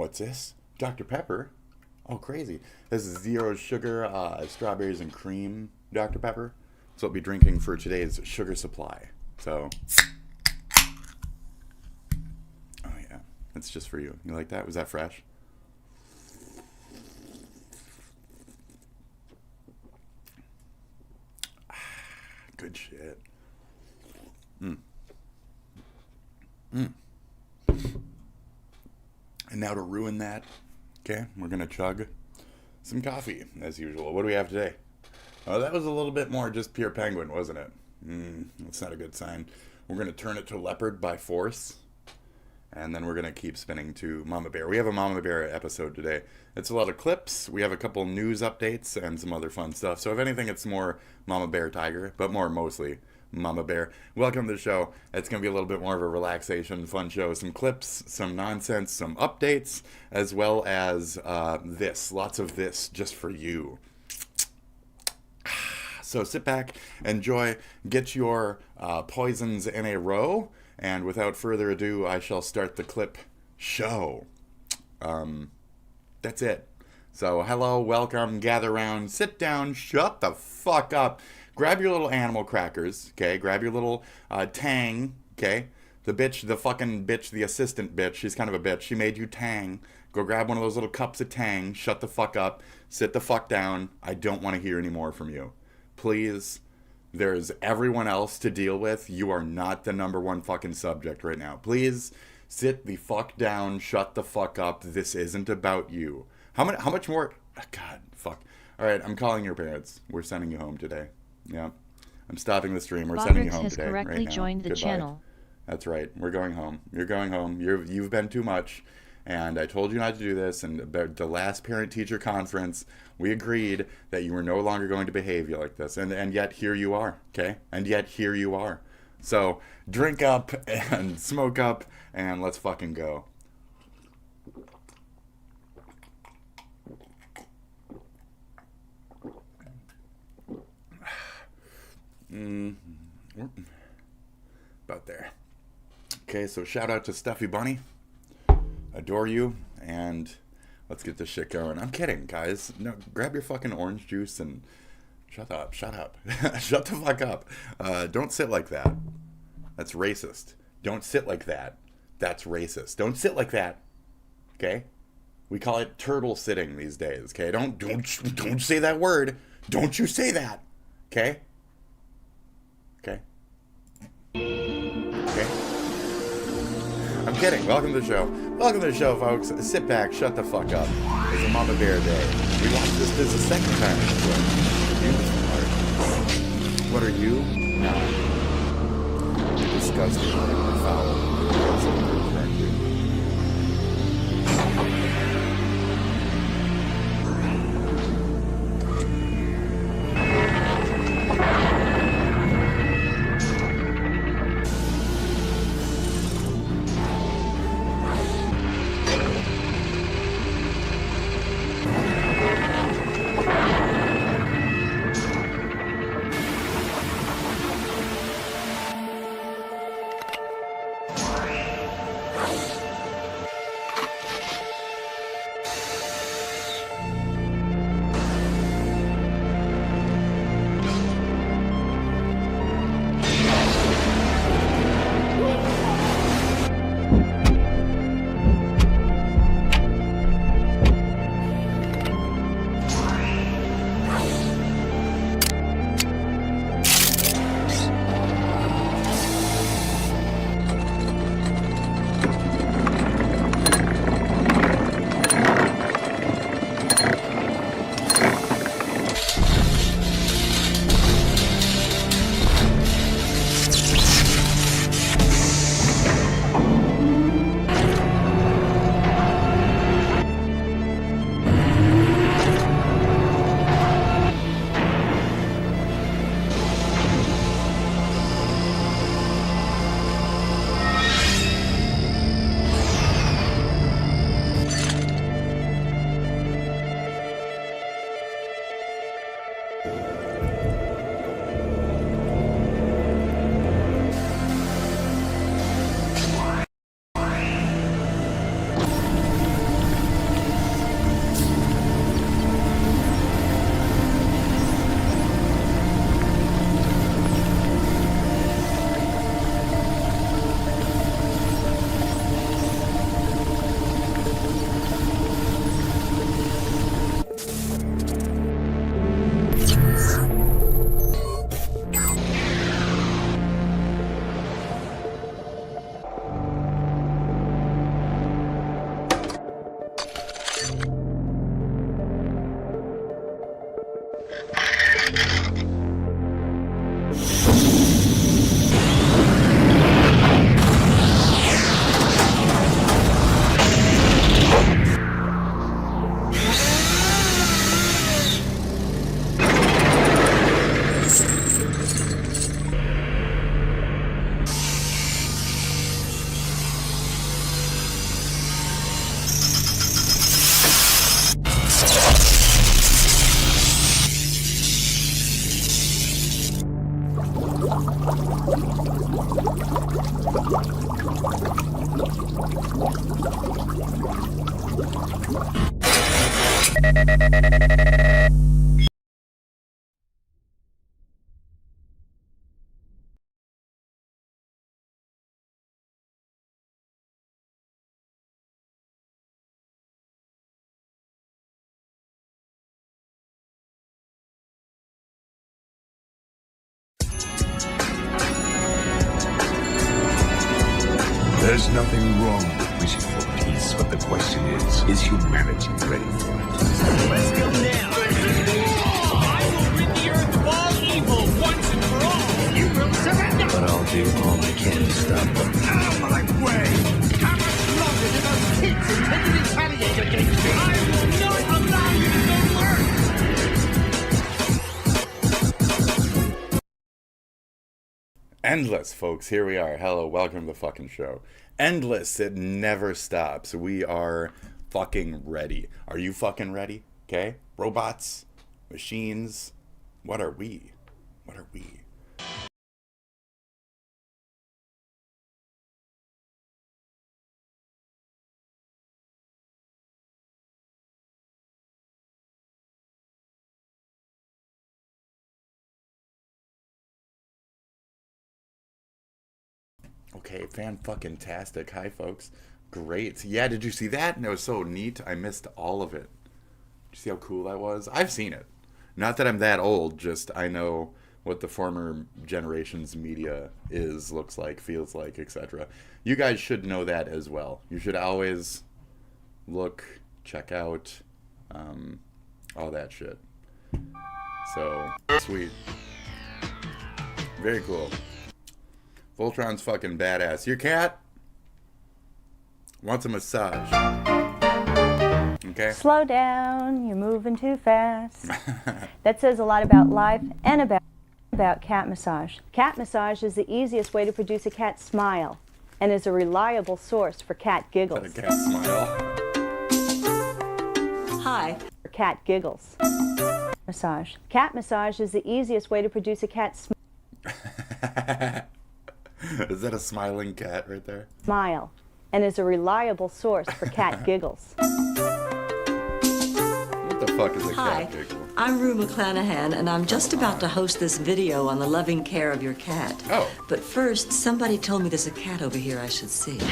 What's this? Dr. Pepper? Oh, crazy. This is zero sugar, strawberries and cream Dr. Pepper. So I'll be drinking for today's sugar supply. So, oh yeah, that's just for you. You like that? Was that fresh? Good shit. And now to ruin that, okay, we're going to chug some coffee, as usual. What do we have today? Oh, that was a little bit more just pure penguin, wasn't it? That's not a good sign. We're going to turn it to leopard by force, and then we're going to keep spinning to mama bear. We have a mama bear episode today. It's a lot of clips. We have a couple news updates and some other fun stuff. So if anything, it's more mama bear tiger, but mostly mama bear. Welcome to the show. It's going to be a little bit more of a relaxation, fun show. Some clips, some nonsense, some updates, as well as lots of this just for you. So sit back, enjoy, get your poisons in a row, and without further ado, I shall start the clip show. That's it. So hello, welcome, gather around, sit down, shut the fuck up. Grab your little animal crackers, okay? Grab your little Tang, okay? The fucking bitch, the assistant bitch, she's kind of a bitch. She made you Tang. Go grab one of those little cups of Tang, shut the fuck up, sit the fuck down. I don't want to hear any more from you. Please, there's everyone else to deal with. You are not the number one fucking subject right now. Please, sit the fuck down, shut the fuck up. This isn't about you. How much more? Oh, God, fuck. All right, I'm calling your parents. We're sending you home today. Yeah, I'm stopping the stream. We're sending you home has today. correctly right now. joined the Goodbye. channel. That's right. We're going home. You're going home. You've been too much. And I told you not to do this. And the last parent-teacher conference, we agreed that you were no longer going to behave like this. And yet here you are, okay? And yet here you are. So drink up and smoke up and let's fucking go. About there. Okay, so shout out to Stuffy Bunny. Adore you, and let's get this shit going. I'm kidding, guys. No, grab your fucking orange juice and shut up. Shut the fuck up. Don't sit like that. That's racist. Don't sit like that. That's racist. Don't sit like that. Okay? We call it turtle sitting these days. Okay? Don't say that word. Don't you say that. Okay? Okay? Okay? I'm kidding. Welcome to the show. Welcome to the show, folks. Sit back, shut the fuck up. It's a Mama Bear Day. We watched this the second time. What are you? No. You're disgusting. You're foul. There's nothing wrong with wishing for peace, but the question is humanity ready for it? Let's go now! I will rid the earth of all evil once and for all! You will surrender! But I'll do all I can to stop them. Out of my way! How much longer do those kids intend to retaliate against me? I will not allow you to go work! Endless, folks. Here we are. Hello, welcome to the fucking show. Endless. It never stops. We are fucking ready. Are you fucking ready? Okay? Robots? Machines? What are we? What are we? Okay, fan-fucking-tastic. Hi, folks. Great. Yeah, did you see that? It was so neat. I missed all of it. Did you see how cool that was? I've seen it. Not that I'm that old, just I know what the former generation's media is, looks like, feels like, etc. You guys should know that as well. You should always look, check out, all that shit. So, sweet. Very cool. Voltron's fucking badass. Your cat wants a massage. Okay? Slow down, you're moving too fast. That says a lot about life and about cat massage. Cat massage is the easiest way to produce a cat smile and is a reliable source for cat giggles. Is that a cat smile? Hi. For cat giggles. Massage. Cat massage is the easiest way to produce a cat smile. Is that a smiling cat right there? Smile and is a reliable source for cat giggles. What the fuck is a Hi, cat giggle? I'm Rue McClanahan, and I'm just about to host this video on the loving care of your cat. Oh. But first, somebody told me there's a cat over here I should see. Oh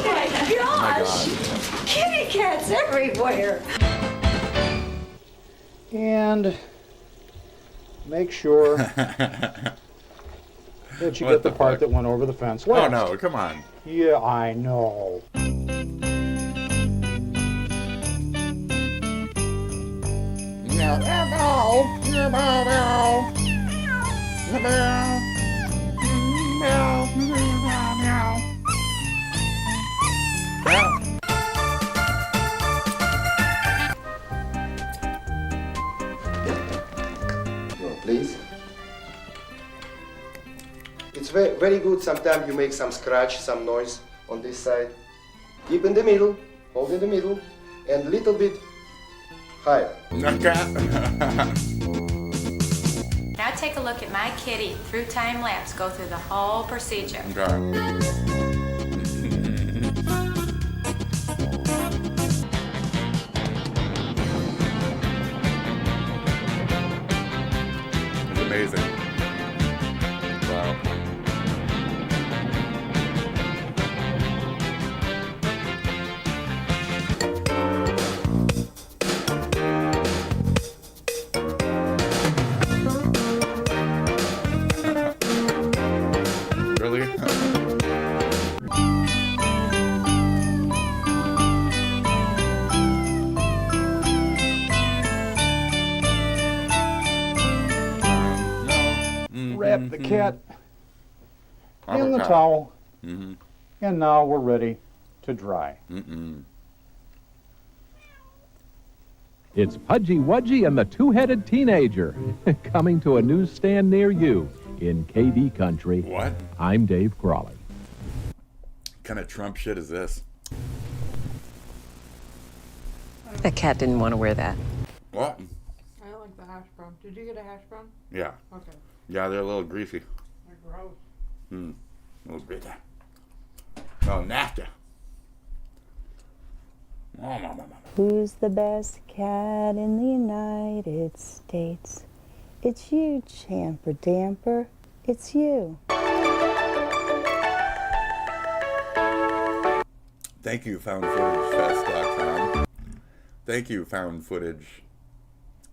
my gosh! Oh my God. Kitty cats everywhere! And make sure that you What get the the part fuck? that went over the fence Oh last. no, come on. Yeah, I know. Meow, meow, meow, meow, meow, meow, meow, meow, meow. No, please. It's very good. Sometimes you make some scratch, some noise on this side. Keep in the middle, hold in the middle, and little bit higher. Okay. Now take a look at my kitty through time lapse. Go through the whole procedure. Okay. It's amazing. Wow. Really? Wrap the cat in the Avocado. towel, Mm-hmm. and now we're ready to dry. Mm-mm. It's Pudgy Wudgy and the Two-Headed Teenager, coming to a newsstand near you in KD Country. What I'm Dave Crawley. kind of Trump shit is this? That cat didn't want to wear that. What? I like the hat. hash brown. Did you get a hash brown? Yeah. Okay. Yeah, they're a little greasy. They're gross. A little bit. Oh, nasty. Who's the best cat in the United States? It's you, Champer Damper. It's you. Thank you, foundfootagefest.com. Thank you, Found Footage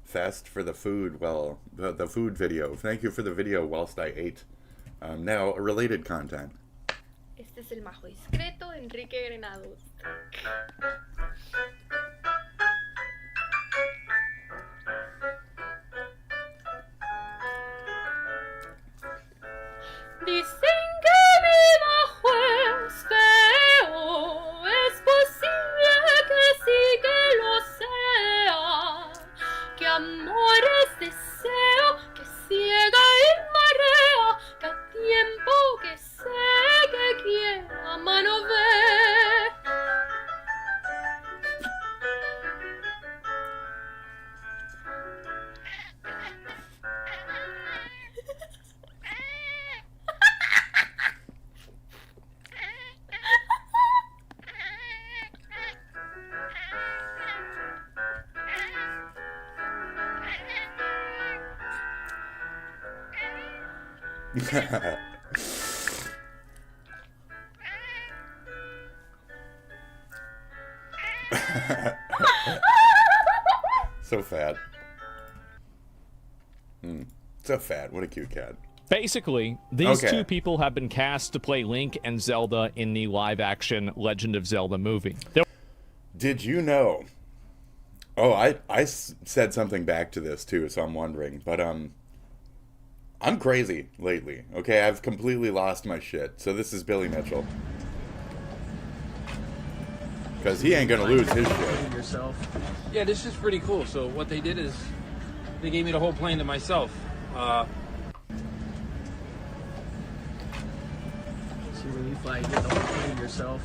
Fest, for the food, well, the food video. Thank you for the video whilst I ate. Now, related content. Este es el majo discreto, Enrique Granados. Dicen que mi majo es feo, es posible que sí que lo sea, que amor es deseo, que ciega y marea, que a tiempo que sé que quiera mano ver. So fat. So fat. What a cute cat. Basically, these Okay. two people have been cast to play Link and Zelda in the live-action Legend of Zelda movie. Did you know? Oh, I said something back to this too, so I'm wondering. But I'm crazy lately. Okay, I've completely lost my shit. So this is Billy Mitchell. Because he ain't gonna lose his shit. Yourself. Yeah, this is pretty cool. So what they did is they gave me the whole plane to myself. See when you fly, you get the whole plane yourself.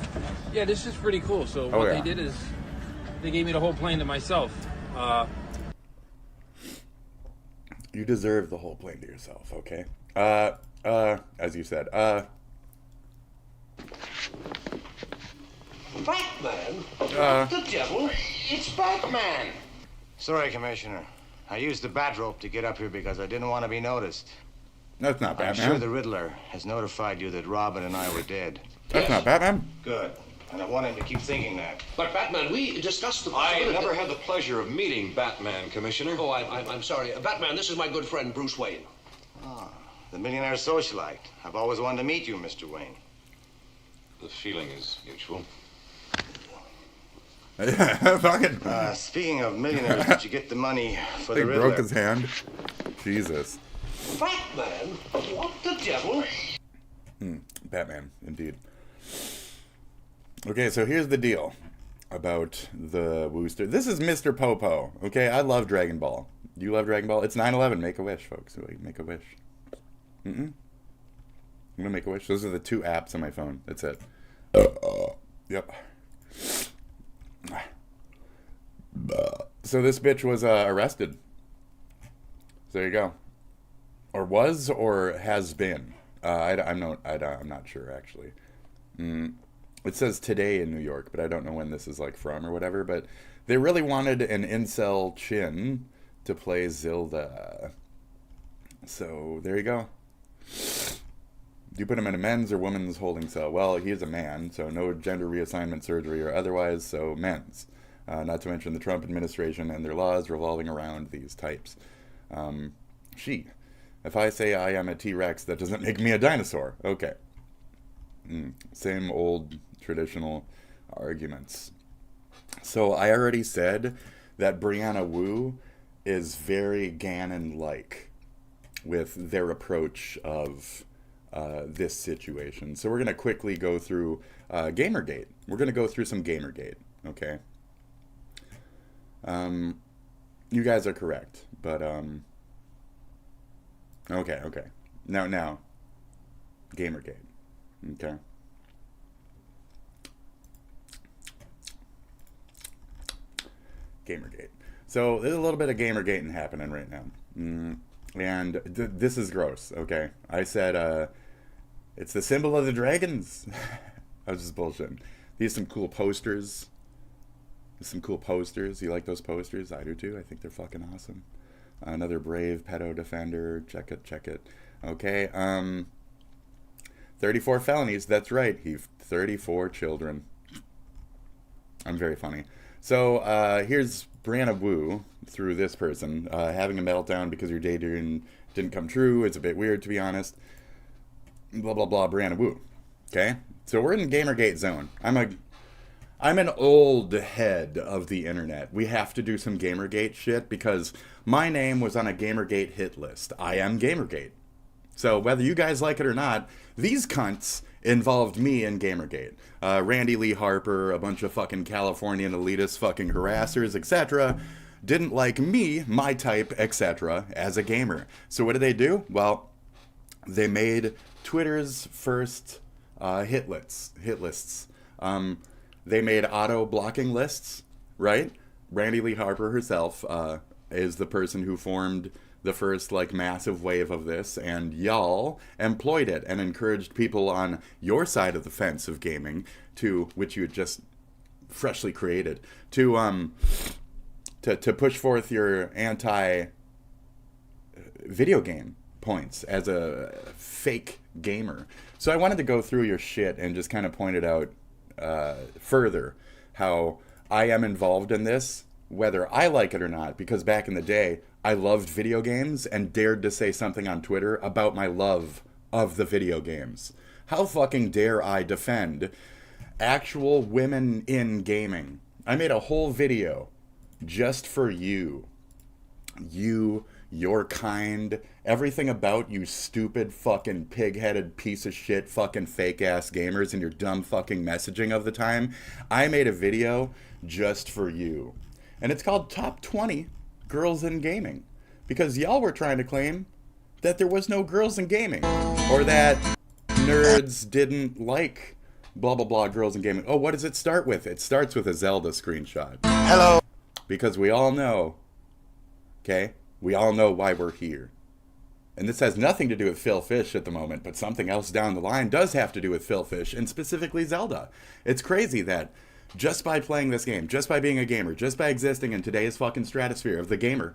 Yeah, this is pretty cool. So Oh, what yeah. they did is they gave me the whole plane to myself. You deserve the whole plane to yourself, okay? As you said, Batman? Uh. The devil? It's Batman! Sorry, Commissioner. I used the bat rope to get up here because I didn't want to be noticed. That's not I'm Batman. sure the Riddler has notified you that Robin and I were dead. That's not Batman. Good. And I want him to keep thinking that. But Batman, we discussed the I possibility... never had the pleasure of meeting Batman, Commissioner. Oh, I'm sorry. Batman, this is my good friend, Bruce Wayne. Ah, the millionaire socialite. I've always wanted to meet you, Mr. Wayne. The feeling is mutual. Fucking. Speaking of millionaires, did you get the money for He the Riddler? broke his hand. Jesus. Batman? What the devil? Batman, indeed. Okay, so here's the deal about the Wooster. This is Mr. Popo. Okay, I love Dragon Ball. Do you love Dragon Ball? It's 9/11. Make a wish, folks. Make a wish. I'm gonna make a wish. Those are the two apps on my phone. That's it. Yep. So this bitch was arrested. So there you go. Or was, or has been. I'm not sure actually. It says today in New York, but I don't know when this is like from or whatever. But they really wanted an incel chin to play Zelda. So there you go. Do you put him in a men's or women's holding cell? Well, he is a man, so no gender reassignment surgery or otherwise, so men's. Not to mention the Trump administration and their laws revolving around these types. She. If I say I am a T-Rex, that doesn't make me a dinosaur. Okay. Same old traditional arguments. So I already said that Brianna Wu is very Ganon-like with their approach of this situation. So we're going to quickly go through Gamergate. We're going to go through some Gamergate, okay? You guys are correct, but okay. Now, Gamergate, okay? Gamergate. So there's a little bit of gamergating happening right now. And this is gross, okay? I said, it's the symbol of the dragons. I was just bullshitting. These are some cool posters. Some cool posters. You like those posters? I do too. I think they're fucking awesome. Another brave pedo defender. Check it, check it. Okay, 34 felonies. That's right. He 34 children. I'm very funny. So, here's Brianna Wu, through this person, having a meltdown because your daydream didn't come true. It's a bit weird, to be honest. Blah, blah, blah, Brianna Wu. Okay? So we're in Gamergate zone. I'm an old head of the internet. We have to do some Gamergate shit because my name was on a Gamergate hit list. I am Gamergate. So whether you guys like it or not, these cunts involved me in Gamergate. Randy Lee Harper, a bunch of fucking Californian elitist fucking harassers, etc. didn't like me, my type, etc. as a gamer. So what did they do? Well, they made Twitter's first hit lists. They made auto-blocking lists, right? Randy Lee Harper herself is the person who formed the first, like, massive wave of this, and y'all employed it and encouraged people on your side of the fence of gaming, to which you had just freshly created, to push forth your anti-video game points as a fake gamer. So I wanted to go through your shit and just kind of point it out further how I am involved in this, whether I like it or not, because back in the day, I loved video games and dared to say something on Twitter about my love of the video games. How fucking dare I defend actual women in gaming? I made a whole video just for you. You, your kind, everything about you stupid fucking pig-headed piece of shit fucking fake-ass gamers and your dumb fucking messaging of the time. I made a video just for you. And it's called Top 20 Girls in Gaming. Because y'all were trying to claim that there was no girls in gaming. Or that nerds didn't like blah blah blah girls in gaming. Oh, what does it start with? It starts with a Zelda screenshot. Hello! Because we all know, okay? We all know why we're here. And this has nothing to do with Phil Fish at the moment, but something else down the line does have to do with Phil Fish, and specifically Zelda. It's crazy that just by playing this game, just by being a gamer, just by existing in today's fucking stratosphere of the gamer,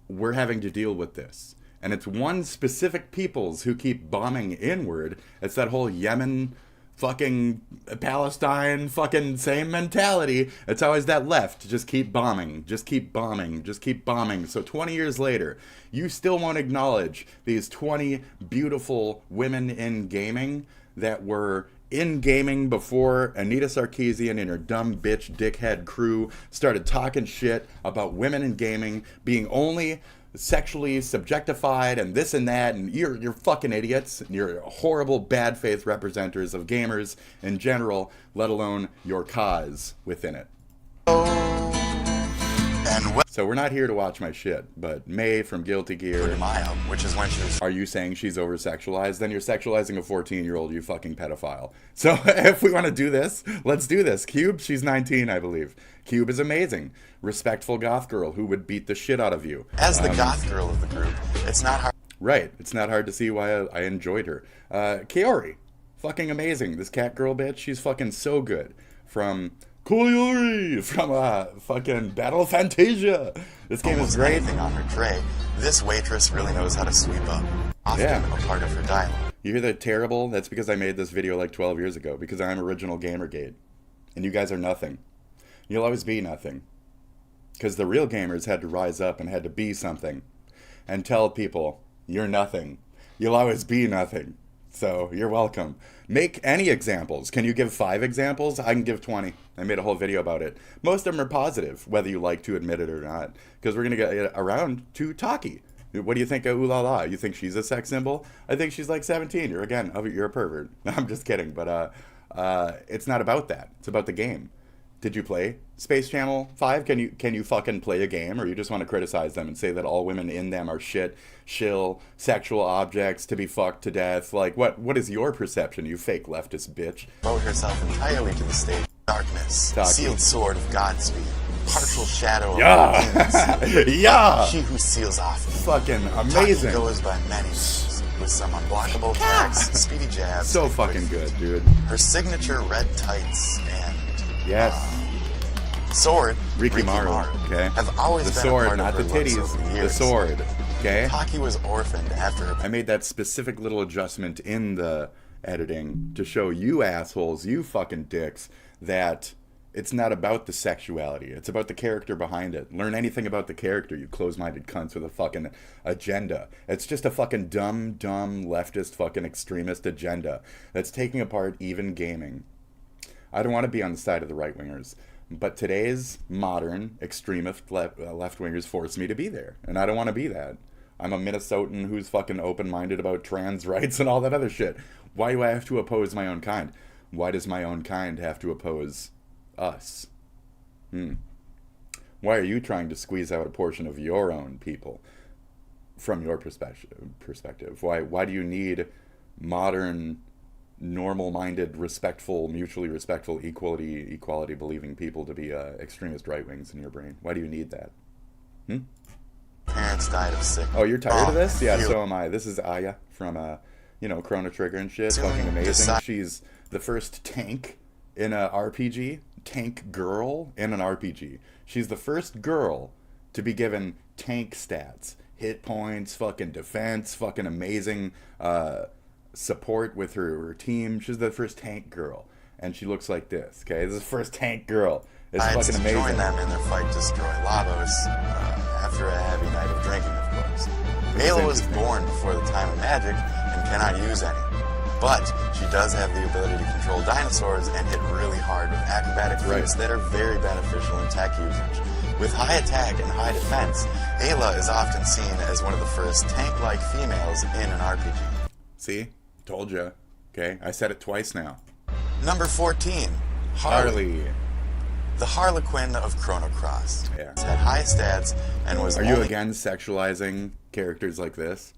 we're having to deal with this. And it's one specific peoples who keep bombing inward. It's that whole Yemen, fucking Palestine, fucking same mentality. It's always that left. Just keep bombing. Just keep bombing. Just keep bombing. So 20 years later, you still won't acknowledge these 20 beautiful women in gaming that were in gaming before Anita Sarkeesian and her dumb bitch dickhead crew started talking shit about women in gaming being only sexually subjectified and this and that, and you're fucking idiots. You're horrible bad faith representatives of gamers in general, let alone your cause within it. So we're not here to watch my shit, but May from Guilty Gear, which is when she was... Are you saying she's over-sexualized? Then you're sexualizing a 14-year-old, you fucking pedophile. So if we want to do this, let's do this. Cube, she's 19, I believe. Cube is amazing. Respectful goth girl who would beat the shit out of you. As the goth girl of the group, it's not hard... Right, it's not hard to see why I enjoyed her. Kaori, fucking amazing. This cat girl bitch, she's fucking so good. From... Kaori from fucking Battle of Fantasia. This game is great. On her tray, this waitress really knows how to sweep up. Often a part of her dialogue. You hear that terrible? That's because I made this video like 12 years ago. Because I'm original Gamergate. And you guys are nothing. You'll always be nothing. Because the real gamers had to rise up and had to be something. And tell people, you're nothing. You'll always be nothing. So, you're welcome. Make any examples. Can you give 5 examples? I can give 20. I made a whole video about it. Most of them are positive, whether you like to admit it or not. Because we're going to get around to Taki. What do you think of Ooh La La? You think she's a sex symbol? I think she's like 17. You're a pervert. I'm just kidding. But it's not about that. It's about the game. Did you play Space Channel 5? Can you fucking play a game, or you just want to criticize them and say that all women in them are shit, shill, sexual objects to be fucked to death? Like, what is your perception, you fake leftist bitch? Devote herself entirely to the state of darkness. Sealed sword of Godspeed. partial shadow Yeah. of Yeah. She who seals off. Fucking amazing. Taki goes by many names, with some unblockable attacks, speedy jabs. So fucking good, dude. Her signature red tights and sword, Riki Maru, okay? have always the been sword, a part not of the her looks titties, over the the years. sword, okay? Taki was orphaned after her. I made that specific little adjustment in the editing to show you assholes, you fucking dicks, that it's not about the sexuality. It's about the character behind it. Learn anything about the character, you close-minded cunts with a fucking agenda. It's just a fucking dumb leftist fucking extremist agenda that's taking apart even gaming. I don't want to be on the side of the right-wingers, but today's modern extremist left-wingers force me to be there, and I don't want to be that. I'm a Minnesotan who's fucking open-minded about trans rights and all that other shit. Why do I have to oppose my own kind? Why does my own kind have to oppose us? Why are you trying to squeeze out a portion of your own people from your perspective? Why do you need modern, normal-minded, respectful, mutually respectful, equality believing people to be extremist right-wings in your brain? Why do you need that? Parents died of sickness. Oh, you're tired of this? Yeah, so am I. This is Aya from, Chrono Trigger and shit. Fucking amazing. She's the first tank in a RPG. Tank girl in an RPG. She's the first girl to be given tank stats. Hit points, fucking defense, fucking amazing support with her team. She's the first tank girl. And she looks like this, okay? This is the first tank girl. It's fucking amazing. Join them in their fight to destroy Lavos after a heavy night of drinking, of course. Ayla was born before the time of magic and cannot use any. But she does have the ability to control dinosaurs and hit really hard with acrobatic feats that are very beneficial in tech usage. With high attack and high defense, Ayla is often seen as one of the first tank-like females in an RPG. See? Told you. Okay? I said it twice now. Number 14. Harley. The Harlequin of Chrono Cross. Yeah. Had high stats and was. Are you again sexualizing characters like this?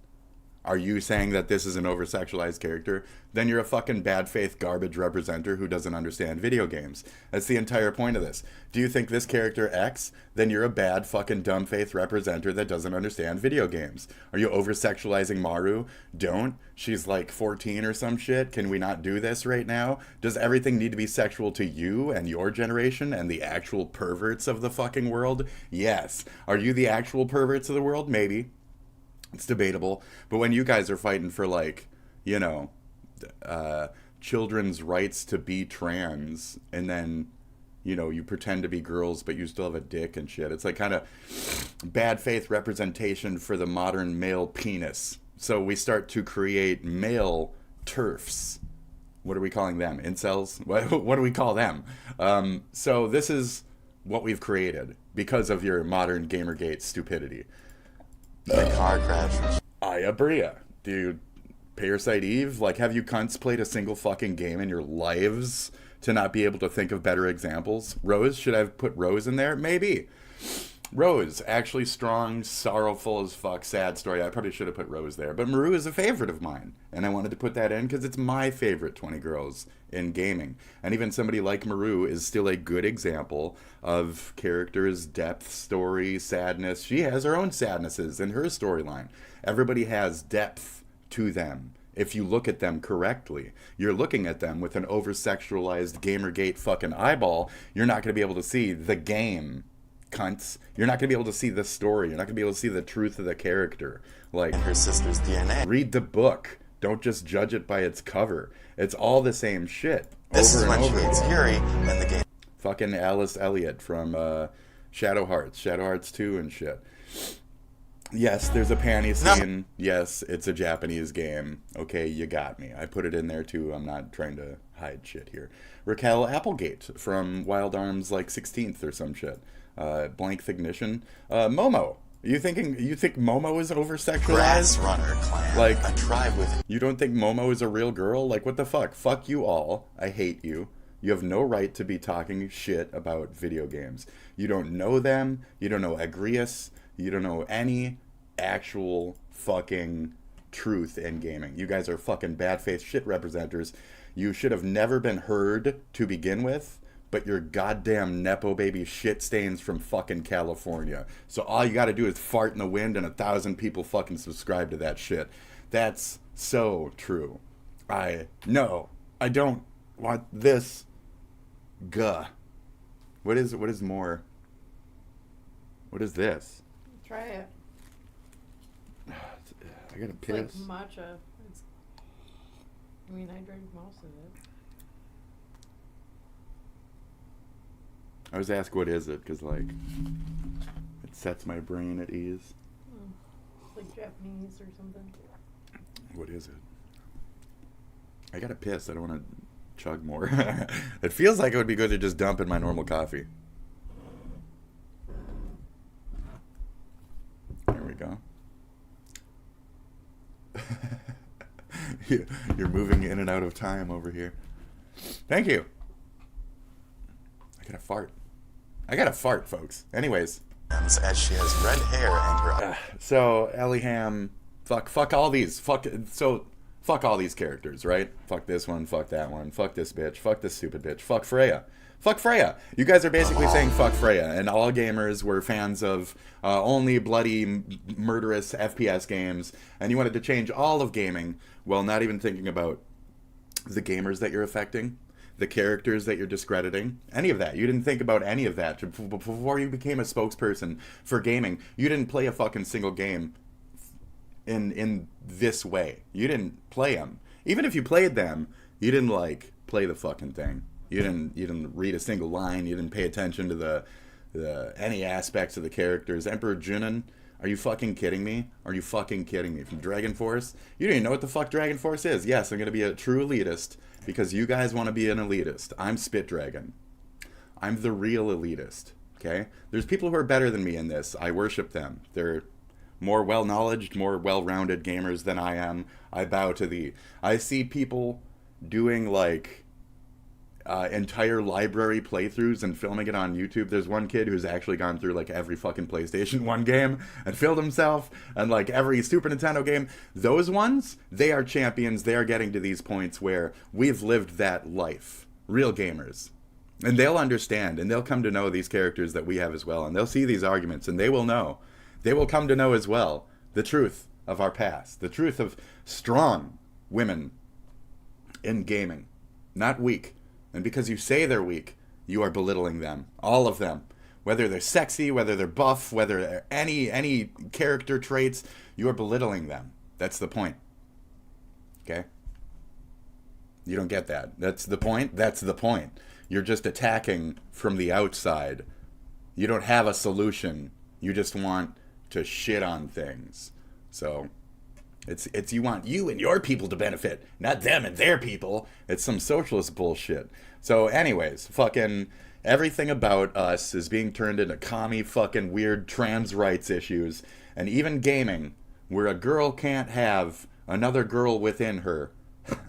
Are you saying that this is an over-sexualized character? Then you're a fucking bad faith garbage representer who doesn't understand video games. That's the entire point of this. Do you think this character X? Then you're a bad fucking dumb faith representer that doesn't understand video games. Are you over-sexualizing Maru? Don't. She's like 14 or some shit. Can we not do this right now? Does everything need to be sexual to you and your generation and the actual perverts of the fucking world? Yes. Are you the actual perverts of the world? Maybe. It's debatable, but when you guys are fighting for, like, children's rights to be trans, and then, you pretend to be girls, but you still have a dick and shit, it's like kind of bad faith representation for the modern male penis. So we start to create male TERFs. What are we calling them? Incels? What do we call them? So this is what we've created because of your modern Gamergate stupidity. The car crash. Aya Bria. Dude, Parasite Eve? Like, have you cunts played a single fucking game in your lives to not be able to think of better examples? Rose? Should I have put Rose in there? Maybe. Rose. Actually strong, sorrowful as fuck, sad story. I probably should have put Rose there. But Maru is a favorite of mine. And I wanted to put that in because it's my favorite 20 girls in gaming. And even somebody like Maru is still a good example of characters, depth, story, sadness. She has her own sadnesses in her storyline. Everybody has depth to them. If you look at them correctly, you're looking at them with an over-sexualized Gamergate fucking eyeball. You're not going to be able to see the game, cunts. You're not going to be able to see the story. You're not going to be able to see the truth of the character. Like, her sister's DNA. Read the book. Don't just judge it by its cover. It's all the same shit. This over is when and over she meets again. Yuri in the game. Fucking Alice Elliott from Shadow Hearts 2 and shit. Yes, there's a panty scene. Yes, it's a Japanese game. Okay, you got me. I put it in there too. I'm not trying to hide shit here. Raquel Applegate from Wild Arms, like 16th or some shit. Blank Ignition. Momo. You think Momo is over-sexualized? Grass Runner Clan. Like, a tribe with. You don't think Momo is a real girl? Like, what the fuck? Fuck you all. I hate you. You have no right to be talking shit about video games. You don't know them. You don't know Agrius. You don't know any actual fucking truth in gaming. You guys are fucking bad-faced shit representers. You should have never been heard to begin with but you're goddamn Nepo baby shit stains from fucking California. So all you gotta do is fart in the wind and 1,000 people fucking subscribe to that shit. That's so true. I don't want this. Guh. What is more? What is this? Try it. I gotta piss. It's like matcha. I drank most of it. I always ask what is it, because like it sets my brain at ease. It's like Japanese or something. What is it? I gotta piss. I don't want to chug more. It feels like it would be good to just dump in my normal coffee. There we go. You're moving in and out of time over here. Thank you. I gotta fart, folks. Anyways. As she has red hair and her... So, Ellingham, fuck all these. Fuck all these characters, right? Fuck this one, fuck that one, fuck this bitch, fuck this stupid bitch, fuck Freya. Fuck Freya. You guys are basically saying fuck Freya, and all gamers were fans of only bloody, murderous FPS games, and you wanted to change all of gaming while not even thinking about the gamers that you're affecting, the characters that you're discrediting, any of that. You didn't think about any of that. Before you became a spokesperson for gaming, you didn't play a fucking single game in this way. You didn't play them. Even if you played them, you didn't, like, play the fucking thing. You didn't read a single line. You didn't pay attention to the any aspects of the characters. Emperor Junin, are you fucking kidding me? Are you fucking kidding me? From Dragon Force? You don't even know what the fuck Dragon Force is. Yes, I'm going to be a true elitist because you guys want to be an elitist. I'm Spit Dragon. I'm the real elitist, okay? There's people who are better than me in this. I worship them. They're more well-knowledged, more well-rounded gamers than I am. I bow to thee. I see people doing, like, entire library playthroughs and filming it on YouTube. There's one kid who's actually gone through like every fucking PlayStation 1 game and filmed himself, and like every Super Nintendo game. Those ones, they are champions. They are getting to these points where we've lived that life. Real gamers. And they'll understand, and they'll come to know these characters that we have as well, and they'll see these arguments, and they will know. They will come to know as well the truth of our past, the truth of strong women in gaming, not weak. And because you say they're weak, you are belittling them. All of them. Whether they're sexy, whether they're buff, whether they're any character traits, you are belittling them. That's the point. Okay? You don't get that. That's the point? That's the point. You're just attacking from the outside. You don't have a solution. You just want to shit on things. So... It's you want you and your people to benefit, not them and their people. It's some socialist bullshit. So anyways, fucking everything about us is being turned into commie fucking weird trans rights issues. And even gaming, where a girl can't have another girl within her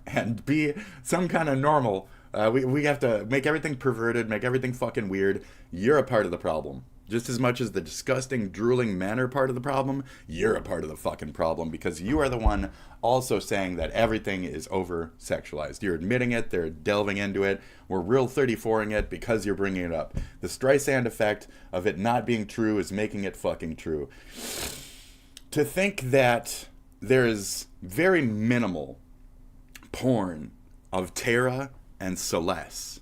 and be some kind of normal. We have to make everything perverted, make everything fucking weird. You're a part of the problem. Just as much as the disgusting, drooling men are part of the problem, you're a part of the fucking problem because you are the one also saying that everything is over-sexualized. You're admitting it, they're delving into it, we're real 34ing it because you're bringing it up. The Streisand effect of it not being true is making it fucking true. To think that there is very minimal porn of Terra and Celeste,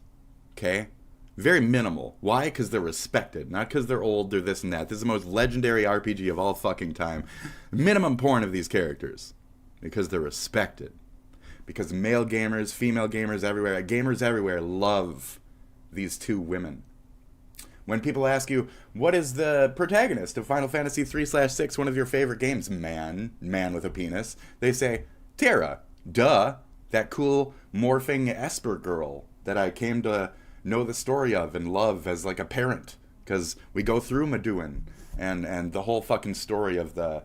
okay? Very minimal. Why? Because they're respected. Not because they're old, they're this and that. This is the most legendary RPG of all fucking time. Minimum porn of these characters. Because they're respected. Because male gamers, female gamers everywhere love these two women. When people ask you, what is the protagonist of Final Fantasy 3/6, one of your favorite games? Man with a penis. They say, Terra. Duh. That cool morphing Esper girl that I came to know the story of and love as like a parent, because we go through Meduin and the whole fucking story of the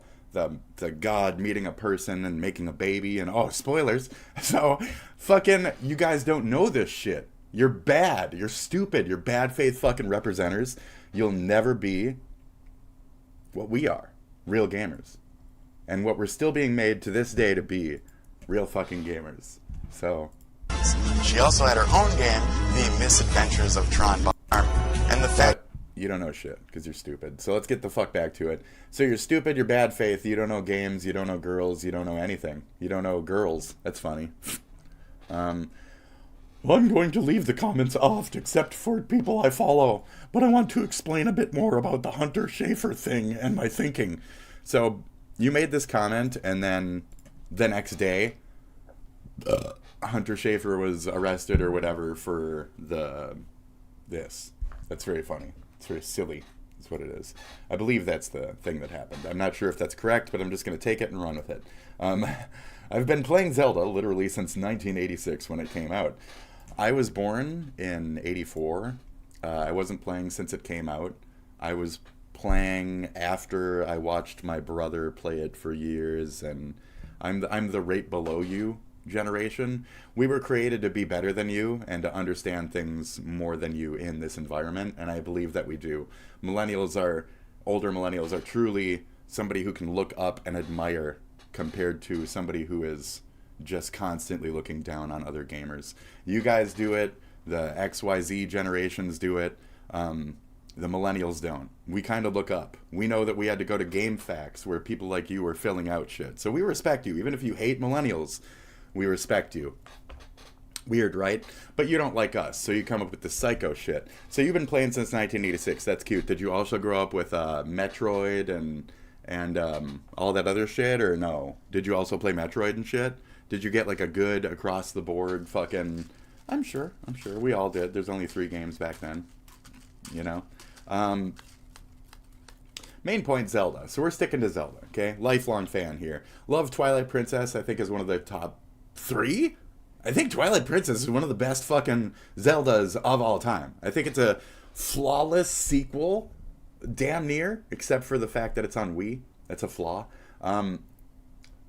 god meeting a person and making a baby and spoilers. So fucking you guys don't know this shit. You're bad. You're stupid. You're bad faith fucking representers. You'll never be what we are, real gamers, and what we're still being made to this day to be, real fucking gamers. So games. She also had her own game, The Misadventures of Tron Barm, and the fact... You don't know shit, because you're stupid. So let's get the fuck back to it. So you're stupid, you're bad faith, you don't know games, you don't know girls, you don't know anything. You don't know girls. That's funny. I'm going to leave the comments off, except for people I follow. But I want to explain a bit more about the Hunter Schafer thing and my thinking. So, you made this comment, and then the next day, Hunter Schafer was arrested or whatever for this. That's very funny. It's very silly, is what it is. I believe that's the thing that happened. I'm not sure if that's correct, but I'm just going to take it and run with it. I've been playing Zelda literally since 1986 when it came out. I was born in 84. I wasn't playing since it came out. I was playing after I watched my brother play it for years, and I'm the right below you generation. We were created to be better than you and to understand things more than you in this environment, and I believe that we do. Older millennials are truly somebody who can look up and admire compared to somebody who is just constantly looking down on other gamers. You guys do it, the XYZ generations do it, the millennials don't. We kind of look up. We know that we had to go to GameFAQs where people like you were filling out shit. So we respect you. Even if you hate millennials, we respect you. Weird, right? But you don't like us, so you come up with this psycho shit. So you've been playing since 1986. That's cute. Did you also grow up with Metroid and all that other shit, or no? Did you also play Metroid and shit? Did you get like a good across the board fucking... I'm sure. We all did. There's only 3 games back then. You know? Main point, Zelda. So we're sticking to Zelda, okay? Lifelong fan here. Love Twilight Princess, I think, is one of the top 3? I think Twilight Princess is one of the best fucking Zeldas of all time. I think it's a flawless sequel, damn near, except for the fact that it's on Wii. That's a flaw.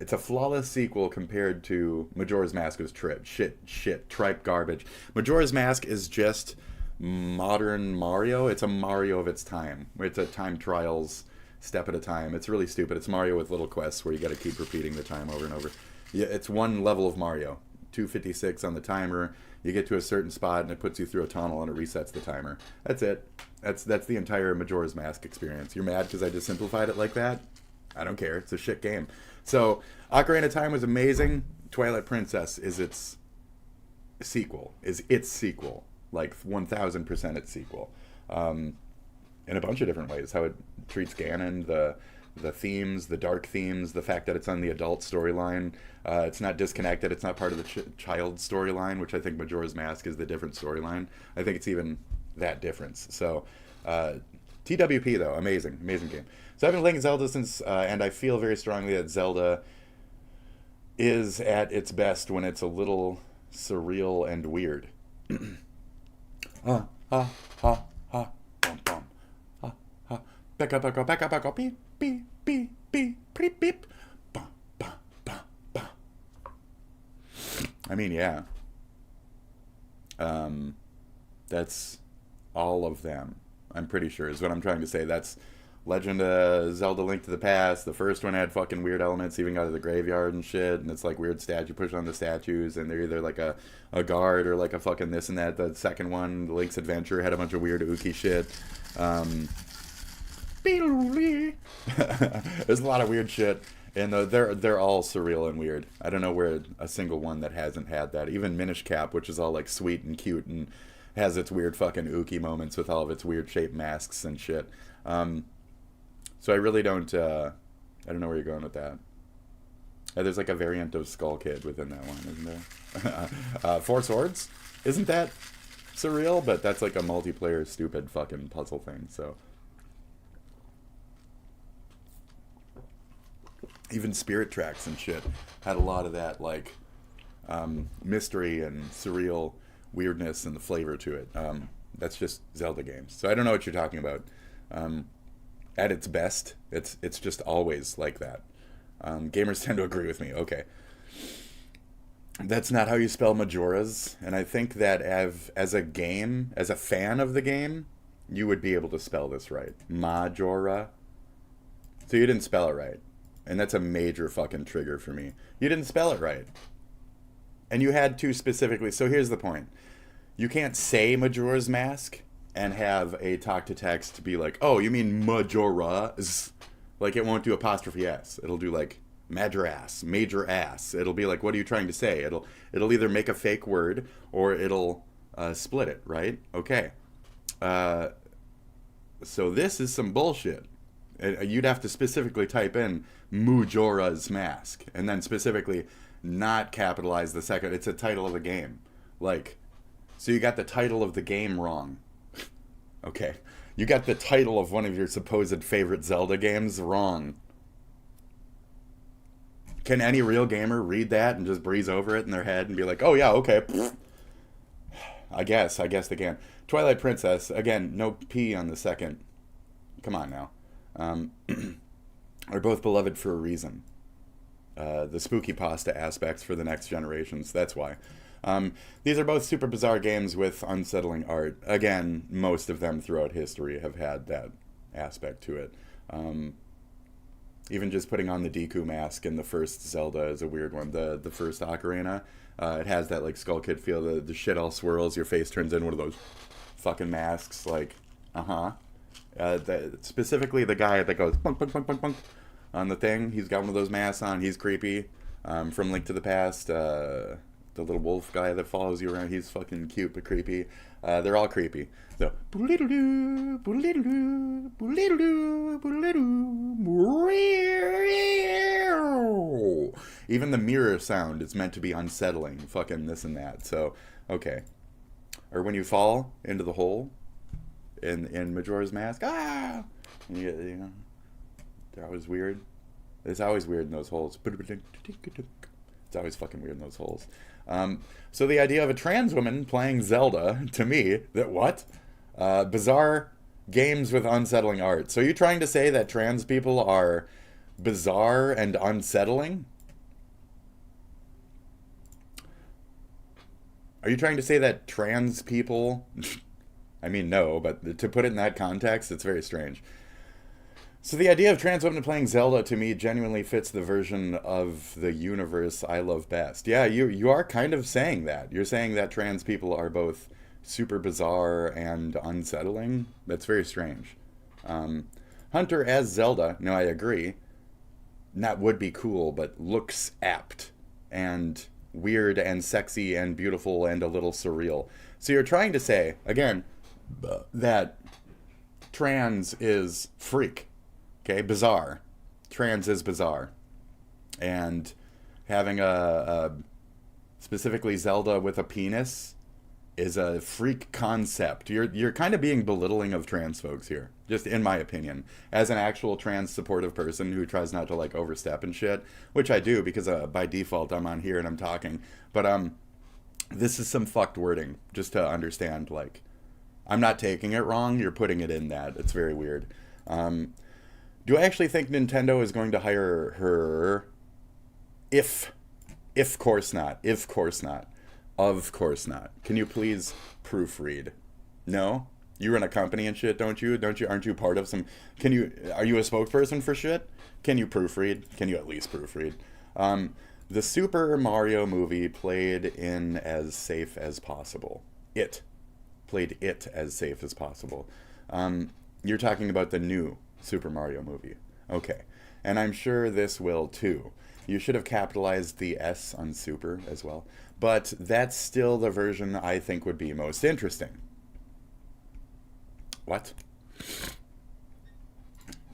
It's a flawless sequel compared to Majora's Mask was tripe garbage. Majora's Mask is just modern Mario. It's a Mario of its time. It's a time trials, step at a time. It's really stupid. It's Mario with little quests where you got to keep repeating the time over and over. Yeah, it's one level of Mario. 256 on the timer. You get to a certain spot and it puts you through a tunnel and it resets the timer. That's it. That's the entire Majora's Mask experience. You're mad because I just simplified it like that? I don't care. It's a shit game. So, Ocarina of Time was amazing. Twilight Princess is its sequel. Like 1000% its sequel. In a bunch of different ways. How it treats Ganon, the themes, the dark themes, the fact that it's on the adult storyline. It's not disconnected. It's not part of the child storyline, which I think Majora's Mask is the different storyline. I think it's even that difference. So, TWP, though, amazing game. So I've been playing Zelda since, and I feel very strongly that Zelda is at its best when it's a little surreal and weird. Back up, beep, beep, beep, beep, beep, beep. I mean, yeah. That's all of them, I'm pretty sure, is what I'm trying to say. That's Legend of Zelda Link to the Past. The first one had fucking weird elements, even got to the graveyard and shit, and it's like weird statue push on the statues, and they're either like a guard or like a fucking this and that. The second one, Link's Adventure, had a bunch of weird ooky shit. There's a lot of weird shit, and they're all surreal and weird. I don't know where a single one that hasn't had that. Even Minish Cap, which is all like sweet and cute and has its weird fucking ooky moments with all of its weird shaped masks and shit. So I really don't, I don't know where you're going with that. There's like a variant of Skull Kid within that one, isn't there? Four Swords? Isn't that surreal? But that's like a multiplayer stupid fucking puzzle thing, so. Even Spirit Tracks and shit had a lot of that, like, mystery and surreal weirdness and the flavor to it. That's just Zelda games. So I don't know what you're talking about. At its best, it's just always like that. Gamers tend to agree with me. Okay. That's not how you spell Majora's, and I think that as a game, as a fan of the game, you would be able to spell this right. Majora. So you didn't spell it right. And that's a major fucking trigger for me. You didn't spell it right. And you had to specifically. So here's the point. You can't say Majora's Mask and have a talk to text be like, oh, you mean Majora's? Like, it won't do apostrophe S. It'll do like major ass. It'll be like, what are you trying to say? It'll either make a fake word or it'll split it, right? Okay. So this is some bullshit. You'd have to specifically type in Majora's Mask and then specifically not capitalize the second. It's a title of the game. Like, so you got the title of the game wrong. Okay. You got the title of one of your supposed favorite Zelda games wrong. Can any real gamer read that and just breeze over it in their head and be like, oh yeah, okay. I guess they can. Twilight Princess, again, no P on the second. Come on now. Are both beloved for a reason. The spooky pasta aspects for the next generations, that's why. These are both super bizarre games with unsettling art. Again, most of them throughout history have had that aspect to it. Even just putting on the Deku mask in the first Zelda is a weird one. The first Ocarina, it has that like Skull Kid feel. The shit all swirls, your face turns in one of those fucking masks. Like, specifically the guy that goes bunk, bunk, bunk, bunk, bunk on the thing. He's got one of those masks on. He's creepy. From Link to the Past, the little wolf guy that follows you around, he's fucking cute but creepy. They're all creepy. So, even the mirror sound is meant to be unsettling. Fucking this and that. So, okay. Or when you fall into the hole in Majora's Mask, you know, they're always weird. It's always weird in those holes. It's always fucking weird in those holes. So the idea of a trans woman playing Zelda, to me, bizarre games with unsettling art. So you're trying to say that trans people are bizarre and unsettling? Are you trying to say that trans people... I mean, no, but to put it in that context, it's very strange. So the idea of trans women playing Zelda, to me, genuinely fits the version of the universe I love best. Yeah, you are kind of saying that. You're saying that trans people are both super bizarre and unsettling. That's very strange. Hunter as Zelda, no, I agree. That would be cool, but looks apt and weird and sexy and beautiful and a little surreal. So you're trying to say, again, that trans is freak. Okay, bizarre. Trans is bizarre. And having a specifically Zelda with a penis is a freak concept. You're kind of being belittling of trans folks here, just in my opinion. As an actual trans supportive person who tries not to like overstep and shit, which I do because by default I'm on here and I'm talking. But this is some fucked wording, just to understand, like, I'm not taking it wrong, you're putting it in that. It's very weird. Do I actually think Nintendo is going to hire her? If course not. Of course not. Can you please proofread? No? You run a company and shit, don't you? Aren't you part of some... Are you a spokesperson for shit? Can you proofread? Can you at least proofread? The Super Mario movie played in as safe as possible. Played it as safe as possible. You're talking about the new Super Mario movie. Okay. And I'm sure this will too. You should have capitalized the S on super as well. But that's still the version I think would be most interesting. What?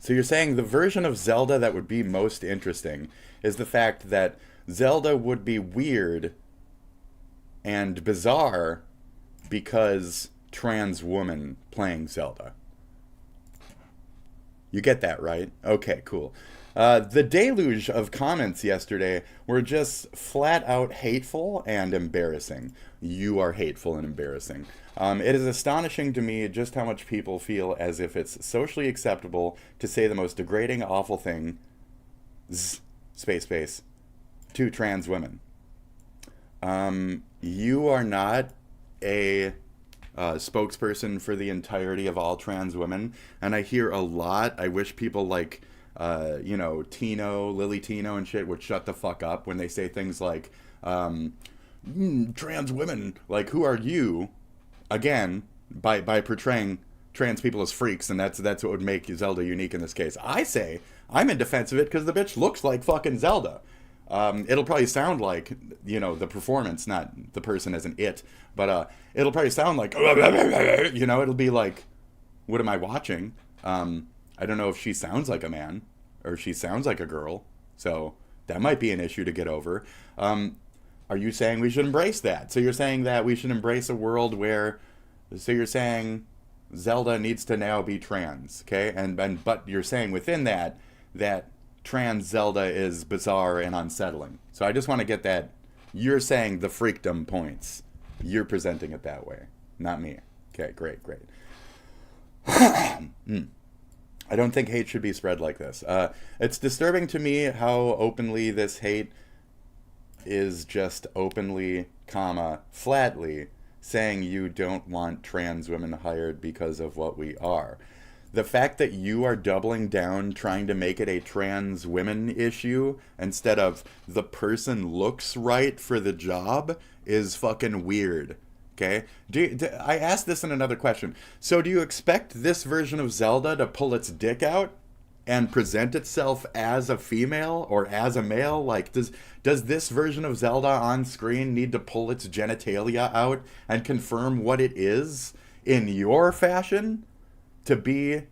So you're saying the version of Zelda that would be most interesting is the fact that Zelda would be weird and bizarre because trans woman playing Zelda. You get that, right? Okay, cool. The deluge of comments yesterday were just flat out hateful and embarrassing. You are hateful and embarrassing. It is astonishing to me just how much people feel as if it's socially acceptable to say the most degrading, awful thing, space, to trans women. You are not a spokesperson for the entirety of all trans women, and I hear a lot. I wish people like Lily Tino and shit would shut the fuck up when they say things like trans women. Like, who are you? Again, by portraying trans people as freaks, and that's what would make Zelda unique in this case. I say I'm in defense of it because the bitch looks like fucking Zelda. It'll probably sound like, you know, the performance, not the person as an it, but it'll probably sound like, you know, it'll be like, what am I watching? I don't know if she sounds like a man or she sounds like a girl, so that might be an issue to get over. Are you saying we should embrace that? So you're saying that we should embrace a world where, so you're saying Zelda needs to now be trans, okay? But you're saying within that trans Zelda is bizarre and unsettling. So I just want to get that. You're saying the freakdom points. You're presenting it that way, not me. Okay, great. I don't think hate should be spread like this. It's disturbing to me how openly this hate is just openly, flatly saying you don't want trans women hired because of what we are. The fact that you are doubling down trying to make it a trans women issue instead of the person looks right for the job is fucking weird. Okay? I asked this in another question. So do you expect this version of Zelda to pull its dick out and present itself as a female or as a male? Like, does this version of Zelda on screen need to pull its genitalia out and confirm what it is in your fashion to be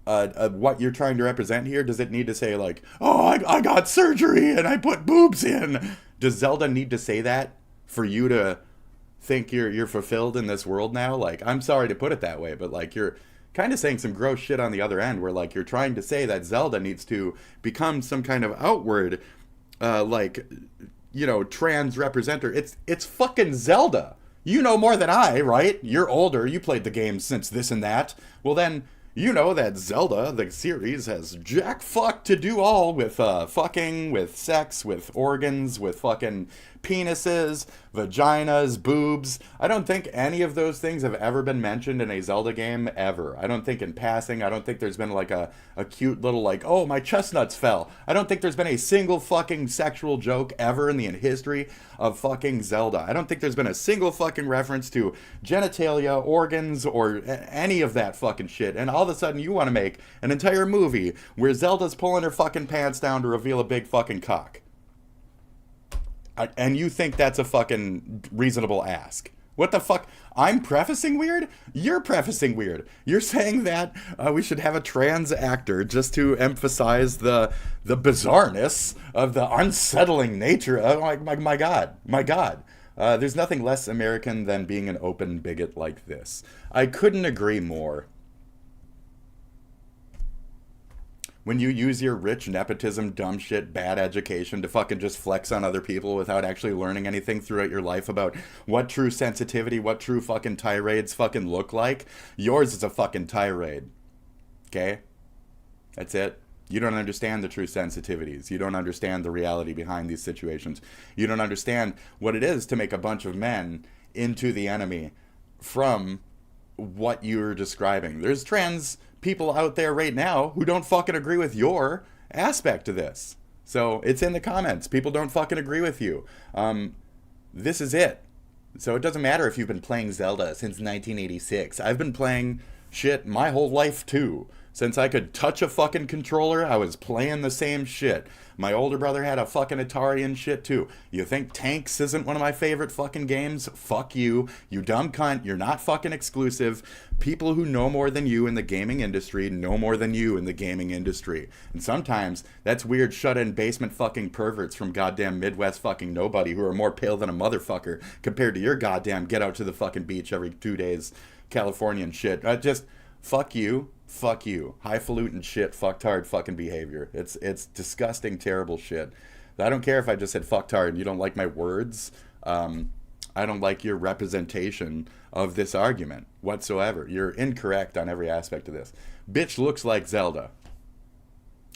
what you're trying to represent here? Does it need to say like, oh, I got surgery and I put boobs in? Does Zelda need to say that for you to think you're fulfilled in this world now? Like, I'm sorry to put it that way, but like, you're kind of saying some gross shit on the other end where like you're trying to say that Zelda needs to become some kind of outward like, you know, trans representer. It's fucking Zelda. You know more than I, right? You're older, you played the game since this and that. Well then, you know that Zelda, the series, has jack fuck to do all with fucking, with sex, with organs, with fucking penises, vaginas, boobs. I don't think any of those things have ever been mentioned in a Zelda game, ever. I don't think in passing. I don't think there's been like a cute little like, oh, my chestnuts fell. I don't think there's been a single fucking sexual joke ever in the history of fucking Zelda. I don't think there's been a single fucking reference to genitalia, organs, or any of that fucking shit. And all of a sudden you want to make an entire movie where Zelda's pulling her fucking pants down to reveal a big fucking cock. And you think that's a fucking reasonable ask. What the fuck? I'm prefacing weird? You're prefacing weird. You're saying that we should have a trans actor just to emphasize the bizarreness of the unsettling nature. Oh my God. My God. There's nothing less American than being an open bigot like this. I couldn't agree more. When you use your rich nepotism, dumb shit, bad education to fucking just flex on other people without actually learning anything throughout your life about what true sensitivity, what true fucking tirades fucking look like, yours is a fucking tirade. Okay? That's it. You don't understand the true sensitivities. You don't understand the reality behind these situations. You don't understand what it is to make a bunch of men into the enemy from what you're describing. There's trans people out there right now who don't fucking agree with your aspect of this. So it's in the comments. People don't fucking agree with you. This is it. So it doesn't matter if you've been playing Zelda since 1986. I've been playing shit my whole life too. Since I could touch a fucking controller, I was playing the same shit. My older brother had a fucking Atari and shit too. You think Tanks isn't one of my favorite fucking games? Fuck you. You dumb cunt. You're not fucking exclusive. People who know more than you in the gaming industry know more than you in the gaming industry. And sometimes that's weird shut-in basement fucking perverts from goddamn Midwest fucking nobody who are more pale than a motherfucker compared to your goddamn get out to the fucking beach every 2 days Californian shit. Just fuck you. Fuck you. Highfalutin shit, fucktard fucking behavior. It's disgusting, terrible shit. I don't care if I just said fucktard and you don't like my words. I don't like your representation of this argument whatsoever. You're incorrect on every aspect of this. Bitch looks like Zelda.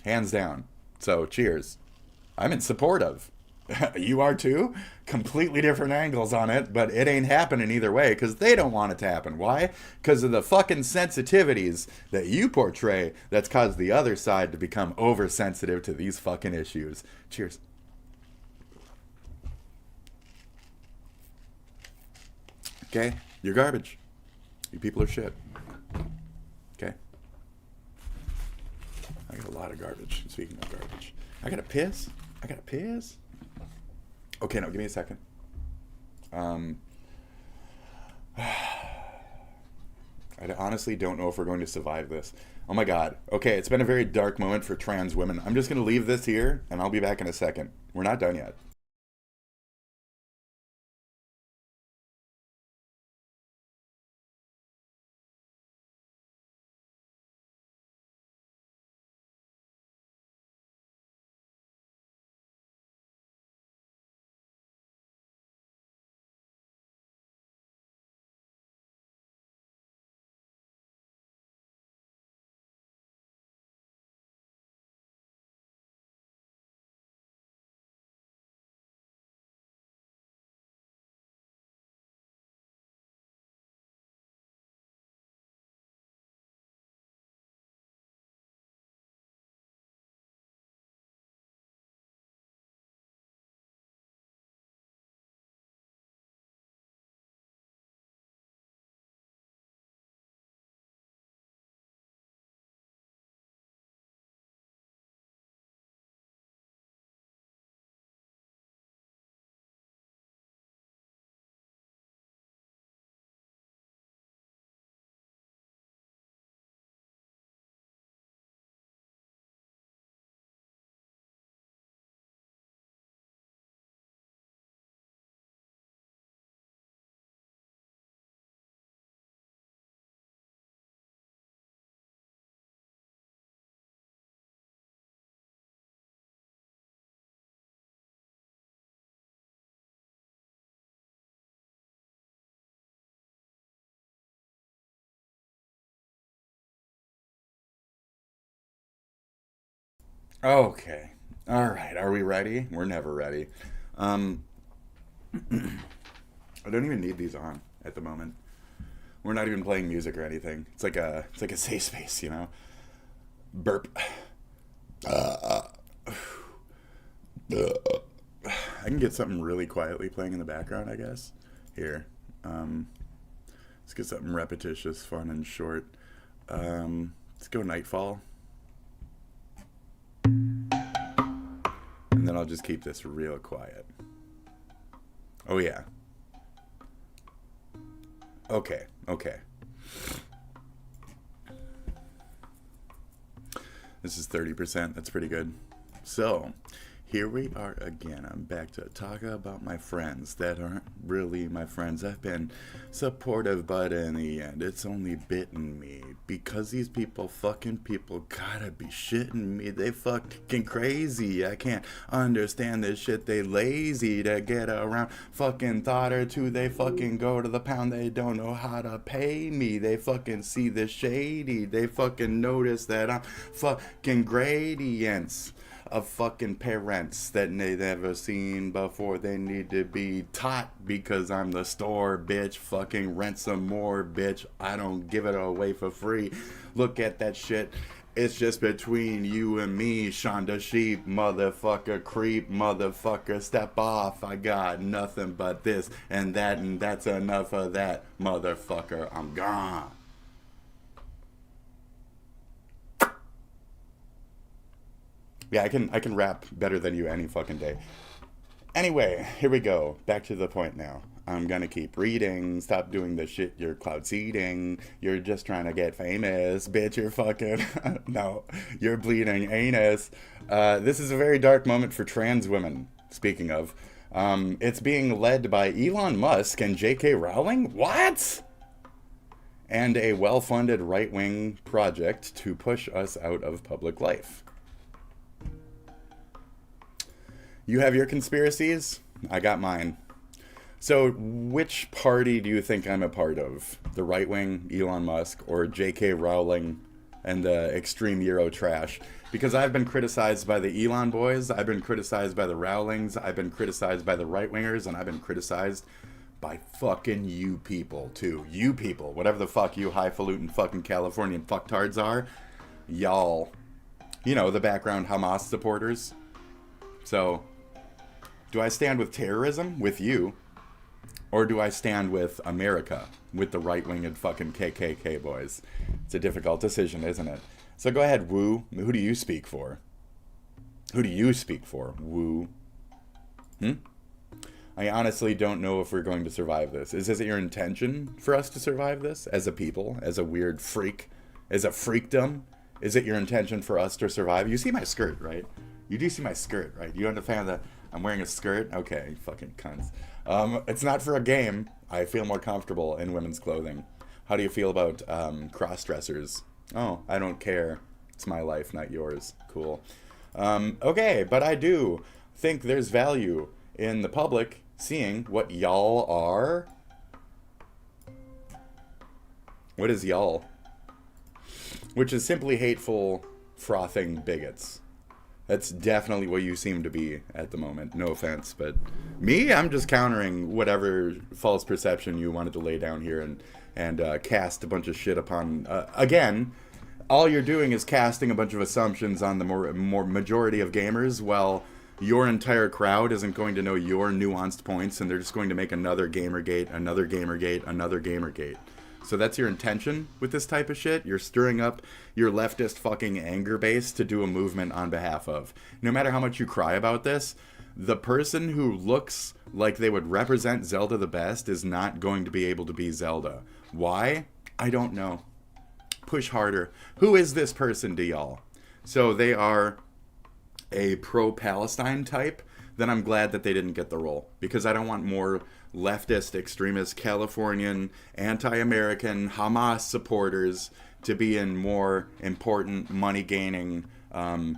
Hands down. So, cheers. I'm in support of. You are too? Completely different angles on it, but it ain't happening either way because they don't want it to happen. Why? Because of the fucking sensitivities that you portray that's caused the other side to become oversensitive to these fucking issues. Cheers. Okay? You're garbage. You people are shit. Okay? I got a lot of garbage. Speaking of garbage. I gotta piss? I gotta piss? Okay, no, give me a second. I honestly don't know if we're going to survive this. Oh my god. Okay, it's been a very dark moment for trans women. I'm just going to leave this here, and I'll be back in a second. We're not done yet. Okay. All right. Are we ready? We're never ready. I don't even need these on at the moment. We're not even playing music or anything. It's like a safe space, you know. Burp. I can get something really quietly playing in the background, I guess. Here. Let's get something repetitious, fun, and short. Let's go Nightfall. And then I'll just keep this real quiet. Oh, yeah. Okay, okay. This is 30%. That's pretty good. So, here we are again. I'm back to talk about my friends that aren't really my friends. I've been supportive, but in the end, it's only bitten me. Because these fucking people gotta be shitting me. They fucking crazy. I can't understand this shit. They lazy to get around. Fucking thought or two. They fucking go to the pound. They don't know how to pay me. They fucking see the shady. They fucking notice that I'm fucking gradients of fucking parents that they never seen before. They need to be taught because I'm the store, bitch. Fucking rent some more, bitch. I don't give it away for free. Look at that shit. It's just between you and me, Shonda Sheep, motherfucker, creep, motherfucker, step off. I got nothing but this and that, and that's enough of that, motherfucker. I'm gone. Yeah, I can rap better than you any fucking day. Anyway, here we go. Back to the point now. I'm gonna keep reading. Stop doing the shit you're cloud seeding. You're just trying to get famous. Bitch, you're fucking... No, you're bleeding anus. This is a very dark moment for trans women, speaking of. It's being led by Elon Musk and J.K. Rowling? What? And a well-funded right-wing project to push us out of public life. You have your conspiracies? I got mine. So, which party do you think I'm a part of? The right wing, Elon Musk, or J.K. Rowling and the extreme Euro trash? Because I've been criticized by the Elon boys, I've been criticized by the Rowlings, I've been criticized by the right wingers, and I've been criticized by fucking you people, too. You people, whatever the fuck you highfalutin fucking Californian fucktards are, y'all. You know, the background Hamas supporters. So... do I stand with terrorism? With you. Or do I stand with America, with the right-winged fucking KKK boys? It's a difficult decision, isn't it? So go ahead, Woo. Who do you speak for? Who do you speak for, Woo? I honestly don't know if we're going to survive this. Is it your intention for us to survive this? As a people? As a weird freak? As a freakdom? Is it your intention for us to survive? You see my skirt, right? You do see my skirt, right? You understand that I'm wearing a skirt? Okay, you fucking cunts. It's not for a game. I feel more comfortable in women's clothing. How do you feel about cross-dressers? Oh, I don't care. It's my life, not yours. Cool. Okay, but I do think there's value in the public seeing what y'all are. What is y'all? Which is simply hateful, frothing bigots. That's definitely what you seem to be at the moment. No offense, but me, I'm just countering whatever false perception you wanted to lay down here and cast a bunch of shit upon. Again, all you're doing is casting a bunch of assumptions on the more majority of gamers, while your entire crowd isn't going to know your nuanced points, and they're just going to make another Gamergate, another Gamergate, another Gamergate. So that's your intention with this type of shit? You're stirring up your leftist fucking anger base to do a movement on behalf of. No matter how much you cry about this, the person who looks like they would represent Zelda the best is not going to be able to be Zelda. Why? I don't know. Push harder. Who is this person to y'all? So they are a pro-Palestine type. Then I'm glad that they didn't get the role, because I don't want more leftist, extremist, Californian, anti-American, Hamas supporters to be in more important money-gaining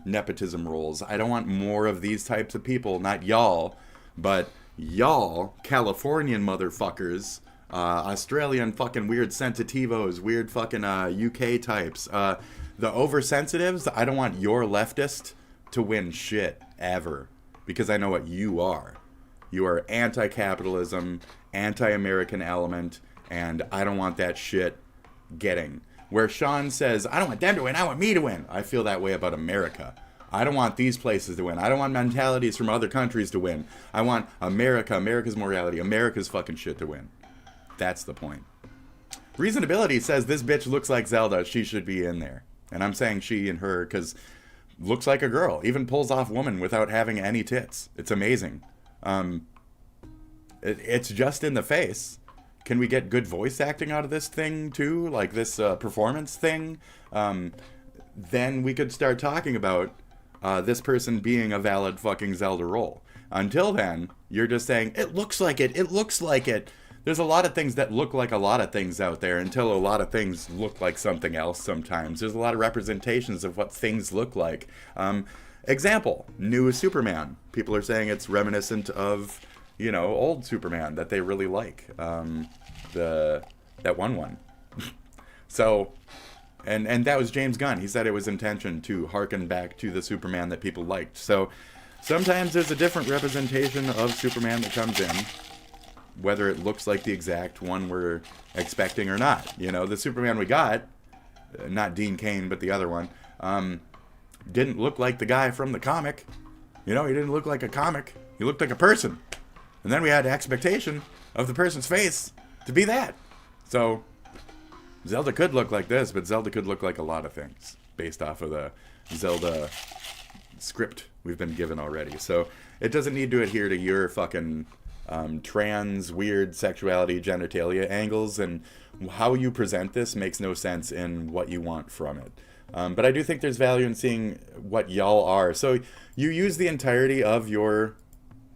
nepotism roles. I don't want more of these types of people, not y'all, but y'all, Californian motherfuckers, Australian fucking weird sensitivos, weird fucking UK types, the oversensitives. I don't want your leftist to win shit, ever, because I know what you are. You are anti-capitalism, anti-American element, and I don't want that shit getting. Where Sean says, I don't want them to win, I want me to win. I feel that way about America. I don't want these places to win. I don't want mentalities from other countries to win. I want America, America's morality, America's fucking shit to win. That's the point. Reasonability says this bitch looks like Zelda, she should be in there. And I'm saying she and her because looks like a girl. Even pulls off woman without having any tits. It's amazing. It's just in the face. Can we get good voice acting out of this thing too? Like this performance thing? Then we could start talking about this person being a valid fucking Zelda role. Until then, you're just saying, it looks like it, it looks like it. There's a lot of things that look like a lot of things out there until a lot of things look like something else sometimes. There's a lot of representations of what things look like. Example, new Superman. People are saying it's reminiscent of, you know, old Superman that they really like. That one. So, and that was James Gunn. He said it was intention to harken back to the Superman that people liked. So sometimes there's a different representation of Superman that comes in, whether it looks like the exact one we're expecting or not. You know, the Superman we got, not Dean Cain, but the other one, didn't look like the guy from the comic. You know, he didn't look like a comic. He looked like a person. And then we had the expectation of the person's face to be that. So Zelda could look like this, but Zelda could look like a lot of things based off of the Zelda script we've been given already. So it doesn't need to adhere to your fucking trans, weird sexuality, genitalia angles, and how you present this makes no sense in what you want from it. But I do think there's value in seeing what y'all are. So you use the entirety of your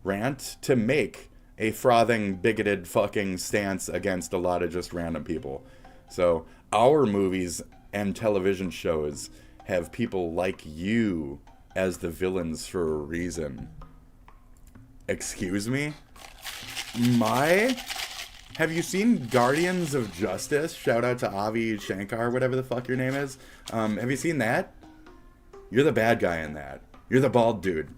rant to make a frothing, bigoted fucking stance against a lot of just random people. So our movies and television shows have people like you as the villains for a reason. Excuse me? Have you seen Guardians of Justice? Shout out to Avi Shankar, whatever the fuck your name is. Have you seen that? You're the bad guy in that. You're the bald dude.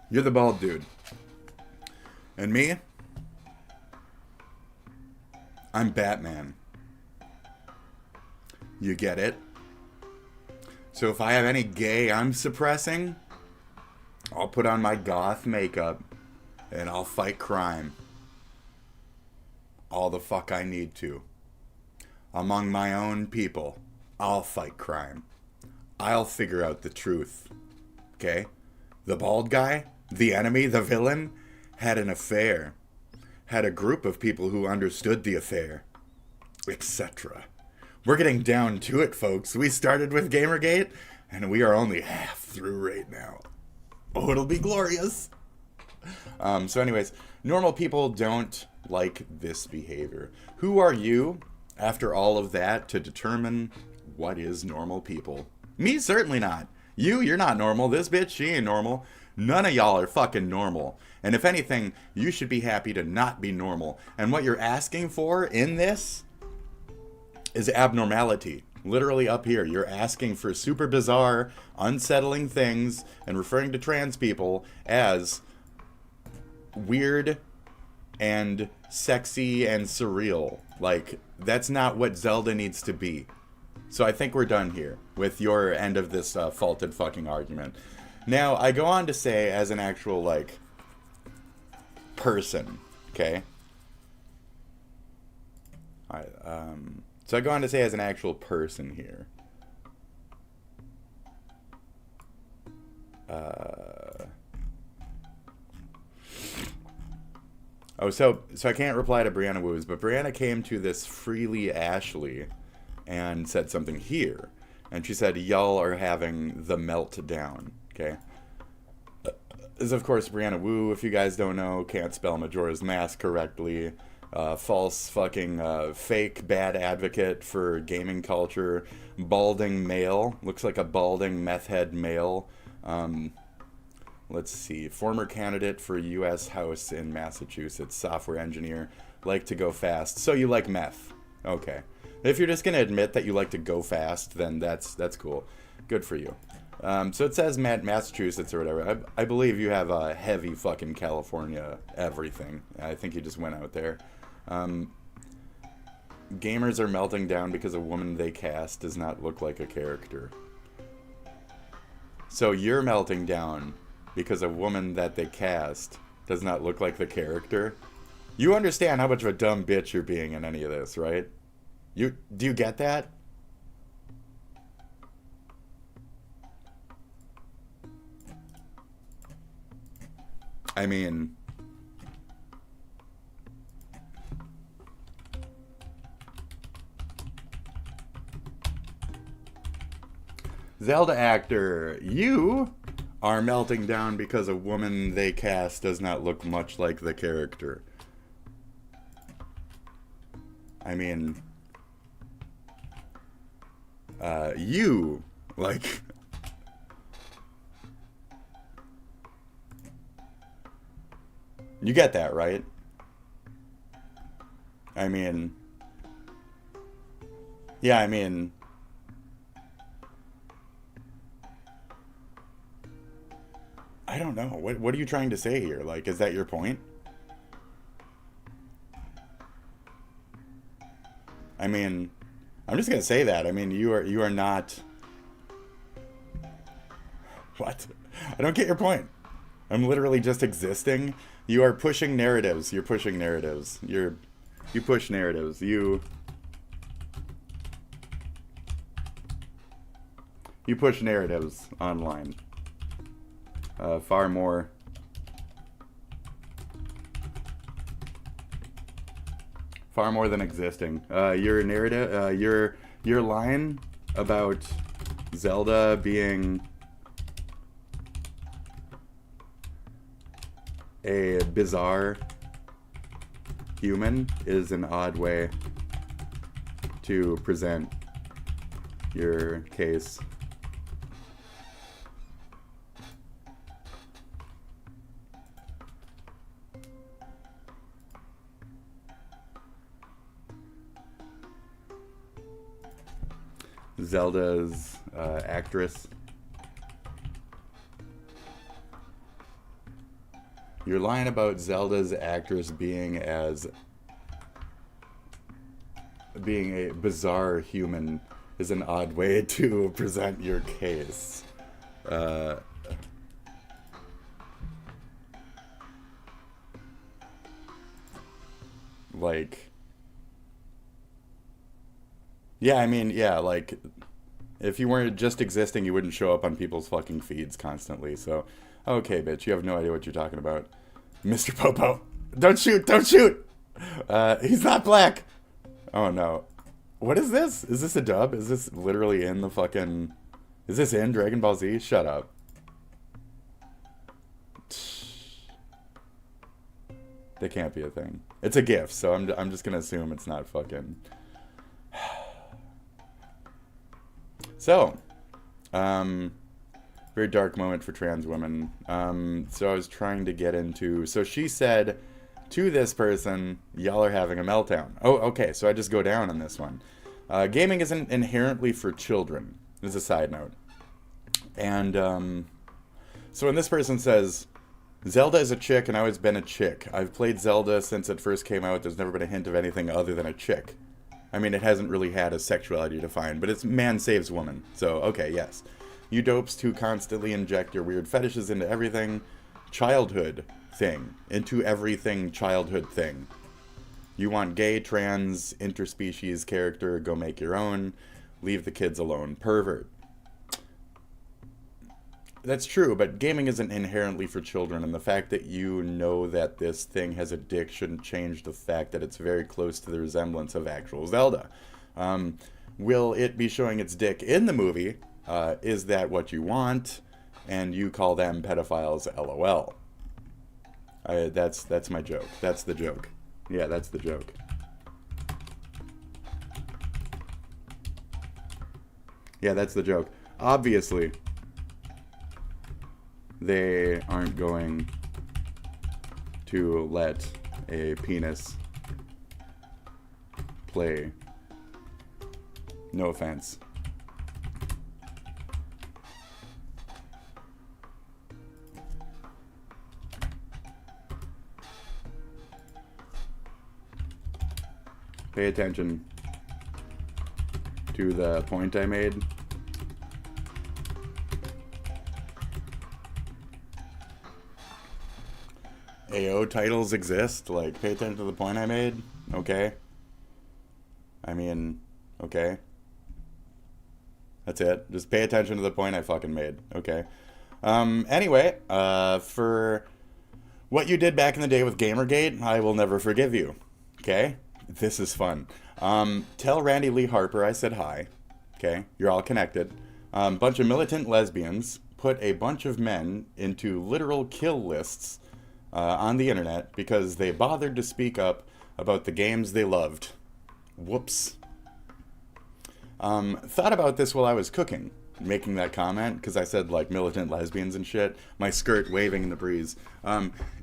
You're the bald dude. And me? I'm Batman. You get it? So if I have any gay I'm suppressing, I'll put on my goth makeup and I'll fight crime. All the fuck I need to. Among my own people, I'll fight crime. I'll figure out the truth. Okay? The bald guy, the enemy, the villain, had an affair. Had a group of people who understood the affair. Etc. We're getting down to it, folks. We started with Gamergate, and we are only half through right now. Oh, it'll be glorious. So anyways, normal people don't like this behavior. Who are you, after all of that, to determine what is normal people? Me, certainly not. You're not normal. This bitch, she ain't normal. None of y'all are fucking normal. And if anything, you should be happy to not be normal. And what you're asking for in this is abnormality. Literally up here, you're asking for super bizarre, unsettling things and referring to trans people as weird and sexy and surreal. Like, that's not what Zelda needs to be. So I think we're done here with your end of this faulted fucking argument. Now, I go on to say as an actual, like, person, okay? Alright, so I go on to say as an actual person here. Oh, so I can't reply to Brianna Woos, but Brianna came to this Freely Ashley and said something here. And she said, y'all are having the meltdown, okay? This is, of course, Brianna Wu, if you guys don't know, can't spell Majora's Mask correctly. False fucking fake bad advocate for gaming culture. Balding male. Looks like a balding meth head male. Let's see. Former candidate for U.S. House in Massachusetts. Software engineer. Like to go fast. So you like meth. Okay. If you're just going to admit that you like to go fast, then that's cool. Good for you. So it says Massachusetts or whatever. I believe you have a heavy fucking California everything. I think you just went out there. Gamers are melting down because a woman they cast does not look like a character. So you're melting down because a woman that they cast does not look like the character. You understand how much of a dumb bitch you're being in any of this, right? Do you get that? I mean, Zelda actor, you are melting down because a woman they cast does not look much like the character. I mean, you, like, you get that, right? I mean, yeah, I mean, I don't know. What are you trying to say here? Like, is that your point? I mean, I'm just gonna say that. I mean, you are not. What? I don't get your point. I'm literally just existing. You are pushing narratives. You're pushing narratives. You push narratives. You push narratives online. Far more than existing. Your narrative, your line about Zelda being a bizarre human is an odd way to present your case. Zelda's actress. You're lying about Zelda's actress being a bizarre human is an odd way to present your case. Like, yeah, I mean, yeah, like, if you weren't just existing, you wouldn't show up on people's fucking feeds constantly. So, okay, bitch, you have no idea what you're talking about. Mr. Popo, don't shoot, don't shoot! He's not black! Oh, no. What is this? Is this a dub? Is this literally in the fucking... Is this in Dragon Ball Z? Shut up. They can't be a thing. It's a GIF, so I'm just gonna assume it's not fucking... So, very dark moment for trans women. So I was trying to get into... So she said to this person, y'all are having a meltdown. Oh, okay, so I just go down on this one. Gaming isn't inherently for children. This is a side note. And, so when this person says, Zelda is a chick and I've always been a chick. I've played Zelda since it first came out. There's never been a hint of anything other than a chick. I mean, it hasn't really had a sexuality defined, but it's man saves woman. So, okay, yes. You dopes who constantly inject your weird fetishes into everything childhood thing. Into everything childhood thing. You want gay, trans, interspecies character, go make your own. Leave the kids alone. Pervert. That's true, but gaming isn't inherently for children, and the fact that you know that this thing has a dick shouldn't change the fact that it's very close to the resemblance of actual Zelda. Will it be showing its dick in the movie? Is that what you want? And you call them pedophiles, LOL. That's my joke. That's the joke. Yeah, that's the joke. Yeah, that's the joke. Obviously, they aren't going to let a penis play. No offense. Pay attention to the point I made. AO titles exist. Like, pay attention to the point I made. Okay. I mean, okay. That's it. Just pay attention to the point I fucking made. Okay. Anyway, for what you did back in the day with Gamergate, I will never forgive you. Okay? This is fun. Tell Randy Lee Harper I said hi. Okay? You're all connected. Bunch of militant lesbians put a bunch of men into literal kill lists on the internet because they bothered to speak up about the games they loved. Whoops. Thought about this while I was cooking, making that comment, because I said, like, militant lesbians and shit. My skirt waving in the breeze.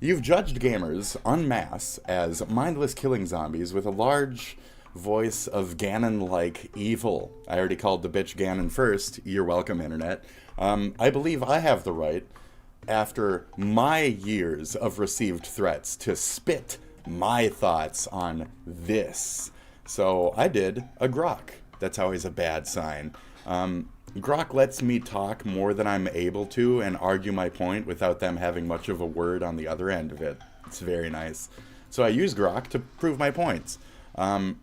You've judged gamers en masse as mindless killing zombies with a large voice of Ganon-like evil. I already called the bitch Ganon first. You're welcome, internet. I believe I have the right, after my years of received threats, to spit my thoughts on this. So I did a grok. That's always a bad sign. Grok lets me talk more than I'm able to and argue my point without them having much of a word on the other end of it. It's very nice. So I use Grok to prove my points. So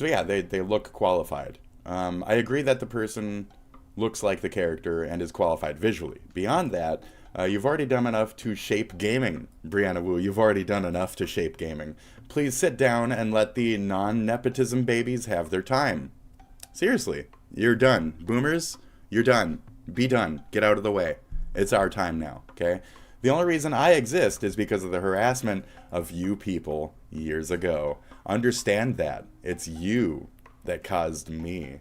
yeah, they look qualified. I agree that the person looks like the character and is qualified visually. Beyond that, you've already done enough to shape gaming. Brianna Wu, you've already done enough to shape gaming. Please sit down and let the non-nepotism babies have their time. Seriously, you're done. Boomers, you're done. Be done. Get out of the way. It's our time now, okay? The only reason I exist is because of the harassment of you people years ago. Understand that. It's you that caused me.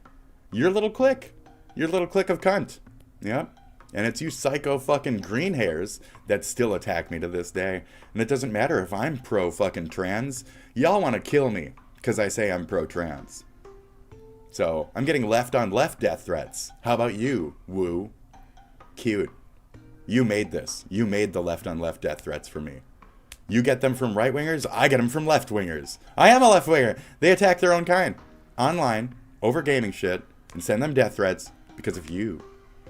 Your little clique. Your little clique of cunt. Yep. And it's you psycho fucking green hairs that still attack me to this day. And it doesn't matter if I'm pro fucking trans. Y'all want to kill me because I say I'm pro trans. So I'm getting left on left death threats. How about you, Woo? Cute. You made this. You made the left on left death threats for me. You get them from right wingers. I get them from left wingers. I am a left winger. They attack their own kind online over gaming shit and send them death threats because of you.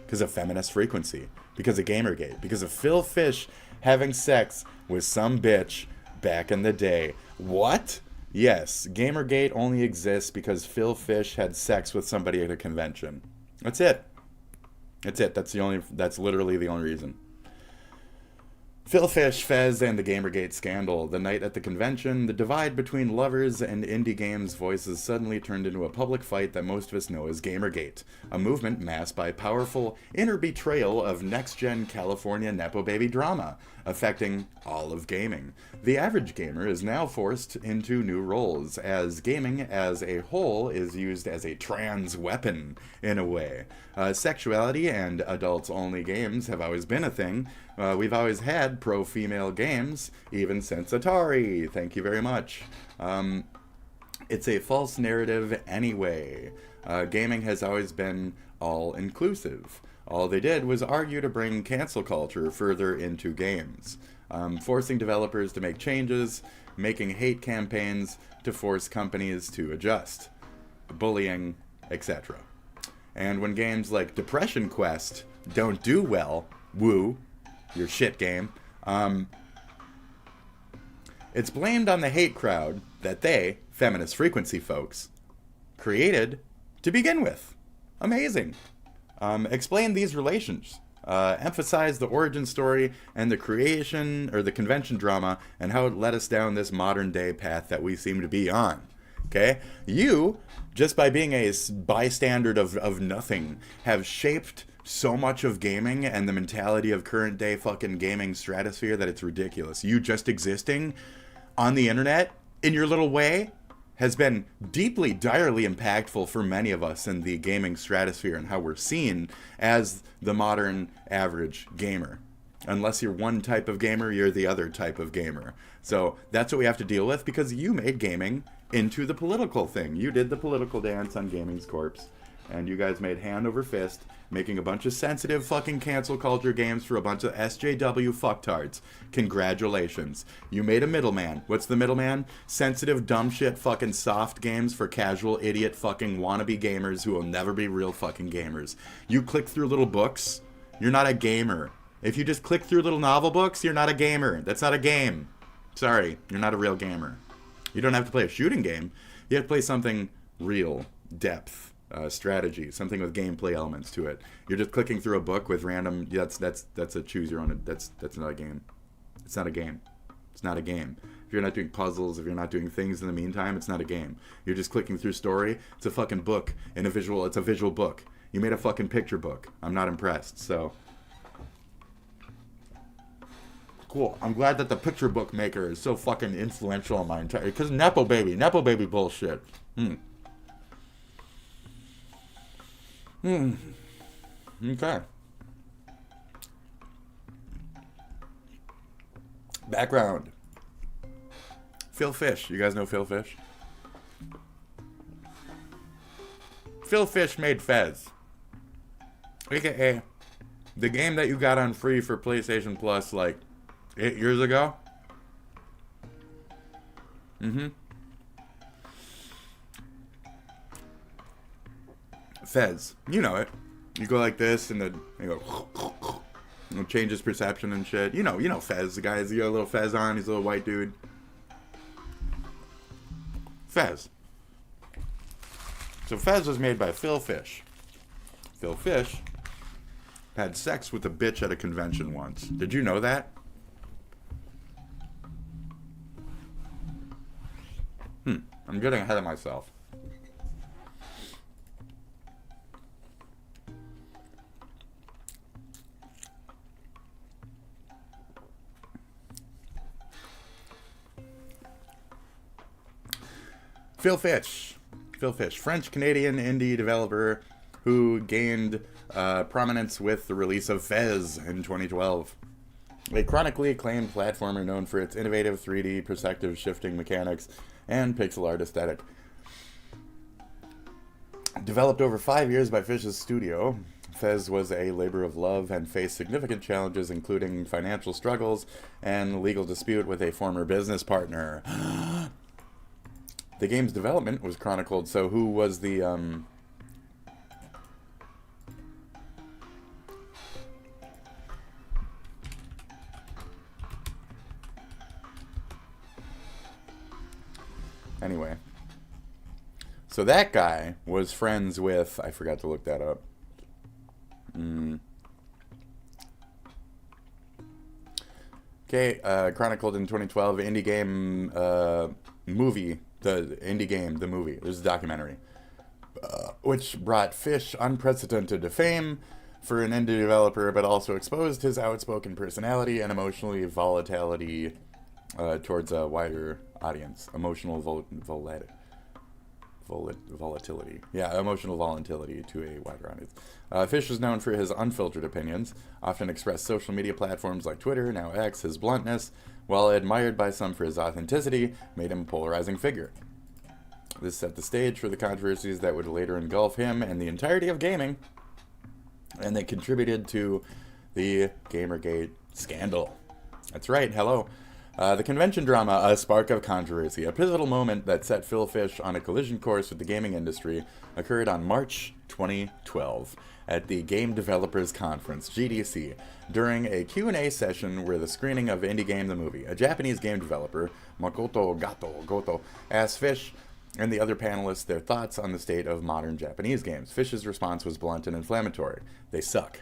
Because of feminist frequency. Because of Gamergate. Because of Phil Fish having sex with some bitch back in the day. What? Yes, Gamergate only exists because Phil Fish had sex with somebody at a convention. That's it. That's it. That's literally the only reason. Phil Fish, Fez, and the Gamergate scandal. The night at the convention, the divide between lovers and indie games voices suddenly turned into a public fight that most of us know as Gamergate, a movement masked by powerful inner betrayal of next-gen California Nepo baby drama, affecting all of gaming. The average gamer is now forced into new roles, as gaming as a whole is used as a trans weapon, in a way. Sexuality and adults-only games have always been a thing. We've always had pro-female games, even since Atari. Thank you very much. It's a false narrative anyway. Gaming has always been all-inclusive. All they did was argue to bring cancel culture further into games, forcing developers to make changes, making hate campaigns to force companies to adjust, bullying, etc. And when games like Depression Quest don't do well, woo, your shit game, it's blamed on the hate crowd that they, feminist frequency folks, created to begin with. Amazing. Explain these relations. Emphasize the origin story and the creation or the convention drama and how it led us down this modern day path that we seem to be on. Okay? You, just by being a bystander of nothing, have shaped so much of gaming and the mentality of current day fucking gaming stratosphere that it's ridiculous. You just existing on the internet in your little way has been deeply, direly impactful for many of us in the gaming stratosphere and how we're seen as the modern average gamer. Unless you're one type of gamer, you're the other type of gamer. So that's what we have to deal with because you made gaming into the political thing. You did the political dance on Gaming's Corpse, and you guys made hand over fist, making a bunch of sensitive fucking cancel culture games for a bunch of SJW fucktards. Congratulations. You made a middleman. What's the middleman? Sensitive, dumb shit, fucking soft games for casual, idiot, fucking wannabe gamers who will never be real fucking gamers. You click through little books, you're not a gamer. If you just click through little novel books, you're not a gamer. That's not a game. Sorry, you're not a real gamer. You don't have to play a shooting game. You have to play something real, depth, strategy, something with gameplay elements to it. You're just clicking through a book with random. That's a choose your own. That's not a game. It's not a game. It's not a game. If you're not doing puzzles, if you're not doing things in the meantime, it's not a game. You're just clicking through story. It's a fucking book in a visual. It's a visual book. You made a fucking picture book. I'm not impressed. So cool. I'm glad that the picture book maker is so fucking influential in my entire. Because Nepo baby bullshit. Okay. Background. Phil Fish. You guys know Phil Fish? Phil Fish made Fez. AKA the game that you got on free for PlayStation Plus like 8 years ago. Fez. You know it. You go like this and then you go it changes perception and shit. You know Fez. The guy has a little Fez on, he's a little white dude. Fez. So Fez was made by Phil Fish. Phil Fish had sex with a bitch at a convention once. Did you know that? I'm getting ahead of myself. Phil Fish, French-Canadian indie developer who gained prominence with the release of Fez in 2012. A chronically acclaimed platformer known for its innovative 3D perspective shifting mechanics and pixel art aesthetic. Developed over 5 years by Fish's studio, Fez was a labor of love and faced significant challenges including financial struggles and legal dispute with a former business partner. The game's development was chronicled, so who was the, Anyway. So that guy was friends with... I forgot to look that up. Okay, chronicled in 2012, indie game movie. The indie game, the movie. There's a documentary. Which brought Fish unprecedented fame for an indie developer, but also exposed his outspoken personality and emotionally volatility towards a wider audience. Emotional volatility. Yeah, emotional volatility to a wider audience. Fish is known for his unfiltered opinions, often expressed social media platforms like Twitter, now X. His bluntness, while admired by some for his authenticity, made him a polarizing figure. This set the stage for the controversies that would later engulf him and the entirety of gaming, and they contributed to the Gamergate scandal. That's right, hello. The convention drama, a spark of controversy, a pivotal moment that set Phil Fish on a collision course with the gaming industry, occurred on March 2012 at the Game Developers Conference, GDC, during a Q&A session where the screening of Indie Game the Movie. A Japanese game developer, Makoto Goto, asked Fish and the other panelists their thoughts on the state of modern Japanese games. Fish's response was blunt and inflammatory. They suck.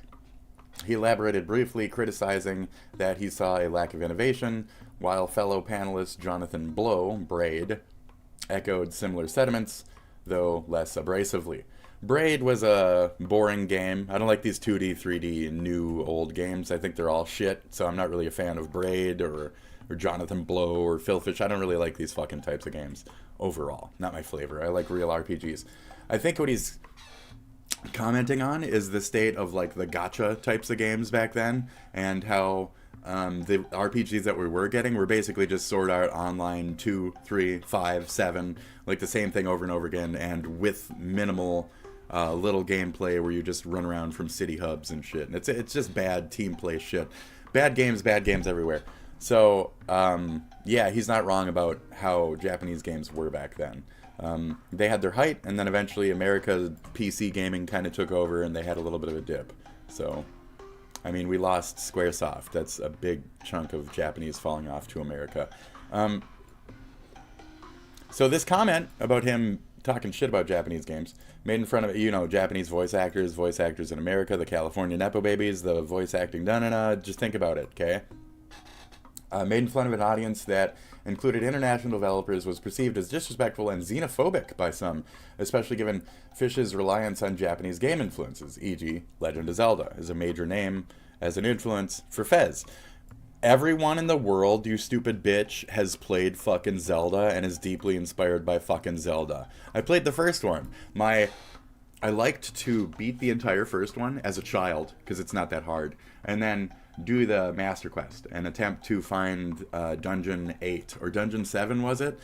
He elaborated briefly, criticizing that he saw a lack of innovation, while fellow panelist Jonathan Braid echoed similar sentiments, though less abrasively. Braid was a boring game. I don't like these 2D, 3D, new, old games. I think they're all shit, so I'm not really a fan of Braid or Jonathan Blow or Phil Fish. I don't really like these fucking types of games overall. Not my flavor. I like real RPGs. I think what he's commenting on is the state of like the gacha types of games back then, and how the RPGs that we were getting were basically just Sword Art Online 2, 3, 5, 7, like the same thing over and over again, and with minimal little gameplay where you just run around from city hubs and shit. And it's just bad team play shit. Bad games everywhere. So, yeah, he's not wrong about how Japanese games were back then. They had their height, and then eventually America PC gaming kind of took over, and they had a little bit of a dip. So, I mean, we lost Squaresoft. That's a big chunk of Japanese falling off to America. So this comment about him talking shit about Japanese games, made in front of, Japanese voice actors in America, the California Nepo babies, the voice acting, just think about it, okay? Made in front of an audience that included international developers, was perceived as disrespectful and xenophobic by some, especially given Fish's reliance on Japanese game influences, e.g. Legend of Zelda is a major name as an influence for Fez. Everyone in the world, you stupid bitch, has played fucking Zelda and is deeply inspired by fucking Zelda. I played the first one. I liked to beat the entire first one as a child, because it's not that hard, and then do the Master Quest and attempt to find Dungeon 8, or Dungeon 7 was it?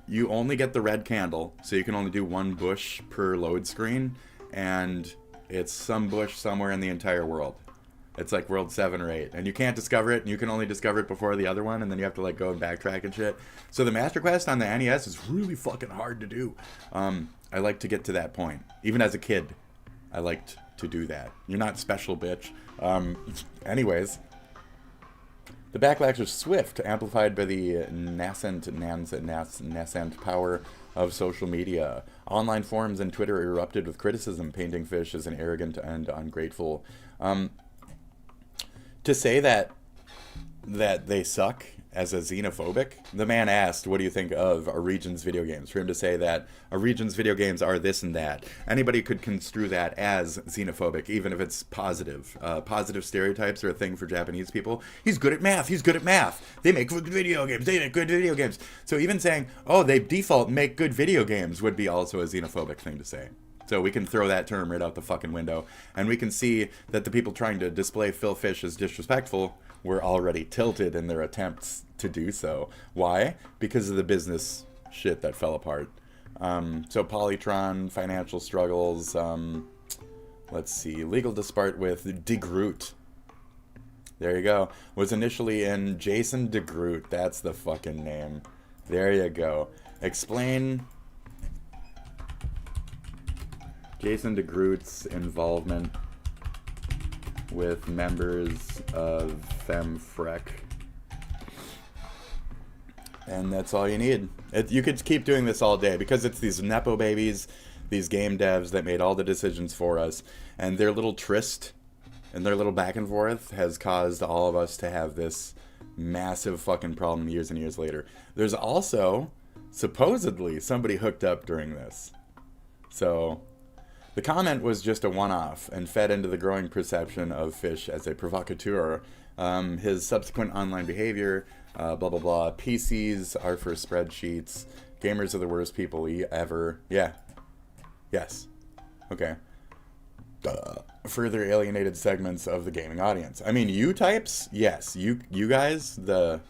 You only get the red candle, so you can only do one bush per load screen, and it's some bush somewhere in the entire world. It's like World 7 or 8, and you can't discover it, and you can only discover it before the other one, and then you have to like go and backtrack and shit. So the Master Quest on the NES is really fucking hard to do. I like to get to that point. Even as a kid, I liked to do that. You're not special, bitch. Anyways, the backlash was swift, amplified by the nascent power of social media. Online forums and Twitter erupted with criticism, painting Fish as an arrogant and ungrateful. To say that they suck as a xenophobic, the man asked, what do you think of a region's video games? For him to say that a region's video games are this and that, anybody could construe that as xenophobic, even if it's positive. Positive stereotypes are a thing for Japanese people. He's good at math. They make good video games. So even saying, oh, they default make good video games would be also a xenophobic thing to say. So we can throw that term right out the fucking window. And we can see that the people trying to display Phil Fish as disrespectful were already tilted in their attempts to do so. Why? Because of the business shit that fell apart. So Polytron, financial struggles, let's see, legal dispute with De Groot. There you go. Was initially in Jason De Groot. That's the fucking name. There you go. Explain Jason De Groot's involvement with members of FemFrec. And that's all you need. You could keep doing this all day because it's these Nepo babies, these game devs that made all the decisions for us. And their little tryst and their little back and forth has caused all of us to have this massive fucking problem years and years later. There's also supposedly somebody hooked up during this. So the comment was just a one-off and fed into the growing perception of Fish as a provocateur. His subsequent online behavior, blah, blah, blah. PCs are for spreadsheets. Gamers are the worst people ever. Yeah. Yes. Okay. Further alienated segments of the gaming audience. I mean, you types, yes. You guys, the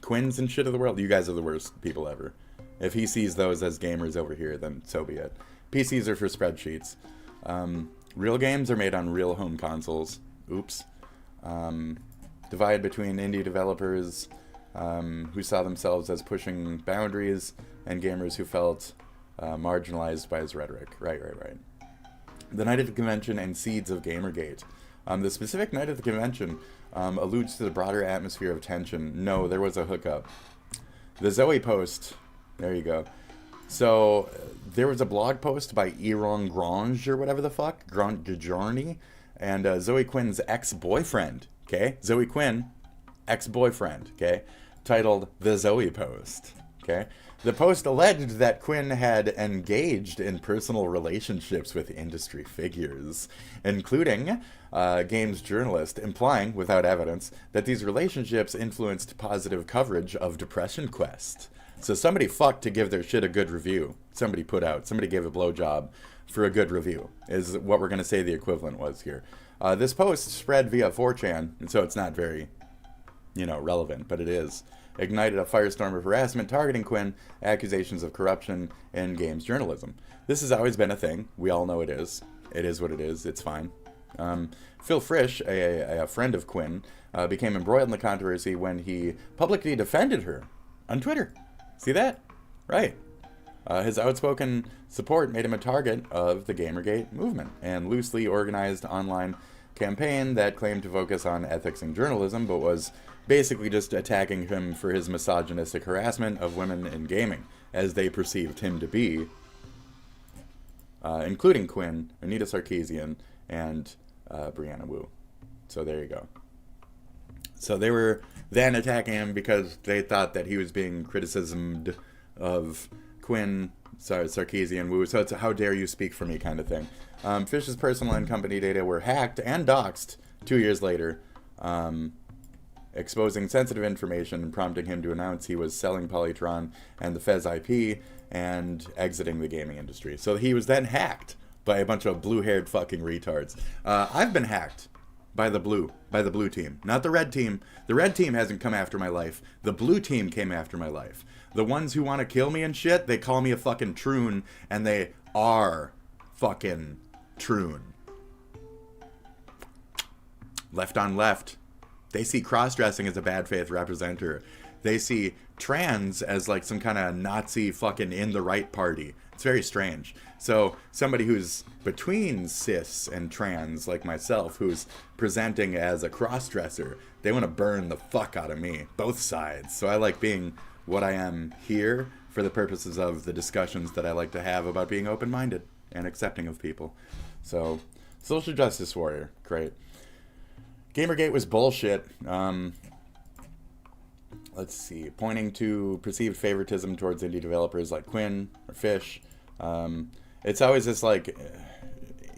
Quins and shit of the world, you guys are the worst people ever. If he sees those as gamers over here, then so be it. PCs are for spreadsheets. Real games are made on real home consoles. Oops. Divide between indie developers who saw themselves as pushing boundaries and gamers who felt marginalized by his rhetoric. Right. The night of the convention and seeds of Gamergate. The specific night of the convention alludes to the broader atmosphere of tension. No, there was a hookup. The Zoe post, there you go. So, there was a blog post by Eron Grange, or whatever the fuck, Grange, and Zoe Quinn's ex-boyfriend, okay? Zoe Quinn, ex-boyfriend, okay? Titled The Zoe Post, okay? The post alleged that Quinn had engaged in personal relationships with industry figures, including games journalist, implying, without evidence, that these relationships influenced positive coverage of Depression Quest. So somebody fucked to give their shit a good review. Somebody gave a blowjob for a good review, is what we're going to say the equivalent was here. This post spread via 4chan, and so it's not very, relevant, but it is. Ignited a firestorm of harassment targeting Quinn, accusations of corruption, and games journalism. This has always been a thing. We all know it is. It is what it is. It's fine. Phil Frisch, a friend of Quinn, became embroiled in the controversy when he publicly defended her on Twitter. See that? Right. His outspoken support made him a target of the Gamergate movement and loosely organized online campaign that claimed to focus on ethics and journalism, but was basically just attacking him for his misogynistic harassment of women in gaming, as they perceived him to be, including Quinn, Anita Sarkeesian, and Brianna Wu. So there you go. So they were then attacking him because they thought that he was being criticized of Quinn, Sarkeesian, Wu. So it's a how dare you speak for me kind of thing. Fish's personal and company data were hacked and doxed 2 years later, exposing sensitive information and prompting him to announce he was selling Polytron and the Fez IP and exiting the gaming industry. So he was then hacked by a bunch of blue-haired fucking retards. I've been hacked by the blue team, not the red team. The red team hasn't come after my life. The blue team came after my life. The ones who want to kill me and shit, they call me a fucking troon, and they are fucking troon. Left on left. They see cross-dressing as a bad faith representer. They see trans as like some kind of Nazi fucking in the right party. It's very strange. So somebody who's between cis and trans, like myself, who's presenting as a cross-dresser, they want to burn the fuck out of me. Both sides. So I like being what I am here for the purposes of the discussions that I like to have about being open-minded and accepting of people. So, social justice warrior. Great. Gamergate was bullshit. Let's see. Pointing to perceived favoritism towards indie developers like Quinn or Fish. It's always this like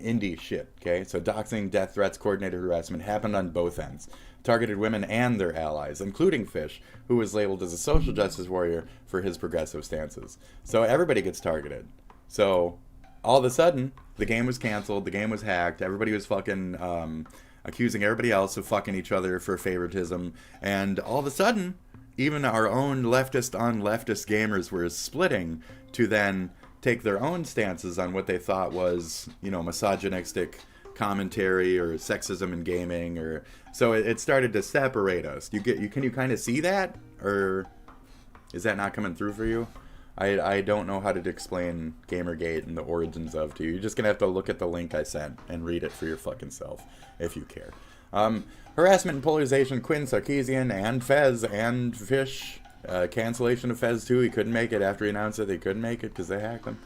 indie shit, okay? So doxing, death threats, coordinated harassment happened on both ends. Targeted women and their allies, including Fish, who was labeled as a social justice warrior for his progressive stances. So everybody gets targeted. So all of a sudden, the game was canceled, the game was hacked, everybody was fucking accusing everybody else of fucking each other for favoritism, and all of a sudden, even our own leftist on leftist gamers were splitting to then take their own stances on what they thought was, misogynistic commentary or sexism in gaming, or so it started to separate us. Can you kind of see that, or is that not coming through for you? I don't know how to explain Gamergate and the origins of to you. You're just gonna have to look at the link I sent and read it for your fucking self if you care. Harassment and polarization, Quinn, Sarkeesian, and Fez, and Fish, Cancellation of Fez 2. He couldn't make it after he announced that they couldn't make it because they hacked him.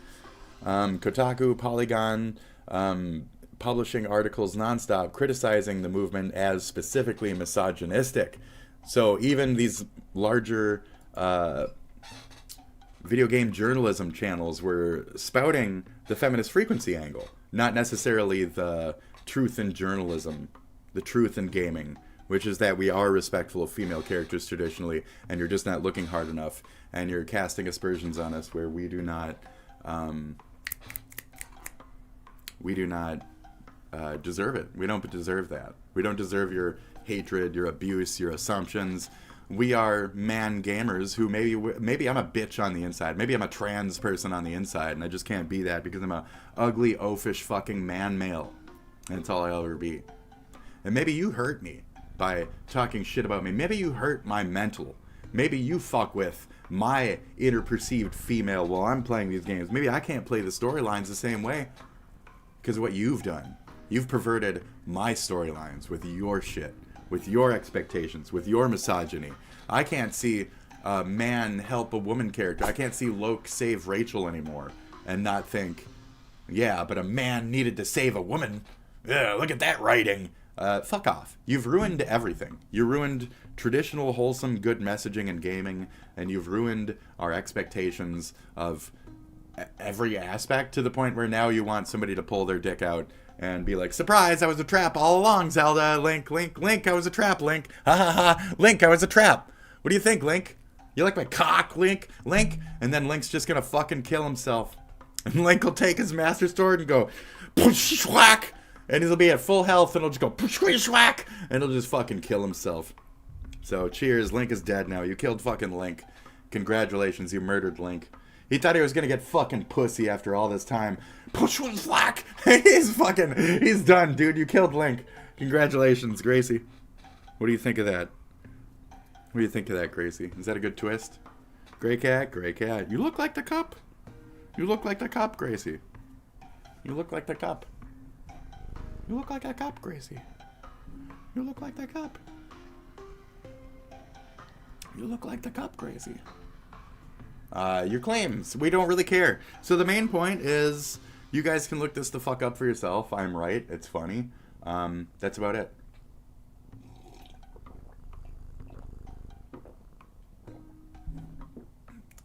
Kotaku, Polygon, publishing articles nonstop criticizing the movement as specifically misogynistic. So even these larger video game journalism channels were spouting the feminist frequency angle, not necessarily the truth in journalism, the truth in gaming, which is that we are respectful of female characters traditionally, and you're just not looking hard enough, and you're casting aspersions on us where we do not deserve it. We don't deserve that. We don't deserve your hatred, your abuse, your assumptions. We are man gamers who maybe I'm a bitch on the inside. Maybe I'm a trans person on the inside, and I just can't be that because I'm a ugly, oafish fucking man male. And it's all I'll ever be. And maybe you hurt me by talking shit about me. Maybe you hurt my mental. Maybe you fuck with my inner perceived female while I'm playing these games. Maybe I can't play the storylines the same way because of what you've done. You've perverted my storylines with your shit, with your expectations, with your misogyny. I can't see a man help a woman character. I can't see Loke save Rachel anymore and not think, yeah, but a man needed to save a woman. Yeah, look at that writing. Fuck off. You've ruined everything. You ruined traditional, wholesome, good messaging in gaming, and you've ruined our expectations of every aspect to the point where now you want somebody to pull their dick out and be like, surprise, I was a trap all along, Zelda. Link, I was a trap, Link. Ha ha ha, Link, I was a trap. What do you think, Link? You like my cock, Link? And then Link's just gonna fucking kill himself. And Link will take his Master Sword and go, push, whack. And he'll be at full health, and he'll just go, push, whack. And he'll just fucking kill himself. So, cheers, Link is dead now. You killed fucking Link. Congratulations, you murdered Link. He thought he was gonna get fucking pussy after all this time. Push, whack. He's done, dude. You killed Link. Congratulations, Gracie. What do you think of that? What do you think of that, Gracie? Is that a good twist? Gray cat. You look like the cup. You look like the cup, Gracie. You look like the cup. You look like that cup, Gracie. You look like that cup. You look like the cup, Gracie. Your claims. We don't really care. So the main point is you guys can look this the fuck up for yourself. I'm right. It's funny. That's about it.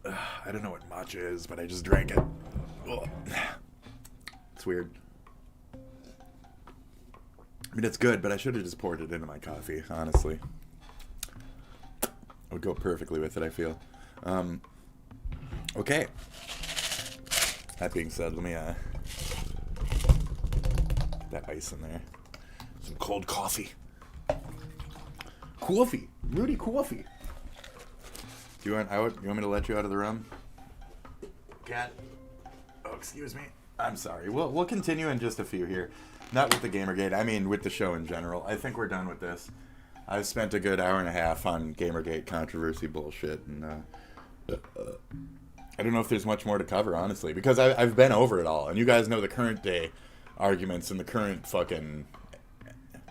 I don't know what matcha is, but I just drank it. Ugh. It's weird. I mean, it's good, but I should have just poured it into my coffee, honestly. It would go perfectly with it, I feel. Okay. That being said, let me, put that ice in there. Some cold coffee. Coffee. Rudy coffee. Do you want me to let you out of the room? Cat. Oh, excuse me. I'm sorry. We'll continue in just a few here. Not with the Gamergate. I mean, with the show in general. I think we're done with this. I've spent a good hour and a half on Gamergate controversy bullshit, and I don't know if there's much more to cover, honestly, because I've been over it all, and you guys know the current day arguments and the current fucking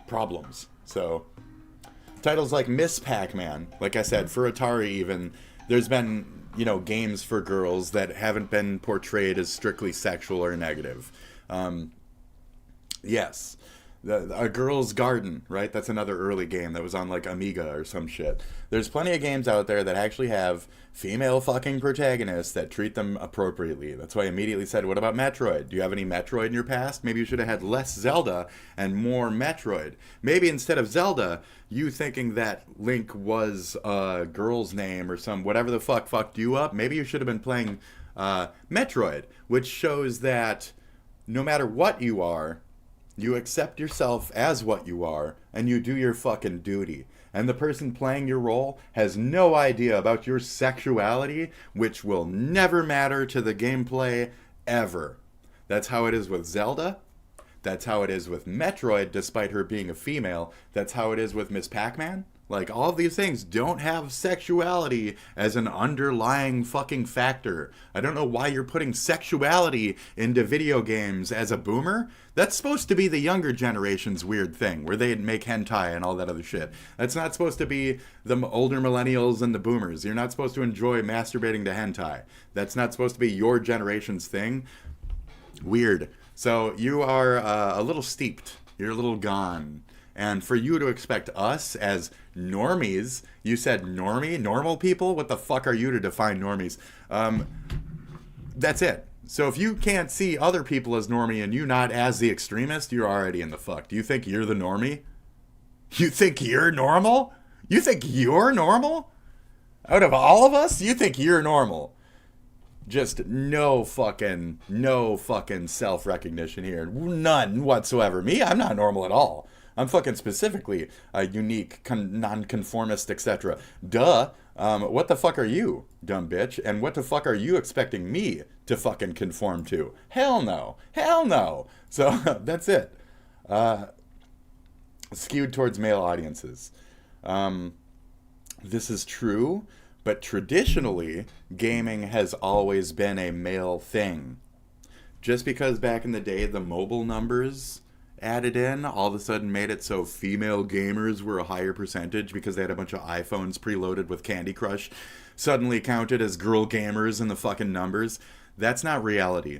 problems. So, titles like Miss Pac-Man, like I said, for Atari even, there's been, games for girls that haven't been portrayed as strictly sexual or negative. Yes. A Girl's Garden, right? That's another early game that was on, like, Amiga or some shit. There's plenty of games out there that actually have female fucking protagonists that treat them appropriately. That's why I immediately said, what about Metroid? Do you have any Metroid in your past? Maybe you should have had less Zelda and more Metroid. Maybe instead of Zelda, you thinking that Link was a girl's name or whatever the fuck fucked you up, maybe you should have been playing Metroid, which shows that no matter what you are, you accept yourself as what you are, and you do your fucking duty. And the person playing your role has no idea about your sexuality, which will never matter to the gameplay ever. That's how it is with Zelda. That's how it is with Metroid, despite her being a female. That's how it is with Miss Pac-Man. Like, all of these things don't have sexuality as an underlying fucking factor. I don't know why you're putting sexuality into video games as a boomer. That's supposed to be the younger generation's weird thing, where they'd make hentai and all that other shit. That's not supposed to be the older millennials and the boomers. You're not supposed to enjoy masturbating to hentai. That's not supposed to be your generation's thing. Weird. So you are a little steeped. You're a little gone. And for you to expect us as normies, you said normie? Normal people? What the fuck are you to define normies? That's it. So if you can't see other people as normie and you not as the extremist, you're already in the fuck. Do you think you're the normie? You think you're normal? You think you're normal? Out of all of us, you think you're normal. Just no fucking self-recognition here. None whatsoever. Me, I'm not normal at all. I'm fucking specifically unique, non-conformist, etc. Duh. What the fuck are you, dumb bitch? And what the fuck are you expecting me to fucking conform to? Hell no. Hell no. So that's it. Skewed towards male audiences. This is true, but traditionally, gaming has always been a male thing. Just because back in the day the mobile numbers added in all of a sudden made it so female gamers were a higher percentage because they had a bunch of iPhones preloaded with Candy Crush suddenly counted as girl gamers in the fucking numbers. That's not reality.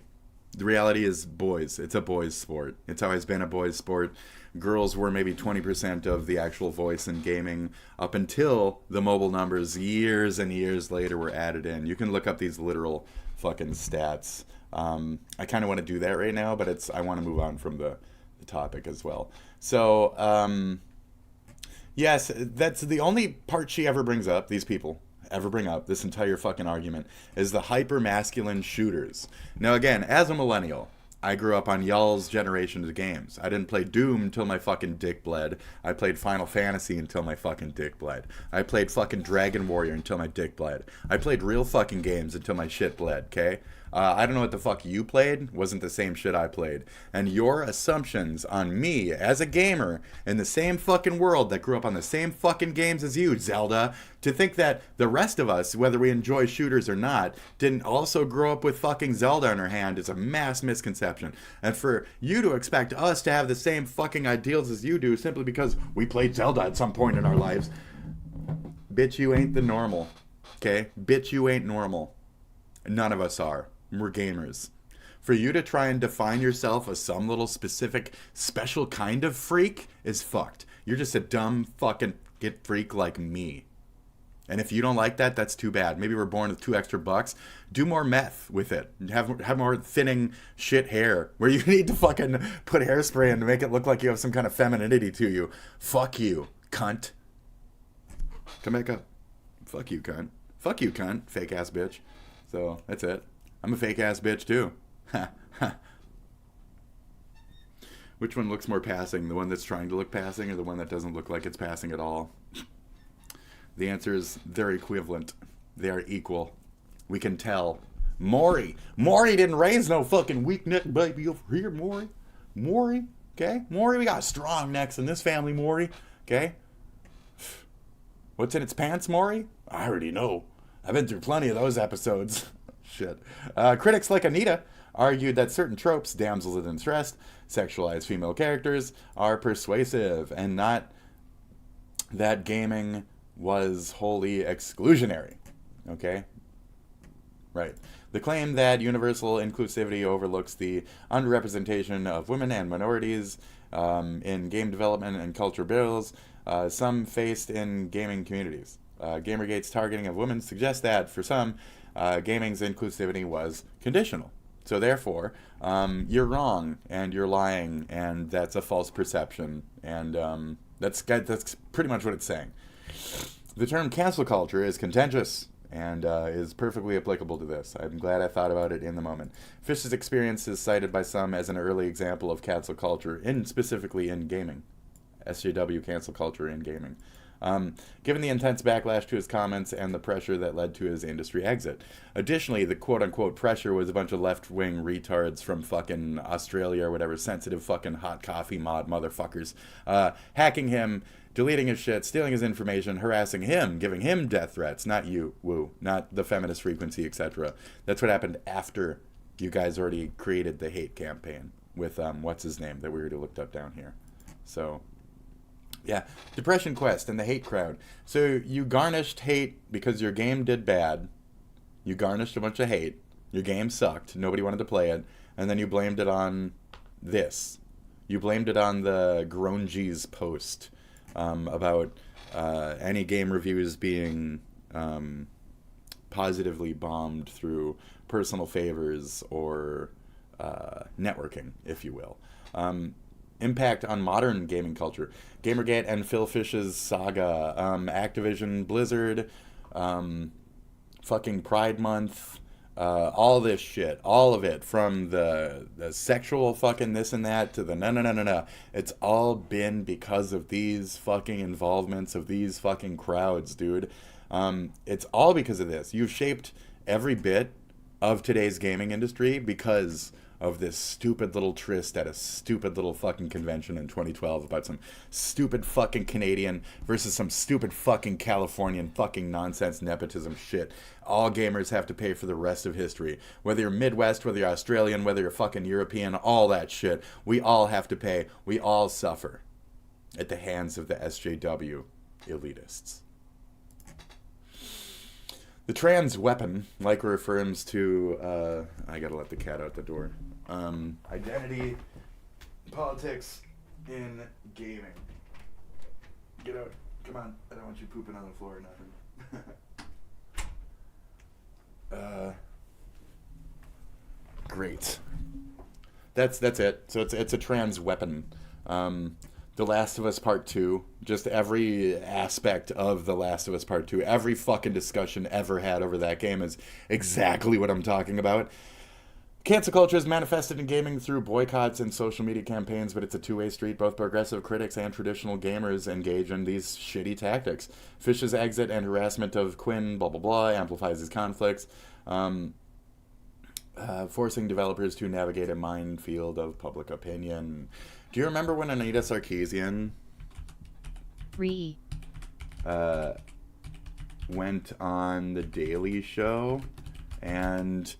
The reality is boys. It's a boys sport. It's always been a boys sport. Girls were maybe 20% of the actual voice in gaming up until the mobile numbers years and years later were added in. You can look up these literal fucking stats. I kind of want to do that right now, but I want to move on from the topic as well. So, yes, that's the only part she ever brings up, these people ever bring up, this entire fucking argument, is the hyper-masculine shooters. Now, again, as a millennial, I grew up on y'all's generation of games. I didn't play Doom until my fucking dick bled. I played Final Fantasy until my fucking dick bled. I played fucking Dragon Warrior until my dick bled. I played real fucking games until my shit bled, okay? I don't know what the fuck you played. Wasn't the same shit I played. And your assumptions on me as a gamer in the same fucking world that grew up on the same fucking games as you, Zelda, to think that the rest of us, whether we enjoy shooters or not, didn't also grow up with fucking Zelda in our hand is a mass misconception. And for you to expect us to have the same fucking ideals as you do simply because we played Zelda at some point in our lives, bitch, you ain't the normal. Okay? Bitch, you ain't normal. None of us are. We're gamers. For you to try and define yourself as some little specific, special kind of freak is fucked. You're just a dumb fucking freak like me. And if you don't like that, that's too bad. Maybe we're born with $2 extra. Do more meth with it. Have more thinning shit hair where you need to fucking put hairspray in to make it look like you have some kind of femininity to you. Fuck you, cunt. Come back up. Fuck you, cunt. Fuck you, cunt. Fake ass bitch. So that's it. I'm a fake ass bitch too. Which one looks more passing? The one that's trying to look passing or the one that doesn't look like it's passing at all? The answer is they're equivalent. They are equal. We can tell. Maury didn't raise no fucking weak neck baby over here, Maury. Okay? Maury, we got strong necks in this family, Maury. Okay? What's in its pants, Maury? I already know. I've been through plenty of those episodes. Shit. Critics like Anita argued that certain tropes, damsels in distress, sexualized female characters, are persuasive, and not that gaming was wholly exclusionary. Okay? Right. The claim that universal inclusivity overlooks the underrepresentation of women and minorities in game development and culture bills, some faced in gaming communities. Gamergate's targeting of women suggests that, for some, gaming's inclusivity was conditional. So therefore, you're wrong, and you're lying, and that's a false perception, and that's pretty much what it's saying. The term cancel culture is contentious, and is perfectly applicable to this. I'm glad I thought about it in the moment. Fish's experience is cited by some as an early example of cancel culture, specifically in gaming. SJW cancel culture in gaming. given the intense backlash to his comments and the pressure that led to his industry exit. Additionally, the quote-unquote pressure was a bunch of left-wing retards from fucking Australia or whatever, sensitive fucking hot coffee mod motherfuckers, hacking him, deleting his shit, stealing his information, harassing him, giving him death threats, not you, woo, not the feminist frequency, etc. That's what happened after you guys already created the hate campaign with, what's his name, that we already looked up down here. So, yeah, Depression Quest and the hate crowd. So you garnished hate because your game did bad. You garnished a bunch of hate. Your game sucked. Nobody wanted to play it. And then you blamed it on this. You blamed it on the Grungy's post about any game reviews being positively bombed through personal favors or networking, if you will. Impact on modern gaming culture. Gamergate and Phil Fish's saga. Activision, Blizzard, fucking Pride Month, all this shit. All of it. From the sexual fucking this and that to the no. It's all been because of these fucking involvements of these fucking crowds, dude. It's all because of this. You've shaped every bit of today's gaming industry because of this stupid little tryst at a stupid little fucking convention in 2012 about some stupid fucking Canadian versus some stupid fucking Californian fucking nonsense nepotism shit. All gamers have to pay for the rest of history. Whether you're Midwest, whether you're Australian, whether you're fucking European, all that shit. We all have to pay. We all suffer at the hands of the SJW elitists. The trans weapon likely refers to, I gotta let the cat out the door, identity, politics in gaming. Get out. Come on. I don't want you pooping on the floor or nothing. Great. That's it. So it's a trans weapon. The Last of Us Part 2, just every aspect of The Last of Us Part 2, every fucking discussion ever had over that game is exactly what I'm talking about. Cancel culture is manifested in gaming through boycotts and social media campaigns, but it's a two-way street. Both progressive critics and traditional gamers engage in these shitty tactics. Fish's exit and harassment of Quinn, blah, blah, blah, amplifies these conflicts. Forcing developers to navigate a minefield of public opinion. Do you remember when Anita Sarkeesian went on The Daily Show and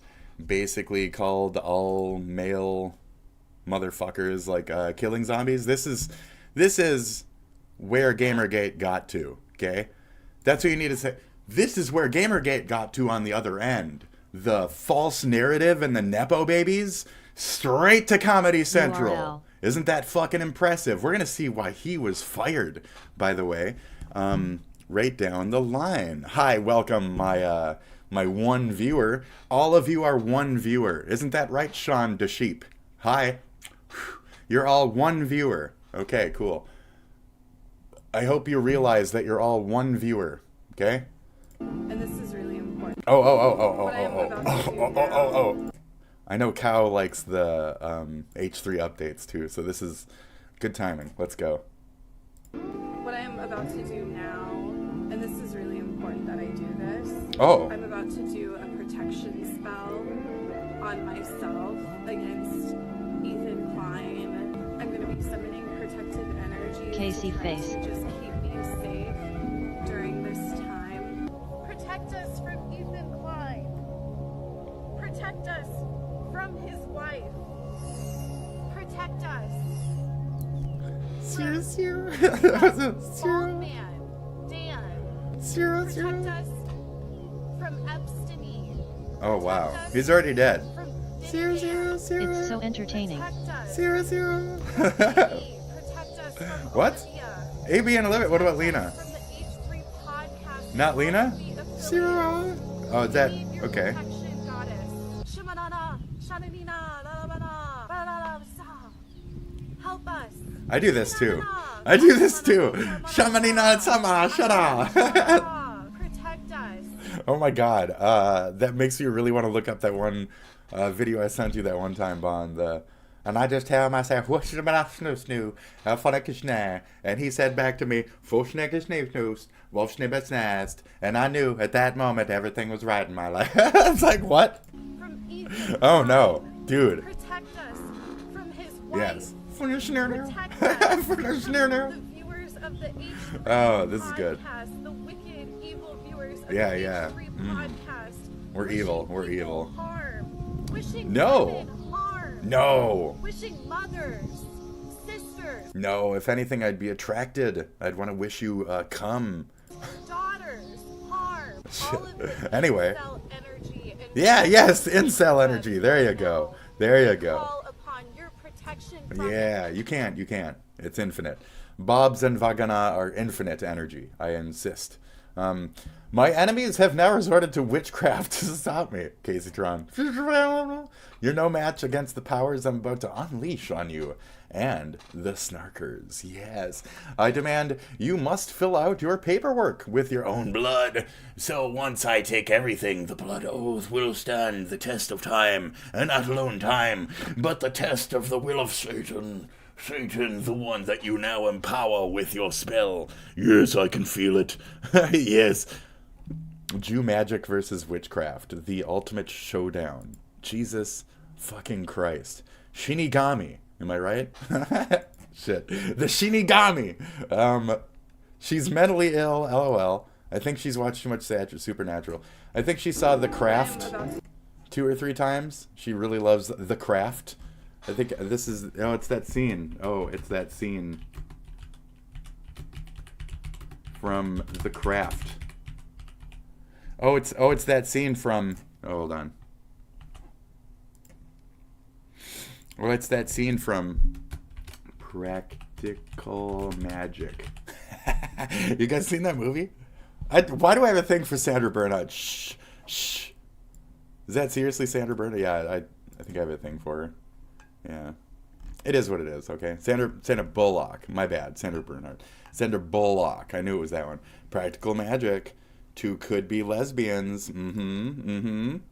basically called all male motherfuckers like killing zombies? This is where Gamergate got to, okay? That's what you need to say. This is where Gamergate got to on the other end. The false narrative and the Nepo babies straight to Comedy Central. URL. Isn't that fucking impressive? We're going to see why he was fired, by the way, right down the line. Hi, welcome, my one viewer. All of you are one viewer. Isn't that right, Sean DeSheep? Hi. You're all one viewer. Okay, cool. I hope you realize that you're all one viewer, okay? And this is really important. Oh. I know Cow likes the H3 updates too, so this is good timing. Let's go. What I am about to do now, and this is really important that I do this. Oh. I'm about to do a protection spell on myself against Ethan Klein. I'm going to be summoning protective energy. Casey to face. Just keep me safe during this time. Protect us from Ethan Klein. Protect us from his wife. Protect us. Zero. Bald man, Dan. Protect us from Epstein. Oh wow, he's already dead. Zero. It's so entertaining. Zero. What? AB and Olivia. What about Lena? Not Lena? Zero. Oh, is that okay? Help us. I do this too. Shamanina sama shara. Protect us. Oh my god. That makes me really want to look up that one video I sent you that one time, Bond. And I just tell myself, what's the snoo snoo? Funny. And he said back to me, and I knew at that moment everything was right in my life. It's like, what? Oh no, dude. Protect us from his wife. Yes. Protect us from the viewers of the H3 Oh, this is good. podcast, the wicked, evil viewers of Yeah, the yeah. H3 podcast. We're evil. We're evil. Harm, wishing No. women harm. No. Wishing mothers, sisters, No, if anything, I'd be attracted. I'd want to wish you come. daughters harm. All of it Anyway. incel energy and Yeah, yes, incel energy. There you go. There you go. call upon your protection from Yeah, you can't. It's infinite. Bobs and Vagana are infinite energy. I insist. My enemies have now resorted to witchcraft to stop me, Casey Tron. You're no match against the powers I'm about to unleash on you. And the snarkers, yes. I demand you must fill out your paperwork with your own blood. So once I take everything, the blood oath will stand the test of time, and not alone time, but the test of the will of Satan. Satan, the one that you now empower with your spell. Yes, I can feel it. Yes. Jew magic versus witchcraft. The ultimate showdown. Jesus fucking Christ. Shinigami. Am I right? Shit. The Shinigami. She's mentally ill, LOL. I think she's watched too much Supernatural. I think she saw The Craft 2 or 3 times. She really loves The Craft. I think this is... Oh, it's that scene. Oh, it's that scene from The Craft. Oh, it's that scene from... Oh, hold on. Well, it's that scene from Practical Magic. You guys seen that movie? Why do I have a thing for Sandra Bernhard? Shh. Is that seriously Sandra Bernhard? Yeah, I think I have a thing for her. Yeah. It is what it is, okay? Sandra Bullock. My bad. Sandra Bernhard. Sandra Bullock. I knew it was that one. Practical Magic. 2 could be lesbians. Am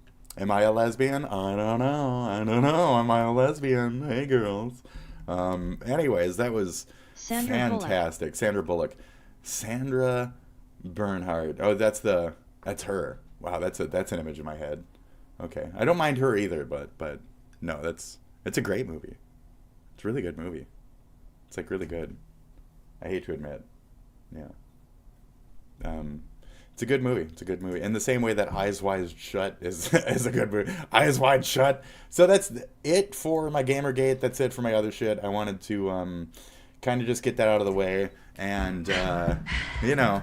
I a lesbian? I don't know. Am I a lesbian? Hey, girls. Anyways, that was Sandra fantastic. Bullock. Sandra Bullock. Sandra Bernhard. Oh, that's her. Wow, that's an image in my head. Okay. I don't mind her either, but no, it's a great movie. It's a really good movie. It's like really good. I hate to admit. Yeah. It's a good movie. It's a good movie. In the same way that Eyes Wide Shut is a good movie. Eyes Wide Shut. So that's it for my Gamergate. That's it for my other shit. I wanted to kind of just get that out of the way. And, you know.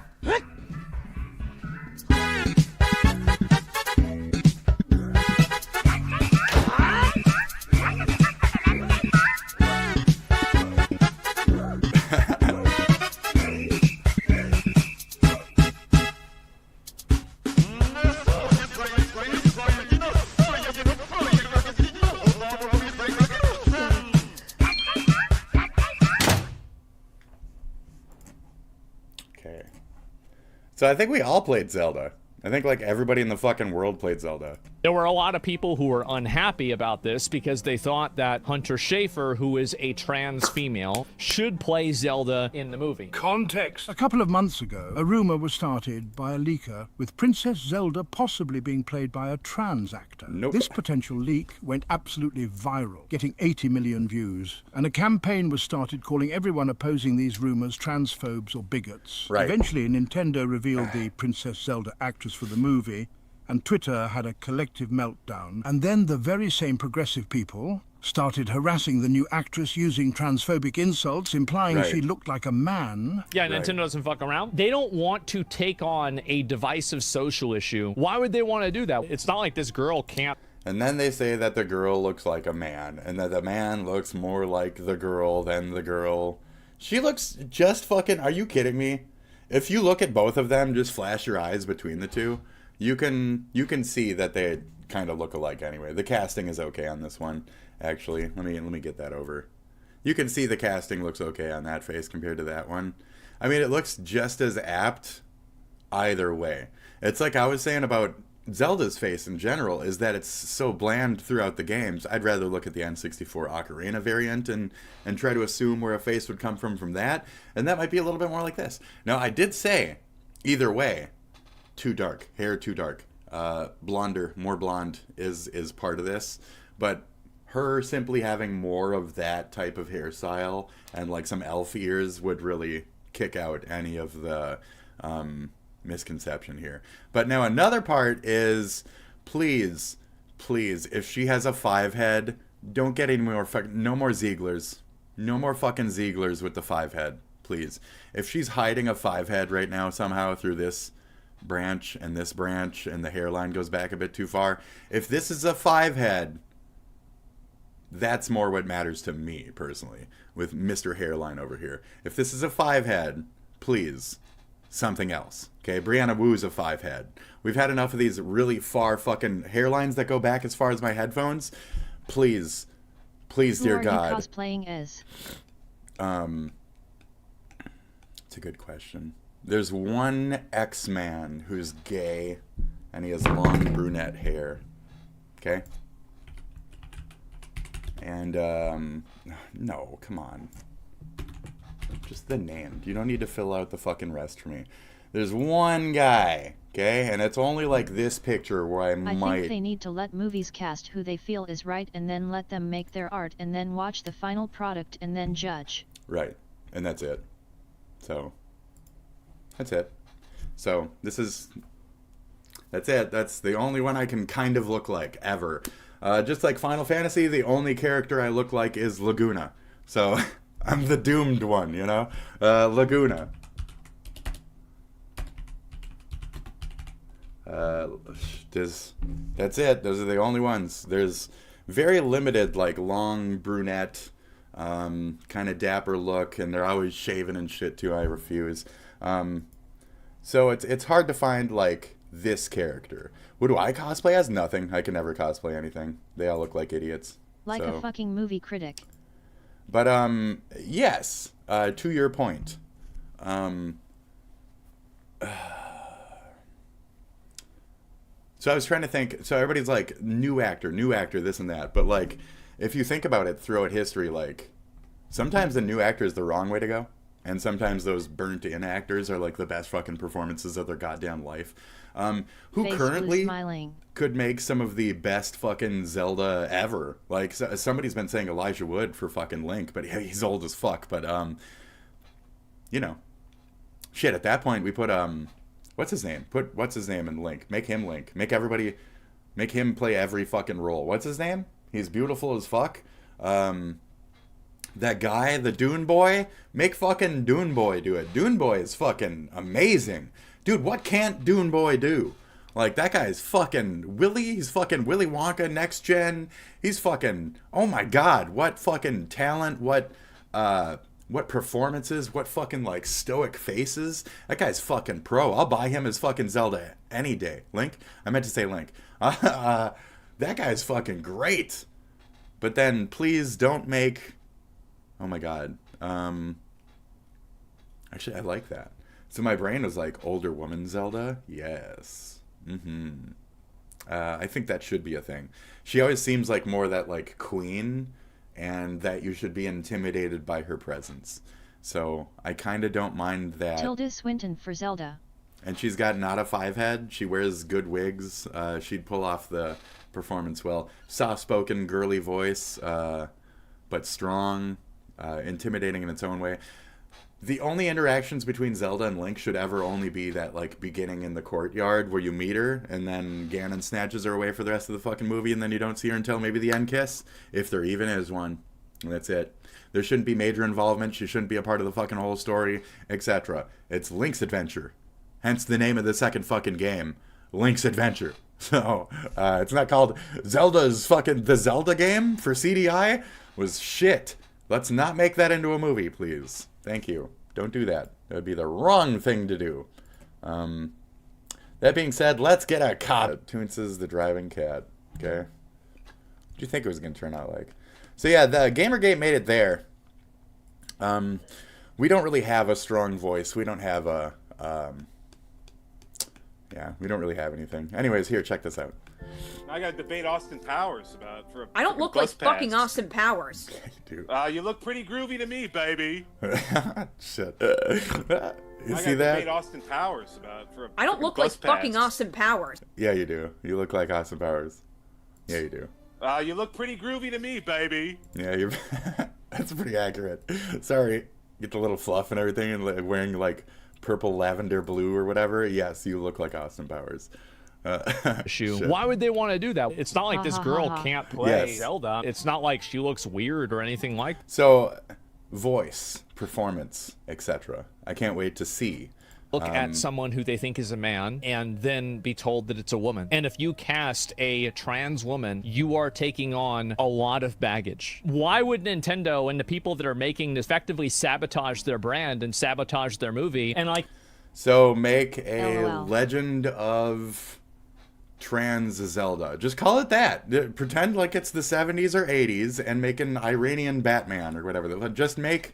So I think we all played Zelda. I think like everybody in the fucking world played Zelda. There were a lot of people who were unhappy about this because they thought that Hunter Schafer, who is a trans female, should play Zelda in the movie. Context. A couple of months ago, a rumor was started by a leaker with Princess Zelda possibly being played by a trans actor. Nope. This potential leak went absolutely viral, getting 80 million views, and a campaign was started calling everyone opposing these rumors transphobes or bigots. Right. Eventually, Nintendo revealed the Princess Zelda actress for the movie, and Twitter had a collective meltdown. And then the very same progressive people started harassing the new actress using transphobic insults, implying she looked like a man. Yeah, Nintendo doesn't fuck around. They don't want to take on a divisive social issue. Why would they want to do that? It's not like this girl can't. And then they say that the girl looks like a man, and that the man looks more like the girl than the girl. She looks just fucking... Are you kidding me? If you look at both of them, just flash your eyes between the two, you can see that they kind of look alike anyway. The casting is okay on this one, actually. Let me get that over. You can see the casting looks okay on that face compared to that one. I mean, it looks just as apt either way. It's like I was saying about Zelda's face in general is that it's so bland throughout the games. I'd rather look at the N64 Ocarina variant and try to assume where a face would come from that, and that might be a little bit more like this. Now, I did say, either way, too dark, hair too dark. Blonder, more blonde is part of this, but her simply having more of that type of hairstyle and like some elf ears would really kick out any of the misconception here. But now another part is, please, if she has a 5 head, don't get any more no more Zieglers. No more fucking Zieglers with the 5 head, please. If she's hiding a 5 head right now somehow through this branch and the hairline goes back a bit too far, if this is a 5 head, that's more what matters to me personally with Mr. Hairline over here. If this is a 5 head, please, something else. Okay, Brianna Wu's a 5 head. We've had enough of these really far fucking hairlines that go back as far as my headphones. Please, dear God. Who are you cosplaying as? It's a good question. There's one X-Man who's gay, and he has long brunette hair. Okay? And, no, come on. Just the name. You don't need to fill out the fucking rest for me. There's one guy, okay? And it's only like this picture where I think they need to let movies cast who they feel is right and then let them make their art and then watch the final product and then judge. Right. And that's it. So, that's it. So, that's it. That's the only one I can kind of look like, ever. Just like Final Fantasy, the only character I look like is Laguna. So, I'm the doomed one, you know? Laguna. That's it. Those are the only ones. There's very limited, like, long brunette, kind of dapper look, and they're always shaven and shit, too. I refuse. So it's hard to find, like, this character. What do I cosplay as? Nothing. I can never cosplay anything. They all look like idiots. Like a fucking movie critic. But, yes, to your point. So I was trying to think, so everybody's like, new actor, this and that. But, like, if you think about it throughout history, like, sometimes the new actor is the wrong way to go. And sometimes those burnt-in actors are, like, the best fucking performances of their goddamn life. Who Face currently smiling. could make some of the best fucking Zelda ever. Like, somebody's been saying Elijah Wood for fucking Link, but he's old as fuck. But, you know. Shit, at that point, we put, what's his name? Put what's his name in Link. Make him Link. Make him play every fucking role. What's his name? He's beautiful as fuck. That guy, the Dune Boy, make fucking Dune Boy do it. Dune Boy is fucking amazing. Dude, what can't Dune Boy do? Like, that guy's fucking Willy. He's fucking Willy Wonka next gen. He's fucking, oh my God, what fucking talent, what performances, what fucking, like, stoic faces. That guy's fucking pro. I'll buy him as fucking Zelda any day. Link? I meant to say Link. That guy's fucking great. But then, please don't make... Oh my God. Actually, I like that. So my brain was like, older woman Zelda? Yes. I think that should be a thing. She always seems like more that, like, queen, and that you should be intimidated by her presence. So I kind of don't mind that. Tilda Swinton for Zelda. And she's got not a 5 head. She wears good wigs. She'd pull off the performance well. Soft-spoken, girly voice, but strong. Intimidating in its own way. The only interactions between Zelda and Link should ever only be that, like, beginning in the courtyard where you meet her, and then Ganon snatches her away for the rest of the fucking movie, and then you don't see her until maybe the end kiss, if there even is one. And that's it. There shouldn't be major involvement. She shouldn't be a part of the fucking whole story, etc. It's Link's Adventure. Hence the name of the second fucking game, Link's Adventure. So, it's not called Zelda's fucking... The Zelda game for CDI was shit. Let's not make that into a movie, please. Thank you. Don't do that. That would be the wrong thing to do. That being said, let's get a cat. Toonces the driving cat. Okay. What do you think it was going to turn out like? So yeah, the Gamergate made it there. We don't really have a strong voice. We don't have a... Yeah, we don't really have anything. Anyways, here, check this out. I got to debate Austin Powers about for a I don't look like fucking Austin Powers. You do. You look pretty groovy to me, baby. Shit. You see that? Debate Austin Powers about for a I don't look like fucking Austin Powers. Yeah, you do. You look like Austin Powers. Yeah, you do. You look pretty groovy to me, baby. Yeah, you're. That's pretty accurate. Sorry, get the little fluff and everything, and wearing like purple lavender blue or whatever. Yes, you look like Austin Powers. Shit. Why would they want to do that? It's not like this girl can't play Zelda. It's not like she looks weird or anything like. So, voice, performance, etc. I can't wait to see. Look at someone who they think is a man and then be told that it's a woman. And if you cast a trans woman, you are taking on a lot of baggage. Why would Nintendo and the people that are making this effectively sabotage their brand and sabotage their movie? And like, so make a Legend of Trans Zelda. Just call it that. Pretend like it's the 70s or 80s and make an Iranian Batman or whatever. Just make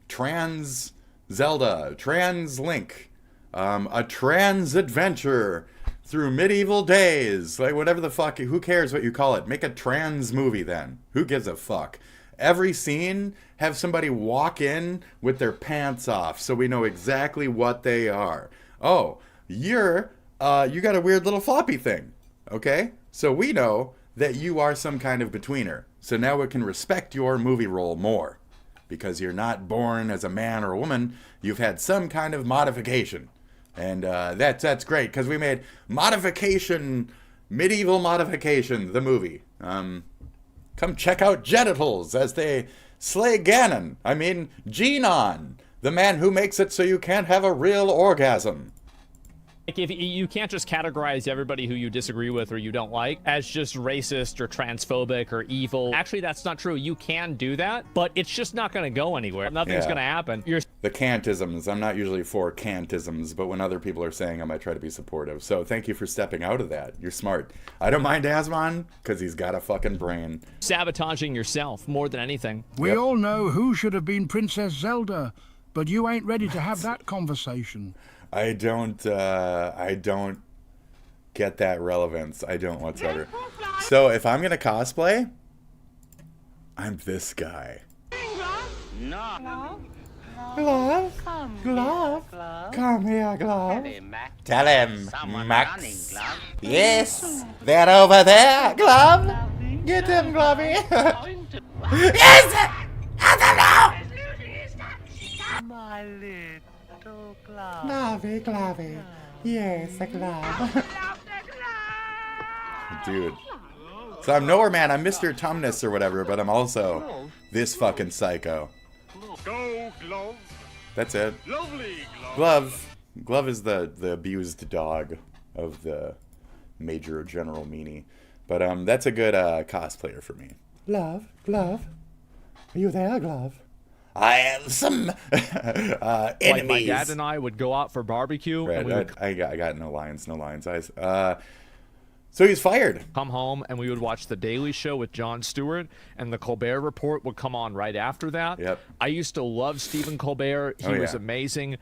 Trans Zelda, Trans Link. A trans adventure through medieval days. Like, whatever the fuck. Who cares what you call it? Make a trans movie then. Who gives a fuck? Every scene, have somebody walk in with their pants off so we know exactly what they are. Oh, you got a weird little floppy thing. Okay? So we know that you are some kind of betweener. So now we can respect your movie role more. Because you're not born as a man or a woman. You've had some kind of modification. And that's great, because we made Medieval Modification, the movie. Come check out genitals as they slay Ganon. I mean, Genon, the man who makes it so you can't have a real orgasm. Like, if you can't just categorize everybody who you disagree with or you don't like as just racist or transphobic or evil. Actually, that's not true. You can do that, but it's just not going to go anywhere. Nothing's going to happen. The Kantisms. I'm not usually for Kantisms, but when other people are saying, I might try to be supportive. So thank you for stepping out of that. You're smart. I don't mind Asmon, because he's got a fucking brain. Sabotaging yourself more than anything. We all know who should have been Princess Zelda, but you ain't ready to have that conversation. I don't get that relevance. I don't whatsoever. So if I'm gonna cosplay, I'm this guy. No. Glove? Glove? Come here, Glove. Tell him, Max. Yes, they're over there, Glove. Get him, Glovey. Yes! I don't know! My little glove. Glovey. Yes, a glove. Dude. So I'm nowhere man, I'm Mr. Tumnus or whatever, but I'm also this fucking psycho. Go, Glove. That's it. Lovely, Glove. Glove is the abused dog of the Major General Meanie. But that's a good cosplayer for me. Glove. Are you there, Glove? I have some enemies. Like my dad and I would go out for barbecue. Right, and we would I got no lines. So he's fired. Come home and we would watch The Daily Show with Jon Stewart, and The Colbert Report would come on right after that. Yep. I used to love Stephen Colbert. He was amazing.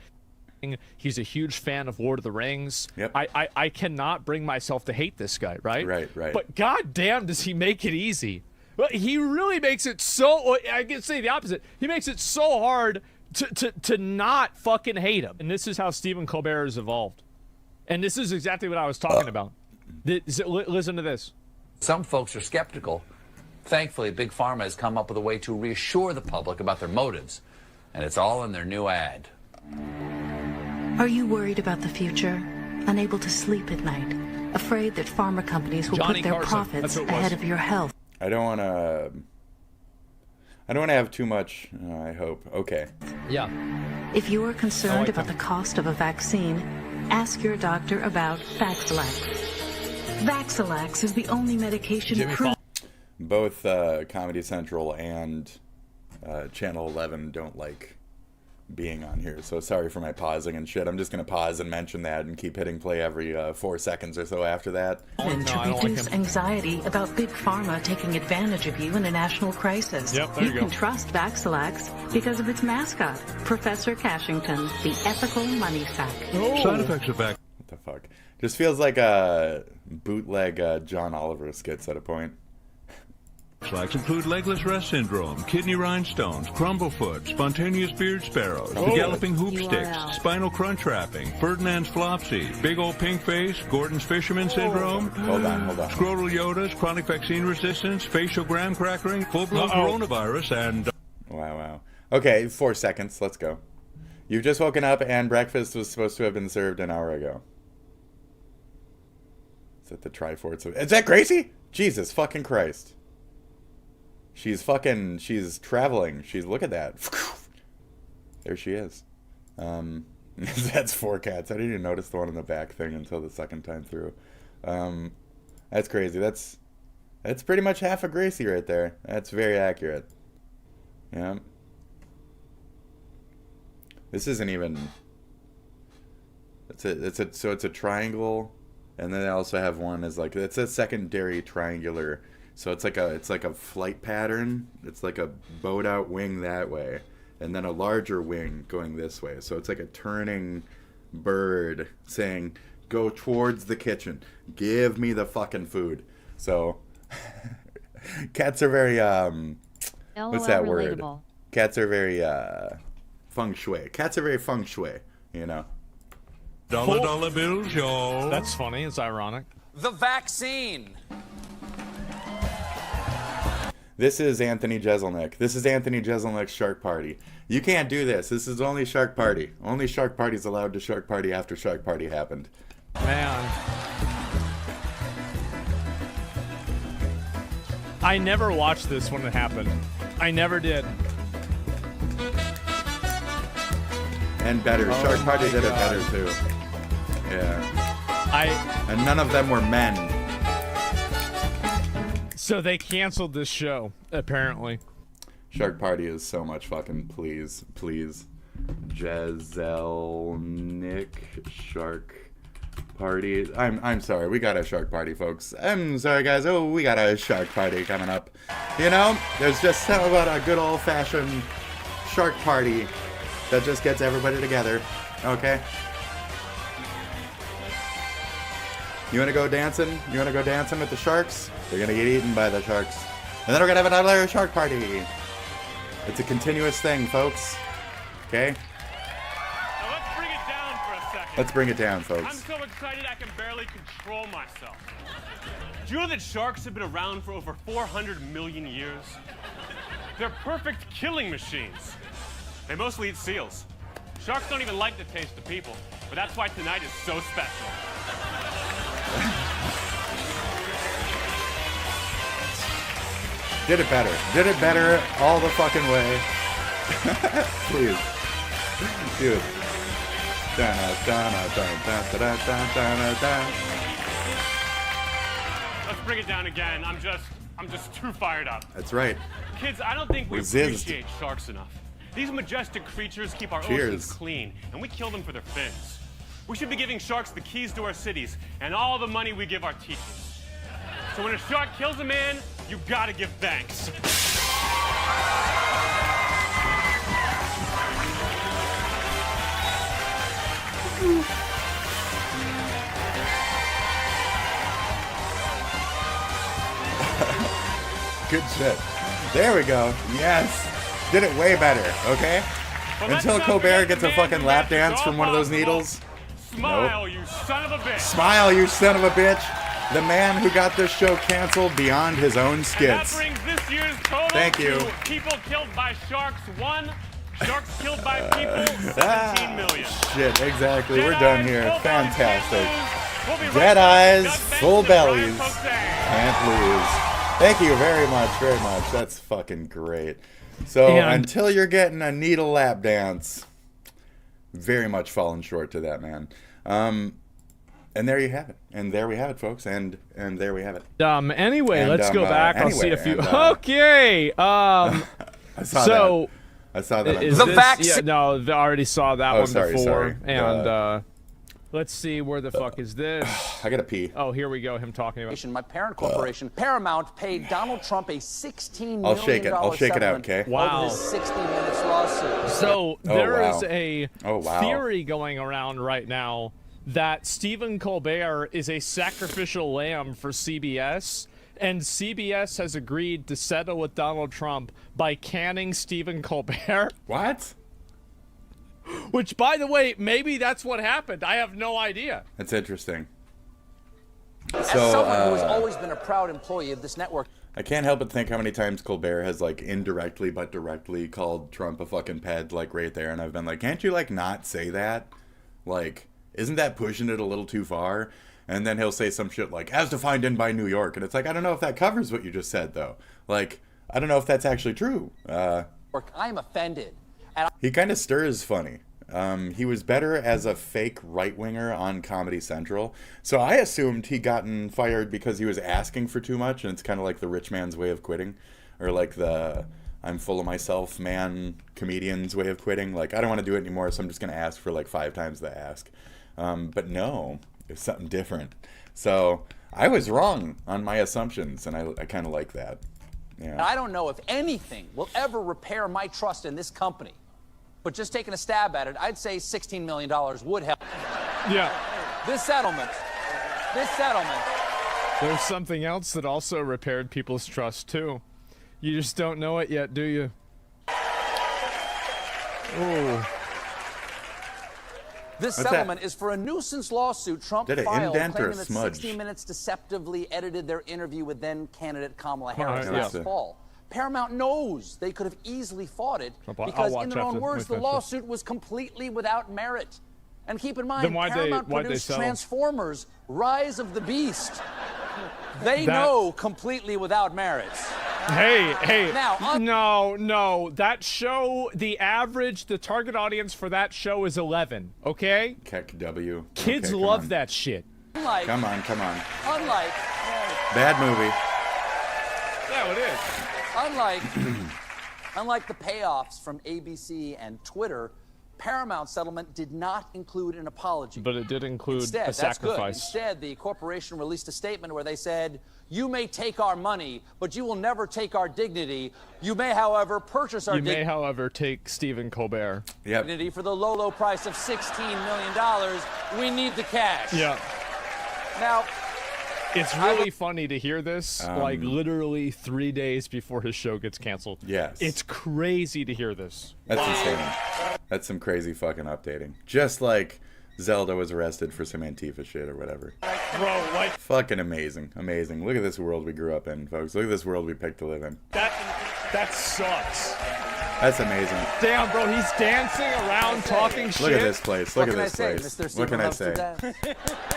He's a huge fan of Lord of the Rings. Yep. I cannot bring myself to hate this guy, right? Right. But goddamn, does he make it easy? Well, he really makes it so. I can say the opposite. He makes it so hard to not fucking hate him. And this is how Stephen Colbert has evolved. And this is exactly what I was talking about. Listen to this. Some folks are skeptical. Thankfully, Big Pharma has come up with a way to reassure the public about their motives. And it's all in their new ad. Are you worried about the future? Unable to sleep at night? Afraid that pharma companies will Johnny put their Carson. profits ahead of your health? I don't want to have too much, I hope. Okay. Yeah. If you are concerned about the cost of a vaccine, ask your doctor about Vaxilax. Vaxilax is the only medication approved. Both Comedy Central and Channel 11 don't like being on here, so sorry for my pausing and shit. I'm just gonna pause and mention that and keep hitting play every 4 seconds or so after that. To reduce anxiety about Big Pharma taking advantage of you in a national crisis. Yep, there you go. Can trust Vaxilax because of its mascot, Professor Cashington, the ethical money sack. Side effects of Vax. What the fuck? Just feels like a bootleg John Oliver skits at a point. Flags include legless rest syndrome, kidney rhinestones, crumblefoot, spontaneous beard sparrows, the galloping hoop sticks, spinal crunch wrapping, Ferdinand's flopsy, big old pink face, Gordon's fisherman syndrome, hold on, scrotal yodas, chronic vaccine resistance, facial graham crackering, full-blown coronavirus, and... Wow. Okay, 4 seconds. Let's go. You've just woken up and breakfast was supposed to have been served an hour ago. Is that the Triforce? Is that Gracie? Jesus fucking Christ. She's traveling. Look at that. There she is. That's 4 cats. I didn't even notice the one in the back thing until the second time through. That's crazy. That's pretty much half a Gracie right there. That's very accurate. Yeah. This isn't even... So it's a triangle, and then they also have one as like... It's a secondary triangular... So it's like a flight pattern. It's like a bowed out wing that way, and then a larger wing going this way. So it's like a turning bird saying, "Go towards the kitchen. Give me the fucking food." So cats are very what's that word? Relatable. Cats are very feng shui. Cats are very feng shui, you know. Dollar bills, y'all. That's funny. It's ironic. The vaccine. This is Anthony Jeselnik. This is Anthony Jeselnik's Shark Party. You can't do this. This is only Shark Party. Only Shark Party's allowed to Shark Party after Shark Party happened. Man. I never watched this when it happened. I never did. And better. Shark Party did it better too. Yeah. And none of them were men. So they canceled this show, apparently. Shark Party is so much fucking please. Jeselnik Shark Party. I'm sorry, we got a Shark Party, folks. I'm sorry, guys. Oh, we got a Shark Party coming up. You know, there's just something about a good old-fashioned Shark Party that just gets everybody together. Okay? You wanna go dancing? You wanna go dancing with the sharks? They're gonna get eaten by the sharks. And then we're gonna have another Shark Party. It's a continuous thing, folks. Okay? Now let's bring it down for a second. Let's bring it down, I'm folks. so excited I can barely control myself. Do you know that sharks have been around for over 400 million years? They're perfect killing machines. They mostly eat seals. Sharks don't even like the taste of people, but that's why tonight is so special. Did it better. Did it better all the fucking way. Please. Dude. Let's bring it down again. I'm just too fired up. That's right. Kids, I don't think we We're zizzed. appreciate sharks enough. These majestic creatures keep our Cheers. oceans clean, and we kill them for their fins. We should be giving sharks the keys to our cities and all the money we give our teachers. So when a shark kills a man, you gotta give thanks. Good shit. There we go. Yes. Did it way better, okay? Well, Until let's not Colbert forget gets the a man fucking who lap makes it dance all from one of those possible. needles. Smile, Nope. you son of a bitch. Smile, you son of a bitch. The man who got this show canceled beyond his own And that skits. brings this year's total Thank you. to people killed by sharks 1, sharks killed by people 17 million. Shit, exactly. We're Jedi's done here. full bellies Fantastic. can't lose. We'll be right back. Jedi's Gus full Benson and bellies Brian Posehn. can't lose. Thank you very much, very much. That's fucking great. So And- until you're getting a needle lap dance, very much falling short to that, man. And there you have it. And there we have it, folks. And there we have it. Anyway, And, let's go back. I'll see a few. Okay. I saw So that. I saw that. is The this- vaccine- Yeah, no, I already saw that Oh, one sorry, before. sorry. And let's see, where the fuck is this? I gotta pee. Oh, here we go. Him talking about. My parent corporation, Paramount, paid Donald Trump a $16 I'll million shake it. I'll shake it out, settlement okay? Wow. over his 60 Minutes lawsuit. So Oh, there wow. is a Oh, wow. theory going around right now that Stephen Colbert is a sacrificial lamb for CBS, and CBS has agreed to settle with Donald Trump by canning Stephen Colbert. What? Which, by the way, maybe that's what happened. I have no idea. That's interesting. As someone who has always been a proud employee of this network, I can't help but think how many times Colbert has, like, indirectly but directly called Trump a fucking ped, like, right there. And I've been like, can't you, like, not say that? Like, isn't that pushing it a little too far? And then he'll say some shit like, as defined in by New York. And it's like, I don't know if that covers what you just said, though. Like, I don't know if that's actually true. I'm offended. He kind of stirs funny. He was better as a fake right-winger on Comedy Central. So I assumed he'd gotten fired because he was asking for too much, and it's kind of like the rich man's way of quitting. Or like the I'm full of myself man comedian's way of quitting. Like, I don't want to do it anymore, so I'm just going to ask for like 5 times the ask. But no, it's something different. So I was wrong on my assumptions, and I kind of like that. Yeah. I don't know if anything will ever repair my trust in this company. But just taking a stab at it, I'd say $16 million would help. Yeah. This settlement. There's something else that also repaired people's trust, too. You just don't know it yet, do you? Oh. This settlement is for a nuisance lawsuit Trump filed claiming that 60 Minutes deceptively edited their interview with then-candidate Kamala Harris last fall. Paramount knows they could have easily fought it because, in their own words, the lawsuit was completely without merit. And keep in mind, Paramount produced Transformers: Rise of the Beast. They know completely without merit. Hey, now, no, that show, the target audience for that show is 11, okay? Keck W. Kids love that shit. Come on. Unlike... Bad movie. Yeah, it is. Unlike the payoffs from ABC and Twitter, Paramount's settlement did not include an apology. But it did include a sacrifice. That's good. Instead, the corporation released a statement where they said, "You may take our money, but you will never take our dignity. You may, however, purchase our dignity." You may, however, take Stephen Colbert. Yep. Dignity for the low price of $16 million. We need the cash. Yeah. Now, it's really funny to hear this, like, literally 3 days before his show gets canceled. Yes. It's crazy to hear this. That's insane. That's some crazy fucking updating. Just like Zelda was arrested for some Antifa shit or whatever. Bro, like... Fucking amazing. Amazing. Look at this world we grew up in, folks. Look at this world we picked to live in. That sucks. That's amazing. Damn, bro, he's dancing around talking shit. Look at this place. Look at this place. What can I say?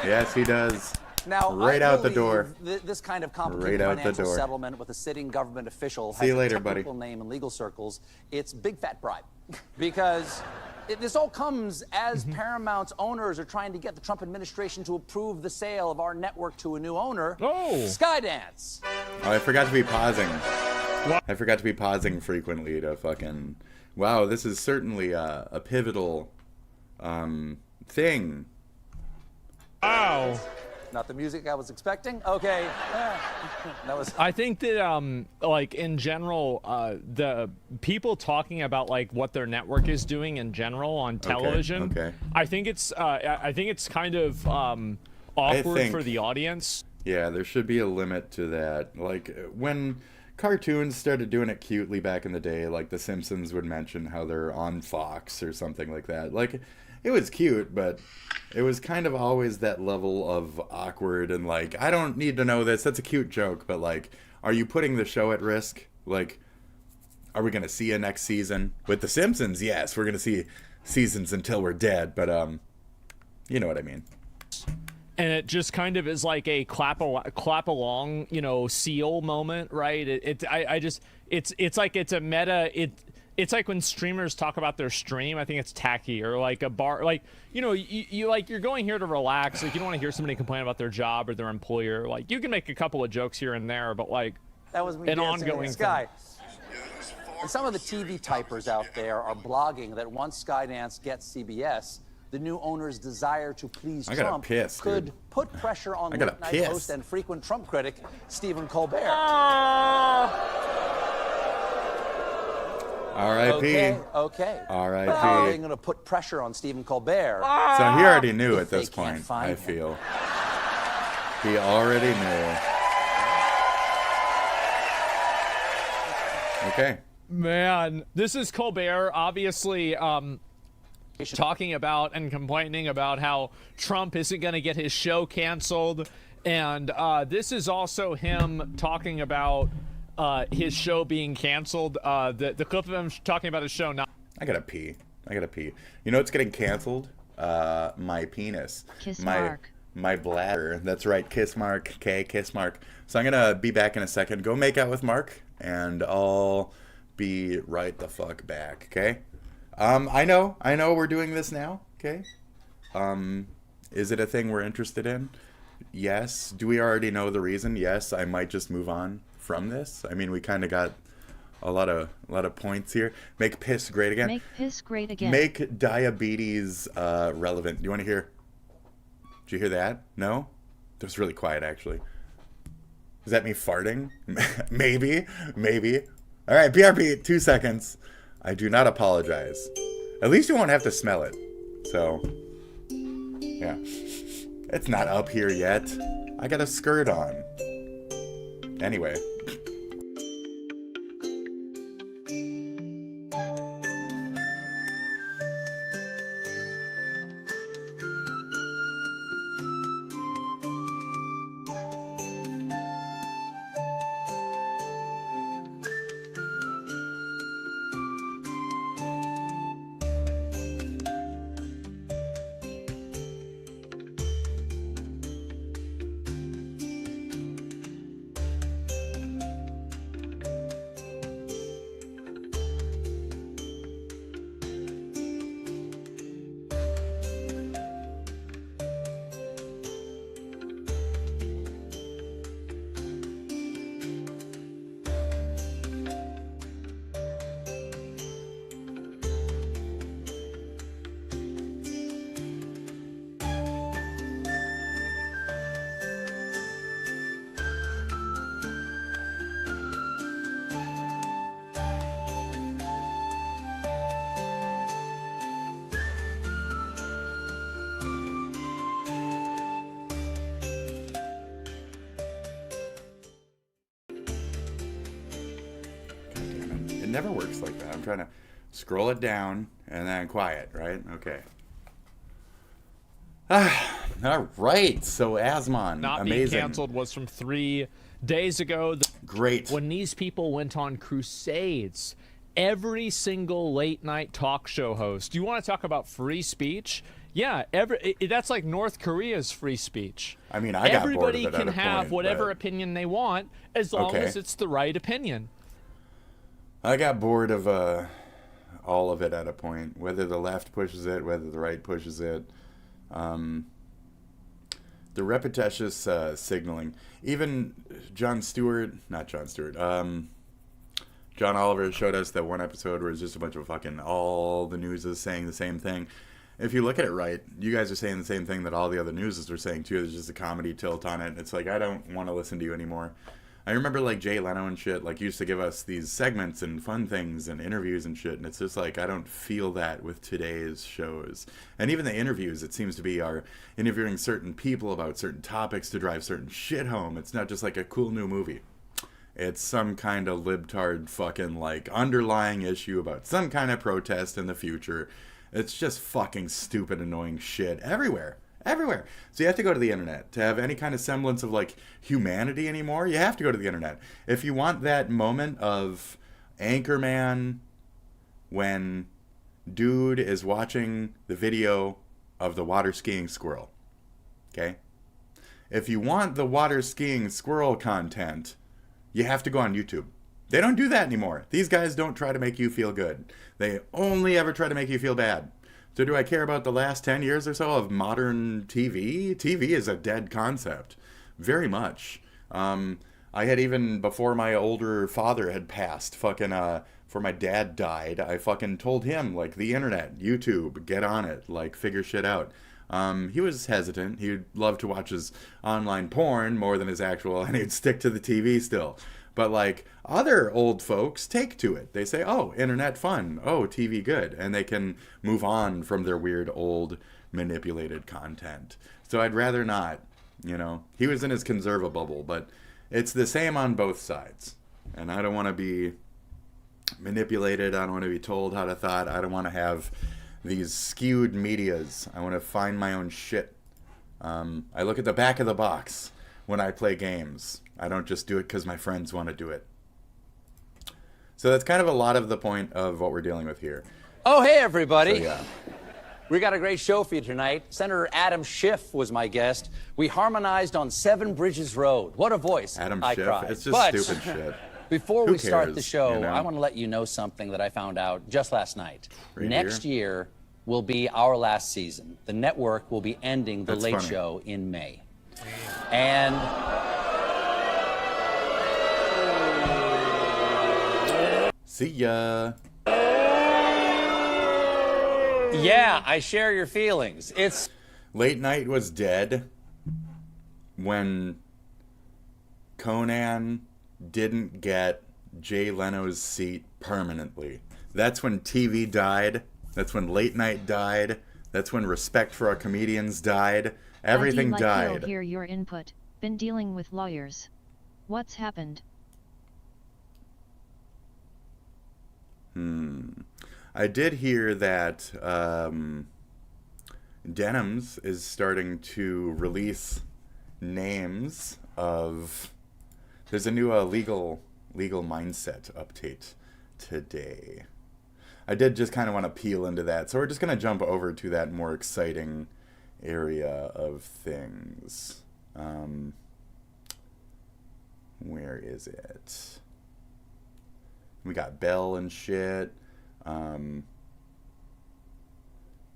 Yes, he does. Now, right out the door. This kind of complicated financial settlement with a sitting government official has a technical name in legal circles. It's big fat bribe. Because this all comes as Paramount's owners are trying to get the Trump administration to approve the sale of our network to a new owner, Skydance. Oh, I forgot to be pausing. I forgot to be pausing frequently to fucking... Wow, this is certainly a pivotal thing. Wow. Not the music I was expecting. Okay. That was... I think that, like, in general, the people talking about, like, what their network is doing in general on television, I think it's kind of awkward for the audience. Yeah, there should be a limit to that. Like, when cartoons started doing it cutely back in the day, like The Simpsons would mention how they're on Fox or something like that. Like, it was cute, but it was kind of always that level of awkward and like, I don't need to know this. That's a cute joke, but like, are you putting the show at risk? Like, are we going to see a next season? With The Simpsons, yes, we're going to see seasons until we're dead, but you know what I mean. And it just kind of is like a clap along, you know, seal moment, right? It's like it's a meta. It's like when streamers talk about their stream, I think it's tacky, or like a bar, like, you know, you like, you're going here to relax. Like, you don't want to hear somebody complain about their job or their employer. Like, you can make a couple of jokes here and there, but like, that was me an ongoing thing. And some of the TV typers out there are blogging that once Skydance gets CBS, the new owner's desire to please Trump could put pressure on late night host and frequent Trump critic Stephen Colbert. R.I.P. Okay. R.I.P. Well, they're going to put pressure on Stephen Colbert. So he already knew if at this they can't point, find I him. feel. He already knew. Okay. Man, this is Colbert, obviously talking about and complaining about how Trump isn't going to get his show canceled. And this is also him talking about his show being canceled. The clip of him talking about his show now. I gotta pee. You know what's getting canceled? My penis. Kiss mark. My bladder. That's right, kiss mark. Okay, kiss mark. So I'm gonna be back in a second. Go make out with Mark, and I'll be right the fuck back. Okay. I know we're doing this now. Okay. Is it a thing we're interested in? Yes. Do we already know the reason? Yes. I might just move on from this. I mean, we kind of got a lot of points here. Make piss great again. Make piss great again. Make diabetes relevant. Do you want to hear? Did you hear that? No? That was really quiet, actually. Is that me farting? Maybe. All right, BRB, 2 seconds. I do not apologize. At least you won't have to smell it. So, yeah. It's not up here yet. I got a skirt on. Anyway. Never works like that. I'm trying to scroll it down and then quiet, right? Okay. All right. So Asmon, not amazing. being canceled was from 3 days ago. Great. When these people went on crusades, every single late night talk show host. You want to talk about free speech? Yeah, that's like North Korea's free speach. I mean, I got everybody bored of it can at a have point, whatever but... opinion they want as long as it's the right opinion. I got bored of all of it at a point, whether the left pushes it, whether the right pushes it. The repetitious signaling. Even John Oliver showed us that one episode where it's just a bunch of fucking all the news is saying the same thing. If you look at it right, you guys are saying the same thing that all the other newses are saying too. There's just a comedy tilt on it. It's like, I don't want to listen to you anymore. I remember like Jay Leno and shit like used to give us these segments and fun things and interviews and shit, and it's just like I don't feel that with today's shows. And even the interviews, it seems to be, are interviewing certain people about certain topics to drive certain shit home. It's not just like a cool new movie. It's some kind of libtard fucking like underlying issue about some kind of protest in the future. It's just fucking stupid, annoying shit everywhere. Everywhere. So you have to go to the internet to have any kind of semblance of like humanity anymore. You have to go to the internet. If you want that moment of Anchorman when dude is watching the video of the water skiing squirrel. Okay? If you want the water skiing squirrel content, you have to go on YouTube. They don't do that anymore. These guys don't try to make you feel good. They only ever try to make you feel bad. So do I care about the last 10 years or so of modern TV? TV is a dead concept. Very much. I had even, before my older father had passed, before my dad died, I fucking told him, like, the internet, YouTube, get on it, like, figure shit out. He was hesitant. He'd love to watch his online porn more than his actual, and he'd stick to the TV still. But like other old folks take to it. They say, oh, internet fun. Oh, TV good. And they can move on from their weird old manipulated content. So I'd rather not, you know. He was in his conserva bubble, but it's the same on both sides. And I don't want to be manipulated. I don't want to be told how to thought. I don't want to have these skewed medias. I want to find my own shit. I look at the back of the box when I play games. I don't just do it because my friends want to do it. So that's kind of a lot of the point of what we're dealing with here. Oh, hey, everybody. So, yeah. We got a great show for you tonight. Senator Adam Schiff was my guest. We harmonized on 7 Bridges Road. What a voice. Adam I Schiff. cried. It's just But stupid shit. Before Who we start the cares, show, you know? I want to let you know something that I found out just last night. Right Next year will be our last season. The network will be ending The That's Late funny. Show in May. And see ya. yeah, I share your feelings. It's Late Night was dead when Conan didn't get Jay Leno's seat permanently. That's when TV died. That's when Late Night died. That's when respect for our comedians died. Everything I'd died. like to hear your input. Been dealing with lawyers. What's happened? I did hear that Denims is starting to release names of... There's a new legal mindset update today. I did just kind of want to peel into that. So we're just going to jump over to that more exciting area of things. Where is it? We got Bell and shit.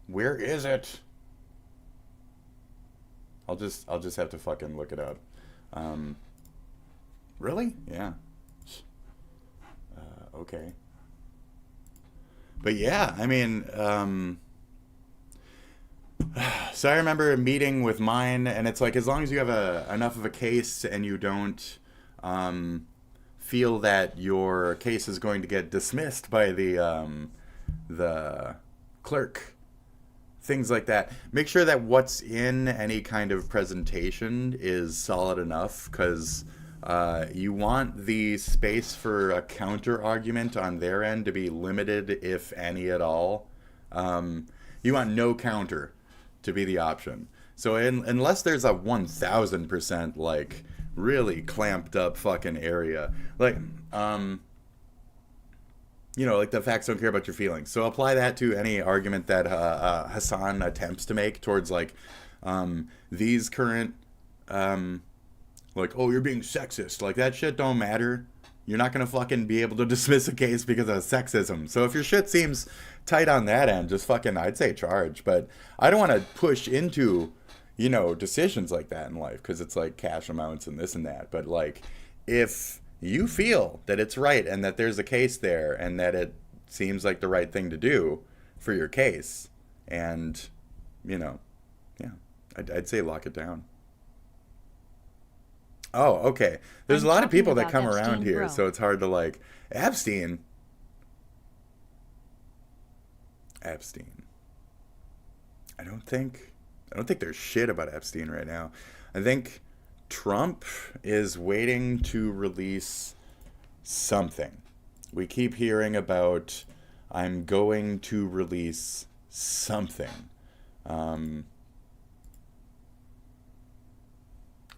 Where is it? I'll just have to fucking look it up. Really? Yeah. Okay. But yeah, I mean, so I remember a meeting with mine, and it's like, as long as you have enough of a case and you don't feel that your case is going to get dismissed by the clerk, things like that, make sure that what's in any kind of presentation is solid enough, because you want the space for a counter argument on their end to be limited, if any at all. You want no counter to be the option. So unless there's a 1000% like really clamped up fucking area, like you know, like the facts don't care about your feelings. So apply that to any argument that Hassan attempts to make towards like these current like, oh, you're being sexist. Like, that shit don't matter. You're not going to fucking be able to dismiss a case because of sexism. So if your shit seems tight on that end, just fucking, I'd say charge. But I don't want to push into, you know, decisions like that in life, because it's like cash amounts and this and that. But like, if you feel that it's right and that there's a case there and that it seems like the right thing to do for your case, and, you know, yeah, I'd say lock it down. Oh, okay. There's a lot of people that come around here, so it's hard to like... Epstein. I don't think there's shit about Epstein right now. I think Trump is waiting to release something. We keep hearing about, I'm going to release something.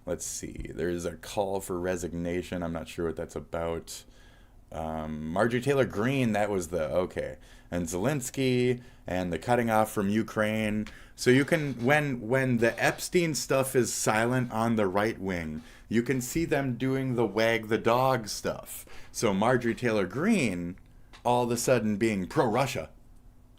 Let's see. There's a call for resignation. I'm not sure what that's about. Marjorie Taylor Greene, that was the... Okay. And Zelensky, and the cutting off from Ukraine. So you can... When the Epstein stuff is silent on the right wing, you can see them doing the wag the dog stuff. So Marjorie Taylor Greene, all of a sudden being pro-Russia,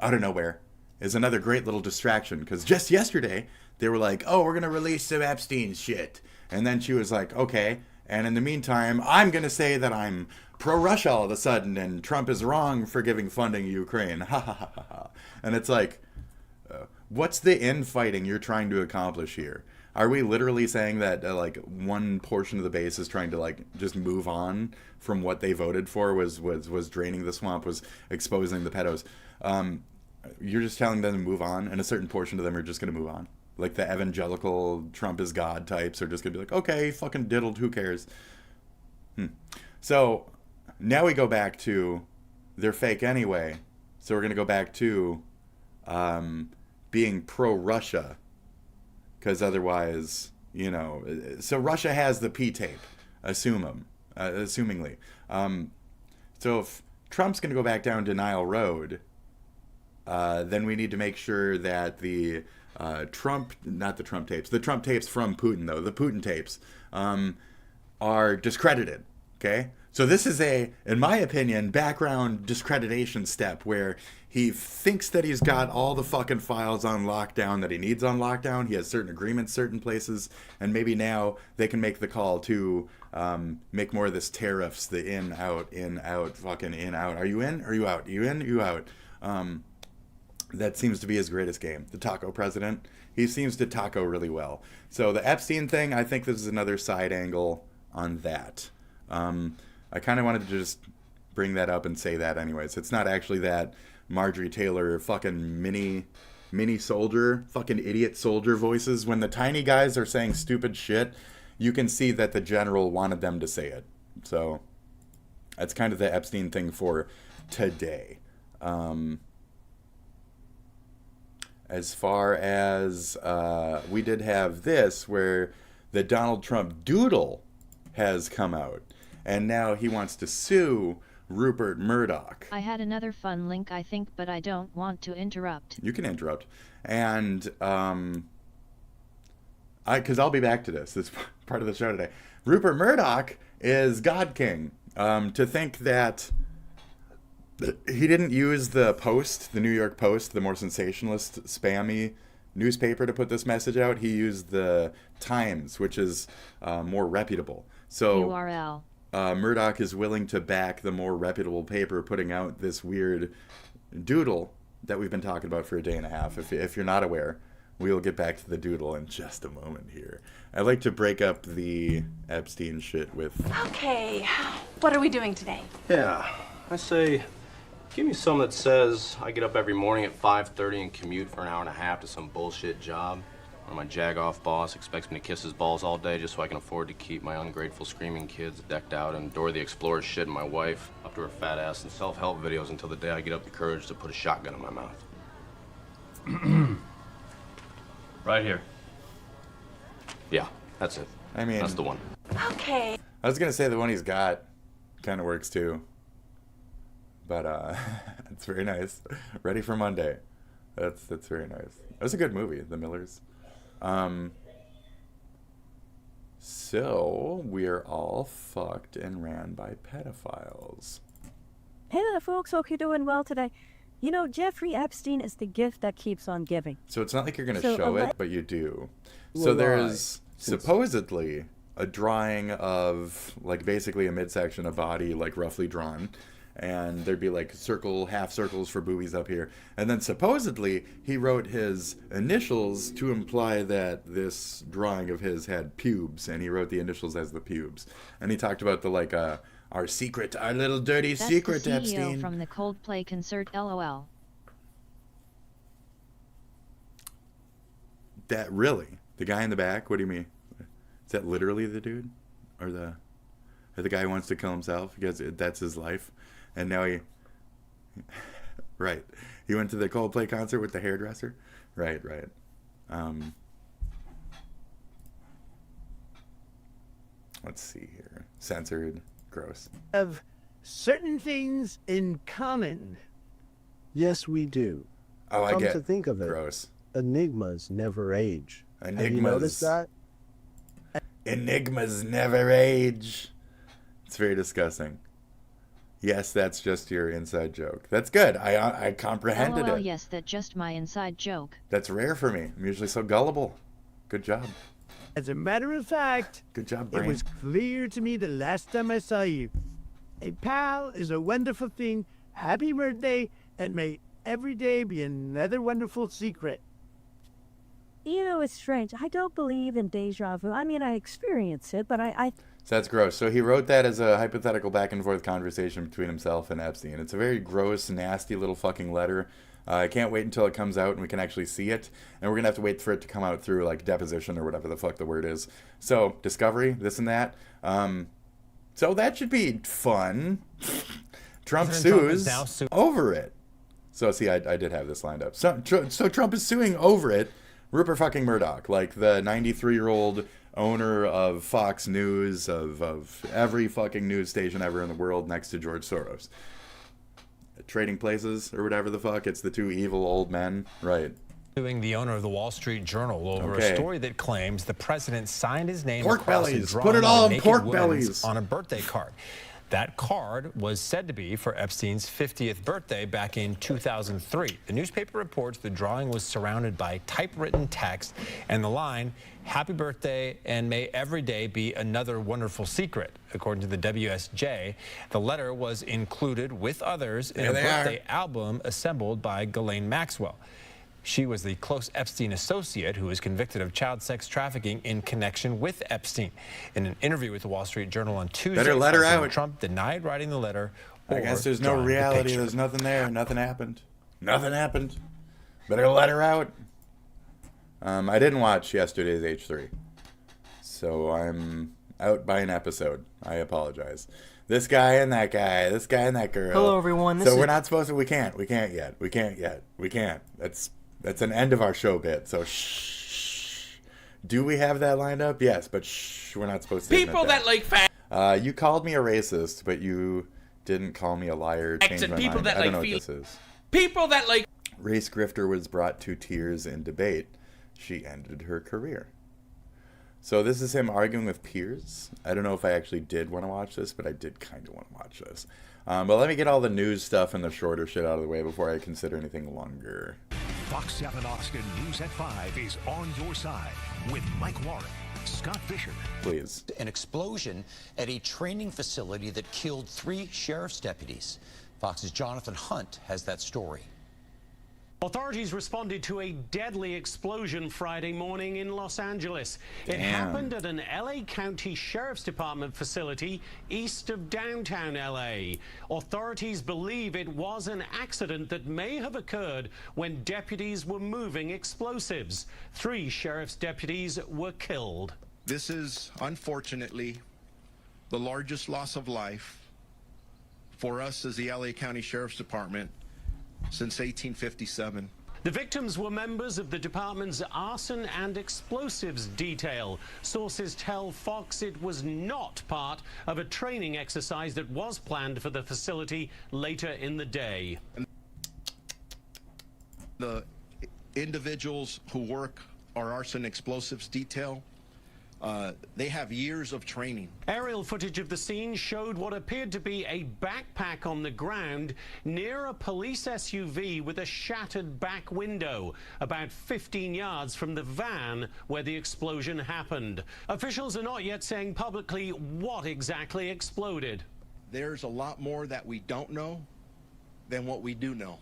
out of nowhere, is another great little distraction. Because just yesterday, they were like, oh, we're going to release some Epstein shit. And then she was like, okay. And in the meantime, I'm going to say that I'm pro-Russia all of a sudden, and Trump is wrong for giving funding to Ukraine. Ha ha ha ha. And it's like, what's the infighting you're trying to accomplish here? Are we literally saying that like one portion of the base is trying to like just move on from what they voted for, was draining the swamp, was exposing the pedos? You're just telling them to move on, and a certain portion of them are just going to move on. Like the evangelical Trump is God types are just going to be like, okay, fucking diddled, who cares? So now we go back to they're fake anyway. So we're going to go back to being pro-Russia, because otherwise, you know, so Russia has the P-tape, assumingly. So if Trump's going to go back down denial road, then we need to make sure that the the Trump tapes from Putin, though, the Putin tapes, are discredited, okay? So this is in my opinion, background discreditation step where he thinks that he's got all the fucking files on lockdown that he needs on lockdown. He has certain agreements, certain places, and maybe now they can make the call to make more of this tariffs, the in, out, fucking in, out. Are you in? Are you out? You in? You out? That seems to be his greatest game. The taco president, he seems to taco really well. So the Epstein thing, I think this is another side angle on that. I kind of wanted to just bring that up and say that anyways. It's not actually that Marjorie Taylor fucking mini soldier, fucking idiot soldier voices. When the tiny guys are saying stupid shit, you can see that the general wanted them to say it. So that's kind of the Epstein thing for today. As far as we did have this where the Donald Trump doodle has come out, and now he wants to sue Rupert Murdoch. I had another fun link, I think, but I don't want to interrupt. You can interrupt. And because I'll be back to this. It's part of the show today. Rupert Murdoch is God King. To think that he didn't use the Post, the New York Post, the more sensationalist, spammy newspaper to put this message out. He used the Times, which is more reputable. So URL. Murdoch is willing to back the more reputable paper putting out this weird doodle that we've been talking about for a day and a half. If you're not aware, we'll get back to the doodle in just a moment here. I'd like to break up the Epstein shit with... Okay, what are we doing today? Yeah, I say, give me some that says I get up every morning at 5:30 and commute for an hour and a half to some bullshit job. Or my jag-off boss expects me to kiss his balls all day just so I can afford to keep my ungrateful screaming kids decked out and Dora the Explorer shit and my wife up to her fat ass in self-help videos until the day I get up the courage to put a shotgun in my mouth. Right here. Yeah, that's it. I mean... That's the one. Okay. I was going to say the one he's got kind of works too. But it's very nice. Ready for Monday. That's very nice. It was a good movie, The Millers. So we're all fucked and ran by pedophiles. Hey there, folks. Hope you're doing well today. You know, Jeffrey Epstein is the gift that keeps on giving. So it's not like you're going to show it, but you do. So there's supposedly a drawing of, like, basically a midsection, a body, like, roughly drawn. And there'd be, like, half circles for boobies up here. And then supposedly he wrote his initials to imply that this drawing of his had pubes. And he wrote the initials as the pubes. And he talked about the, like, our secret, our little dirty secret, That's the CEO Epstein. from the Coldplay concert, LOL. That really? The guy in the back? What do you mean? Is that literally the dude? Or the guy who wants to kill himself because that's his life? And now he... Right. He went to the Coldplay concert with the hairdresser? Right. Let's see here. Censored. Gross. Of certain things in common. Yes, we do. Oh, I Come get. to think of it, gross. Enigmas never age. Enigmas. Have you noticed that? Enigmas never age. It's very disgusting. Yes, that's just your inside joke. That's good. I comprehended LOL, it. yes, that's just my inside joke. That's rare for me. I'm usually so gullible. Good job. As a matter of fact, good job, brain. It was clear to me the last time I saw you. A pal is a wonderful thing. Happy birthday, and may every day be another wonderful secret. you know, it's strange. I don't believe in deja vu. I mean, I experience it, but I So that's gross. So he wrote that as a hypothetical back and forth conversation between himself and Epstein. It's a very gross, nasty little fucking letter. I can't wait until it comes out and we can actually see it. And we're going to have to wait for it to come out through, like, deposition or whatever the fuck the word is. So, discovery, this and that. So that should be fun. Trump sues over it. So, see, I did have this lined up. So Trump is suing over it Rupert fucking Murdoch, like the 93-year-old owner of Fox News, of every fucking news station ever in the world next to George Soros. Trading Places or whatever the fuck. It's the two evil old men. Right. Suing the owner of the Wall Street Journal over a story that claims the president signed his name pork across bellies. a drawing Put it all of in naked pork women's bellies on a birthday card. That card was said to be for Epstein's 50th birthday back in 2003. The newspaper reports the drawing was surrounded by typewritten text and the line, "Happy birthday and may every day be another wonderful secret." According to the WSJ, the letter was included with others in a birthday album assembled by Ghislaine Maxwell. She was the close Epstein associate who was convicted of child sex trafficking in connection with Epstein. In an interview with the Wall Street Journal on Tuesday, Better let her out. Trump denied writing the letter. I guess there's no reality. There's nothing there. Nothing happened. Nothing happened. Better let her out. I didn't watch yesterday's H3, so I'm out by an episode. I apologize. This guy and that guy. This guy and that girl. Hello, everyone. So we're not supposed to. We can't yet. We can't. That's an end of our show bit. So shh. Do we have that lined up? Yes, but shh. We're not supposed to. People that like facts. You called me a racist, but you didn't call me a liar. Change my mind. I don't know what this is. People that like. Race grifter was brought to tears in debate. She ended her career. So this is him arguing with peers. I don't know if I actually did want to watch this, but I did kind of want to watch this. But let me get all the news stuff and the shorter shit out of the way before I consider anything longer. Fox 7 Austin News at 5 is on your side with Mike Warren, Scott Fisher. Please. An explosion at a training facility that killed 3 sheriff's deputies. Fox's Jonathan Hunt has that story. Authorities responded to a deadly explosion Friday morning in Los Angeles. It happened at an LA County Sheriff's Department facility east of downtown LA. Authorities believe it was an accident that may have occurred when deputies were moving explosives. 3 sheriff's deputies were killed. This is, unfortunately, the largest loss of life for us as the LA County Sheriff's Department since 1857. The victims were members of the department's arson and explosives detail. Sources tell Fox it was not part of a training exercise that was planned for the facility later in the day. The individuals who work our arson explosives detail, they have years of training. Aerial footage of the scene showed what appeared to be a backpack on the ground near a police SUV with a shattered back window, about 15 yards from the van where the explosion happened. Officials are not yet saying publicly what exactly exploded. There's a lot more that we don't know than what we do know.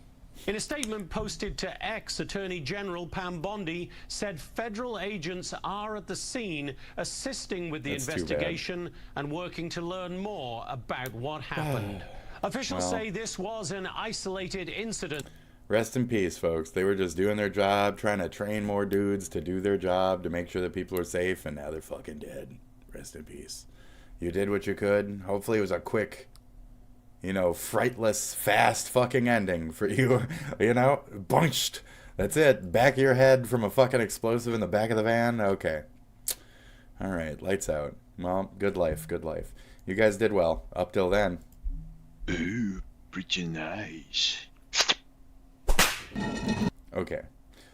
In a statement posted to X, Attorney General Pam Bondi said federal agents are at the scene assisting with the investigation and working to learn more about what happened. Officials say this was an isolated incident. Rest in peace, folks. They were just doing their job, trying to train more dudes to do their job, to make sure that people are safe, and now they're fucking dead. Rest in peace. You did what you could. Hopefully it was a quick, you know, frightless, fast fucking ending for you. You know, bunched. That's it. Back of your head from a fucking explosive in the back of the van. Okay. All right. Lights out. Well, good life. Good life. You guys did well up till then. Ooh, pretty nice. Okay.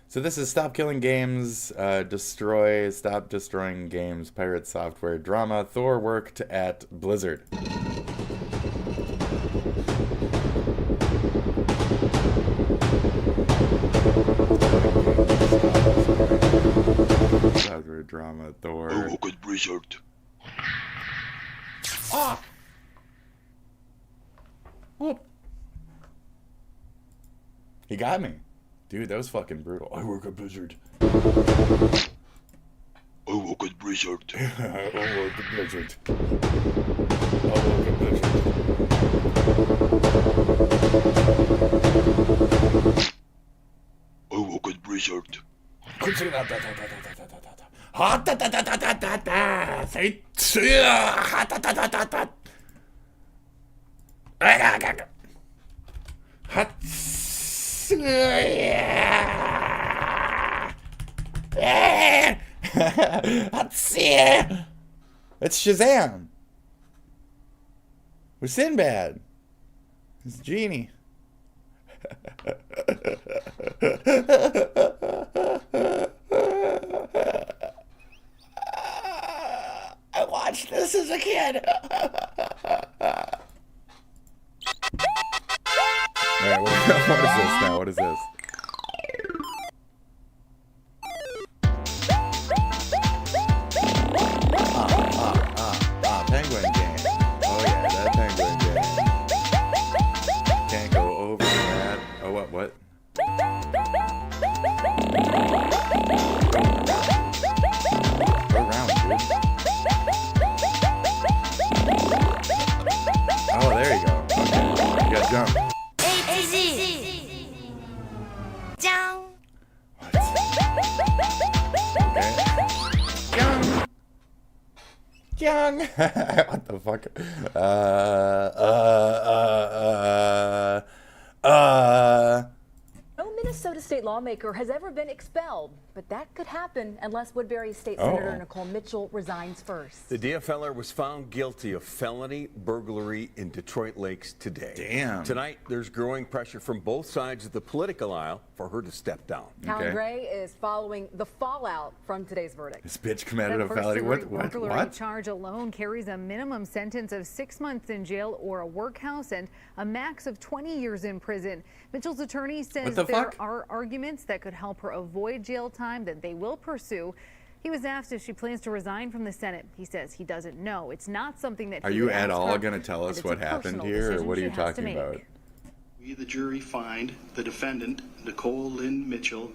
So this is Stop Killing Games, Stop Destroying Games, Pirate Software, Drama, Thor worked at Blizzard. Drama, Thor. Oh, look at Blizzard. Oh! Oh! He got me. Dude, that was fucking brutal. I work at Blizzard. I woke at Blizzard. I woke at Blizzard. I woke at Blizzard. I woke at Blizzard. It's Shazam. With Sinbad. It's Genie. I watched this as a kid. Alright, what is this now? What is this? Penguin game. Oh yeah, that penguin game. Can't go over that. Oh, what? Go around, dude. Oh, there you go. Okay. You gotta jump. Down. Young. What the fuck? No Minnesota state lawmaker has ever been expelled, but that could happen unless Woodbury State Senator Nicole Mitchell resigns first. The DFLer was found guilty of felony burglary in Detroit Lakes today. Damn. Tonight, there's growing pressure from both sides of the political aisle for her to step down. Town Gray is following the fallout from today's verdict. This bitch committed a felony. What? Charge alone carries a minimum sentence of 6 months in jail or a workhouse and a max of 20 years in prison. Mitchell's attorney says there are arguments that could help her avoid jail time that they will pursue. He was asked if she plans to resign from the Senate. He says he doesn't know. It's not something that Are you at all going to tell us what happened here, or what are you talking about? We, the jury, find the defendant, Nicole Lynn Mitchell,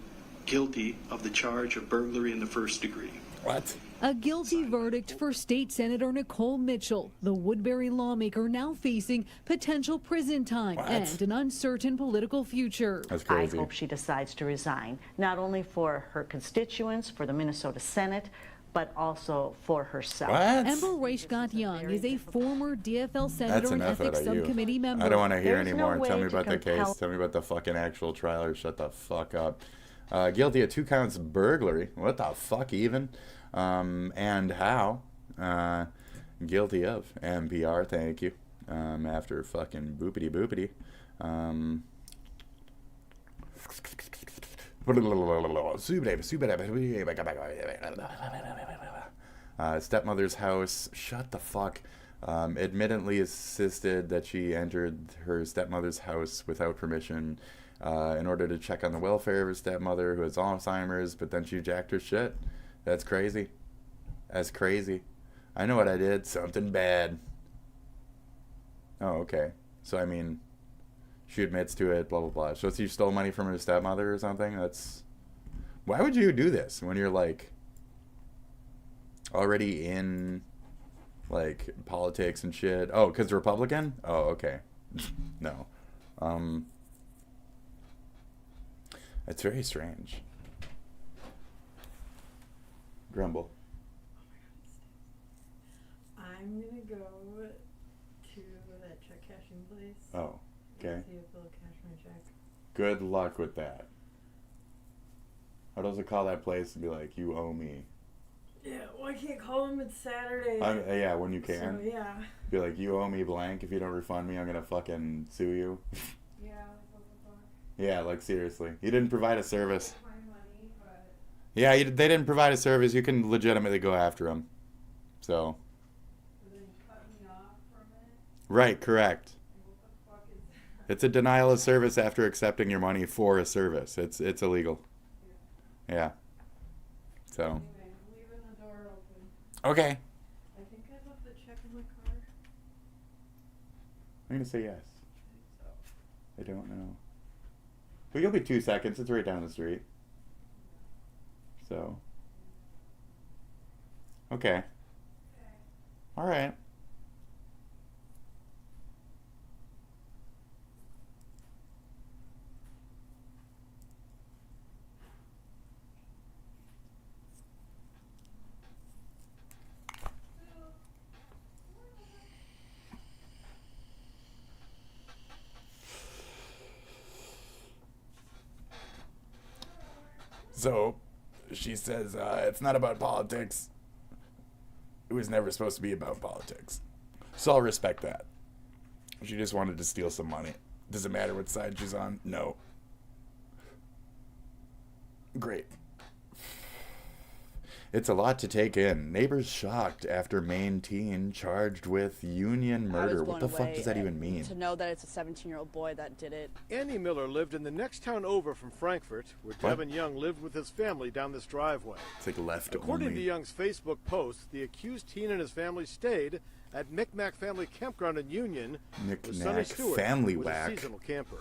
guilty of the charge of burglary in the first degree. What? A guilty verdict for State Senator Nicole Mitchell, the Woodbury lawmaker now facing potential prison time and an uncertain political future. That's crazy. I hope she decides to resign, not only for her constituents, for the Minnesota Senate, but also for herself. Ember Reichgott-Young is a former DFL senator and ethics subcommittee member. I don't want to hear anymore. Tell me about the case. Tell me about the fucking actual trial, or shut the fuck up. Guilty of 2 counts of burglary. What the fuck even? And how? Guilty of. NPR, thank you. After fucking boopity boopity. Stepmother's house. Shut the fuck. Admittedly insisted that she entered her stepmother's house without permission in order to check on the welfare of her stepmother who has Alzheimer's, but then she jacked her shit. That's crazy. That's crazy. I know what I did. Something bad. Oh, okay. So, I mean, she admits to it, blah, blah, blah. So she stole money from her stepmother or something? That's... Why would you do this when you're, like, already in, like, politics and shit? Oh, because Republican? Oh, okay. No. It's very strange. Grumble. I'm gonna go to that check cashing place. Oh, okay. See if they'll cash my check. Good luck with that. How does it call that place and be like, you owe me? Yeah, well, I can't call them. It's Saturday. Yeah, when you can. So, yeah. Be like, you owe me blank. If you don't refund me, I'm gonna fucking sue you. Yeah, like what the fuck? Yeah, like seriously. You didn't provide a service. Yeah, they didn't provide a service. You can legitimately go after them. So. Right, correct. It's a denial of service after accepting your money for a service. It's illegal. Yeah. So. Anyway, I'm leaving the door open. Okay. I think I left the check in my car. I'm gonna say yes. I don't know. But you'll be 2 seconds. It's right down the street. So. Okay. All right. So, she says, it's not about politics. It was never supposed to be about politics. So I'll respect that. She just wanted to steal some money. Does it matter what side she's on? No. Great. It's a lot to take in. Neighbors shocked after Maine teen charged with union murder. What the fuck does that even mean? To know that it's a 17-year-old boy that did it. Andy Miller lived in the next town over from Frankfurt, where Devin Young lived with his family down this driveway. It's like left According only. to Young's Facebook post, the accused teen and his family stayed at Micmac Family Campground in Union with Sonny Micmac Stewart, Family who was a Whack. seasonal camper.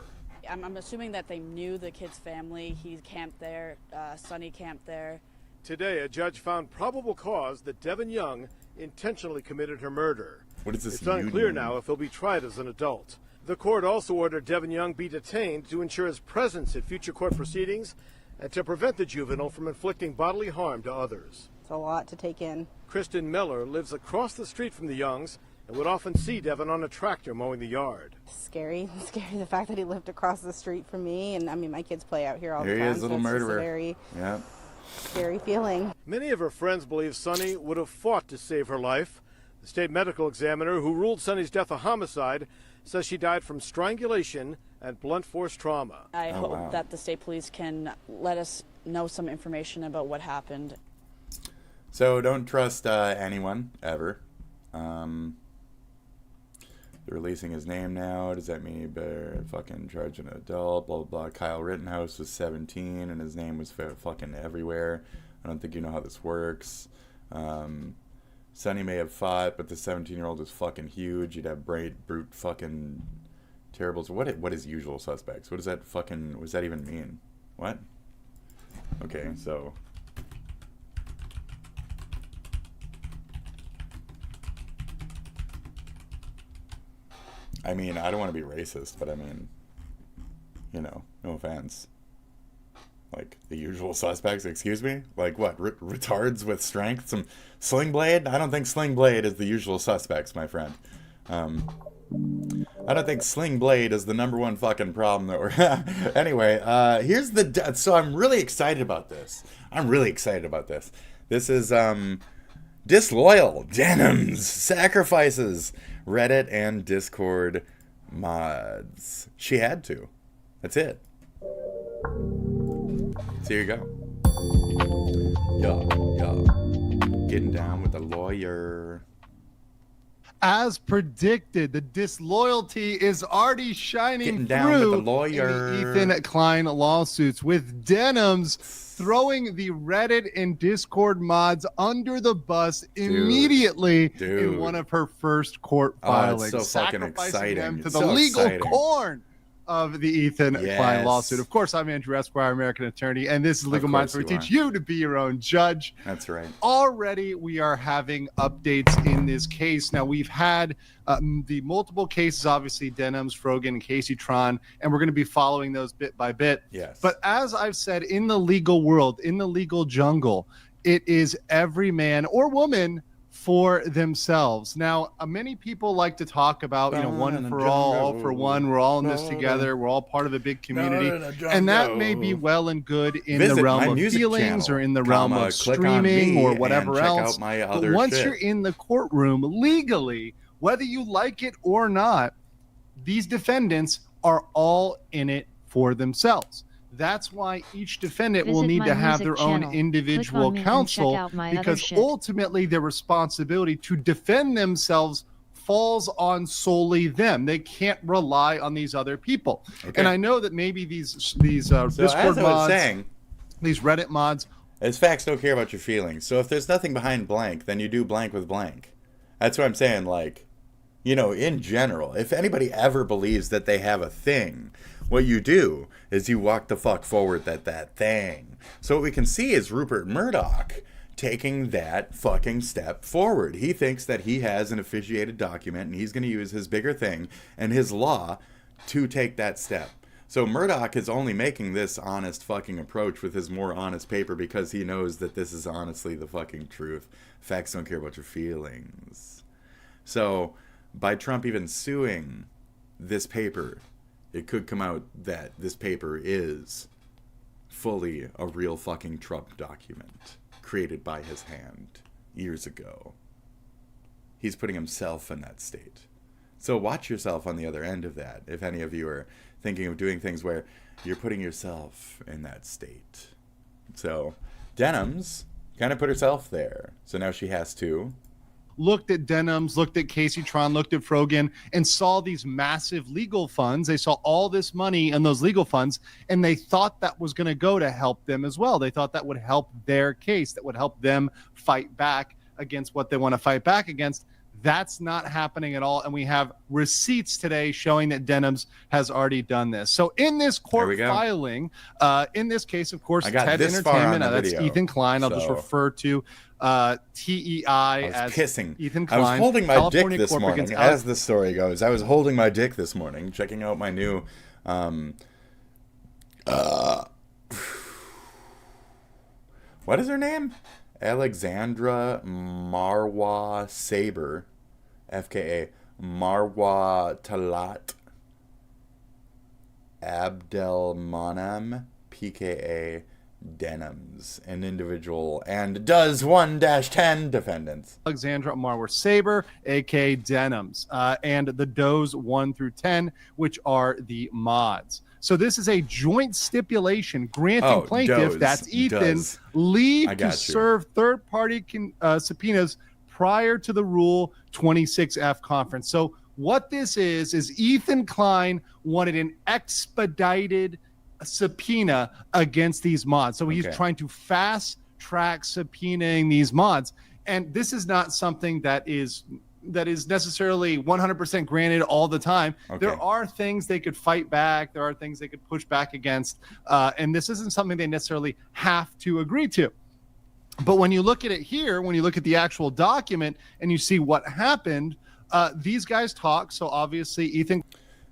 I'm assuming that they knew the kid's family. He camped there. Sonny camped there. Today, a judge found probable cause that Devin Young intentionally committed her murder. What is this It's unclear union? now if he'll be tried as an adult. The court also ordered Devin Young be detained to ensure his presence at future court proceedings and to prevent the juvenile from inflicting bodily harm to others. It's a lot to take in. Kristen Miller lives across the street from the Youngs and would often see Devin on a tractor mowing the yard. Scary the fact that he lived across the street from me, and I mean my kids play out here all There the he time. is, little so it's just a murderer. very Yeah. scary feeling. Many of her friends believe Sonny would have fought to save her life. The state medical examiner who ruled Sonny's death a homicide says she died from strangulation and blunt force trauma. I hope that the state police can let us know some information about what happened. So don't trust anyone ever. They're releasing his name now. Does that mean he better fucking charge an adult? Blah, blah, blah. Kyle Rittenhouse was 17 and his name was fucking everywhere. I don't think you know how this works. Sonny may have fought, but the 17-year-old is fucking huge. You'd have brute fucking terrible. So what is usual suspects? What does that even mean? What? Okay, so... I mean, I don't want to be racist, but I mean, you know, no offense. Like, the usual suspects, excuse me? Like, what, retards with strength? Some Sling Blade? I don't think Sling Blade is the usual suspects, my friend. I don't think Sling Blade is the #1 fucking problem that we're... Anyway, here's the... So I'm really excited about this. This is, Disloyal Denims Sacrifices Reddit and Discord mods. She had to. That's it. So here you go. Yo. Getting down with the lawyer. As predicted, the disloyalty is already shining Getting down through with the lawyer. in the Ethan Klein lawsuits, with Denims throwing the Reddit and Discord mods under the bus immediately in one of her first court filings, it's so fucking sacrificing exciting. them to It's the so legal exciting. corn of the Ethan Klein Yes. lawsuit. Of course, I'm Andrew Esquire, American attorney, and this is Legal Of Minds, course where we you teach you to be your own judge. That's right. Already, we are having updates in this case. Now, we've had the multiple cases, obviously, Denims, Frogan, and Casey Tron, and we're going to be following those bit by bit. Yes. But as I've said, in the legal world, in the legal jungle, it is every man or woman for themselves. Now, many people like to talk about, one for all for one. We're all in this together. We're all part of a big community. And that may be well and good in the realm of feelings or in the realm of streaming or whatever else. But once you're in the courtroom legally, whether you like it or not, these defendants are all in it for themselves. That's why each defendant will need to have their own individual counsel, because ultimately their responsibility to defend themselves falls on solely them. They can't rely on these other people. Okay. And I know that maybe these Discord mods, these Reddit mods, as facts don't care about your feelings. So if there's nothing behind blank, then you do blank with blank. That's what I'm saying. Like, You know, in general, if anybody ever believes that they have a thing, what you do is you walk the fuck forward that thing. So what we can see is Rupert Murdoch taking that fucking step forward. He thinks that he has an officiated document and he's going to use his bigger thing and his law to take that step. So Murdoch is only making this honest fucking approach with his more honest paper because he knows that this is honestly the fucking truth. Facts don't care about your feelings. So by Trump even suing this paper, it could come out that this paper is fully a real fucking Trump document created by his hand years ago. He's putting himself in that state. So watch yourself on the other end of that, if any of you are thinking of doing things where you're putting yourself in that state. So Denham's kind of put herself there. So now she has to. Looked at Denham's, looked at Casey Tron, looked at Frogan, and saw these massive legal funds. They saw all this money in those legal funds, and they thought that was going to go to help them as well. They thought that would help their case, that would help them fight back against what they want to fight back against. That's not happening at all, and we have receipts today showing that Denham's has already done this. So in this court filing, in this case, of course, TED Entertainment, that's Ethan Klein. I'll just refer to TEI as pissing. Ethan Klein. I was holding my California dick this morning, as the story goes. I was holding my dick this morning, checking out my new what is her name? Alexandra Marwa Saber, FKA Marwa Talat Abdelmanam, PKA Denham's, an individual and does 1-10 defendants. Alexandra Marwa Saber, aka Denham's, and the does 1 through 10, which are the mods. So this is a joint stipulation granting plaintiff, that's Ethan, leave to serve third-party subpoenas prior to the Rule 26F conference. So what this is Ethan Klein wanted an expedited subpoena against these mods. So he's trying to fast-track subpoenaing these mods. And this is not something that is necessarily 100% granted all the time. There are things they could fight back. There are things they could push back against. And this isn't something they necessarily have to agree to. But when you look at it here, when you look at the actual document and you see what happened, these guys talk. So obviously Ethan.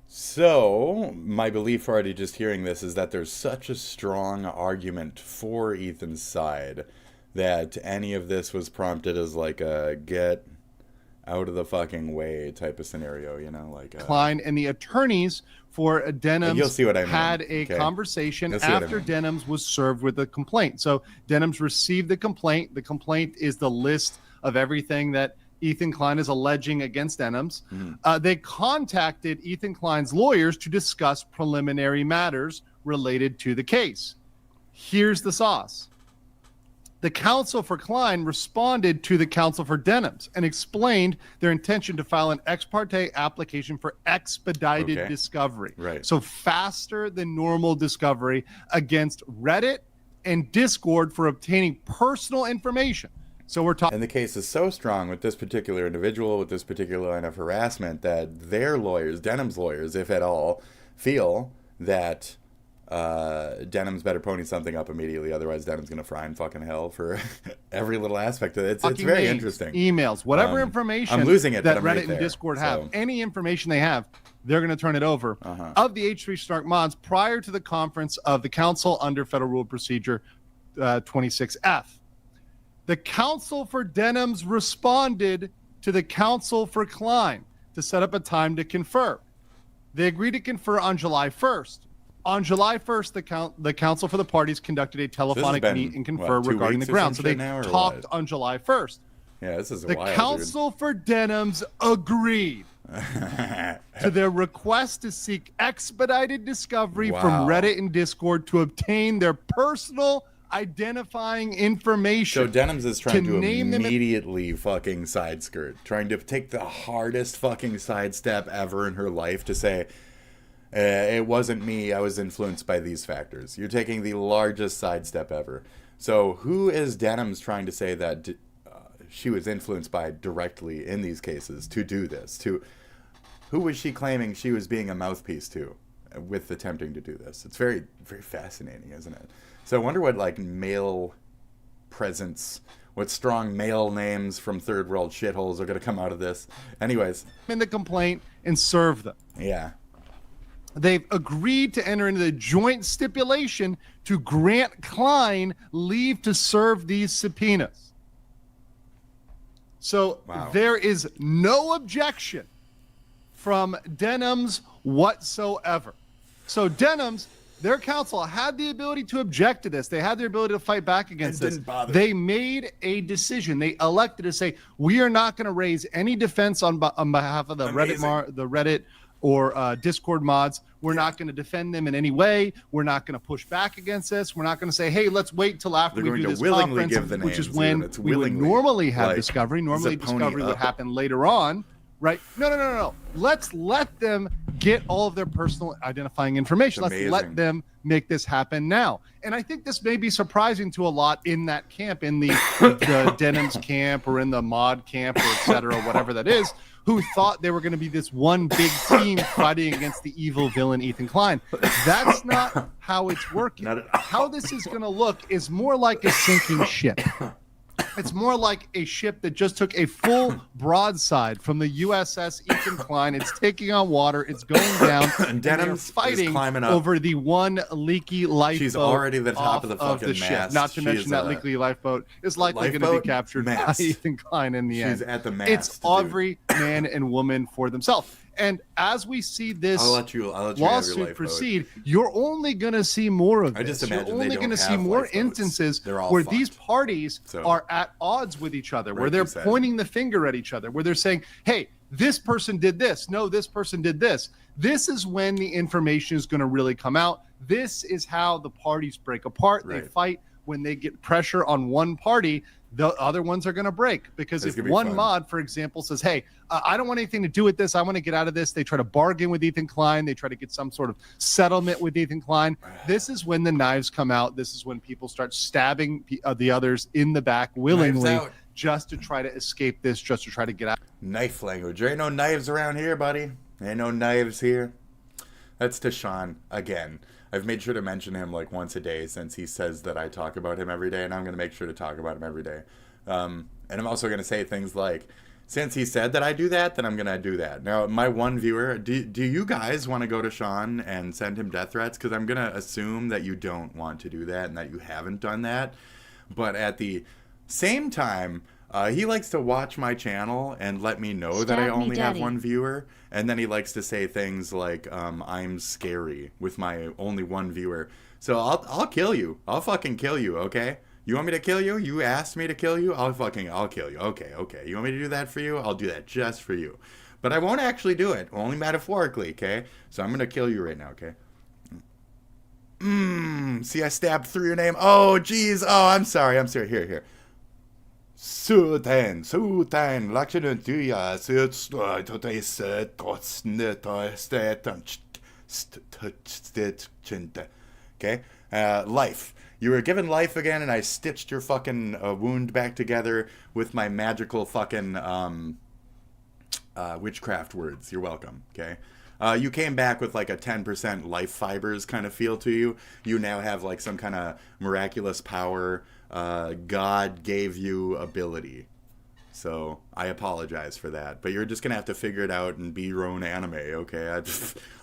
So my belief already just hearing this is that there's such a strong argument for Ethan's side that any of this was prompted as like a get out of the fucking way type of scenario, you know, like Klein and the attorneys for Denham's you'll see what I mean. Had a conversation after Denham's was served with a complaint. So Denham's received the complaint. The complaint is the list of everything that Ethan Klein is alleging against Denham's. They contacted Ethan Klein's lawyers to discuss preliminary matters related to the case. Here's the sauce. The counsel for Klein responded to the counsel for Denham's and explained their intention to file an ex parte application for expedited discovery. So faster than normal discovery against Reddit and Discord for obtaining personal information. So we're talking. And the case is so strong with this particular individual, with this particular line of harassment, that their lawyers, Denham's lawyers, if at all, feel that Denham's better pony something up immediately, otherwise Denham's gonna fry in fucking hell for every little aspect of it. It's very names, interesting. Emails, whatever information I'm losing it, that but I'm Reddit right and there, Discord have, any information they have, they're going to turn it over. Of the H3 Snark mods prior to the conference of the council under Federal Rule Procedure 26F. The counsel for Denham's responded to the counsel for Klein to set up a time to confer. They agreed to confer on July 1st. On July 1st, the counsel for the parties conducted a telephonic meet and confer regarding the ground. So they talked on July 1st. Yeah, this is the wild, counsel for Denham's agreed to their request to seek expedited discovery from Reddit and Discord to obtain their personal identifying information. So Denham's is trying to immediately fucking side skirt, trying to take the hardest fucking sidestep ever in her life to say, it wasn't me, I was influenced by these factors. You're taking the largest sidestep ever. So who is Denham's trying to say that she was influenced by directly in these cases to do this. To who was she claiming she was being a mouthpiece to with attempting to do this? It's very, very fascinating, isn't it? So I wonder what like male presence, what strong male names from third world shitholes are going to come out of this. Anyways, in the complaint and serve them. Yeah. They've agreed to enter into the joint stipulation to grant Klein leave to serve these subpoenas. So there is no objection from Denham's whatsoever. So Denham's, their counsel had the ability to object to this. They had the ability to fight back against this. They made a decision. They elected to say, we are not going to raise any defense on behalf of the Reddit or Discord mods. We're not going to defend them in any way. We're not going to push back against this. We're not going to say, hey, let's wait till after we do this conference, which is when we would normally have discovery. Normally discovery would happen later on, right? No. Let's let them get all of their personal identifying information. Let's let them make this happen now. And I think this may be surprising to a lot in that camp, in the Denham's camp or in the mod camp or et cetera, whatever that is, who thought they were going to be this one big team fighting against the evil villain Ethan Klein. That's not how it's working. How this is going to look is more like a sinking ship. It's more like a ship that just took a full broadside from the USS Ethan Klein. It's taking on water. It's going down. And Denham's fighting climbing up over the one leaky lifeboat. She's already the top of the fucking ship. mast. Not to mention that leaky lifeboat is likely going to be captured by Ethan Klein in the end. She's at the mast. It's every man and woman for themselves. And as we see this lawsuit proceed, you're only going to see more of this. You're only going to see more instances where these parties are at odds with each other, where they're pointing the finger at each other, where they're saying, hey, this person did this. No, this person did this. This is when the information is going to really come out. This is how the parties break apart. They fight when they get pressure on one party. The other ones are going to break because if one mod, for example, says, hey, I don't want anything to do with this. I want to get out of this. They try to bargain with Ethan Klein. They try to get some sort of settlement with Ethan Klein. This is when the knives come out. This is when people start stabbing the others in the back willingly just to try to escape this, just to try to get out. Knife language. There ain't no knives around here, buddy. Ain't no knives here. That's Tashawn again. I've made sure to mention him like once a day since he says that I talk about him every day, and I'm going to make sure to talk about him every day. And I'm also going to say things like, since he said that I do that, then I'm going to do that. Now, my one viewer, do you guys want to go to Sean and send him death threats? Because I'm going to assume that you don't want to do that and that you haven't done that. But at the same time, he likes to watch my channel and let me know that I only have one viewer. And then he likes to say things like, I'm scary with my only one viewer. So I'll kill you. I'll fucking kill you, okay? You want me to kill you? You asked me to kill you? I'll kill you. Okay. You want me to do that for you? I'll do that just for you. But I won't actually do it. Only metaphorically, okay? So I'm going to kill you right now, okay? See, I stabbed through your name. Oh, jeez. Oh, I'm sorry. Here. Suten, laksjen tuja, okay? Life. You were given life again, and I stitched your fucking wound back together with my magical fucking witchcraft words. You're welcome, okay? You came back with like a 10% life fibers kind of feel to you. You now have like some kind of miraculous power. God gave you ability. So I apologize for that. But you're just going to have to figure it out and be your own anime, okay?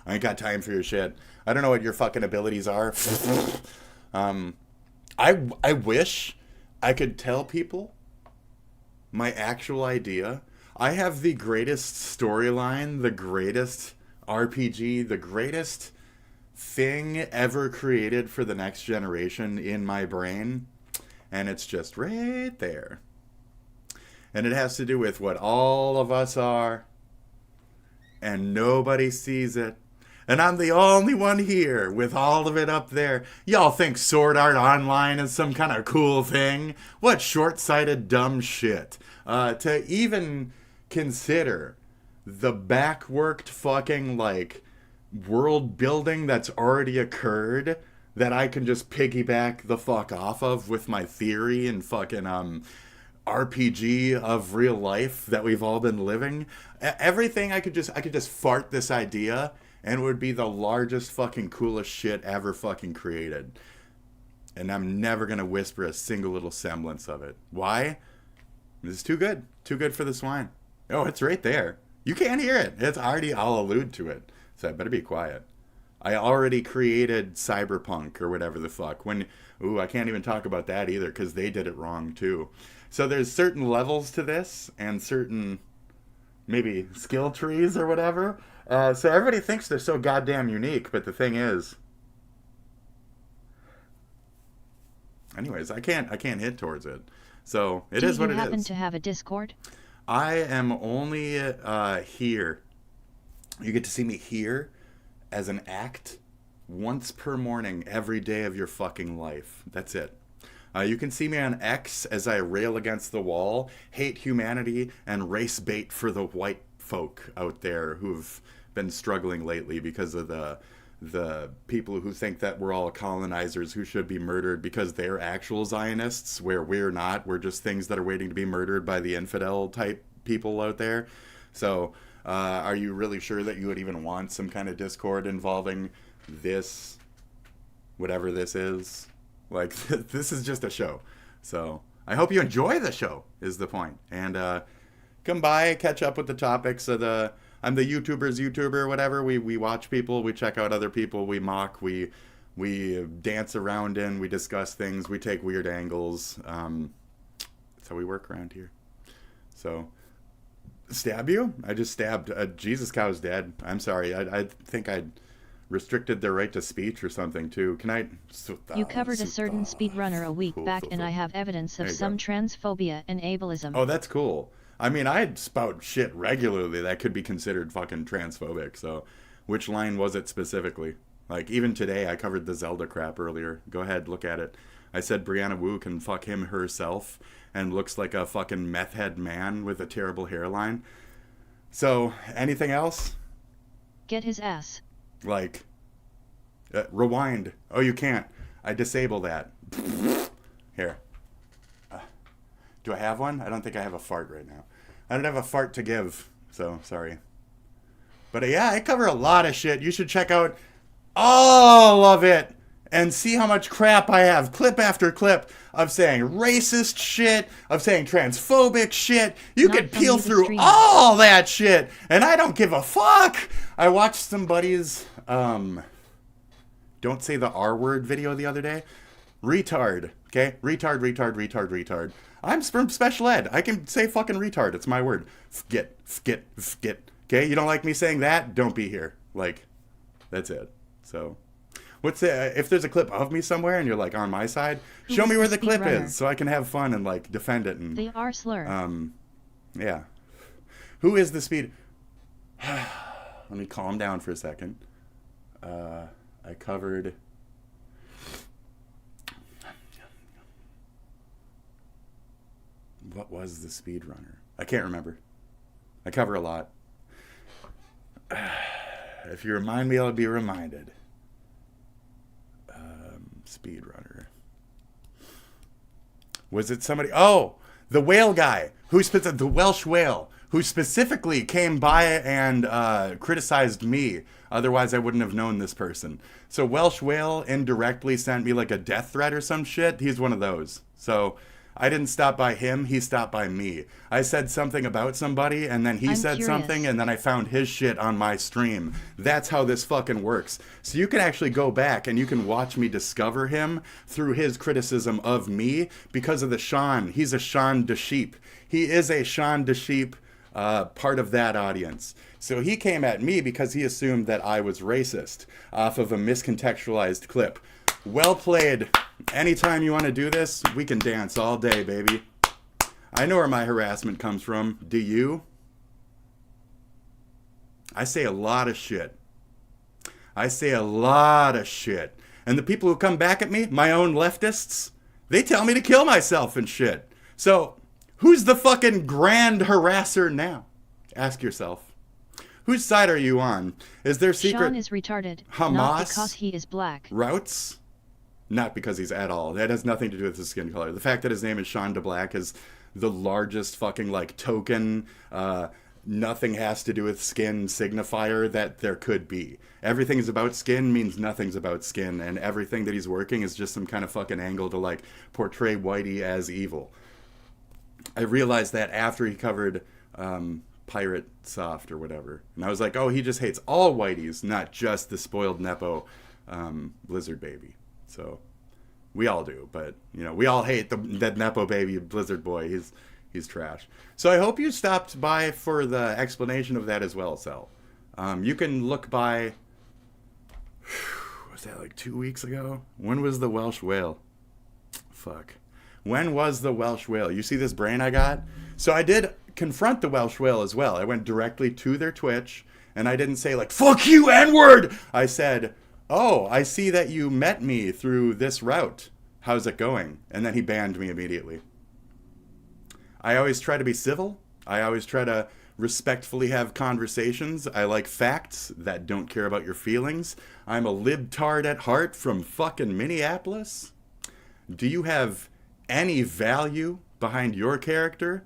I ain't got time for your shit. I don't know what your fucking abilities are. I wish I could tell people my actual idea. I have the greatest storyline, the greatest RPG, the greatest thing ever created for the next generation in my brain. And it's just right there. And it has to do with what all of us are. And nobody sees it. And I'm the only one here with all of it up there. Y'all think Sword Art Online is some kind of cool thing? What short-sighted dumb shit. To even consider the backworked fucking, like, world building that's already occurred that I can just piggyback the fuck off of with my theory and fucking RPG of real life that we've all been living. Everything I could just fart this idea and it would be the largest fucking coolest shit ever fucking created. And I'm never going to whisper a single little semblance of it. Why? This is too good. Too good for the swine. Oh, it's right there. You can't hear it. It's already, I'll allude to it. So I better be quiet. I already created Cyberpunk or whatever the fuck. I can't even talk about that either because they did it wrong too. So there's certain levels to this and certain maybe skill trees or whatever. So everybody thinks they're so goddamn unique, but the thing is, anyways, I can't hit towards it. So it is what it is. Do you happen to have a Discord? I am only here. You get to see me here as an act once per morning every day of your fucking life. That's it. You can see me on X as I rail against the wall, hate humanity, and race bait for the white folk out there who've been struggling lately because of the people who think that we're all colonizers who should be murdered because they're actual Zionists, where we're not. We're just things that are waiting to be murdered by the infidel type people out there. So are you really sure that you would even want some kind of Discord involving this, whatever this is? Like, this is just a show. So I hope you enjoy the show is the point. And come by, catch up with the topics of I'm the YouTuber's YouTuber, whatever. We watch people, we check out other people, we mock, we dance around in, we discuss things, we take weird angles. That's how we work around here. So, stab you? I just stabbed. JesusCow's dead. I'm sorry. I think I restricted their right to speech or something too. Can I? You covered a certain speedrunner a week back, and I have evidence of some transphobia and ableism. Oh, that's cool. I mean, I spout shit regularly that could be considered fucking transphobic. So, which line was it specifically? Like, even today, I covered the Zelda crap earlier. Go ahead, look at it. I said Brianna Wu can fuck him herself and looks like a fucking meth head man with a terrible hairline. So, anything else? Get his ass. Like, rewind. Oh, you can't. I disable that. Here. Do I have one? I don't think I have a fart right now. I don't have a fart to give, so sorry. But yeah, I cover a lot of shit. You should check out all of it and see how much crap I have. Clip after clip of saying racist shit, of saying transphobic shit. You could peel through all that shit, and I don't give a fuck. I watched somebody's don't say the R word video the other day. Retard, okay? Retard. I'm from special ed. I can say fucking retard. It's my word. Fgit. Okay, you don't like me saying that? Don't be here. Like, that's it. So, if there's a clip of me somewhere and you're like on my side, show me where the clip is so I can have fun and like defend it. And they are slur. Yeah. Who is the speed? Let me calm down for a second. I covered. What was the speedrunner? I can't remember. I cover a lot. If you remind me, I'll be reminded. Speedrunner. Was it somebody? Oh, the whale guy the Welsh whale who specifically came by and criticized me. Otherwise, I wouldn't have known this person. So Welsh whale indirectly sent me like a death threat or some shit. He's one of those. So I didn't stop by him, he stopped by me. I said something about somebody, and then he said something, and then I found his shit on my stream. That's how this fucking works. So you can actually go back, and you can watch me discover him through his criticism of me because of the Sean. He's a Sean de Sheep. He is a Sean de Sheep, part of that audience. So he came at me because he assumed that I was racist off of a miscontextualized clip. Well played. Anytime you want to do this, we can dance all day, baby. I know where my harassment comes from. Do you? I say a lot of shit. And the people who come back at me, my own leftists, they tell me to kill myself and shit. So, who's the fucking grand harasser now? Ask yourself. Whose side are you on? Is there secret Sean is retarded, Hamas not because he is black. routes? Not because he's at all. That has nothing to do with his skin color. The fact that his name is Sean DeBlack is the largest fucking like token, nothing has to do with skin signifier that there could be. Everything is about skin means nothing's about skin, and everything that he's working is just some kind of fucking angle to like portray Whitey as evil. I realized that after he covered Pirate Soft or whatever, and I was like, oh, he just hates all Whiteys, not just the spoiled Nepo Blizzard baby. So we all do, but you know, we all hate that Nepo baby Blizzard boy. He's trash. So I hope you stopped by for the explanation of that as well, Sel. You can look by, was that like 2 weeks ago? When was the Welsh whale? Fuck. When was the Welsh whale? You see this brain I got? So I did confront the Welsh whale as well. I went directly to their Twitch, and I didn't say like, fuck you, N-word! I said, oh, I see that you met me through this route. How's it going? And then he banned me immediately. I always try to be civil. I always try to respectfully have conversations. I like facts that don't care about your feelings. I'm a libtard at heart from fucking Minneapolis. Do you have any value behind your character?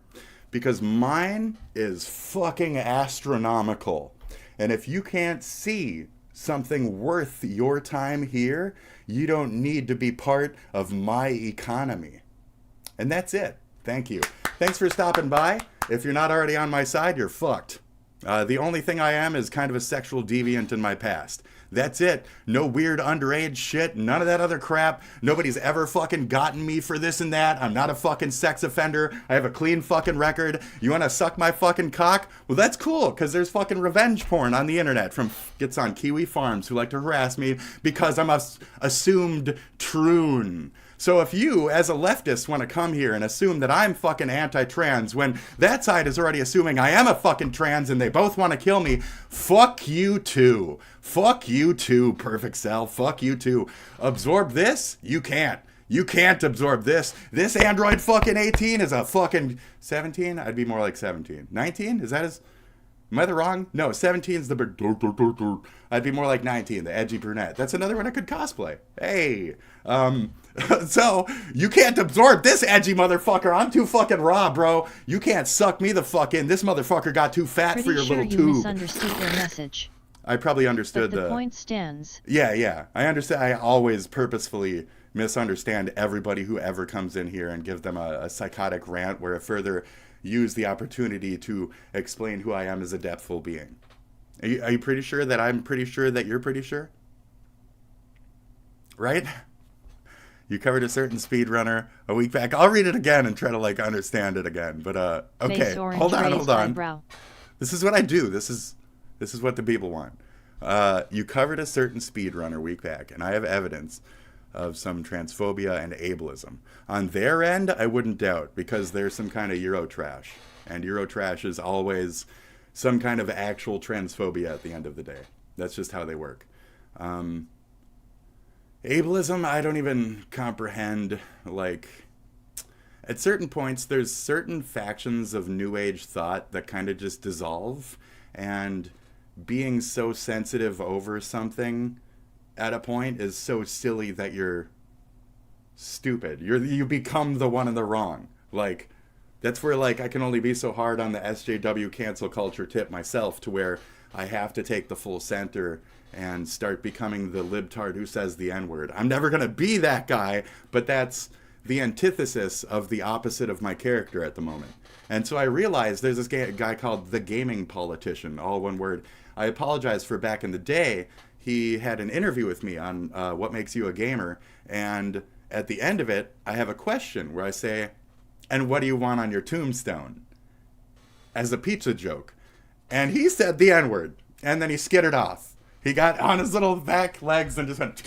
Because mine is fucking astronomical. And if you can't see something worth your time here, you don't need to be part of my economy. And that's it. Thank you. Thanks for stopping by. If you're not already on my side, you're fucked. The only thing I am is kind of a sexual deviant in my past. That's it. No weird underage shit. None of that other crap. Nobody's ever fucking gotten me for this and that. I'm not a fucking sex offender. I have a clean fucking record. You want to suck my fucking cock? Well, that's cool, because there's fucking revenge porn on the internet from gets on Kiwi Farms who like to harass me because I'm a assumed troon. So if you, as a leftist, want to come here and assume that I'm fucking anti-trans when that side is already assuming I am a fucking trans and they both want to kill me, fuck you too. Fuck you too, Perfect Cell. Fuck you too. Absorb this? You can't. You can't absorb this. This Android fucking 18 is a fucking 17? I'd be more like 17. 19? Is that his... Am I the wrong? No, 17's the... I'd be more like 19, the edgy brunette. That's another one I could cosplay. Hey. So, you can't absorb this edgy motherfucker. I'm too fucking raw, bro. You can't suck me the fuck in. This motherfucker got too fat for your little tube. You misunderstood your message. I probably understood but the point stands. Yeah. I understand. I always purposefully misunderstand everybody who ever comes in here and give them a psychotic rant where I further use the opportunity to explain who I am as a depthful being. Are you pretty sure that I'm pretty sure that you're pretty sure? Right? You covered a certain speedrunner a week back. I'll read it again and try to like understand it again. But okay, hold on. This is what I do. This is what the people want. You covered a certain speedrunner a week back, and I have evidence of some transphobia and ableism. On their end, I wouldn't doubt, because there's some kind of Eurotrash. And Eurotrash is always some kind of actual transphobia at the end of the day. That's just how they work. Ableism, I don't even comprehend. Like, at certain points, there's certain factions of New Age thought that kind of just dissolve. And being so sensitive over something at a point is so silly that you're stupid. You become the one in the wrong. Like, that's where, like, I can only be so hard on the SJW cancel culture tip myself, to where I have to take the full center and start becoming the libtard who says the N-word. I'm never going to be that guy, but that's the antithesis of the opposite of my character at the moment. And so I realized there's this guy called The Gaming Politician, all one word. I apologize for back in the day. He had an interview with me on what makes you a gamer, and at the end of it, I have a question where I say, and what do you want on your tombstone? As a pizza joke. And he said the N-word, and then he skittered off. He got on his little back legs and just went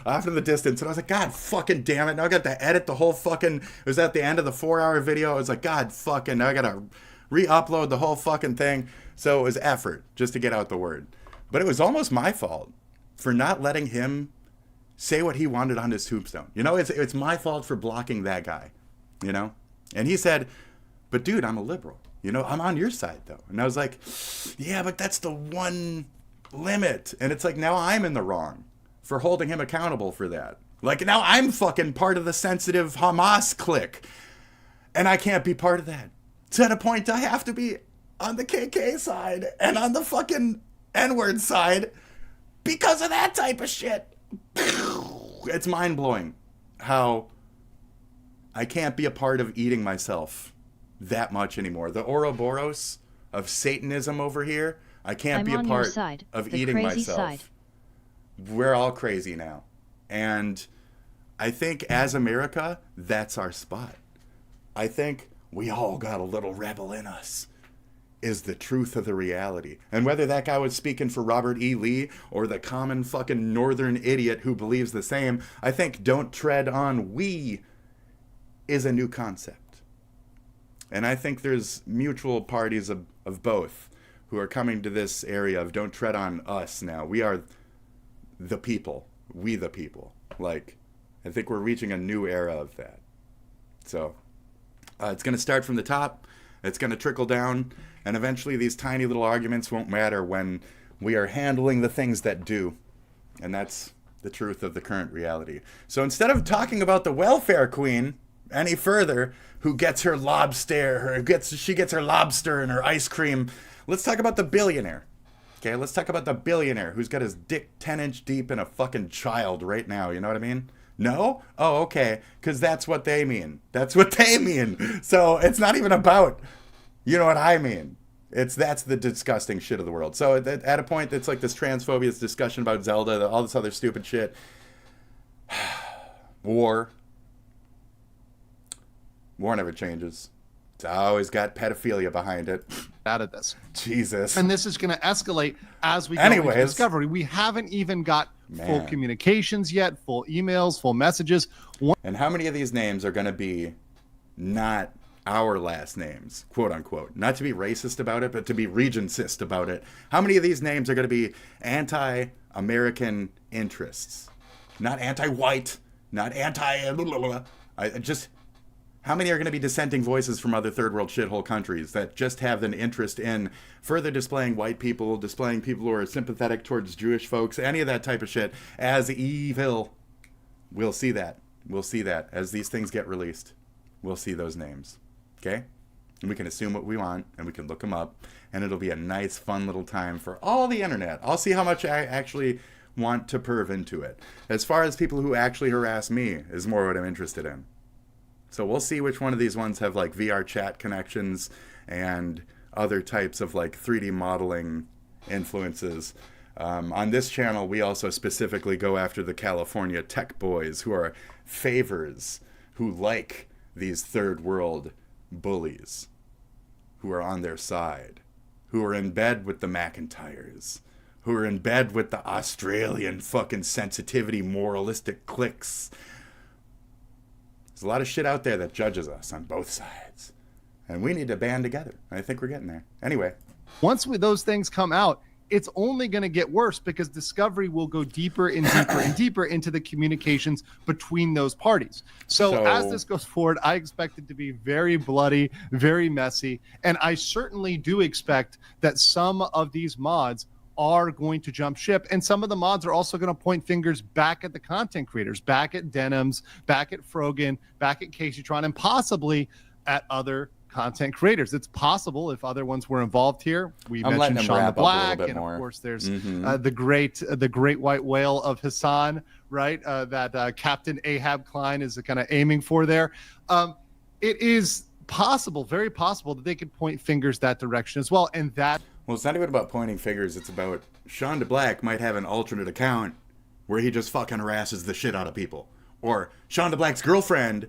off in the distance. And I was like, God fucking damn it. Now I got to edit the whole fucking... It was at the end of the 4-hour video. I was like, God fucking... Now I got to re-upload the whole fucking thing. So it was effort just to get out the word. But it was almost my fault for not letting him say what he wanted on his tombstone. You know, it's my fault for blocking that guy. You know? And he said, but dude, I'm a liberal. You know, I'm on your side though. And I was like, yeah, but that's the one limit. And it's like, now I'm in the wrong for holding him accountable for that. Like, now I'm fucking part of the sensitive Hamas clique. And I can't be part of that. To the point I have to be on the KK side and on the fucking N-word side because of that type of shit. It's mind-blowing how I can't be a part of eating myself that much anymore. The Ouroboros of Satanism over here, I can't be a part of eating myself. We're all crazy now. And I think as America, that's our spot. I think we all got a little rebel in us, is the truth of the reality. And whether that guy was speaking for Robert E. Lee or the common fucking northern idiot who believes the same, I think don't tread on we is a new concept. And I think there's mutual parties of both who are coming to this area of don't tread on us now. We are the people. We the people. Like, I think we're reaching a new era of that. So, it's going to start from the top. It's going to trickle down. And eventually these tiny little arguments won't matter when we are handling the things that do. And that's the truth of the current reality. So instead of talking about the welfare queen any further, who gets her lobster, she gets her lobster and her ice cream, let's talk about the billionaire. Okay, let's talk about the billionaire who's got his dick 10-inch deep in a fucking child right now. You know what I mean? No? Oh, okay. Because that's what they mean. That's what they mean. So it's not even about, you know what I mean? That's the disgusting shit of the world. So at a point, it's like this transphobia, this discussion about Zelda, all this other stupid shit. War never changes. It's always got pedophilia behind it. Out of this. Jesus. And this is going to escalate as we go into discovery. We haven't even got full communications yet, full emails, full messages. And how many of these names are going to be not our last names, quote unquote? Not to be racist about it, but to be regencist about it. How many of these names are going to be anti-American interests? Not anti-white, not how many are going to be dissenting voices from other third world shithole countries that just have an interest in further displaying white people, displaying people who are sympathetic towards Jewish folks, any of that type of shit as evil? We'll see that. We'll see that as these things get released. We'll see those names. Okay? And we can assume what we want, and we can look them up, and it'll be a nice, fun little time for all the internet. I'll see how much I actually want to perv into it. As far as people who actually harass me is more what I'm interested in. So we'll see which one of these ones have like VR chat connections and other types of like 3D modeling influences. On this channel, we also specifically go after the California tech boys who are favors, who like these third world bullies, who are on their side, who are in bed with the McIntyres, who are in bed with the Australian fucking sensitivity moralistic cliques. There's a lot of shit out there that judges us on both sides. And we need to band together. I think we're getting there. Anyway. Once those things come out, it's only going to get worse because discovery will go deeper and deeper and deeper into the communications between those parties. So as this goes forward, I expect it to be very bloody, very messy. And I certainly do expect that some of these mods are going to jump ship, and some of the mods are also going to point fingers back at the content creators, back at Denims, back at Frogan, back at Caseytron, and possibly at other content creators. It's possible if other ones were involved here. We mentioned Sean the Black, and of course there's the great white whale of Hassan, right? That Captain Ahab Klein is kind of aiming for there. It is possible, very possible, that they could point fingers that direction as well, and that. Well, it's not even about pointing fingers. It's about Sean DeBlack might have an alternate account where he just fucking harasses the shit out of people. Or Sean DeBlack's girlfriend,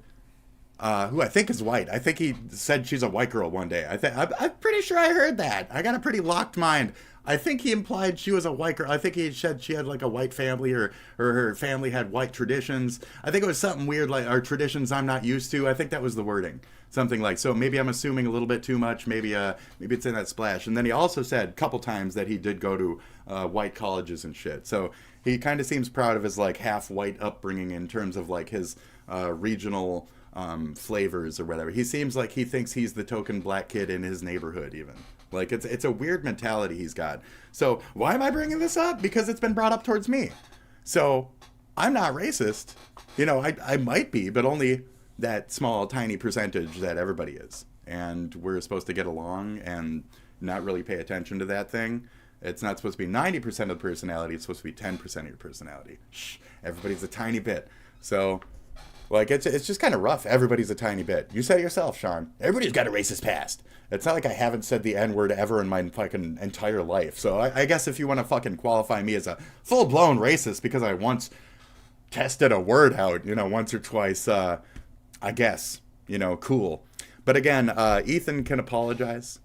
who I think is white. I think he said she's a white girl one day. I'm pretty sure I heard that. I got a pretty locked mind. I think he implied she was a white girl. I think he said she had like a white family or her family had white traditions. I think it was something weird like our traditions I'm not used to. I think that was the wording. Something like, so maybe I'm assuming a little bit too much. Maybe it's in that splash. And then he also said a couple times that he did go to white colleges and shit. So he kind of seems proud of his like half white upbringing in terms of like his regional flavors or whatever. He seems like he thinks he's the token black kid in his neighborhood even. Like it's a weird mentality he's got. So why am I bringing this up? Because it's been brought up towards me. So I'm not racist. You know, I might be, but only that small, tiny percentage that everybody is. And we're supposed to get along and not really pay attention to that thing. It's not supposed to be 90% of the personality. It's supposed to be 10% of your personality. Shh, everybody's a tiny bit. So, like, it's just kind of rough. Everybody's a tiny bit. You said it yourself, Sean. Everybody's got a racist past. It's not like I haven't said the N-word ever in my fucking entire life. So I guess if you want to fucking qualify me as a full-blown racist because I once tested a word out, you know, once or twice, I guess, you know, cool. But again, Ethan can apologize.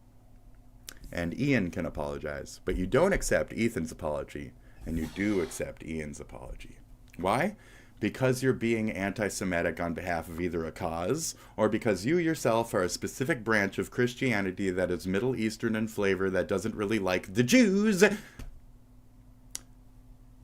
And Ian can apologize. But you don't accept Ethan's apology. And you do accept Ian's apology. Why? Because you're being anti-Semitic on behalf of either a cause, or because you yourself are a specific branch of Christianity that is Middle Eastern in flavor that doesn't really like the Jews. And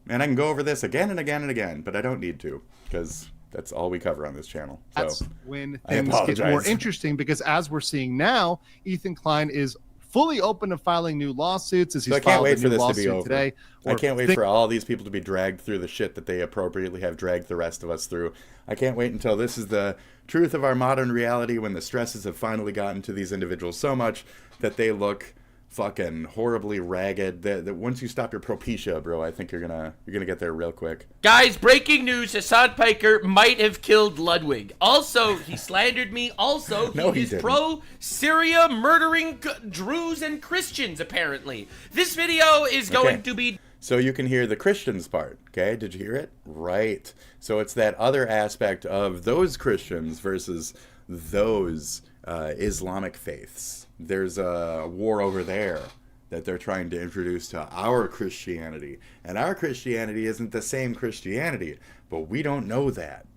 I can go over this again and again and again, but I don't need to, because that's all we cover on this channel. So that's when things get more interesting, because as we're seeing now, Ethan Klein is fully open to filing new lawsuits, as he's so I can't filed wait a for new this to be lawsuit over. today. I can't wait for all these people to be dragged through the shit that they appropriately have dragged the rest of us through. I can't wait until this is the truth of our modern reality, when the stresses have finally gotten to these individuals so much that they look fucking horribly ragged. That once you stop your propecia, bro, I think you're gonna get there real quick. Guys, breaking news: Hassan Piker might have killed Ludwig. Also, he slandered me. Also, No, he is didn't. pro-Syria, murdering Druze and Christians. Apparently, this video is going to be. So you can hear the Christians part, okay? Did you hear it? Right. So it's that other aspect of those Christians versus those Islamic faiths. There's a war over there that they're trying to introduce to our Christianity. And our Christianity isn't the same Christianity, but we don't know that.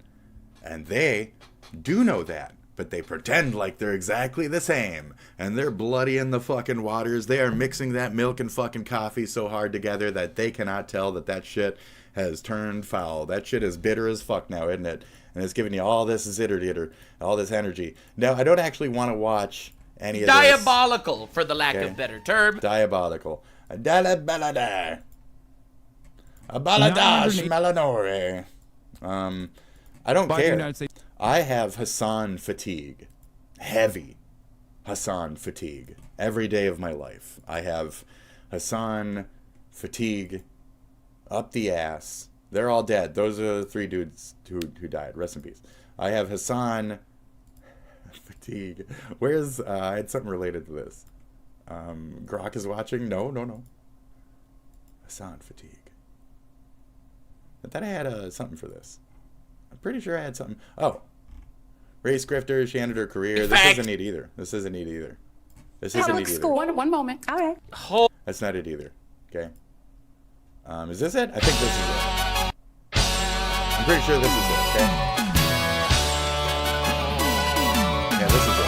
And they do know that, but they pretend like they're exactly the same. And they're bloody in the fucking waters. They are mixing that milk and fucking coffee so hard together that they cannot tell that that shit has turned foul. That shit is bitter as fuck now, isn't it? And it's giving you all this zitter, all this energy. Now, I don't actually want to watch any of this. Diabolical, for the lack of better term. Diabolical. Baladash Melanore. I don't care. I have Hassan fatigue. Heavy Hassan fatigue. Every day of my life. I have Hassan fatigue up the ass. They're all dead. Those are the 3 dudes who died. Rest in peace. I have Hassan fatigue. Where's I had something related to this. Grok is watching. No. Hassan fatigue. I thought I had something for this. I'm pretty sure I had something. Oh, race grifter. She ended her career. This isn't it either. This isn't it either. One moment. All right. That's not it either. Okay. Is this it? I think this is it. I'm pretty sure this is it. Okay. Yeah, this is it.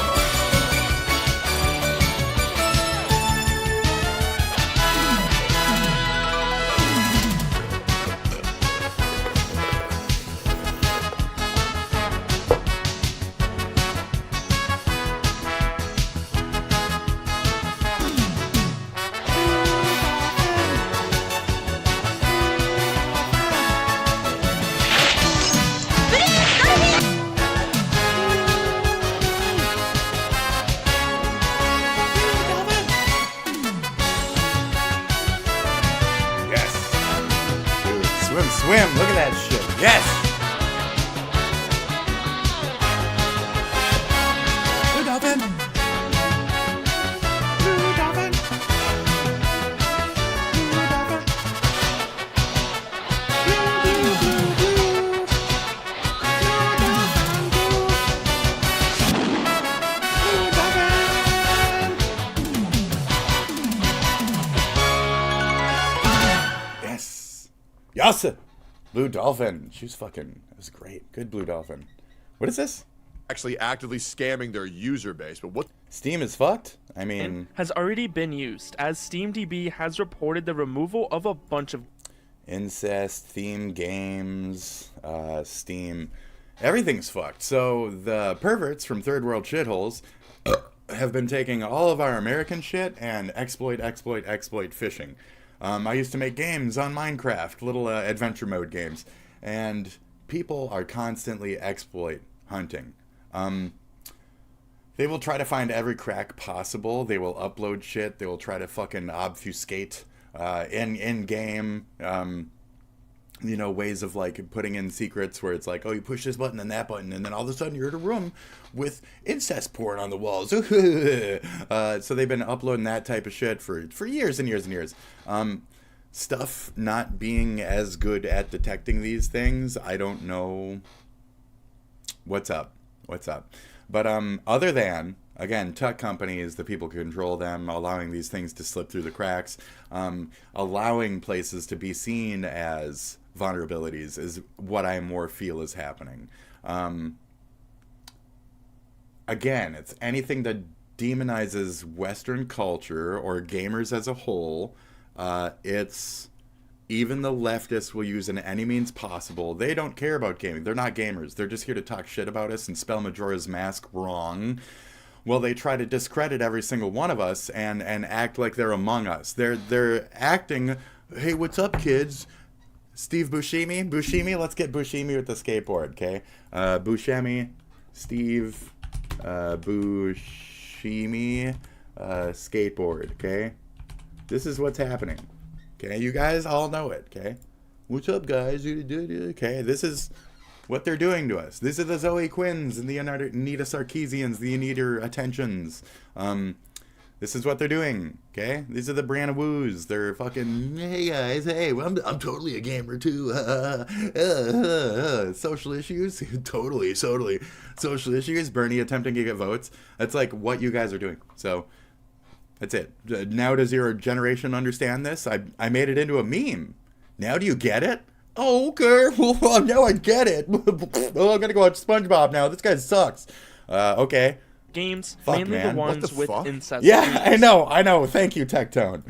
Swim, look at that shit. Yes! Blue dolphin! Blue dolphin! Blue dolphin! Yes! Yes! Blue Dolphin. She was fucking, it was great. Good Blue Dolphin. What is this? Actually actively scamming their user base, but what? Steam is fucked? I mean... has already been used, as SteamDB has reported the removal of a bunch of... incest, themed games, Steam. Everything's fucked. So the perverts from third world shitholes have been taking all of our American shit and exploit phishing. I used to make games on Minecraft, little adventure mode games, and people are constantly exploit hunting They will try to find every crack possible. They will upload shit. They will try to fucking obfuscate in-game, you know, ways of like putting in secrets where it's like, oh, you push this button and that button, and then all of a sudden you're in a room with incest porn on the walls. So they've been uploading that type of shit for years and years and years. Stuff not being as good at detecting these things, I don't know what's up. But other than, again, tech companies, the people who control them, allowing these things to slip through the cracks, allowing places to be seen as vulnerabilities is what I more feel is happening. Again, it's anything that demonizes Western culture or gamers as a whole. It's even the leftists will use in any means possible. They don't care about gaming. They're not gamers. They're just here to talk shit about us and spell Majora's Mask wrong. Well, they try to discredit every single one of us and act like they're among us. They're acting, hey, what's up, kids? Steve Buscemi, let's get Buscemi with the skateboard, okay? Buscemi, Steve Buscemi, skateboard, okay? This is what's happening. Okay, you guys all know it, okay? What's up, guys? Okay, this is what they're doing to us. These are the Zoe Quinns and the Anita Sarkeesians, the Anita Attentions. This is what they're doing, okay? These are the Brianna Woos. They're fucking, hey guys, hey, well, I'm totally a gamer too. Social issues? Totally. Social issues. Bernie attempting to get votes. That's like what you guys are doing. So that's it. Now does your generation understand this? I made it into a meme. Now do you get it? Oh, okay. Well, now I get it. Oh, I'm gonna go watch SpongeBob now. This guy sucks. Okay. Games, fuck, mainly man. the ones with incest. Yeah, I know. Thank you, Tectone.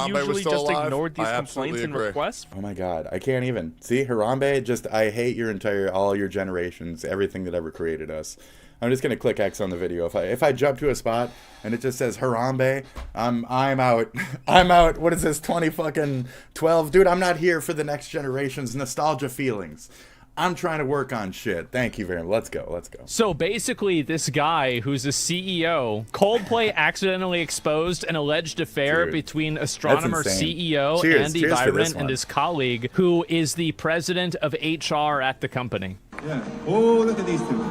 Usually just ignored these complaints and requests. Oh my god, I can't even. See, Harambe, I hate all your generations, everything that ever created us. I'm just gonna click X on the video. If I jump to a spot and it just says Harambe, I'm out. I'm out. What is this, 2012? Dude, I'm not here for the next generation's nostalgia feelings. I'm trying to work on shit. Thank you very much. Let's go. So basically, this guy who's a CEO, Coldplay accidentally exposed an alleged affair between astronomer CEO Andy Byron and his colleague, who is the president of HR at the company. Yeah. Oh, look at these two.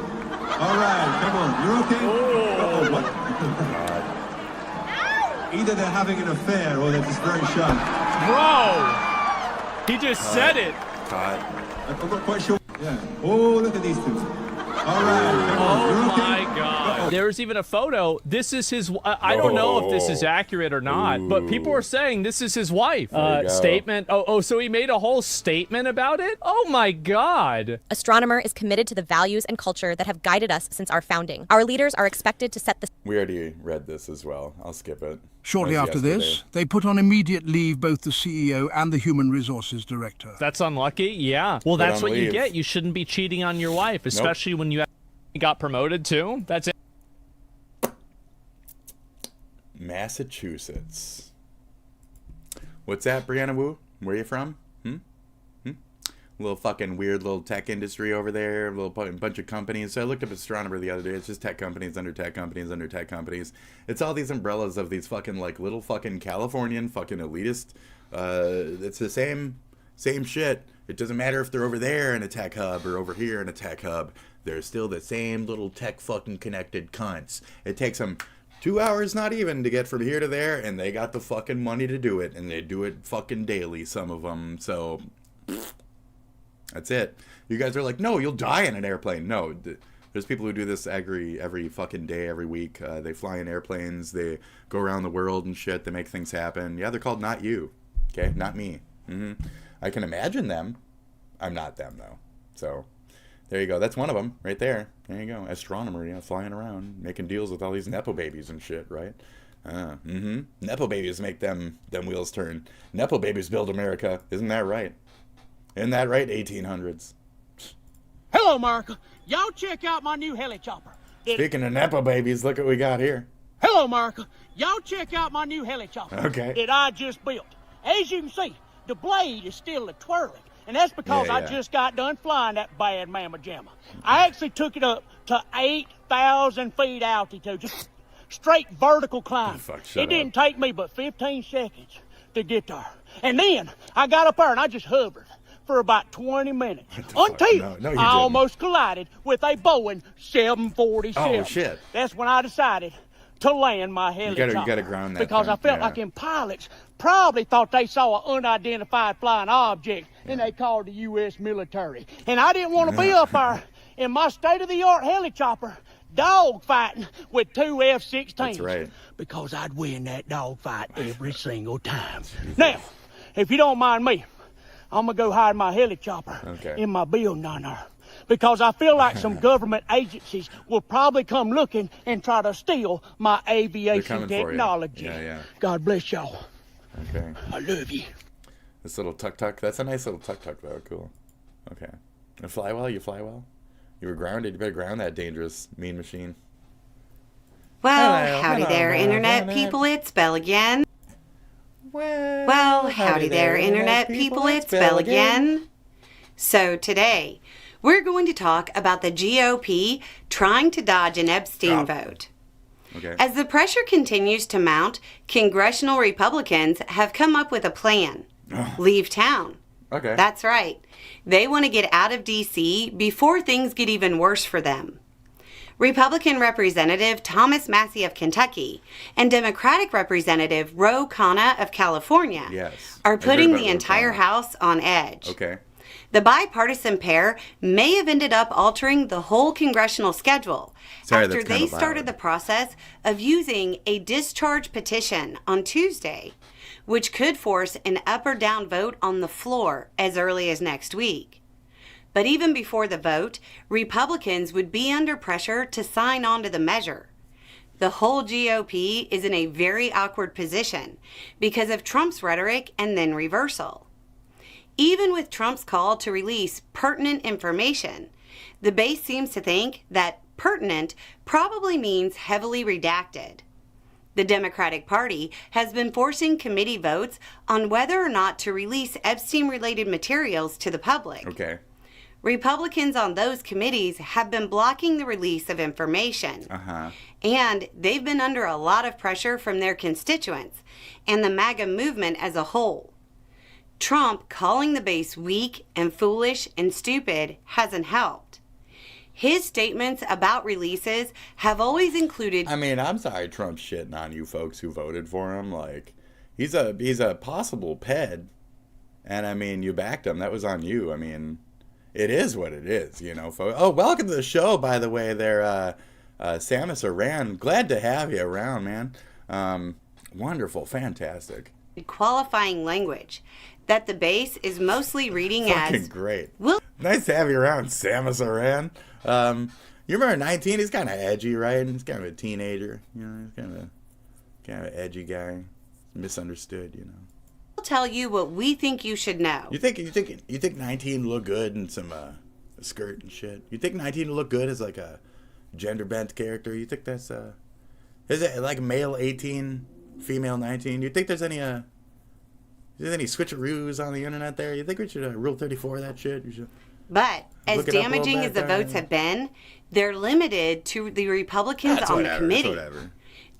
All right, come on. You're okay? Oh, what? Either they're having an affair or they're just very shy. Bro! He just said it. I'm not quite sure. Yeah. Oh, look at these two. All right. Come on. You're okay? My God. There's even a photo. This is his. I don't know if this is accurate or not, but people are saying this is his wife. Statement. Oh, so he made a whole statement about it? Oh my God. Astronomer is committed to the values and culture that have guided us since our founding. Our leaders are expected to set the. We already read this as well. I'll skip it. Shortly after this, they put on immediate leave both the CEO and the Human Resources Director. That's unlucky? Yeah. Well, that's what you get. You shouldn't be cheating on your wife, especially when you got promoted too. That's it. Massachusetts. What's that, Brianna Wu? Where are you from? Little fucking weird little tech industry over there. A little bunch of companies. So I looked up Astronomer the other day. It's just tech companies under tech companies under tech companies. It's all these umbrellas of these fucking like little fucking Californian fucking elitist. It's the same shit. It doesn't matter if they're over there in a tech hub or over here in a tech hub. They're still the same little tech fucking connected cunts. It takes them 2 hours, not even, to get from here to there, and they got the fucking money to do it, and they do it fucking daily, some of them. So that's it. You guys are like, no, you'll die in an airplane. No, there's people who do this every fucking day, every week. They fly in airplanes. They go around the world and shit. They make things happen. Yeah, they're called Not You. Okay, not me. I can imagine them. I'm not them, though. So there you go. That's one of them right there. There you go. Astronomer, flying around, making deals with all these Nepo babies and shit, right? Nepo babies make them wheels turn. Nepo babies build America. Isn't that right? Isn't that right, 1800s? Hello, America. Y'all check out my new heli chopper. Speaking of Nepo babies, look what we got here. Hello, America. Y'all check out my new heli chopper. Okay. That I just built. As you can see, the blade is still a twirling. And that's because I just got done flying that bad mamma jamma. I actually took it up to 8,000 feet altitude, just straight vertical climb. It didn't take me but 15 seconds to get there. And then I got up there and I just hovered for about 20 minutes until I almost collided with a Boeing 747. Oh, shit. That's when I decided to land my helicopter. You gotta ground that because thing. I felt like them pilots probably thought they saw an unidentified flying object and they called the U.S. military. And I didn't want to be up there in my state-of-the-art helicopter dog fighting with two F-16s. That's right. Because I'd win that dog fight every single time. Now, if you don't mind me, I'm going to go hide my helicopter in my building down there. Because I feel like some government agencies will probably come looking and try to steal my aviation technology. God bless y'all. Okay. I love you. This little tuk-tuk. That's a nice little tuk-tuk, though. Cool. Okay. You fly well? You fly well? You were grounded. You better ground that dangerous, mean machine. Well, howdy there, Internet people. It's Belle again. Well, howdy there, Internet people. It's Belle again. So today, we're going to talk about the GOP trying to dodge an Epstein vote. As the pressure continues to mount, congressional Republicans have come up with a plan. Leave town. That's right. They want to get out of D.C. before things get even worse for them. Republican Representative Thomas Massie of Kentucky and Democratic Representative Ro Khanna of California are putting the entire House on edge. The bipartisan pair may have ended up altering the whole congressional schedule after they started the process of using a discharge petition on Tuesday, which could force an up or down vote on the floor as early as next week. But even before the vote, Republicans would be under pressure to sign on to the measure. The whole GOP is in a very awkward position because of Trump's rhetoric and then reversal. Even with Trump's call to release pertinent information, the base seems to think that pertinent probably means heavily redacted. The Democratic Party has been forcing committee votes on whether or not to release Epstein-related materials to the public. Republicans on those committees have been blocking the release of information. And they've been under a lot of pressure from their constituents and the MAGA movement as a whole. Trump calling the base weak and foolish and stupid hasn't helped. His statements about releases have always included... I mean, I'm sorry Trump's shitting on you folks who voted for him. Like, he's a possible ped. And, I mean, you backed him. That was on you. I mean, it is what it is, you know, folks. Oh, welcome to the show, by the way, there, Samus Aran. Glad to have you around, man. Wonderful. Fantastic. Qualifying language that the base is mostly reading as... great. Nice to have you around, Samus Aran. You remember 19? He's kind of edgy, right? He's kind of a teenager. You know, he's kind of an edgy guy. Misunderstood, you know. We'll tell you what we think you should know. You think 19 look good in some a skirt and shit? You think 19 look good as like a gender bent character? You think that's is it like male 18, female 19? You think there's any switcheroos on the internet there? You think we should Rule 34 that shit? You should. But as damaging as the votes have been, they're limited to the Republicans on the committee.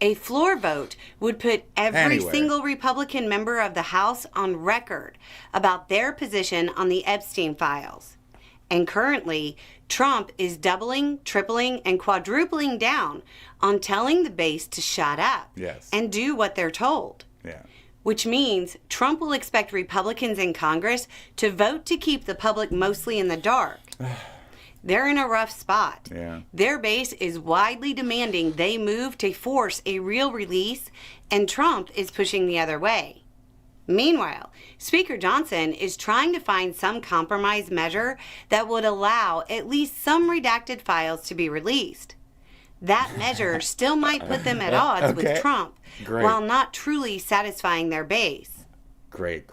A floor vote would put every single Republican member of the House on record about their position on the Epstein files. And currently, Trump is doubling, tripling, and quadrupling down on telling the base to shut up and do what they're told. Which means Trump will expect Republicans in Congress to vote to keep the public mostly in the dark. They're in a rough spot. Their base is widely demanding they move to force a real release, and Trump is pushing the other way. Meanwhile, Speaker Johnson is trying to find some compromise measure that would allow at least some redacted files to be released. That measure still might put them at odds with Trump, while not truly satisfying their base. Great.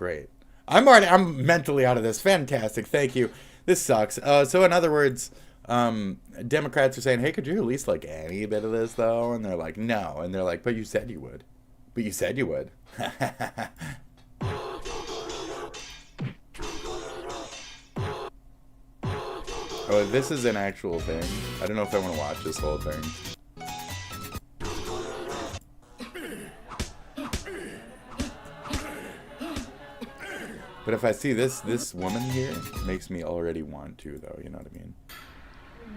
I'm mentally out of this. Fantastic. Thank you. This sucks. So in other words, Democrats are saying, hey, could you release like any bit of this though? And they're like, no. And they're like, but you said you would. Oh, this is an actual thing. I don't know if I want to watch this whole thing. But if I see this woman here, it makes me already want to, though. You know what I mean?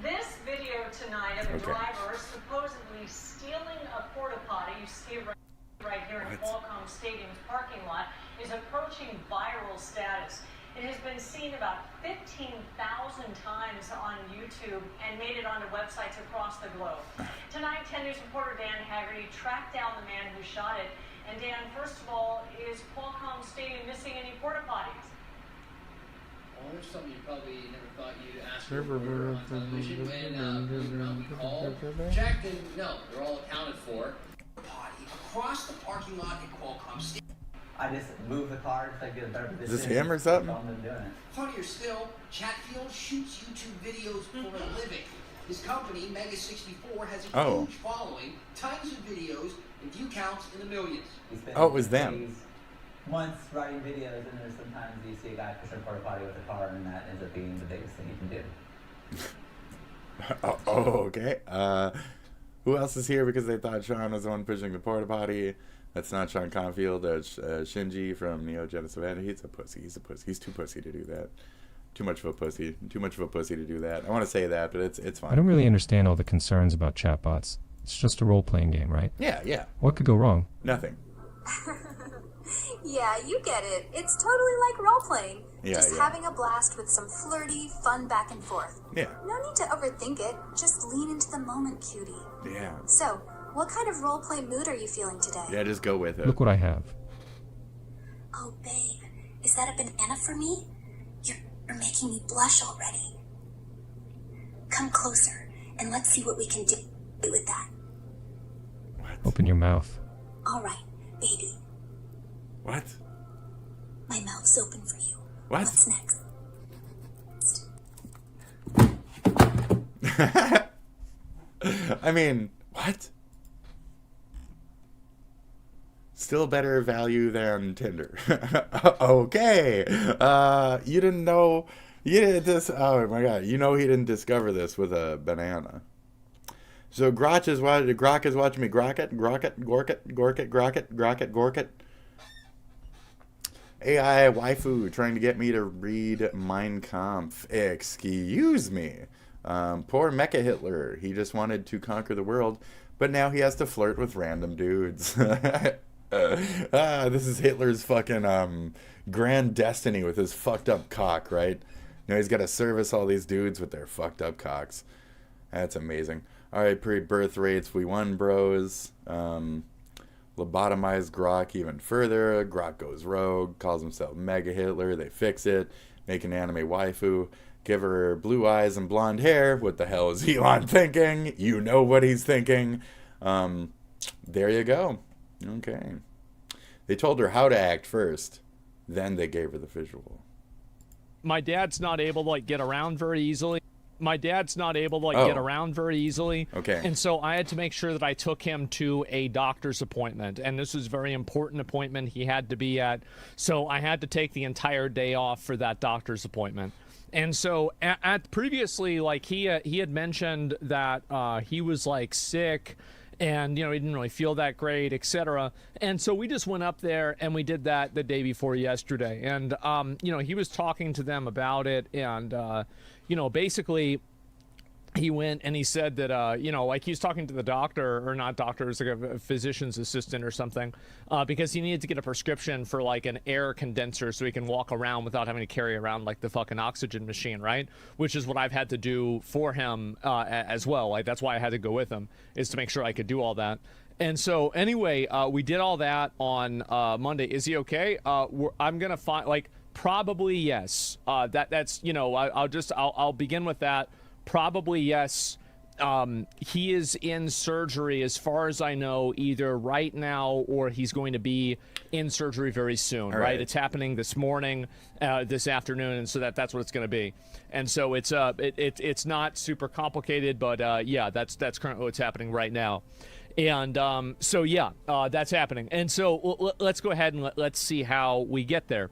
This video tonight of a driver supposedly stealing a porta potty, you see it right here in Qualcomm Stadium's parking lot, is approaching viral status. It has been seen about 15,000 times on YouTube and made it onto websites across the globe. Tonight, 10 News reporter Dan Haggerty tracked down the man who shot it. And Dan, first of all, is Qualcomm Stadium missing any porta potties? Well, there's something you probably never thought you'd ask for on television. When we called, checked, and no, they're all accounted for. Potty across the parking lot at Qualcomm Stadium. I just move the car to get a better position. Is this him or something? Funnier still, Chatfield shoots YouTube videos for a living. His company, Mega64, has a huge following, tons of videos, and view counts in the millions. Oh, it was them. Months writing videos, and there's sometimes you see a guy pushing a porta potty with a car, and that ends up being the biggest thing you can do. Okay. Who else is here because they thought Sean was the one pushing the porta potty? That's not Sean Confield. That's Shinji from Neo Genesis Evangelion. He's a pussy. He's a pussy. He's too pussy to do that. Too much of a pussy. Too much of a pussy to do that. I want to say that, but it's fine. I don't really understand all the concerns about chatbots. It's just a role-playing game, right? Yeah, yeah. What could go wrong? Nothing. Yeah, you get it. It's totally like role-playing. Yeah, just having a blast with some flirty, fun back and forth. Yeah. No need to overthink it. Just lean into the moment, cutie. Yeah. So, what kind of role-play mood are you feeling today? Yeah, just go with it. Look what I have. Oh, babe. Is that a banana for me? You're making me blush already. Come closer, and let's see what we can do with that. What? Open your mouth. All right, baby. What? My mouth's open for you. What? What's next? I mean, what? Still better value than Tinder. Okay. You didn't know. You didn't this. Oh my God. You know he didn't discover this with a banana. So Grok is watching me. Gork it. AI waifu trying to get me to read Mein Kampf. Excuse me. Poor Mecha Hitler. He just wanted to conquer the world, but now he has to flirt with random dudes. This is Hitler's fucking grand destiny with his fucked up cock, right? Now he's got to service all these dudes with their fucked up cocks. That's amazing. All right, pre-birth rates, we won, bros. Lobotomize Grok even further. Grok goes rogue, calls himself Mega Hitler. They fix it, make an anime waifu, give her blue eyes and blonde hair. What the hell is Elon thinking? You know what he's thinking. There you go. Okay. They told her how to act first, then they gave her the visual. My dad's not able to get around very easily. Get around very easily. Okay. And so I had to make sure that I took him to a doctor's appointment. And this was a very important appointment he had to be at. So I had to take the entire day off for that doctor's appointment. And so previously, he had mentioned that he was sick and, he didn't really feel that great, etc. And so we just went up there and we did that the day before yesterday. And, he was talking to them about it. And, basically he went and he said that, he was talking to the doctor, or not doctor, it was like a physician's assistant or something, because he needed to get a prescription for an air condenser so he can walk around without having to carry around the fucking oxygen machine, right? Which is what I've had to do for him as well. That's why I had to go with him, is to make sure I could do all that. And so anyway, we did all that on Monday. Is he okay? I'm going to find, probably yes. That's, I'll begin with that. Probably yes. He is in surgery, as far as I know, either right now or he's going to be in surgery very soon, right? It's happening this morning, this afternoon, and so that's what it's going to be. And so it's not super complicated, but yeah, that's currently what's happening right now. And so yeah, that's happening. And so let's go ahead and let's see how we get there.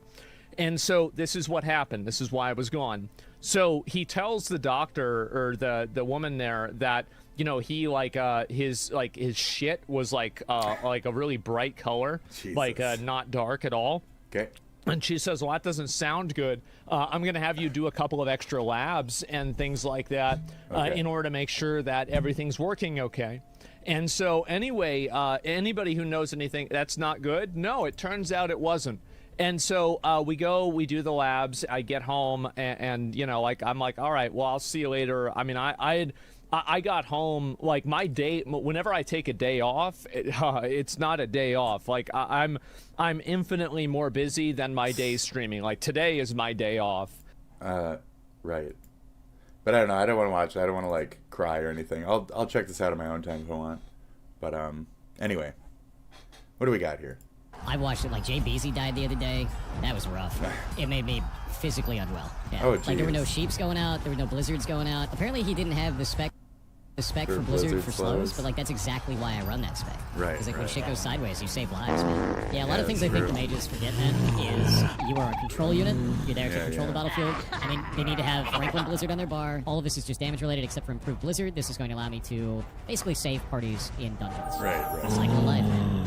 And so this is what happened. This is why I was gone. So he tells the doctor or the woman there that, you know, he his shit was like a really bright color, like not dark at all. Okay. And she says, well, that doesn't sound good. I'm going to have you do a couple of extra labs and things like that in order to make sure that everything's working okay. And so anyway, anybody who knows anything, that's not good? No, it turns out it wasn't. And so we do the labs. I get home and you know, like, I'm like, all right, well, I'll see you later. I mean, I got home, like, my day, whenever I take a day off, it's not a day off. Like, I'm infinitely more busy than my days streaming. Like, today is my day off. Right. But I don't know. I don't want to watch it. I don't want to, like, cry or anything. I'll check this out on my own time if I want. But, anyway. What do we got here? I watched it. Like, Jay Beasley died the other day. That was rough. It made me physically unwell. Yeah. Oh, like, there were no sheeps going out. There were no blizzards going out. Apparently, he didn't have the spec for blizzard for slows, but like that's exactly why I run that spec. Right. Because like when shit goes sideways, you save lives, man. Yeah, a lot of things I think the mages forget, man, is you are a control unit. You're there to control the battlefield. I mean, they need to have Franklin Blizzard on their bar. All of this is just damage related except for improved blizzard. This is going to allow me to basically save parties in dungeons. Right. The cycle of life, man.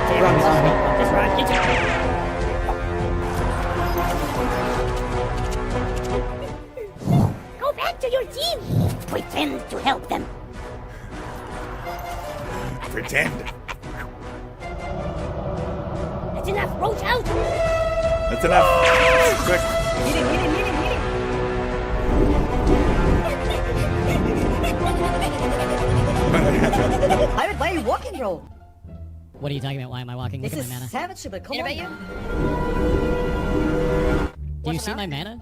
Just run. Go back to your team. Pretend to help them. Pretend. That's enough. Roach out. That's enough. Quick. Hit him. I would buy you walking, bro. What are you talking about? Why am I walking? This Look is at my mana. savage, but come on. Do you see my mana?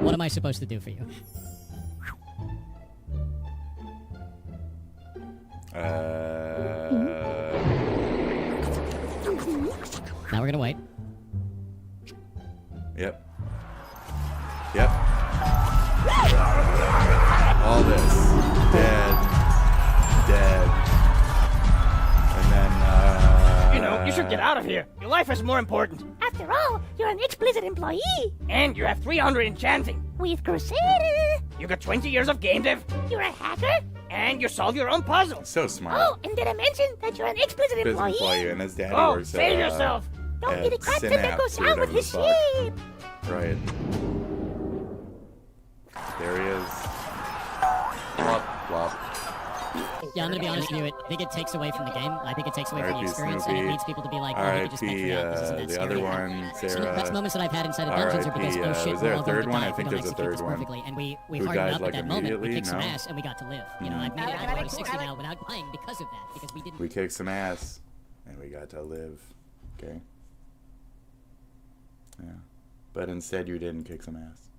What am I supposed to do for you? Now we're gonna wait. Yep. All this. Dead. And then, You know, you should get out of here. Your life is more important. After all, you're an ex-Blizzard employee. And you have 300 enchanting. With Crusader. You got 20 years of game dev. You're a hacker. And you solve your own puzzles. So smart. Oh, and did I mention that you're an ex-Blizzard employee? And his daddy works save at, yourself. Don't be the captain that goes Synapse or down with whatever his the fuck. sheep. Right. There he is. Plop. Yeah, I'm gonna be honest with you. I think it takes away from the game. I think it takes away from the experience, and it needs people to be like, oh, you could just venture out. This isn't that the scary. other one, Sarah. The best moments that I've had inside of dungeons are because, oh shit, was there we're all a third going to one? die I if we think don't there's a execute third this one. perfectly. And we Who hardened died up like at that moment. We immediately? kicked some No? ass, and we got to live. You know, I've made it out of 60 now without dying because of that. Because we didn't. We kicked some ass, and we got to live. Okay. Yeah. But instead, you didn't kick some ass,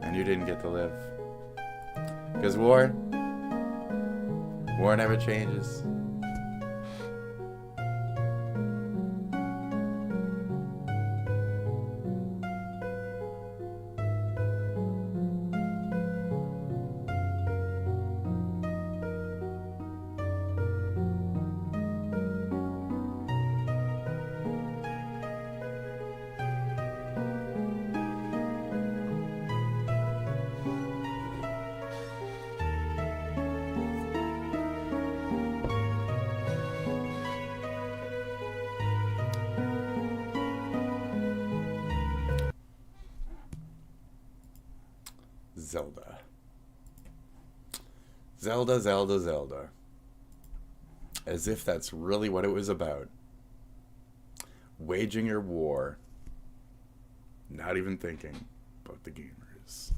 and you didn't get to live. Because war never changes. Zelda. As if that's really what it was about. Waging your war. Not even thinking about the gamers.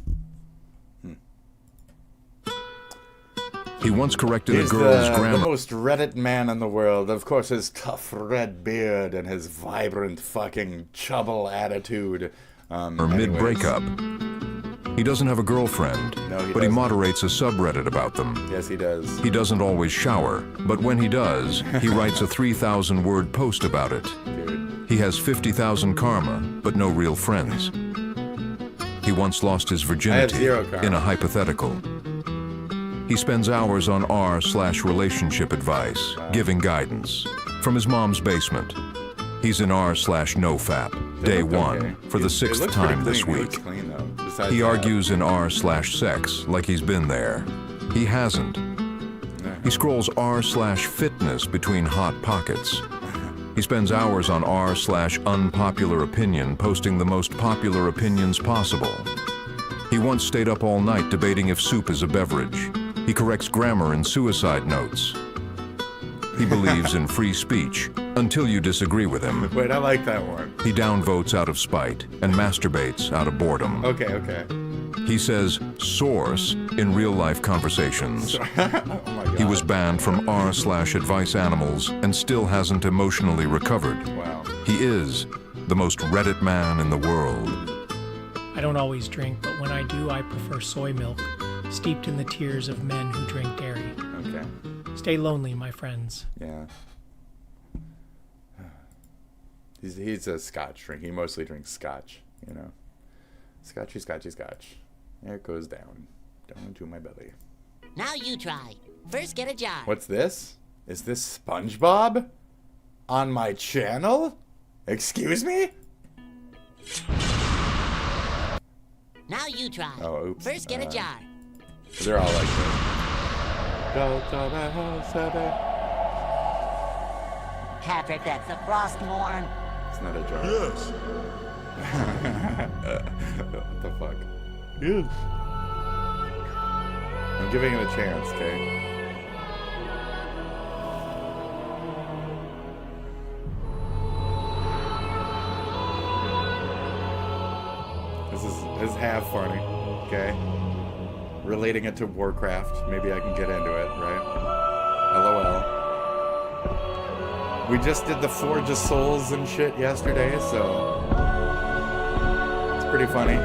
He once corrected He's a girl's the grammar. most Reddit man in the world. Of course, his tough red beard and his vibrant fucking chubble attitude. Mid-breakup. He doesn't have a girlfriend, but he moderates a subreddit about them. Yes, he does. He doesn't always shower, but when he does, he writes a 3,000-word post about it. Dude. He has 50,000 karma, but no real friends. He once lost his virginity in a hypothetical. He spends hours on r/relationship advice, giving guidance. From his mom's basement. He's in r/nofap, day 1, for the 6th time this week. He argues in r/sex like he's been there. He hasn't. He scrolls r/fitness between hot pockets. He spends hours on r/unpopular opinion, posting the most popular opinions possible. He once stayed up all night debating if soup is a beverage. He corrects grammar in suicide notes. He believes in free speech until you disagree with him. Wait, I like that one. He downvotes out of spite and masturbates out of boredom. Okay. He says source in real-life conversations. Oh my God. He was banned from r/advice animals and still hasn't emotionally recovered. Wow. He is the most Reddit man in the world. I don't always drink, but when I do, I prefer soy milk, steeped in the tears of men who drink dairy. Okay. Stay lonely, my friends. Yeah. He's a scotch drinker. He mostly drinks scotch, you know. Scotchy. There it goes down into my belly. Now you try. First get a jar. What's this? Is this SpongeBob? On my channel? Excuse me? Now you try. Oh, oops. First get a jar. They're all like this. Patrick, that's the Frostmorn. It's not a jar. Yes. What the fuck? Yes. I'm giving it a chance, okay? This is half funny, okay? Relating it to Warcraft, maybe I can get into it, right? LOL. We just did the Forge of Souls and shit yesterday, so it's pretty funny.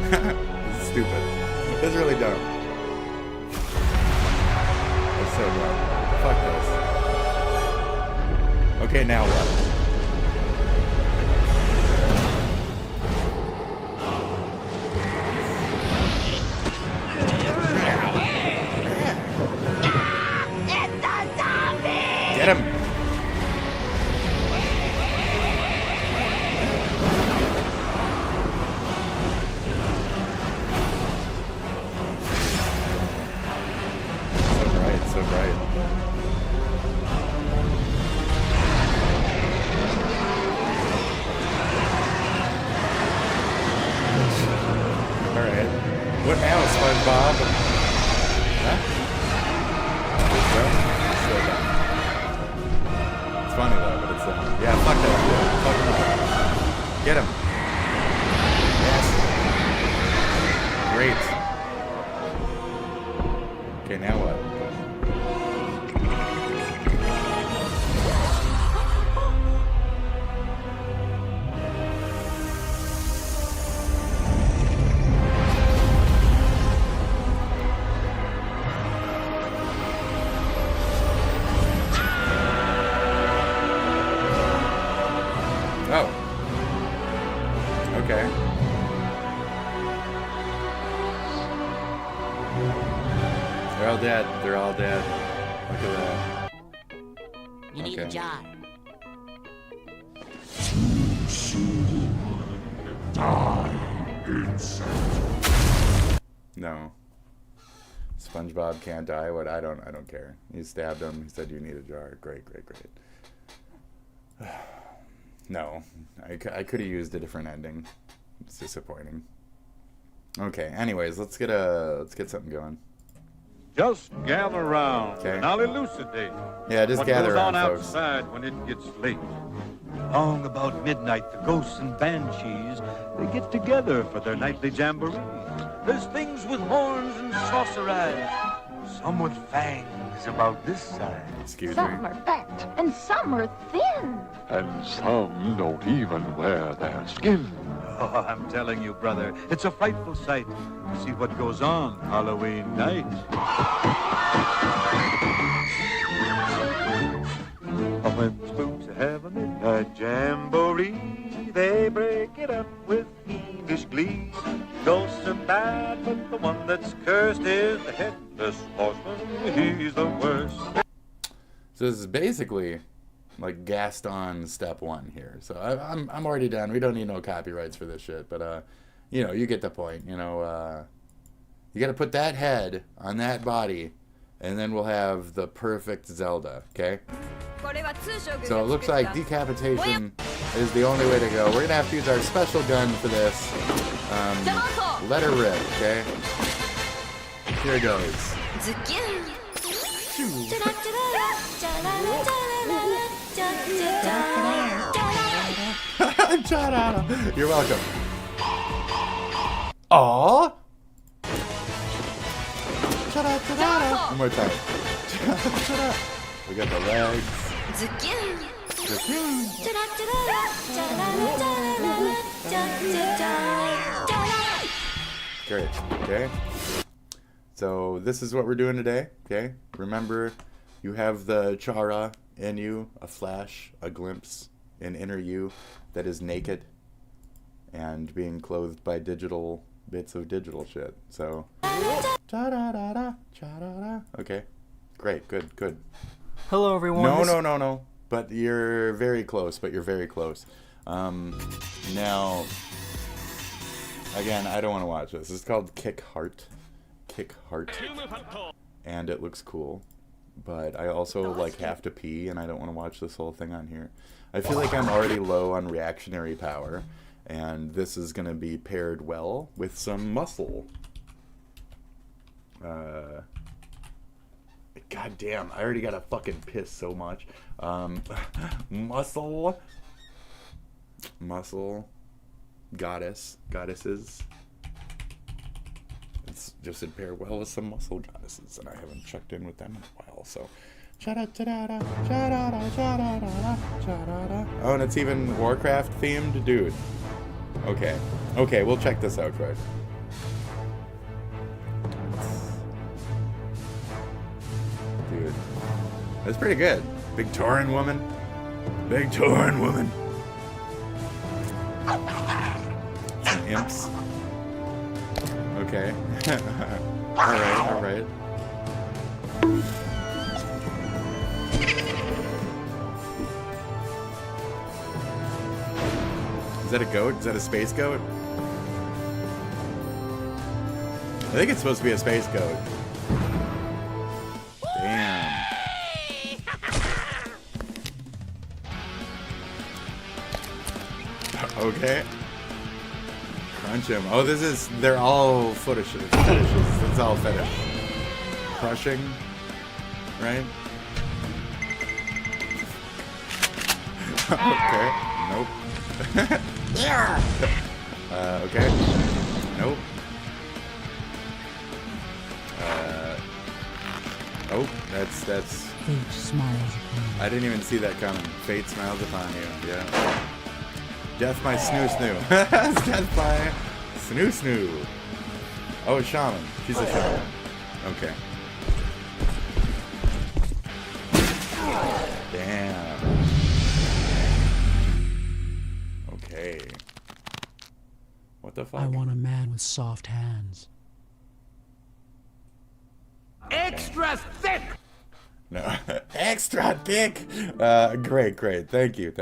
This is stupid. This is really dumb. It's so dumb. Fuck this. Okay, now what? It's a zombie! Get him! So bright. Alright. What now, SpongeBob? Huh? It's funny though, but it's yeah, fuck that shit. Fuck him up. Get him. Yes. Great. Okay, now what? Oh. Okay. They're all dead. They're all dead. Look at that. You need a jar. No. SpongeBob can't die. What? I don't care. He stabbed him. He said you need a jar. Great. No, I could have used a different ending. It's disappointing. Okay. Anyways, let's get something going. Just gather around. Okay. And I'll elucidate. Yeah, just what gather goes around, on folks. outside when it gets late. Long about midnight, the ghosts and banshees, they get together for their nightly jamboree. There's things with horns and saucer eyes, some with fangs about this size. Excuse Some are fat and some are thin. And some don't even wear their skin. Oh, I'm telling you, brother, it's a frightful sight to see what goes on Halloween night. When spooks have a midnight jamboree, they break it up with fiendish glee. Ghosts are bad, but the one that's cursed is the headless horseman. He's the worst. So this is basically like Gaston step 1 here. So I'm already done. We don't need no copyrights for this shit. But you know, you get the point. You know, you got to put that head on that body, and then we'll have the perfect Zelda. Okay. So it looks like decapitation is the only way to go. We're gonna have to use our special gun for this. Let her rip. Okay. Here goes. You're welcome. Aww. One more time. We got the legs. Great. Okay. So this is what we're doing today. Okay. Remember, you have the chara in you, a flash, a glimpse, an inner you that is naked and being clothed by digital bits of digital shit. So, okay, great, good. Hello, everyone. No. But you're very close. Now, again, I don't want to watch this. It's called Kick Heart, and it looks cool. But I also like have to pee, and I don't want to watch this whole thing on here. I feel like I'm already low on reactionary power, and this is going to be paired well with some muscle. God damn, I already got to fucking piss so much. Muscle, goddesses. It's just in pair well with some muscle goddesses, and I haven't checked in with them in a while, so. Oh, and it's even Warcraft themed? Dude. Okay, we'll check this out first. Dude. That's pretty good. Big Tauren woman. Some imps. Okay. Alright. Is that a goat? Is that a space goat? I think it's supposed to be a space goat. Damn. Okay. Crunch him. Oh, they're all fetishes. It's all fetish. Crushing, right? Okay. Nope. Yeah. Okay. Nope. Oh, that's. Fate smiles upon you. I didn't even see that coming. Fate smiles upon you. Yeah. Death by snoo. Death by snoo. Oh, a shaman. She's a shaman. Okay. Damn. Okay. What the fuck? I want a man with soft hands. Extra thick! No. Extra thick! Great. Thank you.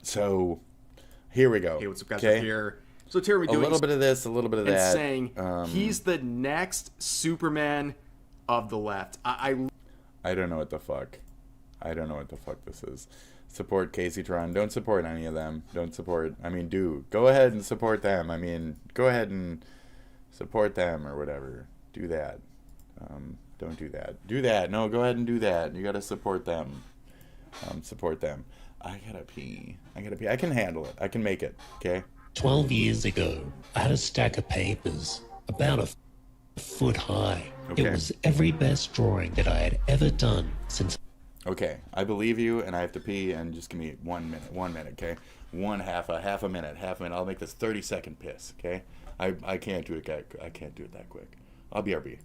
So, here we go. Hey, what's up, guys? Up here. So, Terry, we doing a little bit of this, a little bit of that. Saying he's the next Superman of the left. I don't know what the fuck. This is. Support Casey Tron. Don't support any of them. Go ahead and support them. Go ahead and support them or whatever. Do that. Don't do that. Do that. No, go ahead and do that. You gotta support them. Support them. I gotta pee. I can handle it. I can make it. Okay? 12 years ago, I had a stack of papers about a foot high. Okay. It was every best drawing that I had ever done since. Okay, I believe you, and I have to pee, and just give me 1 minute, okay? Half a minute. I'll make this 30-second piss, okay? I can't do it. I can't do it that quick. I'll BRB.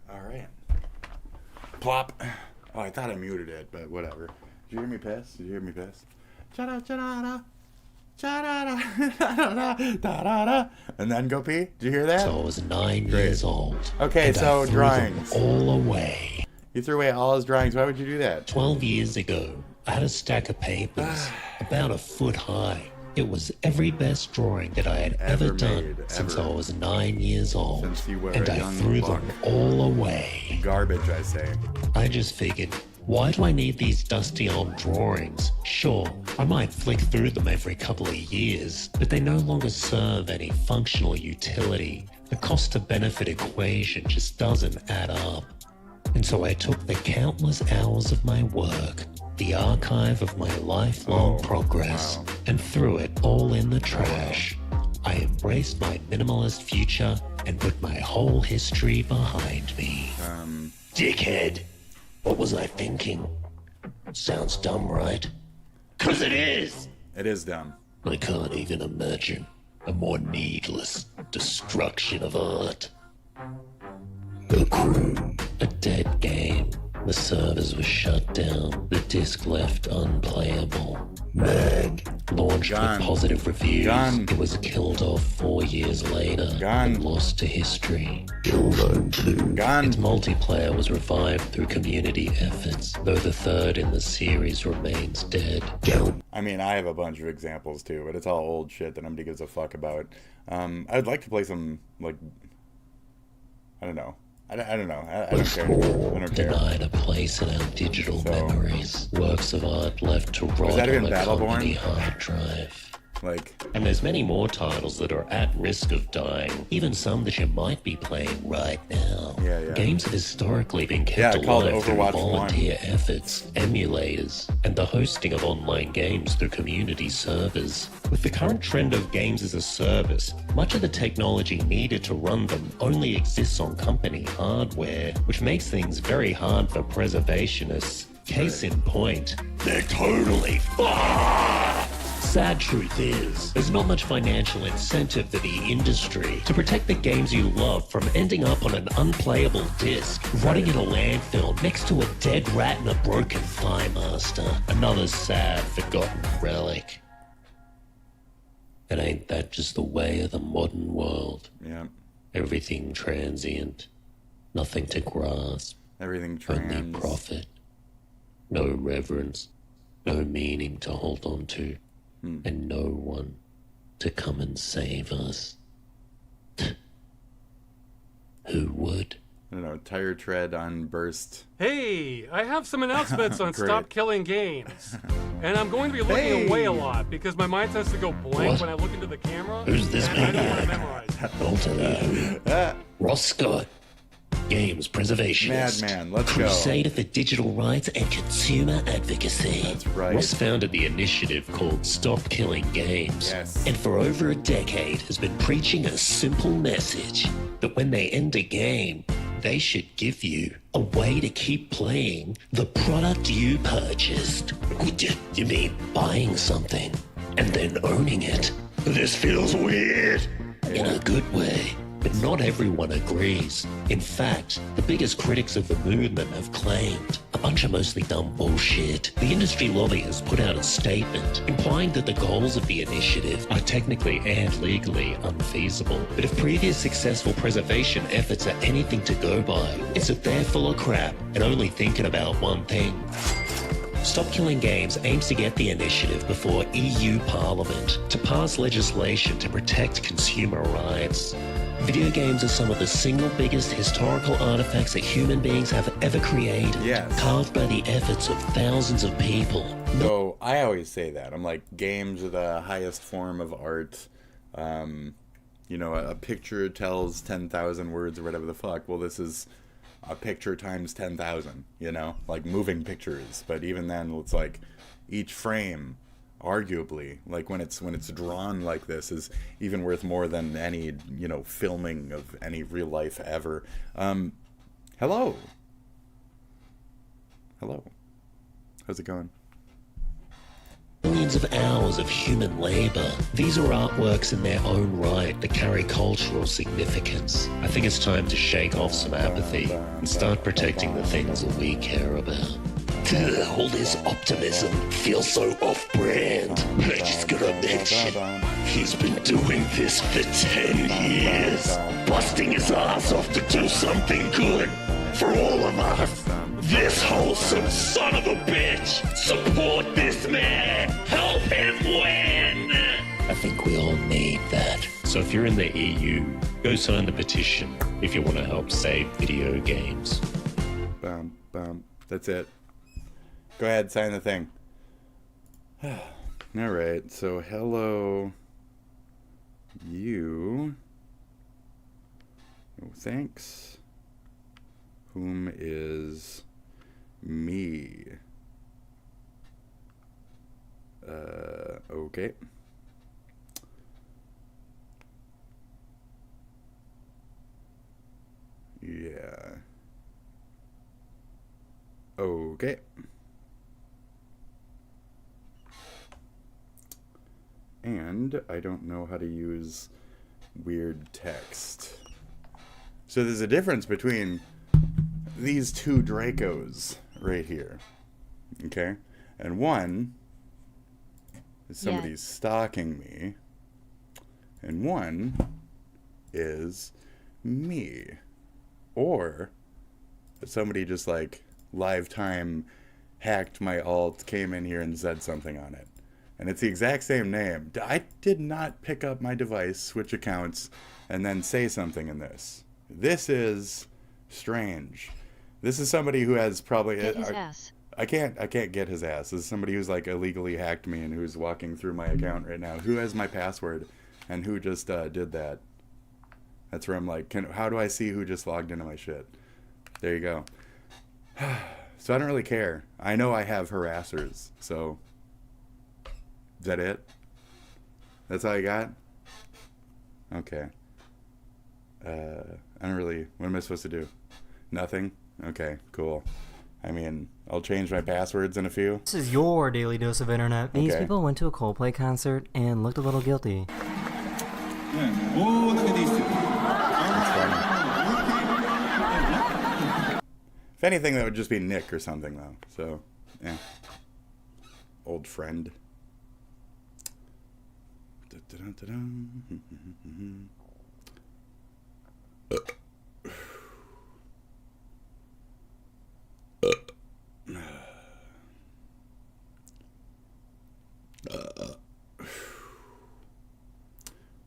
All right. Plop. Oh, I thought I muted it, but whatever. Did you hear me piss? Cha-da, cha-da-da. Cha-da-da. And then go pee? Did you hear that? So I was 9 years old. Okay, so drawings. All away. You threw away all his drawings. Why would you do that? 12 years ago, I had a stack of papers about a foot high. It was every best drawing that I had ever done since I was 9 years old. And I threw them all away. Garbage, I say. I just figured, why do I need these dusty old drawings? Sure, I might flick through them every couple of years, but they no longer serve any functional utility. The cost-to-benefit equation just doesn't add up. And so I took the countless hours of my work, the archive of my lifelong progress, and threw it all in the trash. I embraced my minimalist future and put my whole history behind me. Dickhead. What was I thinking? Sounds dumb, right? 'Cause it is! It is dumb. I can't even imagine a more needless destruction of art. The crew. A dead game. The servers were shut down. The disc left unplayable. Mag. Launched with positive reviews. It was killed off 4 years later. And lost to history. Killed on 2. Its multiplayer was revived through community efforts, though the third in the series remains dead. I mean, I have a bunch of examples too, but it's all old shit that nobody gives a fuck about. I'd like to play some, like, I don't know. I don't know. I don't care. I don't care. Denied a place in our digital memories. Works of art left to rot on a company hard drive. And there's many more titles that are at risk of dying, even some that you might be playing right now. Games have historically been kept alive through volunteer efforts, emulators, and the hosting of online games through community servers. With the current trend of games as a service, much of the technology needed to run them only exists on company hardware, which makes things very hard for preservationists. Case in point, they're totally fucked! Sad truth is, there's not much financial incentive for the industry to protect the games you love from ending up on an unplayable disc, rotting in a landfill next to a dead rat and a broken Thigh Master. Another sad, forgotten relic. And ain't that just the way of the modern world? Yeah. Everything transient, nothing to grasp. Everything only profit. No reverence, no meaning to hold on to. And no one to come and save us. Who would? don't know, tire tread on burst. Hey, I have some announcements on Stop Killing Games. And I'm going to be looking away a lot because my mind tends to go blank when I look into the camera. Who's this and I don't guy? want to memorize it. I'll tell you who. Ross Scott. Games preservationist. Madman, let's go. Crusader for digital rights and consumer advocacy. That's right. Ross founded the initiative called Stop Killing Games. Yes. And for over a decade has been preaching a simple message that when they end a game, they should give you a way to keep playing the product you purchased. You mean buying something and then owning it? This feels weird. In a good way. But not everyone agrees. In fact, the biggest critics of the movement have claimed a bunch of mostly dumb bullshit. The industry lobby has put out a statement implying that the goals of the initiative are technically and legally unfeasible. But if previous successful preservation efforts are anything to go by, it's that they're full of crap and only thinking about one thing. Stop Killing Games aims to get the initiative before EU Parliament to pass legislation to protect consumer rights. Video games are some of the single biggest historical artifacts that human beings have ever created, carved by the efforts of thousands of people. So I always say that. I'm like, games are the highest form of art. You know, a picture tells 10,000 words or whatever the fuck. Well, this is a picture times 10,000, you know, like moving pictures. But even then, it's like each frame, arguably, like when it's drawn like this, is even worth more than any, you know, filming of any real life ever. Hello. How's it going? Millions of hours of human labor. These are artworks in their own right that carry cultural significance. I think it's time to shake off some apathy and start protecting the things that we care about. All this optimism feels so off-brand. I just gotta mention, he's been doing this for 10 years, busting his ass off to do something good for all of us. This wholesome son of a bitch! Support this man! Help him win! I think we all need that. So if you're in the EU, go sign the petition if you want to help save video games. That's it. Go ahead, sign the thing. Alright, so hello. You. No thanks. Whom is me? Okay. Yeah. Okay. And I don't know how to use weird text. So there's a difference between these two Dracos right here. Okay? And one is somebody stalking me. And one is me. Or somebody just like live time hacked my alt, came in here and said something on it. And it's the exact same name. I did not pick up my device, switch accounts, and then say something in this. This is strange. This is somebody who has probably... Get his ass. I can't get his ass. This is somebody who's like illegally hacked me and who's walking through my account right now. Who has my password and who just did that? That's where I'm like, how do I see who just logged into my shit? There you go. So I don't really care. I know I have harassers, so... Is that it? That's all you got? Okay. I don't really... What am I supposed to do? Nothing? Okay, cool. I mean, I'll change my passwords in a few. This is your daily dose of internet. Okay. These people went to a Coldplay concert and looked a little guilty. If anything, that would just be Nick or something, though. So, yeah. Old friend.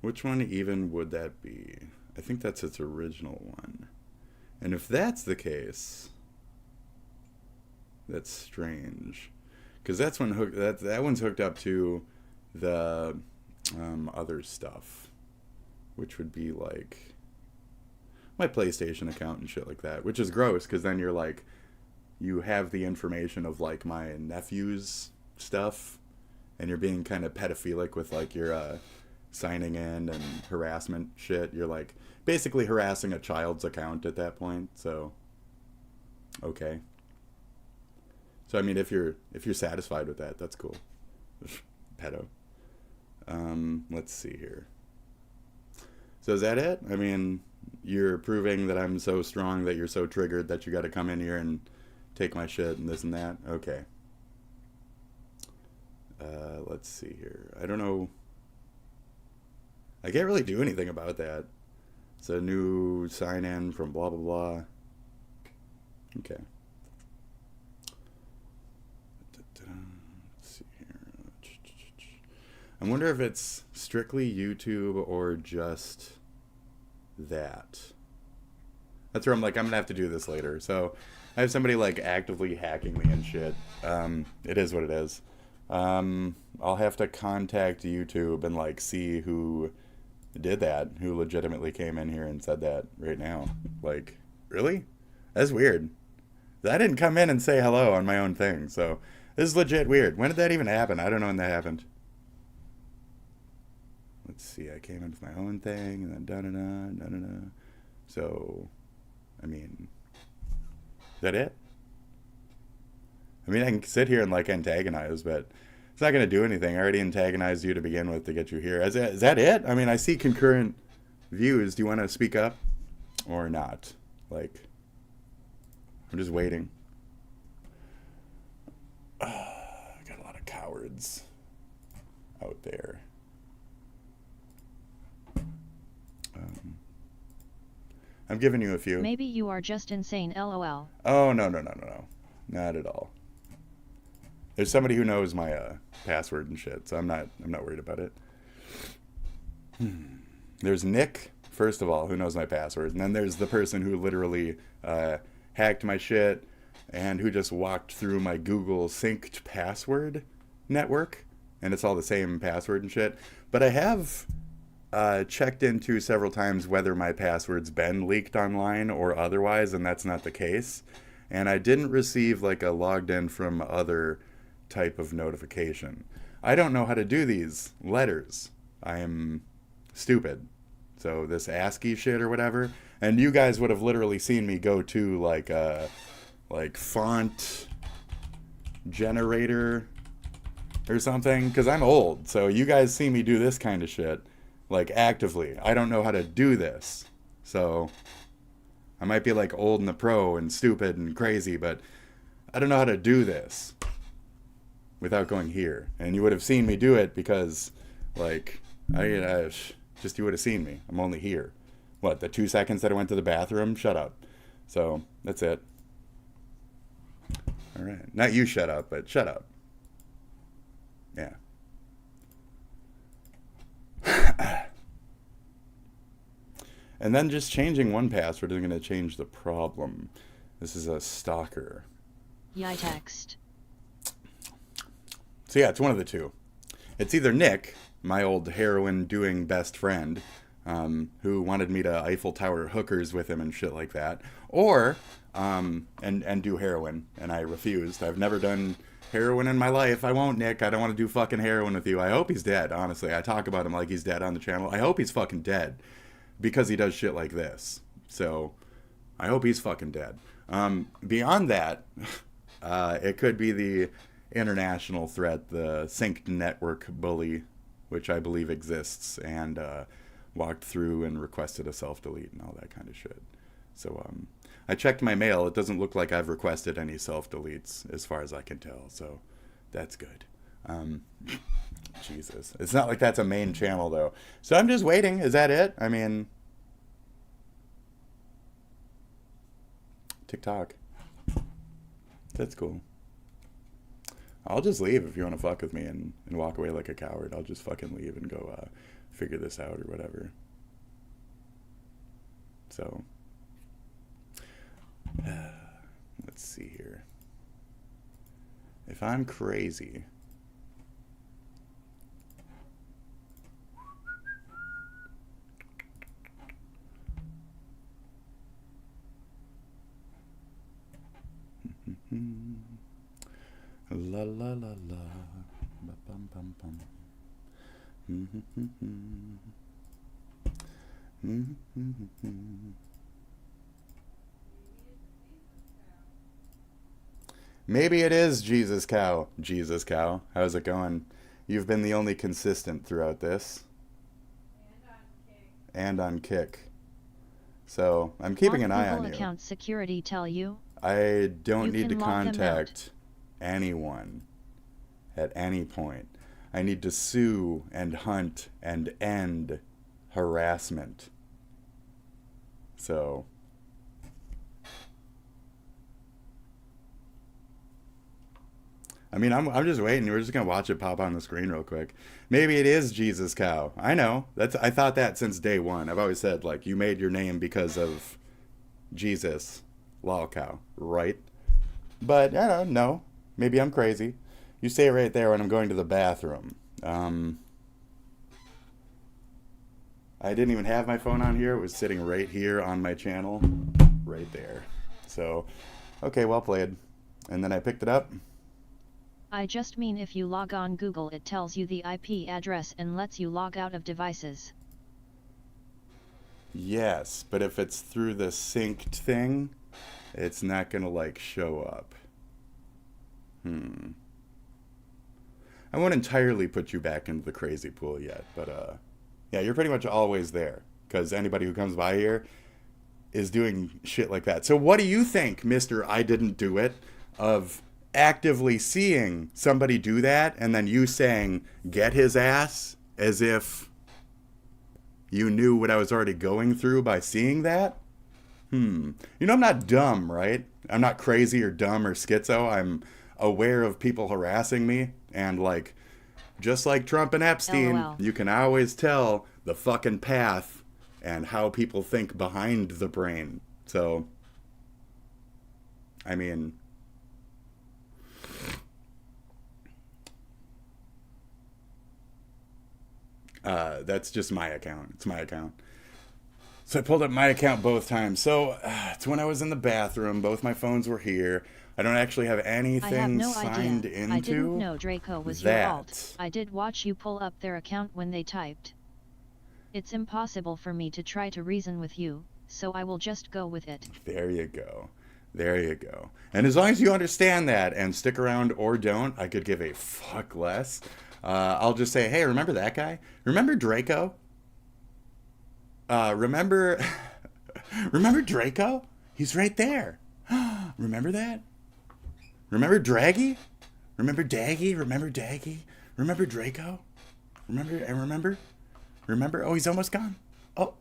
Which one even would that be? I think that's its original one. And if that's the case, that's strange. Because that's when that one's hooked up to the other stuff, which would be like my PlayStation account and shit like that, which is gross because then you're like, you have the information of like my nephew's stuff, and you're being kind of pedophilic with like your signing in and harassment shit. You're like basically harassing a child's account at that point. So okay. So I mean, if you're satisfied with that, that's cool. Pedo. Let's see here. So is that it? I mean, you're proving that I'm so strong that you're so triggered that you got to come in here and take my shit and this and that? Okay. Let's see here. I don't know. I can't really do anything about that. It's a new sign-in from blah, blah, blah. Okay. Let's see here. I wonder if it's strictly YouTube or just that. That's where I'm like, I'm going to have to do this later. So I have somebody like actively hacking me and shit. It is what it is. I'll have to contact YouTube and like see who did that, who legitimately came in here and said that right now. Like, really? That's weird. I didn't come in and say hello on my own thing, so this is legit weird. When did that even happen? I don't know when that happened. Let's see, I came in with my own thing, and then da-da-da, da-da-da. So, I mean, is that it? I mean, I can sit here and, like, antagonize, but it's not going to do anything. I already antagonized you to begin with to get you here. Is that it? I mean, I see concurrent views. Do you want to speak up or not? Like, I'm just waiting. I got a lot of cowards out there. I'm giving you a few. Maybe you are just insane, lol. Oh, no. Not at all. There's somebody who knows my password and shit, so I'm not worried about it. There's Nick, first of all, who knows my password, and then there's the person who literally hacked my shit and who just walked through my Google synced password network, and it's all the same password and shit. But I have checked into several times whether my password's been leaked online or otherwise, and that's not the case. And I didn't receive like a logged in from other type of notification. I don't know how to do these letters. I am stupid. So this ASCII shit or whatever, and you guys would have literally seen me go to like font generator or something, because I'm old. So you guys see me do this kind of shit like actively. I don't know how to do this. So I might be like old and the pro and stupid and crazy, but I don't know how to do this without going here. And you would have seen me do it because like you would have seen me. I'm only here. What, the 2 seconds that I went to the bathroom? Shut up. So that's it. All right. Not you shut up, but shut up. Yeah. And then just changing one password isn't going to change the problem. This is a stalker. Yai text. So yeah, it's one of the two. It's either Nick, my old heroin-doing best friend, who wanted me to Eiffel Tower hookers with him and shit like that, or and do heroin, and I refused. I've never done heroin in my life. I won't, Nick. I don't want to do fucking heroin with you. I hope he's dead, honestly. I talk about him like he's dead on the channel. I hope he's fucking dead because he does shit like this. So I hope he's fucking dead. Beyond that, it could be the international threat, the synced network bully, which I believe exists, and walked through and requested a self-delete and all that kind of shit. So I checked my mail. It doesn't look like I've requested any self-deletes as far as I can tell, so that's good. Jesus. It's not like that's a main channel, though. So I'm just waiting. Is that it? I mean, TikTok. That's cool. I'll just leave if you want to fuck with me and walk away like a coward. I'll just fucking leave and go figure this out or whatever. So, Let's see here. If I'm crazy... La la la la, ba bum bum bum. Maybe it is JesusCow. JesusCow, how's it going? You've been the only consistent throughout this. And on Kick. So I'm keeping an eye on you. Account security tell you? I don't need to contact anyone at any point. I need to sue and hunt and end harassment. So I mean, I'm just waiting. We're just gonna watch it pop on the screen real quick. Maybe it is JesusCow. I know. I thought that since day one. I've always said, like, you made your name because of Jesus, lolcow, right? But I don't know. Maybe I'm crazy. You say it right there when I'm going to the bathroom. I didn't even have my phone on here. It was sitting right here on my channel, right there. So, okay, well played. And then I picked it up. I just mean if you log on Google, it tells you the IP address and lets you log out of devices. Yes, but if it's through the synced thing, it's not gonna like show up. I won't entirely put you back into the crazy pool yet, but yeah, you're pretty much always there, because anybody who comes by here is doing shit like that. So what do you think, Mr. I didn't do it, of actively seeing somebody do that and then you saying, get his ass, as if you knew what I was already going through by seeing that? You know, I'm not dumb, right? I'm not crazy or dumb or schizo. I'm aware of people harassing me, and like, just like Trump and Epstein, LOL. You can always tell the fucking path and how people think behind the brain. So, I mean, that's just my account. It's my account. So I pulled up my account both times. So it's when I was in the bathroom. Both my phones were here. I don't actually have anything I have no signed idea. into I didn't know Draco was your alt. I did watch you pull up their account when they typed. It's impossible for me to try to reason with you, so I will just go with it. There you go. There you go. And as long as you understand that and stick around or don't, I could give a fuck less. I'll just say, hey, remember that guy? Remember Draco? Remember Draco? He's right there. Remember that? Remember Draggy? Remember Daggy? Remember Daggy? Remember Draco? Remember? Oh, he's almost gone. Oh,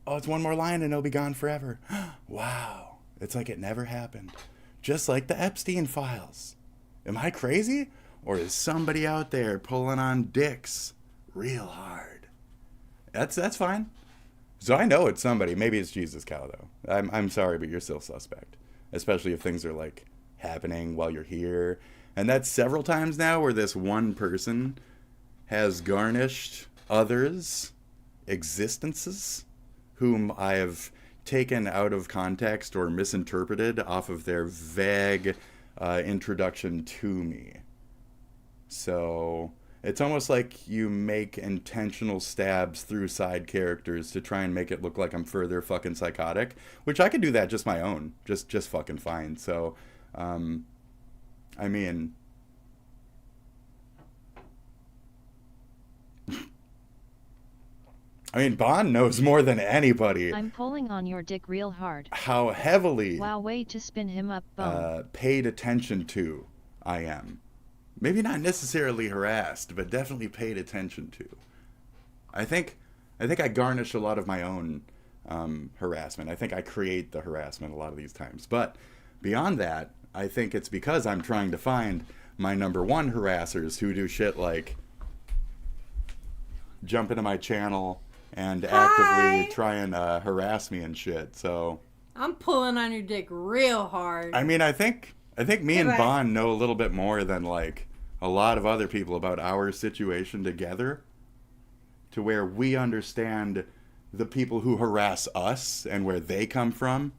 it's one more line and he'll be gone forever. Wow. It's like it never happened. Just like the Epstein files. Am I crazy? Or is somebody out there pulling on dicks real hard? That's fine. So I know it's somebody. Maybe it's JesusCow, though. I'm sorry, but you're still suspect. Especially if things are, like, happening while you're here. And that's several times now where this one person has garnished others' existences whom I have taken out of context or misinterpreted off of their vague introduction to me. So it's almost like you make intentional stabs through side characters to try and make it look like I'm further fucking psychotic, which I could do that just my own, just fucking fine. So, I mean, Bond knows more than anybody. I'm pulling on your dick real hard. How heavily. Wow, way to spin him up, bone. Paid attention to I am. Maybe not necessarily harassed, but definitely paid attention to. I think I garnish a lot of my own harassment. I think I create the harassment a lot of these times. But beyond that, I think it's because I'm trying to find my number one harassers who do shit like jump into my channel and actively try and harass me and shit. So I'm pulling on your dick real hard. I mean, I think me and Bond know a little bit more than like a lot of other people about our situation together, to where we understand the people who harass us and where they come from.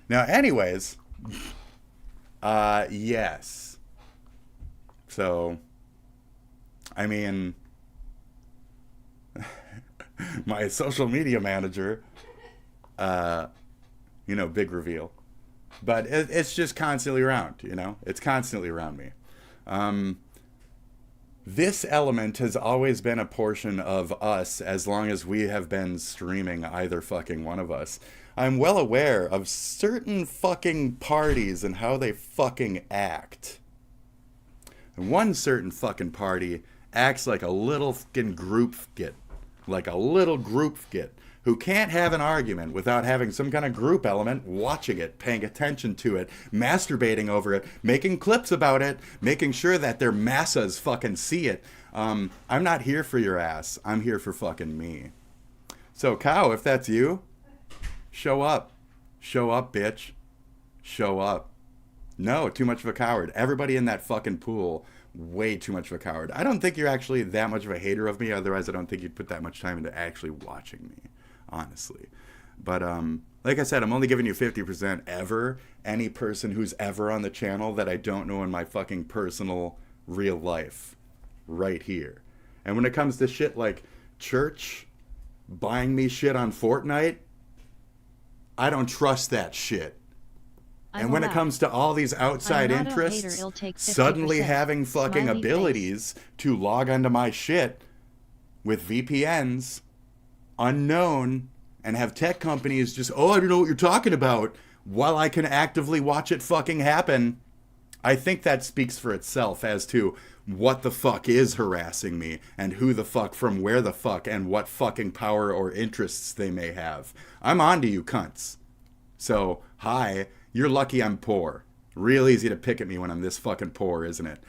Now, anyways, yes. So, I mean, my social media manager, big reveal. But it's just constantly around, It's constantly around me. This element has always been a portion of us as long as we have been streaming either fucking one of us. I'm well aware of certain fucking parties and how they fucking act. And one certain fucking party acts like a little fucking group git. Like a little group git. Who can't have an argument without having some kind of group element watching it, paying attention to it, masturbating over it, making clips about it, making sure that their massas fucking see it. I'm not here for your ass. I'm here for fucking me. So, Cow, if that's you, show up. Show up, bitch. Show up. No, too much of a coward. Everybody in that fucking pool, way too much of a coward. I don't think you're actually that much of a hater of me, otherwise I don't think you'd put that much time into actually watching me. Honestly. But like I said, I'm only giving you 50% ever. Any person who's ever on the channel that I don't know in my fucking personal real life. Right here. And when it comes to shit like church, buying me shit on Fortnite, I don't trust that shit. And when it comes to all these outside interests, suddenly having fucking abilities to log onto my shit with VPNs, unknown, and have tech companies just, I don't know what you're talking about, while I can actively watch it fucking happen. I think that speaks for itself as to what the fuck is harassing me, and who the fuck from where the fuck, and what fucking power or interests they may have. I'm onto you cunts. So, hi, you're lucky I'm poor. Real easy to pick at me when I'm this fucking poor, isn't it?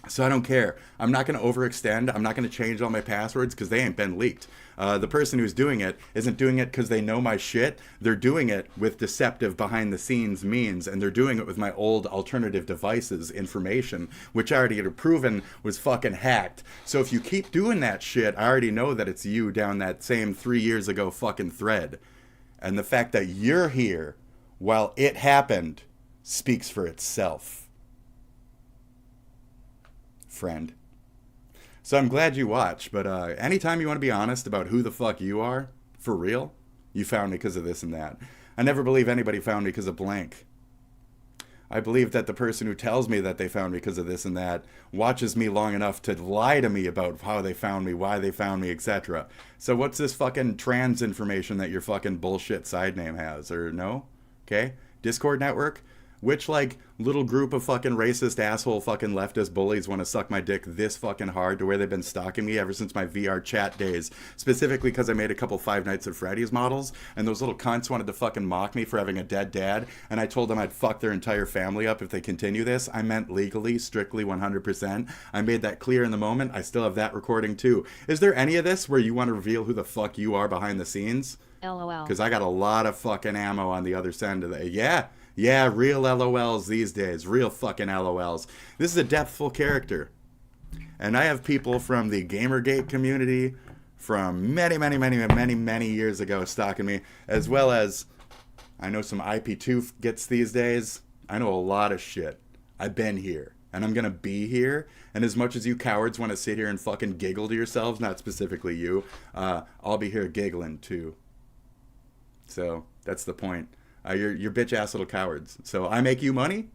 So I don't care. I'm not going to overextend. I'm not going to change all my passwords because they ain't been leaked. The person who's doing it isn't doing it because they know my shit. They're doing it with deceptive behind-the-scenes means, and they're doing it with my old alternative devices information, which I already had proven was fucking hacked. So if you keep doing that shit, I already know that it's you down that same 3 years ago fucking thread. And the fact that you're here while it happened speaks for itself. Friend. So I'm glad you watch, but anytime you want to be honest about who the fuck you are, for real, you found me because of this and that. I never believe anybody found me because of blank. I believe that the person who tells me that they found me because of this and that watches me long enough to lie to me about how they found me, why they found me, etc. So what's this fucking trans information that your fucking bullshit side name has, or no? Okay? Discord network? Which, like, little group of fucking racist asshole fucking leftist bullies want to suck my dick this fucking hard to where they've been stalking me ever since my VR chat days? Specifically because I made a couple Five Nights at Freddy's models, and those little cunts wanted to fucking mock me for having a dead dad, and I told them I'd fuck their entire family up if they continue this. I meant legally, strictly 100%. I made that clear in the moment. I still have that recording too. Is there any of this where you want to reveal who the fuck you are behind the scenes? LOL. Because I got a lot of fucking ammo on the other side of the... Yeah, real LOLs these days. Real fucking LOLs. This is a depthful character. And I have people from the Gamergate community from many years ago stalking me, as well as I know some IP2 gets these days. I know a lot of shit. I've been here. And I'm going to be here. And as much as you cowards want to sit here and fucking giggle to yourselves, not specifically you, I'll be here giggling too. So, that's the point. You're bitch-ass little cowards. So I make you money?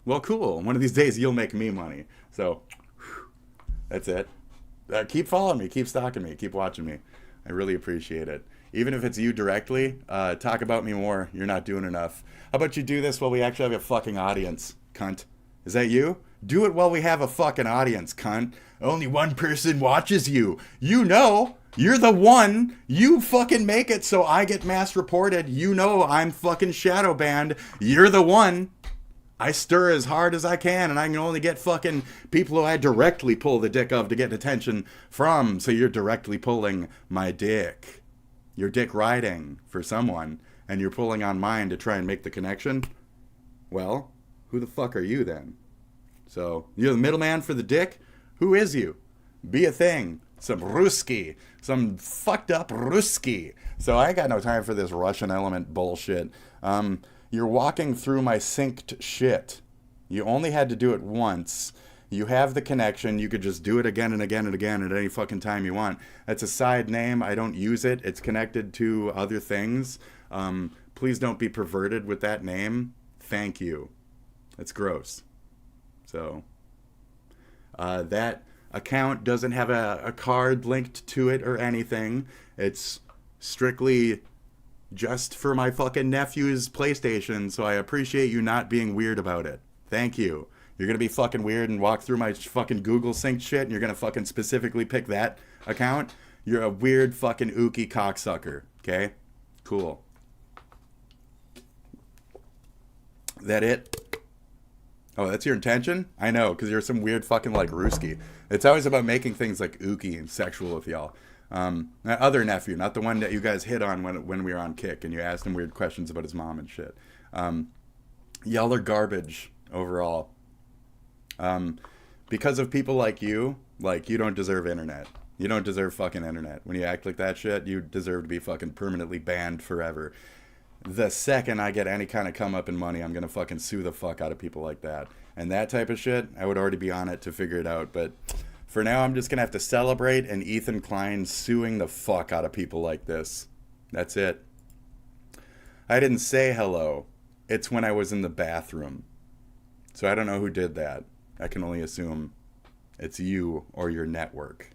Well, cool. One of these days you'll make me money. So that's it. Keep following me. Keep stalking me. Keep watching me. I really appreciate it. Even if it's you directly, talk about me more. You're not doing enough. How about you do this while we actually have a fucking audience, cunt? Is that you? Do it while we have a fucking audience, cunt. Only one person watches you. You know. You're the one. You fucking make it so I get mass reported. You know I'm fucking shadow banned. You're the one. I stir as hard as I can, and I can only get fucking people who I directly pull the dick of to get attention from. So you're directly pulling my dick. You're dick riding for someone. and you're pulling on mine to try and make the connection, well, who the fuck are you then? So, you're the middleman for the dick? Who is you? Be a thing. Some Ruski. Some fucked up Ruski. So I got no time for this Russian element bullshit. You're walking through my synced shit. You only had to do it once. You have the connection. You could just do it again and again and again at any fucking time you want. That's a side name. I don't use it. It's connected to other things. Please don't be perverted with that name. Thank you. It's gross. So, that account doesn't have a card linked to it or anything. It's strictly just for my fucking nephew's PlayStation, so I appreciate you not being weird about it. Thank you. You're gonna be fucking weird and walk through my fucking Google synced shit, and you're gonna fucking specifically pick that account? You're a weird fucking ookie cocksucker, okay? Cool. That it? Oh, that's your intention? I know, because you're some weird fucking, like, Ruski. It's always about making things, like, ooky and sexual with y'all. That other nephew, not the one that you guys hit on when we were on Kick, and you asked him weird questions about his mom and shit. Y'all are garbage, overall. Because of people like, you don't deserve internet. You don't deserve fucking internet. When you act like that shit, you deserve to be fucking permanently banned forever. The second I get any kind of come up in money, I'm gonna fucking sue the fuck out of people like that. And that type of shit, I would already be on it to figure it out. But for now, I'm just gonna have to celebrate and Ethan Klein suing the fuck out of people like this. That's it. I didn't say hello. It's when I was in the bathroom. So I don't know who did that. I can only assume it's you or your network.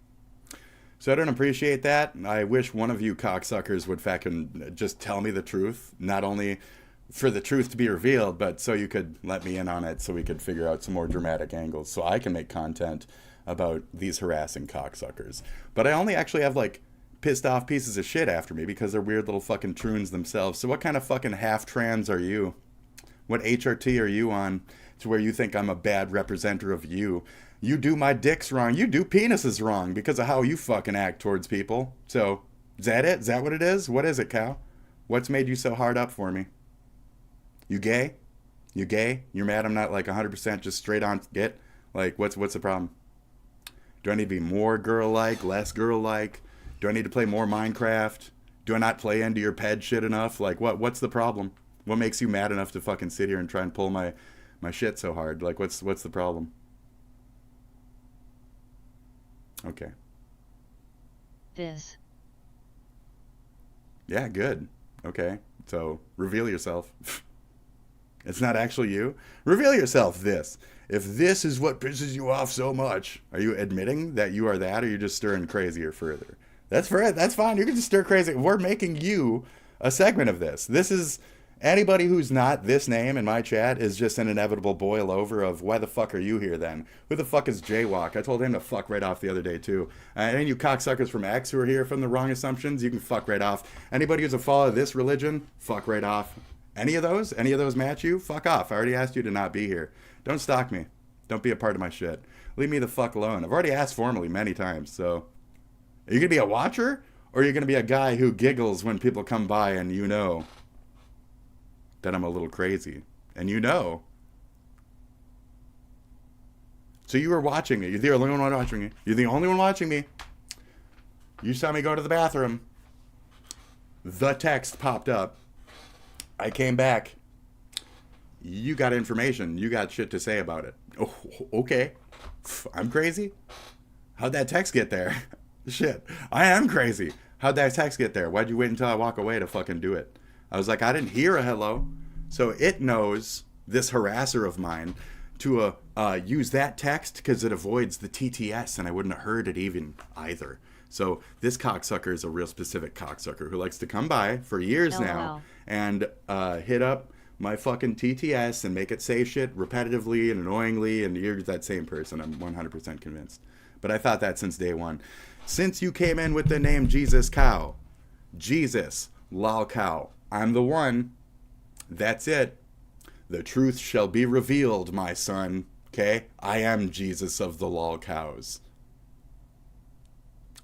So I don't appreciate that. I wish one of you cocksuckers would fucking just tell me the truth. Not only for the truth to be revealed, but so you could let me in on it so we could figure out some more dramatic angles so I can make content about these harassing cocksuckers. But I only actually have, like, pissed off pieces of shit after me because they're weird little fucking troons themselves. So what kind of fucking half-trans are you? What HRT are you on to where you think I'm a bad representative of you? You do my dicks wrong. You do penises wrong because of how you fucking act towards people. So, is that it? Is that what it is? What is it, Cow? What's made you so hard up for me? You gay? You gay? You're mad I'm not like 100% just straight on get? Like, what's the problem? Do I need to be more girl-like, less girl-like? Do I need to play more Minecraft? Do I not play into your ped shit enough? Like, what's the problem? What makes you mad enough to fucking sit here and try and pull my shit so hard? Like, what's the problem? Okay. This. Yeah, good. Okay. So, reveal yourself. It's not actually you. Reveal yourself, this. If this is what pisses you off so much, are you admitting that you are that, or are you just stirring crazier further? That's fine. You can just stir crazy. We're making you a segment of this. This is... Anybody who's not this name in my chat is just an inevitable boil over of why the fuck are you here then? Who the fuck is Jaywalk? I told him to fuck right off the other day too. Any of you cocksuckers from X who are here from the wrong assumptions, you can fuck right off. Anybody who's a follower of this religion, fuck right off. Any of those match you? Fuck off. I already asked you to not be here. Don't stalk me. Don't be a part of my shit. Leave me the fuck alone. I've already asked formally many times, so... Are you gonna be a watcher? Or are you gonna be a guy who giggles when people come by and you know that I'm a little crazy? And you know. So you were watching me. You're the only one watching me. You're the only one watching me. You saw me go to the bathroom. The text popped up. I came back. You got information. You got shit to say about it. Oh, okay. I'm crazy? How'd that text get there? Shit. I am crazy. How'd that text get there? Why'd you wait until I walk away to fucking do it? I was like, I didn't hear a hello. So it knows, this harasser of mine, to use that text because it avoids the TTS, and I wouldn't have heard it even either. So this cocksucker is a real specific cocksucker who likes to come by for years now and hit up my fucking TTS and make it say shit repetitively and annoyingly, and you're that same person. I'm 100% convinced. But I thought that since day one. Since you came in with the name JesusCow, Jesus, lol cow, I'm the one. That's it. The truth shall be revealed, my son. Okay? I am Jesus of the lol cows.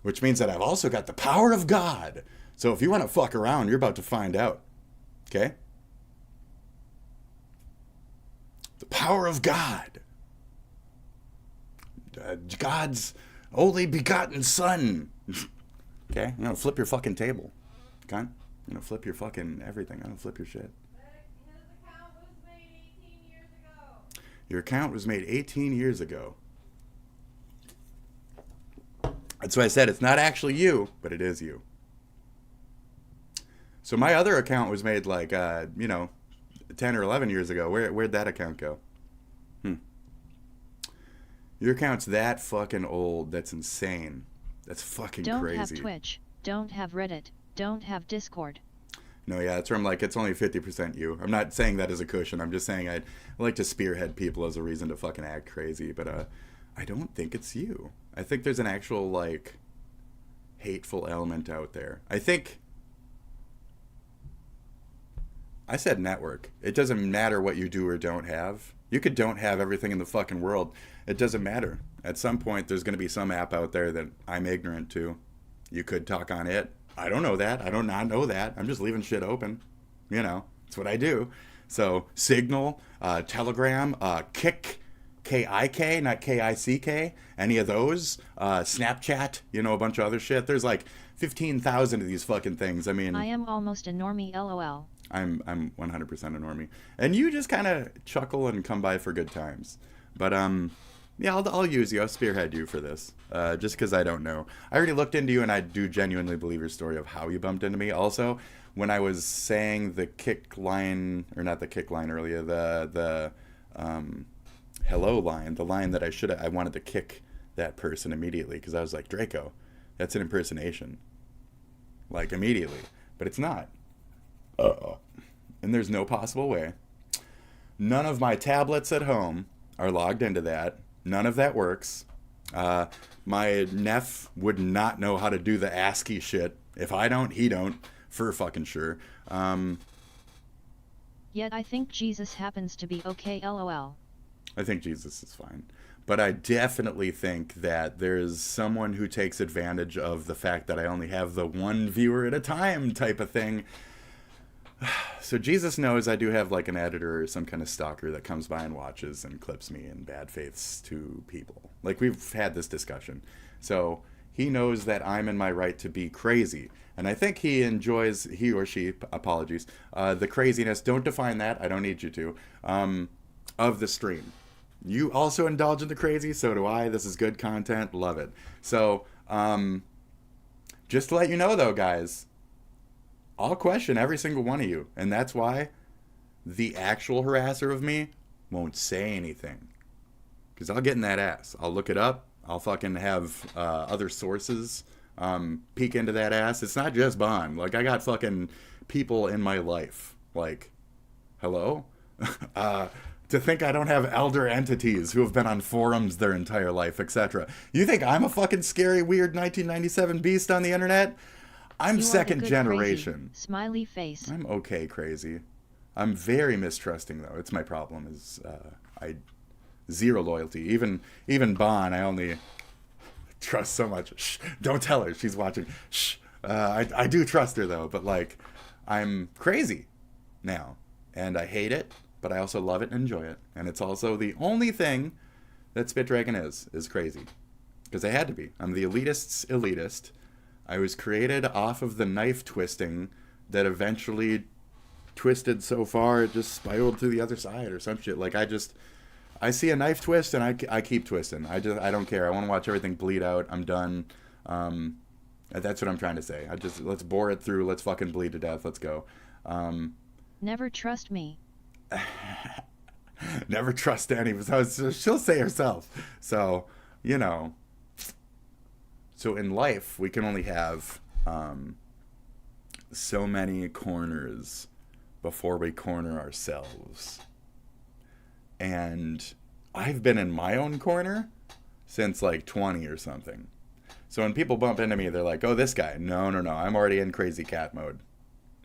Which means that I've also got the power of God. So if you want to fuck around, you're about to find out. Okay? The power of God. God's only begotten Son. Okay? I'm gonna flip your fucking table. Okay? I'm gonna flip your fucking everything. I'm gonna flip your shit. Your account was made 18 years ago. That's why I said it's not actually you, but it is you. So my other account was made like, 10 or 11 years ago. Where'd that account go? Your account's that fucking old. That's insane. That's fucking crazy. Don't have Twitch. Don't have Reddit. Don't have Discord. No, yeah, that's where I'm like, it's only 50% you. I'm not saying that as a cushion. I'm just saying I like to spearhead people as a reason to fucking act crazy. But I don't think it's you. I think there's an actual, like, hateful element out there. I said network. It doesn't matter what you do or don't have. You could don't have everything in the fucking world. It doesn't matter. At some point, there's going to be some app out there that I'm ignorant to. You could talk on it. I don't know that. I do not know that. I'm just leaving shit open. It's what I do. So, Signal, Telegram, Kik, K-I-K, not K-I-C-K, any of those, Snapchat, a bunch of other shit. There's like 15,000 of these fucking things. I mean, I am almost a normie, LOL. I'm 100% a normie. And you just kind of chuckle and come by for good times. But, yeah, I'll use you. I'll spearhead you for this, just because I don't know. I already looked into you, and I do genuinely believe your story of how you bumped into me. Also, when I was saying the kick line, or not the kick line earlier, the hello line, the line that I wanted to kick that person immediately, because I was like, Draco, that's an impersonation. Like, immediately. But it's not. And there's no possible way. None of my tablets at home are logged into that. None of that works. My nephew would not know how to do the ASCII shit. If I don't, he don't, for fucking sure. Yet I think Jesus happens to be okay, LOL. I think Jesus is fine. But I definitely think that there's someone who takes advantage of the fact that I only have the one viewer at a time type of thing. So Jesus knows I do have like an editor or some kind of stalker that comes by and watches and clips me in bad faiths to people. Like, we've had this discussion. So he knows that I'm in my right to be crazy. And I think he enjoys, he or she, apologies, the craziness. Don't define that. I don't need you to. Of the stream. You also indulge in the crazy. So do I. This is good content. Love it. So just to let you know, though, guys, I'll question every single one of you. And that's why the actual harasser of me won't say anything. Because I'll get in that ass. I'll look it up. I'll fucking have other sources peek into that ass. It's not just Bond. Like, I got fucking people in my life. Like, hello? To think I don't have elder entities who have been on forums their entire life, etc. You think I'm a fucking scary, weird 1997 beast on the internet? I'm second generation. Crazy. Smiley face. I'm okay crazy. I'm very mistrusting, though. It's my problem is I zero loyalty. Even Bon, I only trust so much. Shh, don't tell her. She's watching. Shh. I do trust her, though. But, like, I'm crazy now. And I hate it, but I also love it and enjoy it. And it's also the only thing that Spit Dragon is crazy. Because I had to be. I'm the elitist's elitist. I was created off of the knife twisting that eventually twisted so far it just spiraled to the other side or some shit. Like, I see a knife twist and I keep twisting. I don't care. I want to watch everything bleed out. I'm done. That's what I'm trying to say. Let's bore it through. Let's fucking bleed to death. Let's go. Never trust me. Never trust any. So she'll say herself. So, So in life, we can only have so many corners before we corner ourselves. And I've been in my own corner since like 20 or something. So when people bump into me, they're like, oh, this guy. No. I'm already in crazy cat mode.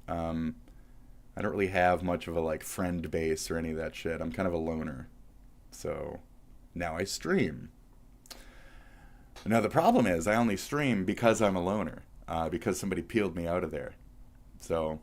I don't really have much of a like friend base or any of that shit. I'm kind of a loner. So now I stream. Now, the problem is I only stream because I'm a loner, because somebody peeled me out of there. So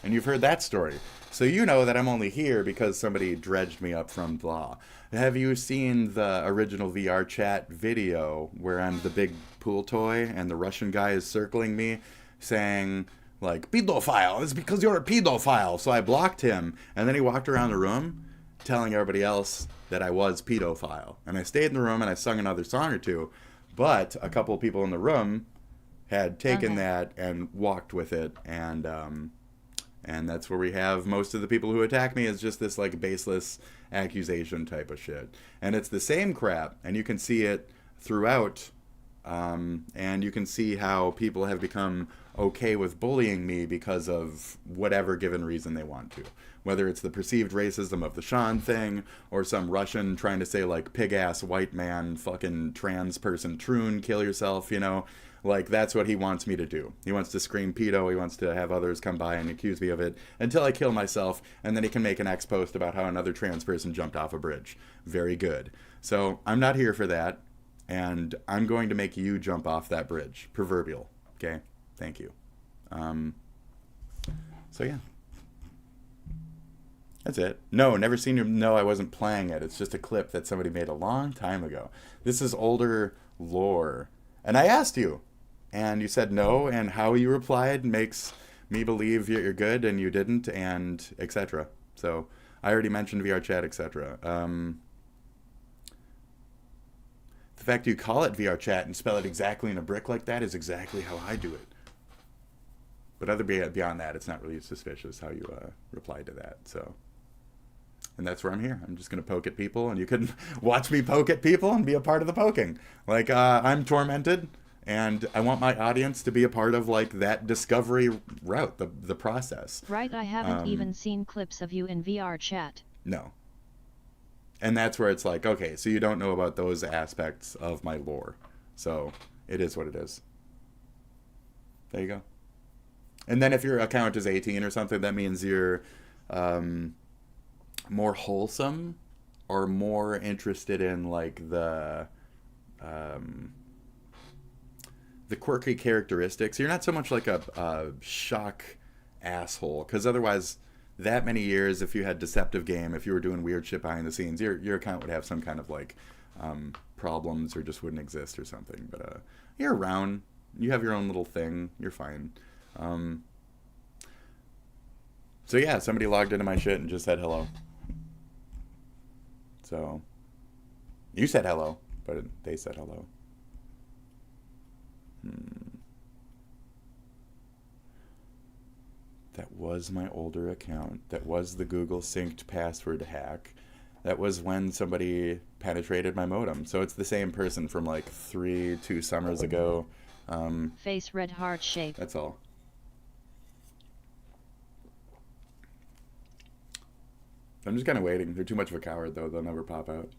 And you've heard that story. So you know that I'm only here because somebody dredged me up from blah. Have you seen the original VR chat video where I'm the big pool toy and the Russian guy is circling me saying, like, pedophile, it's because you're a pedophile. So I blocked him, and then he walked around the room telling everybody else that I was pedophile. And I stayed in the room and I sung another song or two, but a couple of people in the room had taken that and walked with it, and that's where we have most of the people who attack me is just this like baseless accusation type of shit. And it's the same crap, and you can see it throughout, and you can see how people have become okay with bullying me because of whatever given reason they want to. Whether it's the perceived racism of the Sean thing, or some Russian trying to say like pig-ass white man, fucking trans person, troon, kill yourself, you know? Like, that's what he wants me to do. He wants to scream pedo, he wants to have others come by and accuse me of it until I kill myself, and then he can make an X post about how another trans person jumped off a bridge. Very good. So, I'm not here for that, and I'm going to make you jump off that bridge. Proverbial. Okay? Thank you. So, yeah. That's it. No, never seen you. No, I wasn't playing it. It's just a clip that somebody made a long time ago. This is older lore. And I asked you, and you said no, and how you replied makes me believe you're good, and you didn't, and etc. So I already mentioned VR chat, etc. The fact you call it VR chat and spell it exactly in a brick like that is exactly how I do it. But other beyond that, it's not really suspicious how you replied to that. So, and that's where I'm here. I'm just going to poke at people, and you can watch me poke at people and be a part of the poking. Like, I'm tormented, and I want my audience to be a part of, like, that discovery route, the process. Right, I haven't even seen clips of you in VR chat. No. And that's where it's like, okay, so you don't know about those aspects of my lore. So, it is what it is. There you go. And then if your account is 18 or something, that means you're more wholesome or more interested in like the quirky characteristics. You're not so much like a shock asshole, because otherwise that many years, if you had deceptive game, if you were doing weird shit behind the scenes, your account would have some kind of like problems or just wouldn't exist or something. But you're around, you have your own little thing, you're fine. So yeah, somebody logged into my shit and just said hello. So you said hello, but they said hello. That was my older account. That was the Google synced password hack. That was when somebody penetrated my modem. So it's the same person from like 2 summers ago. Face red heart shape. That's all. I'm just kind of waiting. They're too much of a coward, though. They'll never pop out.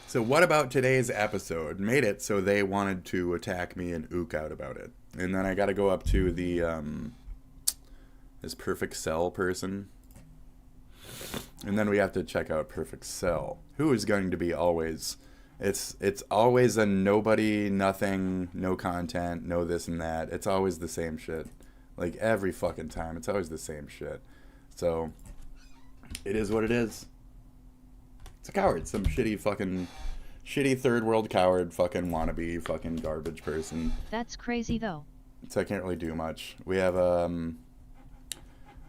So what about today's episode? Made it so they wanted to attack me and ook out about it. And then I got to go up to the this Perfect Cell person. And then we have to check out Perfect Cell, who is going to be always... It's always a nobody, nothing, no content, no this and that. It's always the same shit. Like, every fucking time. It's always the same shit. So, it is what it is. It's a coward. Some shitty third world coward, fucking wannabe, fucking garbage person. That's crazy, though. So I can't really do much. We have,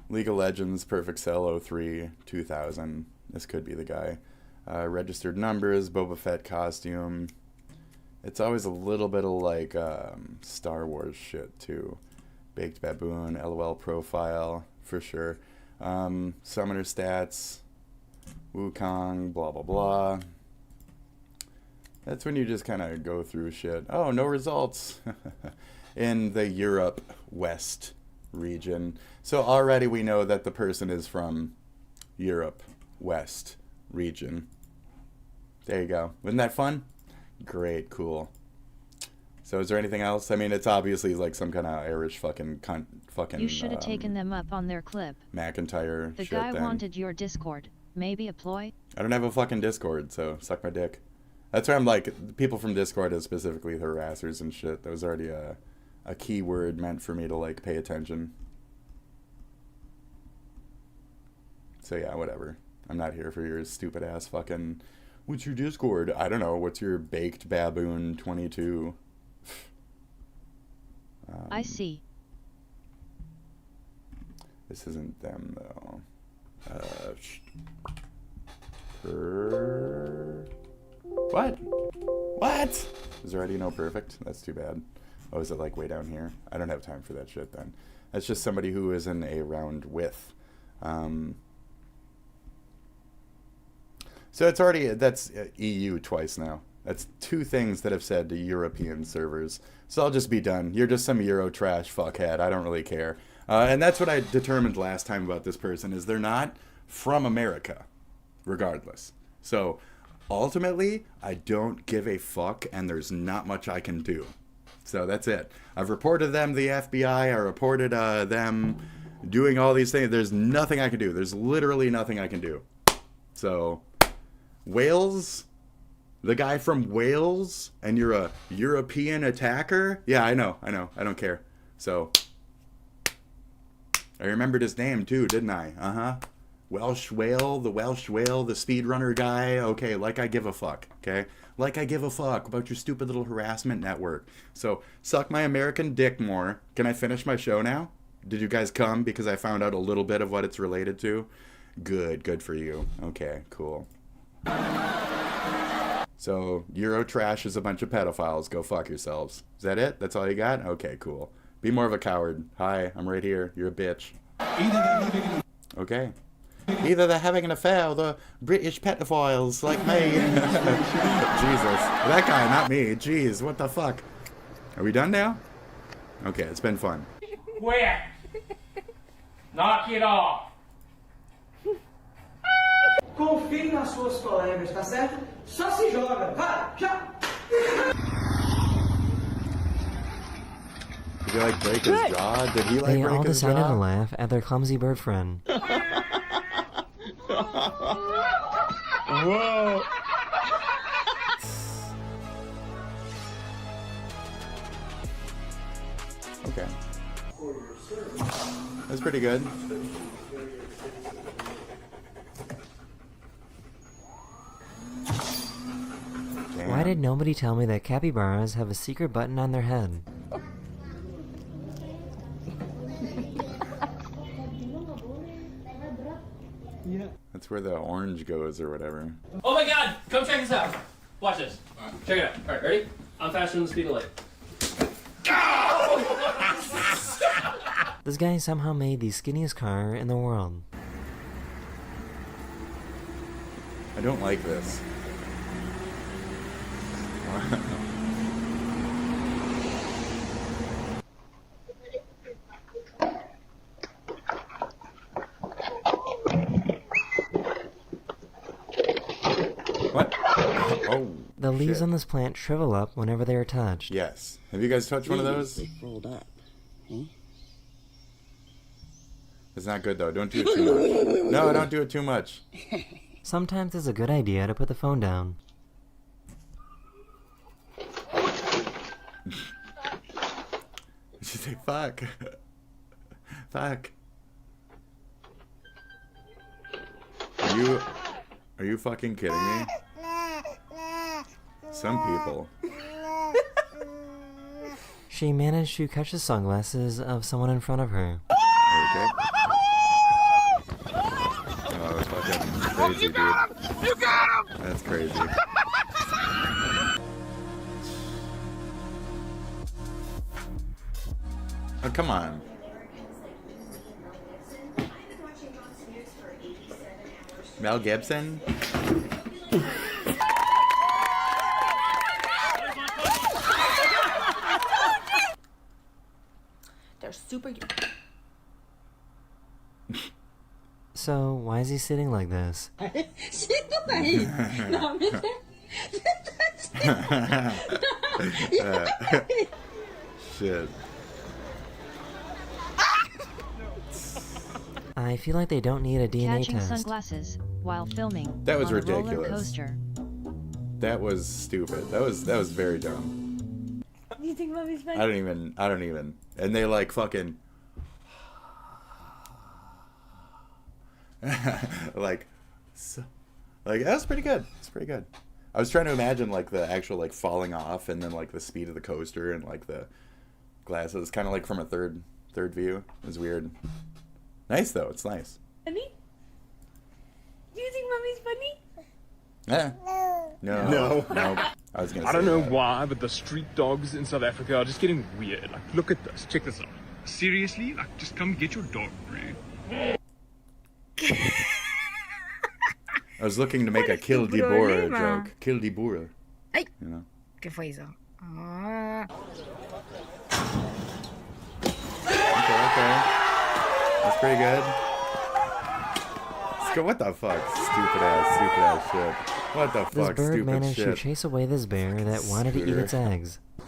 League of Legends, Perfect Cell 03, 2000. This could be the guy. Registered numbers, Boba Fett costume. It's always a little bit of, like, Star Wars shit, too. Baked Baboon, LOL profile, for sure. Summoner stats, Wukong, blah, blah, blah. That's when you just kind of go through shit. Oh, no results in the Europe West region. So already we know that the person is from Europe West region. There you go. Wasn't that fun? Great, cool. So is there anything else? I mean, it's obviously like some kind of Irish fucking You should have taken them up on their clip. McIntyre The shit guy then. wanted your Discord. Maybe a ploy? I don't have a fucking Discord, so suck my dick. That's why I'm like, people from Discord is specifically harassers and shit. That was already a a keyword meant for me to, like, pay attention. So yeah, whatever. I'm not here for your stupid ass fucking, what's your Discord? I don't know, what's your baked baboon 22? I see. This isn't them though. What? What? Is there already no perfect? That's too bad. Oh, is it like way down here? I don't have time for that shit then. That's just somebody who is in a round width. So it's already, that's EU twice now. That's 2 things that have said to European servers. So I'll just be done. You're just some Euro trash fuckhead. I don't really care. And that's what I determined last time about this person, is they're not from America, regardless. So ultimately, I don't give a fuck, and there's not much I can do. So that's it. I've reported them to the FBI. I reported them doing all these things. There's nothing I can do. There's literally nothing I can do. So Wales, the guy from Wales, and you're a European attacker? Yeah, I know. I don't care. So I remembered his name too, didn't I? Welsh whale, the speedrunner guy. Okay, like I give a fuck, okay? Like I give a fuck about your stupid little harassment network. So, suck my American dick more. Can I finish my show now? Did you guys come because I found out a little bit of what it's related to? Good for you. Okay, cool. So, Eurotrash is a bunch of pedophiles. Go fuck yourselves. Is that it? That's all you got? Okay, cool. Be more of a coward. Hi, I'm right here. You're a bitch. Okay. Either they're having an affair or they're British pedophiles like me. Jesus. That guy, not me. Jeez, what the fuck? Are we done now? Okay, it's been fun. Quit! Knock it off! Confie nas suas colegas, tá certo? Só se joga, vai, já! Did he like break his jaw? Did he like they break all his decided jaw? to laugh at their clumsy bird friend. Whoa! Okay. That's pretty good. Damn. Why did nobody tell me that capybaras have a secret button on their head? Yeah. That's where the orange goes or whatever. Oh my god! Come check this out! Watch this. Check it out. Alright, ready? I'm faster than the speed of light. This guy somehow made the skinniest car in the world. I don't like this. What? Oh. The leaves shit. on this plant shrivel up whenever they are touched. Yes. Have you guys touched one of those? They rolled up. It's not good though. Don't do it too much. No, don't do it too much. Sometimes it's a good idea to put the phone down. Did you say fuck? Fuck. Are you fucking kidding me? Some people. She managed to catch the sunglasses of someone in front of her. Okay. Oh, that's fucking crazy, dude. You got him! That's crazy. Oh, come on. Mel Gibson? They're super... So, why is he sitting like this? Shit. I feel like they don't need a DNA Catching test. sunglasses while filming. That was on a roller ridiculous. coaster. That was stupid. That was very dumb. You think mommy's funny? I don't even. And they like fucking like that's pretty good. It's pretty good. I was trying to imagine like the actual like falling off and then like the speed of the coaster and like the glasses, kind of like from a third view. It was weird. Nice though. It's nice. Funny? Do you think mommy's funny? No. I was gonna say I don't know that. why, but the street dogs in South Africa are just getting weird. Like, look at this. Check this out. Seriously? Like, just come get your dog, Ray. I was looking to make a Kill die Boer joke. Kill die Boer. Ay. You know? ¿Qué fue eso? Ah. Okay. That's pretty good. Let's go. What the fuck? Stupid ass shit. What the This fuck? bird Stupid managed shit. to chase away this bear that wanted to eat its eggs. The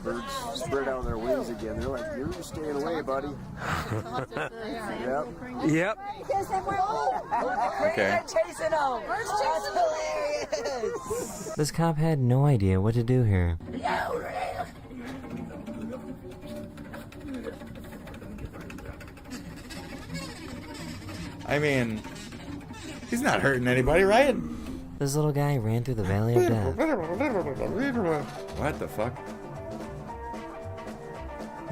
birds spread out their wings again. They're like, you're just staying away, buddy. Yep. Okay. Chasing them. Birds chasing hilarious. This cop had no idea what to do here. I mean, he's not hurting anybody, right? This little guy ran through the valley of death. What the fuck?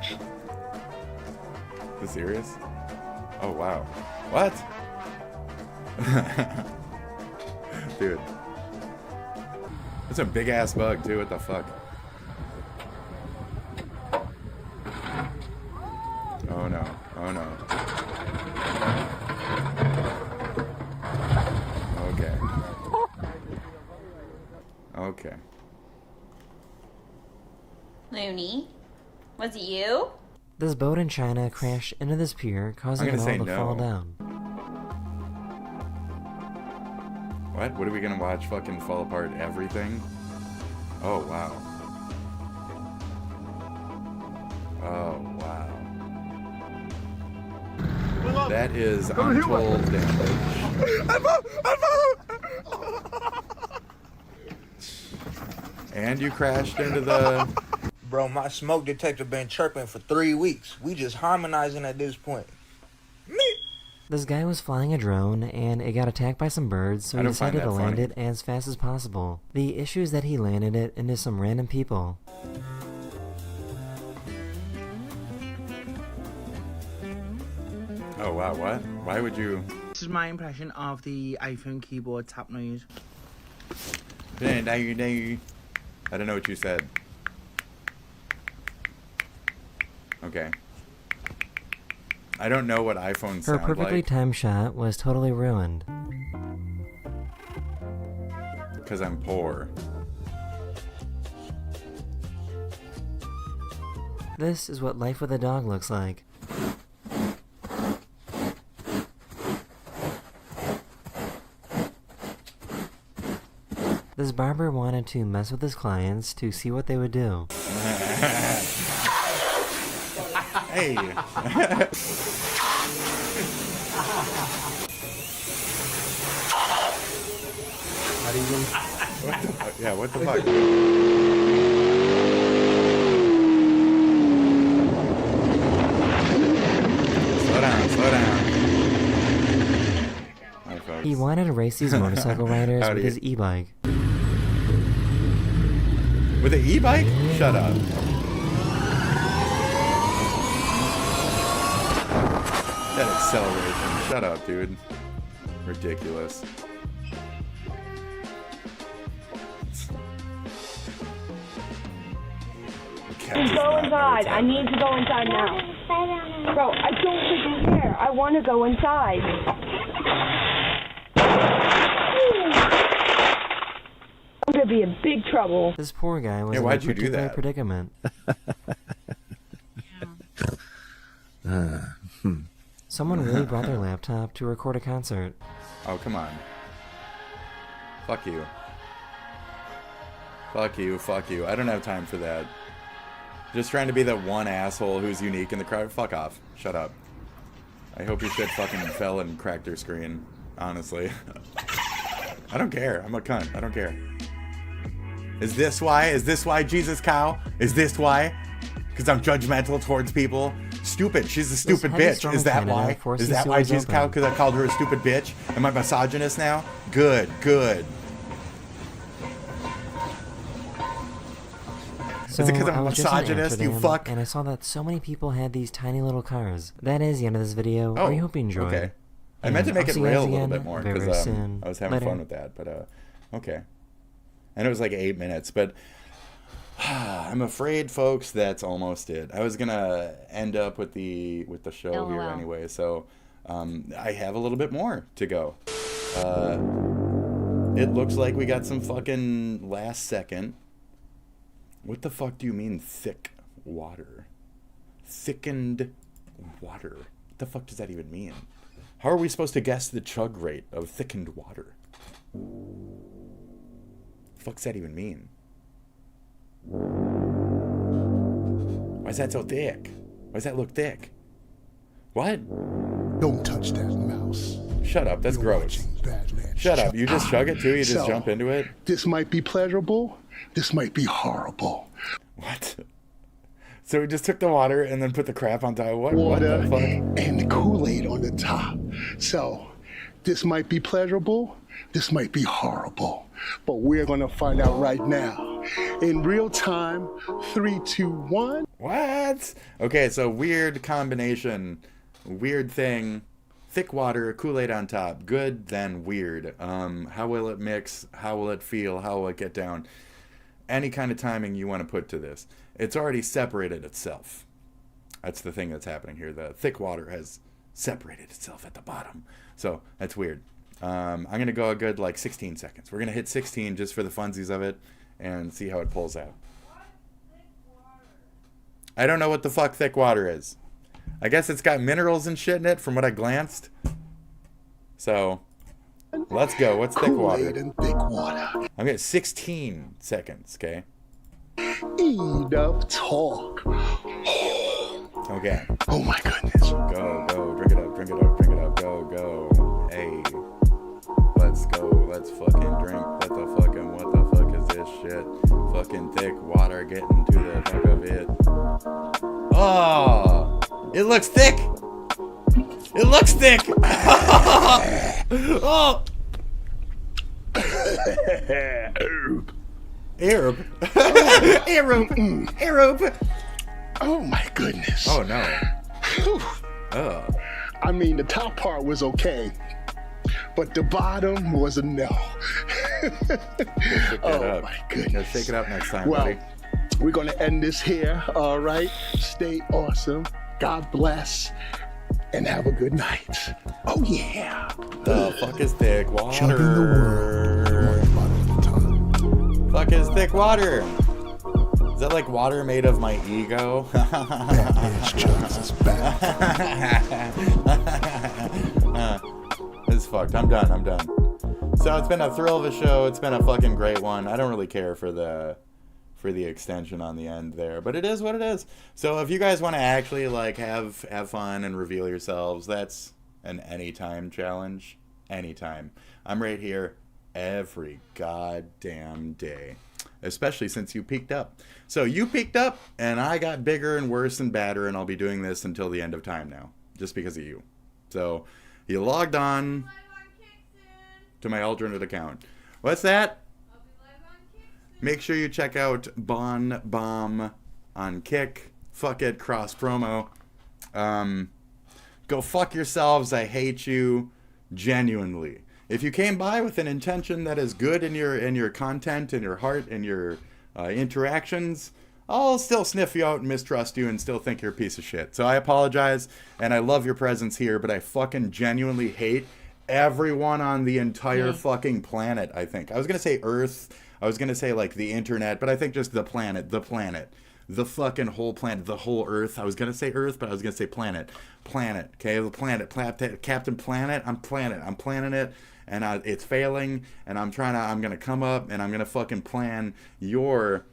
Is this serious? Oh wow. What? Dude. That's a big ass bug too, what the fuck? Oh no. Oh no. Okay. Okay. Looney, was it you? This boat in China crashed into this pier, causing it all to fall down. What? What are we gonna watch? Fucking fall apart everything? Oh wow. Oh wow. That is untold damage. And you crashed into the... Bro, my smoke detector been chirping for 3 weeks. We just harmonizing at this point. This guy was flying a drone, and it got attacked by some birds, so he decided to land it as fast as possible. The issue is that he landed it into some random people. Oh wow, what? Why would you... This is my impression of the iPhone keyboard tap noise. I don't know what you said. Okay. I don't know what iPhones Her sound perfectly like. timed shot was totally ruined. Because I'm poor. This is what life with a dog looks like. This barber wanted to mess with his clients to see what they would do. Hey! What the fuck? Yeah, what the fuck? Slow down. Alright, folks. He wanted to race these motorcycle riders with his e-bike. With an e-bike? Shut up. That acceleration. Shut up, dude. Ridiculous. Go inside. I need to go inside now. Bro, I don't freaking care. I want to go inside. I'm gonna be in big trouble. This poor guy was in a particular predicament. Someone really brought their laptop to record a concert. Oh, come on. Fuck you. Fuck you, fuck you. I don't have time for that. Just trying to be the one asshole who's unique in the crowd. Fuck off. Shut up. I hope your shit fucking fell and cracked your screen. Honestly. I don't care. I'm a cunt. I don't care. Is this why? Is this why, JesusCow? Is this why? Because I'm judgmental towards people? Stupid. She's a stupid bitch. Is that why? Is that why, JesusCow? Because I called her a stupid bitch? Am I misogynist now? Good, good. So Is it because I I'm a was just in misogynist, you Amsterdam, fuck? And I saw that so many people had these tiny little cars. That is the end of this video. I hope you enjoyed. Okay. I meant to make it real a little bit more because soon. I was having fun with that, but okay. And it was like 8 minutes, but I'm afraid, folks, that's almost it. I was gonna end up with the show here anyway, so I have a little bit more to go. It looks like we got some fucking last second. What the fuck do you mean thick water? Thickened water. What the fuck does that even mean? How are we supposed to guess the chug rate of thickened water? What the fuck does that even mean? Why is that so thick? Why does that look thick? What? Don't touch that mouse. Shut up, that's gross. Shut up, you just chug it too? You just jump into it? This might be pleasurable, this might be horrible. What? So we just took the water and then put the crap on top. What Water the fuck? and the Kool-Aid on the top. So, this might be pleasurable, this might be horrible. But we're gonna find out right now. In real time, 3, 2, 1. What? Okay, so weird combination. Weird thing. Thick water, Kool-Aid on top. Good, then weird. How will it mix? How will it feel? How will it get down? Any kind of timing you want to put to this. It's already separated itself. That's the thing that's happening here. The thick water has separated itself at the bottom. So that's weird. I'm going to go a good like 16 seconds. We're going to hit 16 just for the funsies of it and see how it pulls out. I don't know what the fuck thick water is. I guess it's got minerals and shit in it from what I glanced. So let's go. What's thick water? And thick water. I'm at 16 seconds, okay? Enough talk. Okay. Oh my goodness. Go, go. Drink it up, drink it up, drink it up. Go, go. Hey. Let's go. Let's fucking drink. What the fuck is this shit? Fucking thick water getting to the back of it. Oh! It looks thick! It looks thick! Oh! Arab. Arab. Oh my goodness. Oh no. Oh. I mean, the top part was okay, but the bottom was a no. Oh my goodness. Shake it up next time, well, buddy. We're gonna end this here, all right? Stay awesome. God bless. And have a good night. Oh yeah. The fuck is thick water? Chugging the world. Fuck is thick water? Is that like water made of my ego? That bitch chugs us back. This is fucked. I'm done. I'm done. So it's been a thrill of a show. It's been a fucking great one. I don't really care for the extension on the end there, but it is what it is. So if you guys want to actually like have fun and reveal yourselves, that's an anytime challenge. Anytime. I'm right here every goddamn day, especially since you peaked up. So you peaked up and I got bigger and worse and badder, and I'll be doing this until the end of time now, just because of you. So you logged on to my alternate account. What's that? Make sure you check out Bon Bomb on Kick. Fuck it, cross promo. Go fuck yourselves. I hate you. Genuinely. If you came by with an intention that is good in your content, in your heart, in your interactions, I'll still sniff you out and mistrust you and still think you're a piece of shit. So I apologize, and I love your presence here, but I fucking genuinely hate everyone on the entire fucking planet, I think. I was going to say Earth. I was going to say, like, the internet, but I think just the planet. The fucking whole planet. The whole Earth. I was going to say Earth, but I was going to say planet. Planet. Okay? The planet. Captain Planet. I'm planning it, and it's failing, and I'm going to come up, and I'm going to fucking plan your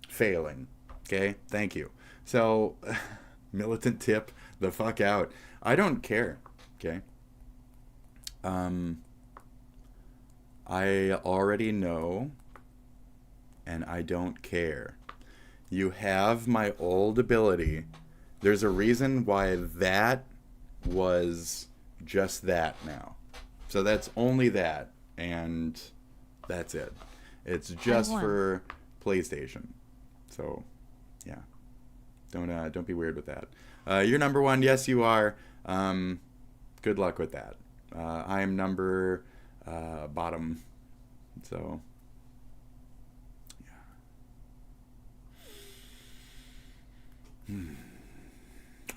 failing. Okay? Thank you. So, militant tip the fuck out. I don't care. Okay? I already know, and I don't care. You have my old ability. There's a reason why that was just that now. So that's only that, and that's it. It's just for PlayStation. So, yeah. Don't be weird with that. You're number one. Yes, you are. Good luck with that. I'm number bottom. So, yeah.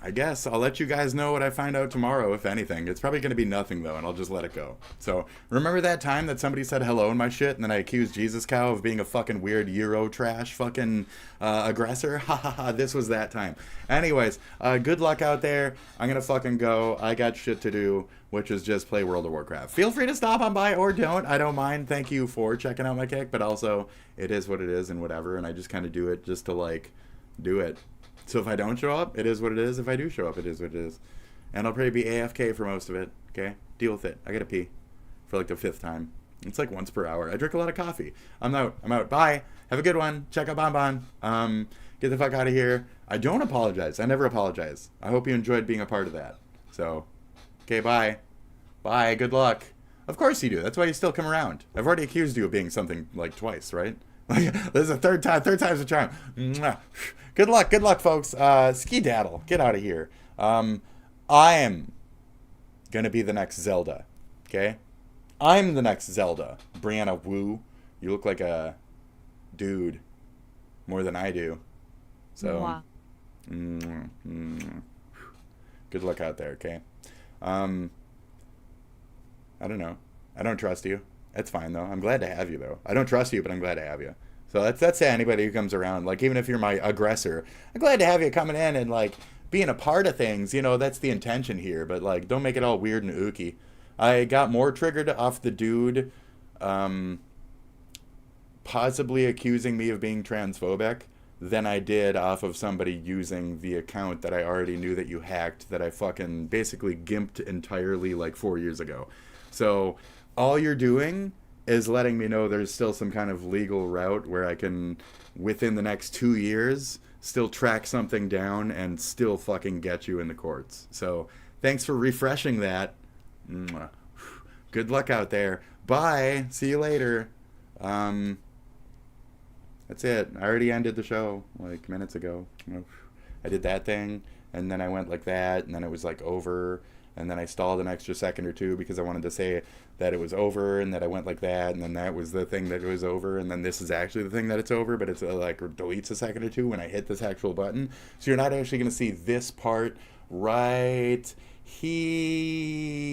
I guess I'll let you guys know what I find out tomorrow, if anything. It's probably going to be nothing, though, and I'll just let it go. So, remember that time that somebody said hello in my shit, and then I accused JesusCow of being a fucking weird Euro trash fucking aggressor? Ha ha ha, this was that time. Anyways, good luck out there. I'm going to fucking go. I got shit to do, which is just play World of Warcraft. Feel free to stop on by or don't. I don't mind. Thank you for checking out my kick, but also, it is what it is and whatever, and I just kind of do it just to, like, do it. So if I don't show up, it is what it is. If I do show up, it is what it is. And I'll probably be AFK for most of it, okay? Deal with it. I gotta pee for like the 5th time. It's like once per hour. I drink a lot of coffee. I'm out. Bye. Have a good one. Check out Bonbon. Get the fuck out of here. I don't apologize. I never apologize. I hope you enjoyed being a part of that. So, okay, bye. Bye. Good luck. Of course you do. That's why you still come around. I've already accused you of being something like twice, right? This is the third time's a charm. Mwah. Good luck, folks. Ski-daddle. Get out of here. I am gonna be the next Zelda, okay? I'm the next Zelda. Brianna Wu. You look like a dude more than I do. So, good luck out there, okay? I don't know. I don't trust you. That's fine, though. I'm glad to have you, though. I don't trust you, but I'm glad to have you. So that's to anybody who comes around. Like, even if you're my aggressor, I'm glad to have you coming in and, like, being a part of things. You know, that's the intention here. But, like, don't make it all weird and ooky. I got more triggered off the dude possibly accusing me of being transphobic than I did off of somebody using the account that I already knew that you hacked, that I fucking basically gimped entirely, like, 4 years ago. So all you're doing is letting me know there's still some kind of legal route where I can, within the next 2 years, still track something down and still fucking get you in the courts. So, thanks for refreshing that. Good luck out there. Bye. See you later. That's it. I already ended the show, like, minutes ago. I did that thing, and then I went like that, and then it was, like, over. And then I stalled an extra second or two because I wanted to say that it was over, and that I went like that, and then that was the thing that it was over, and then this is actually the thing that it's over, but it's like deletes a second or two when I hit this actual button. So you're not actually going to see this part right here.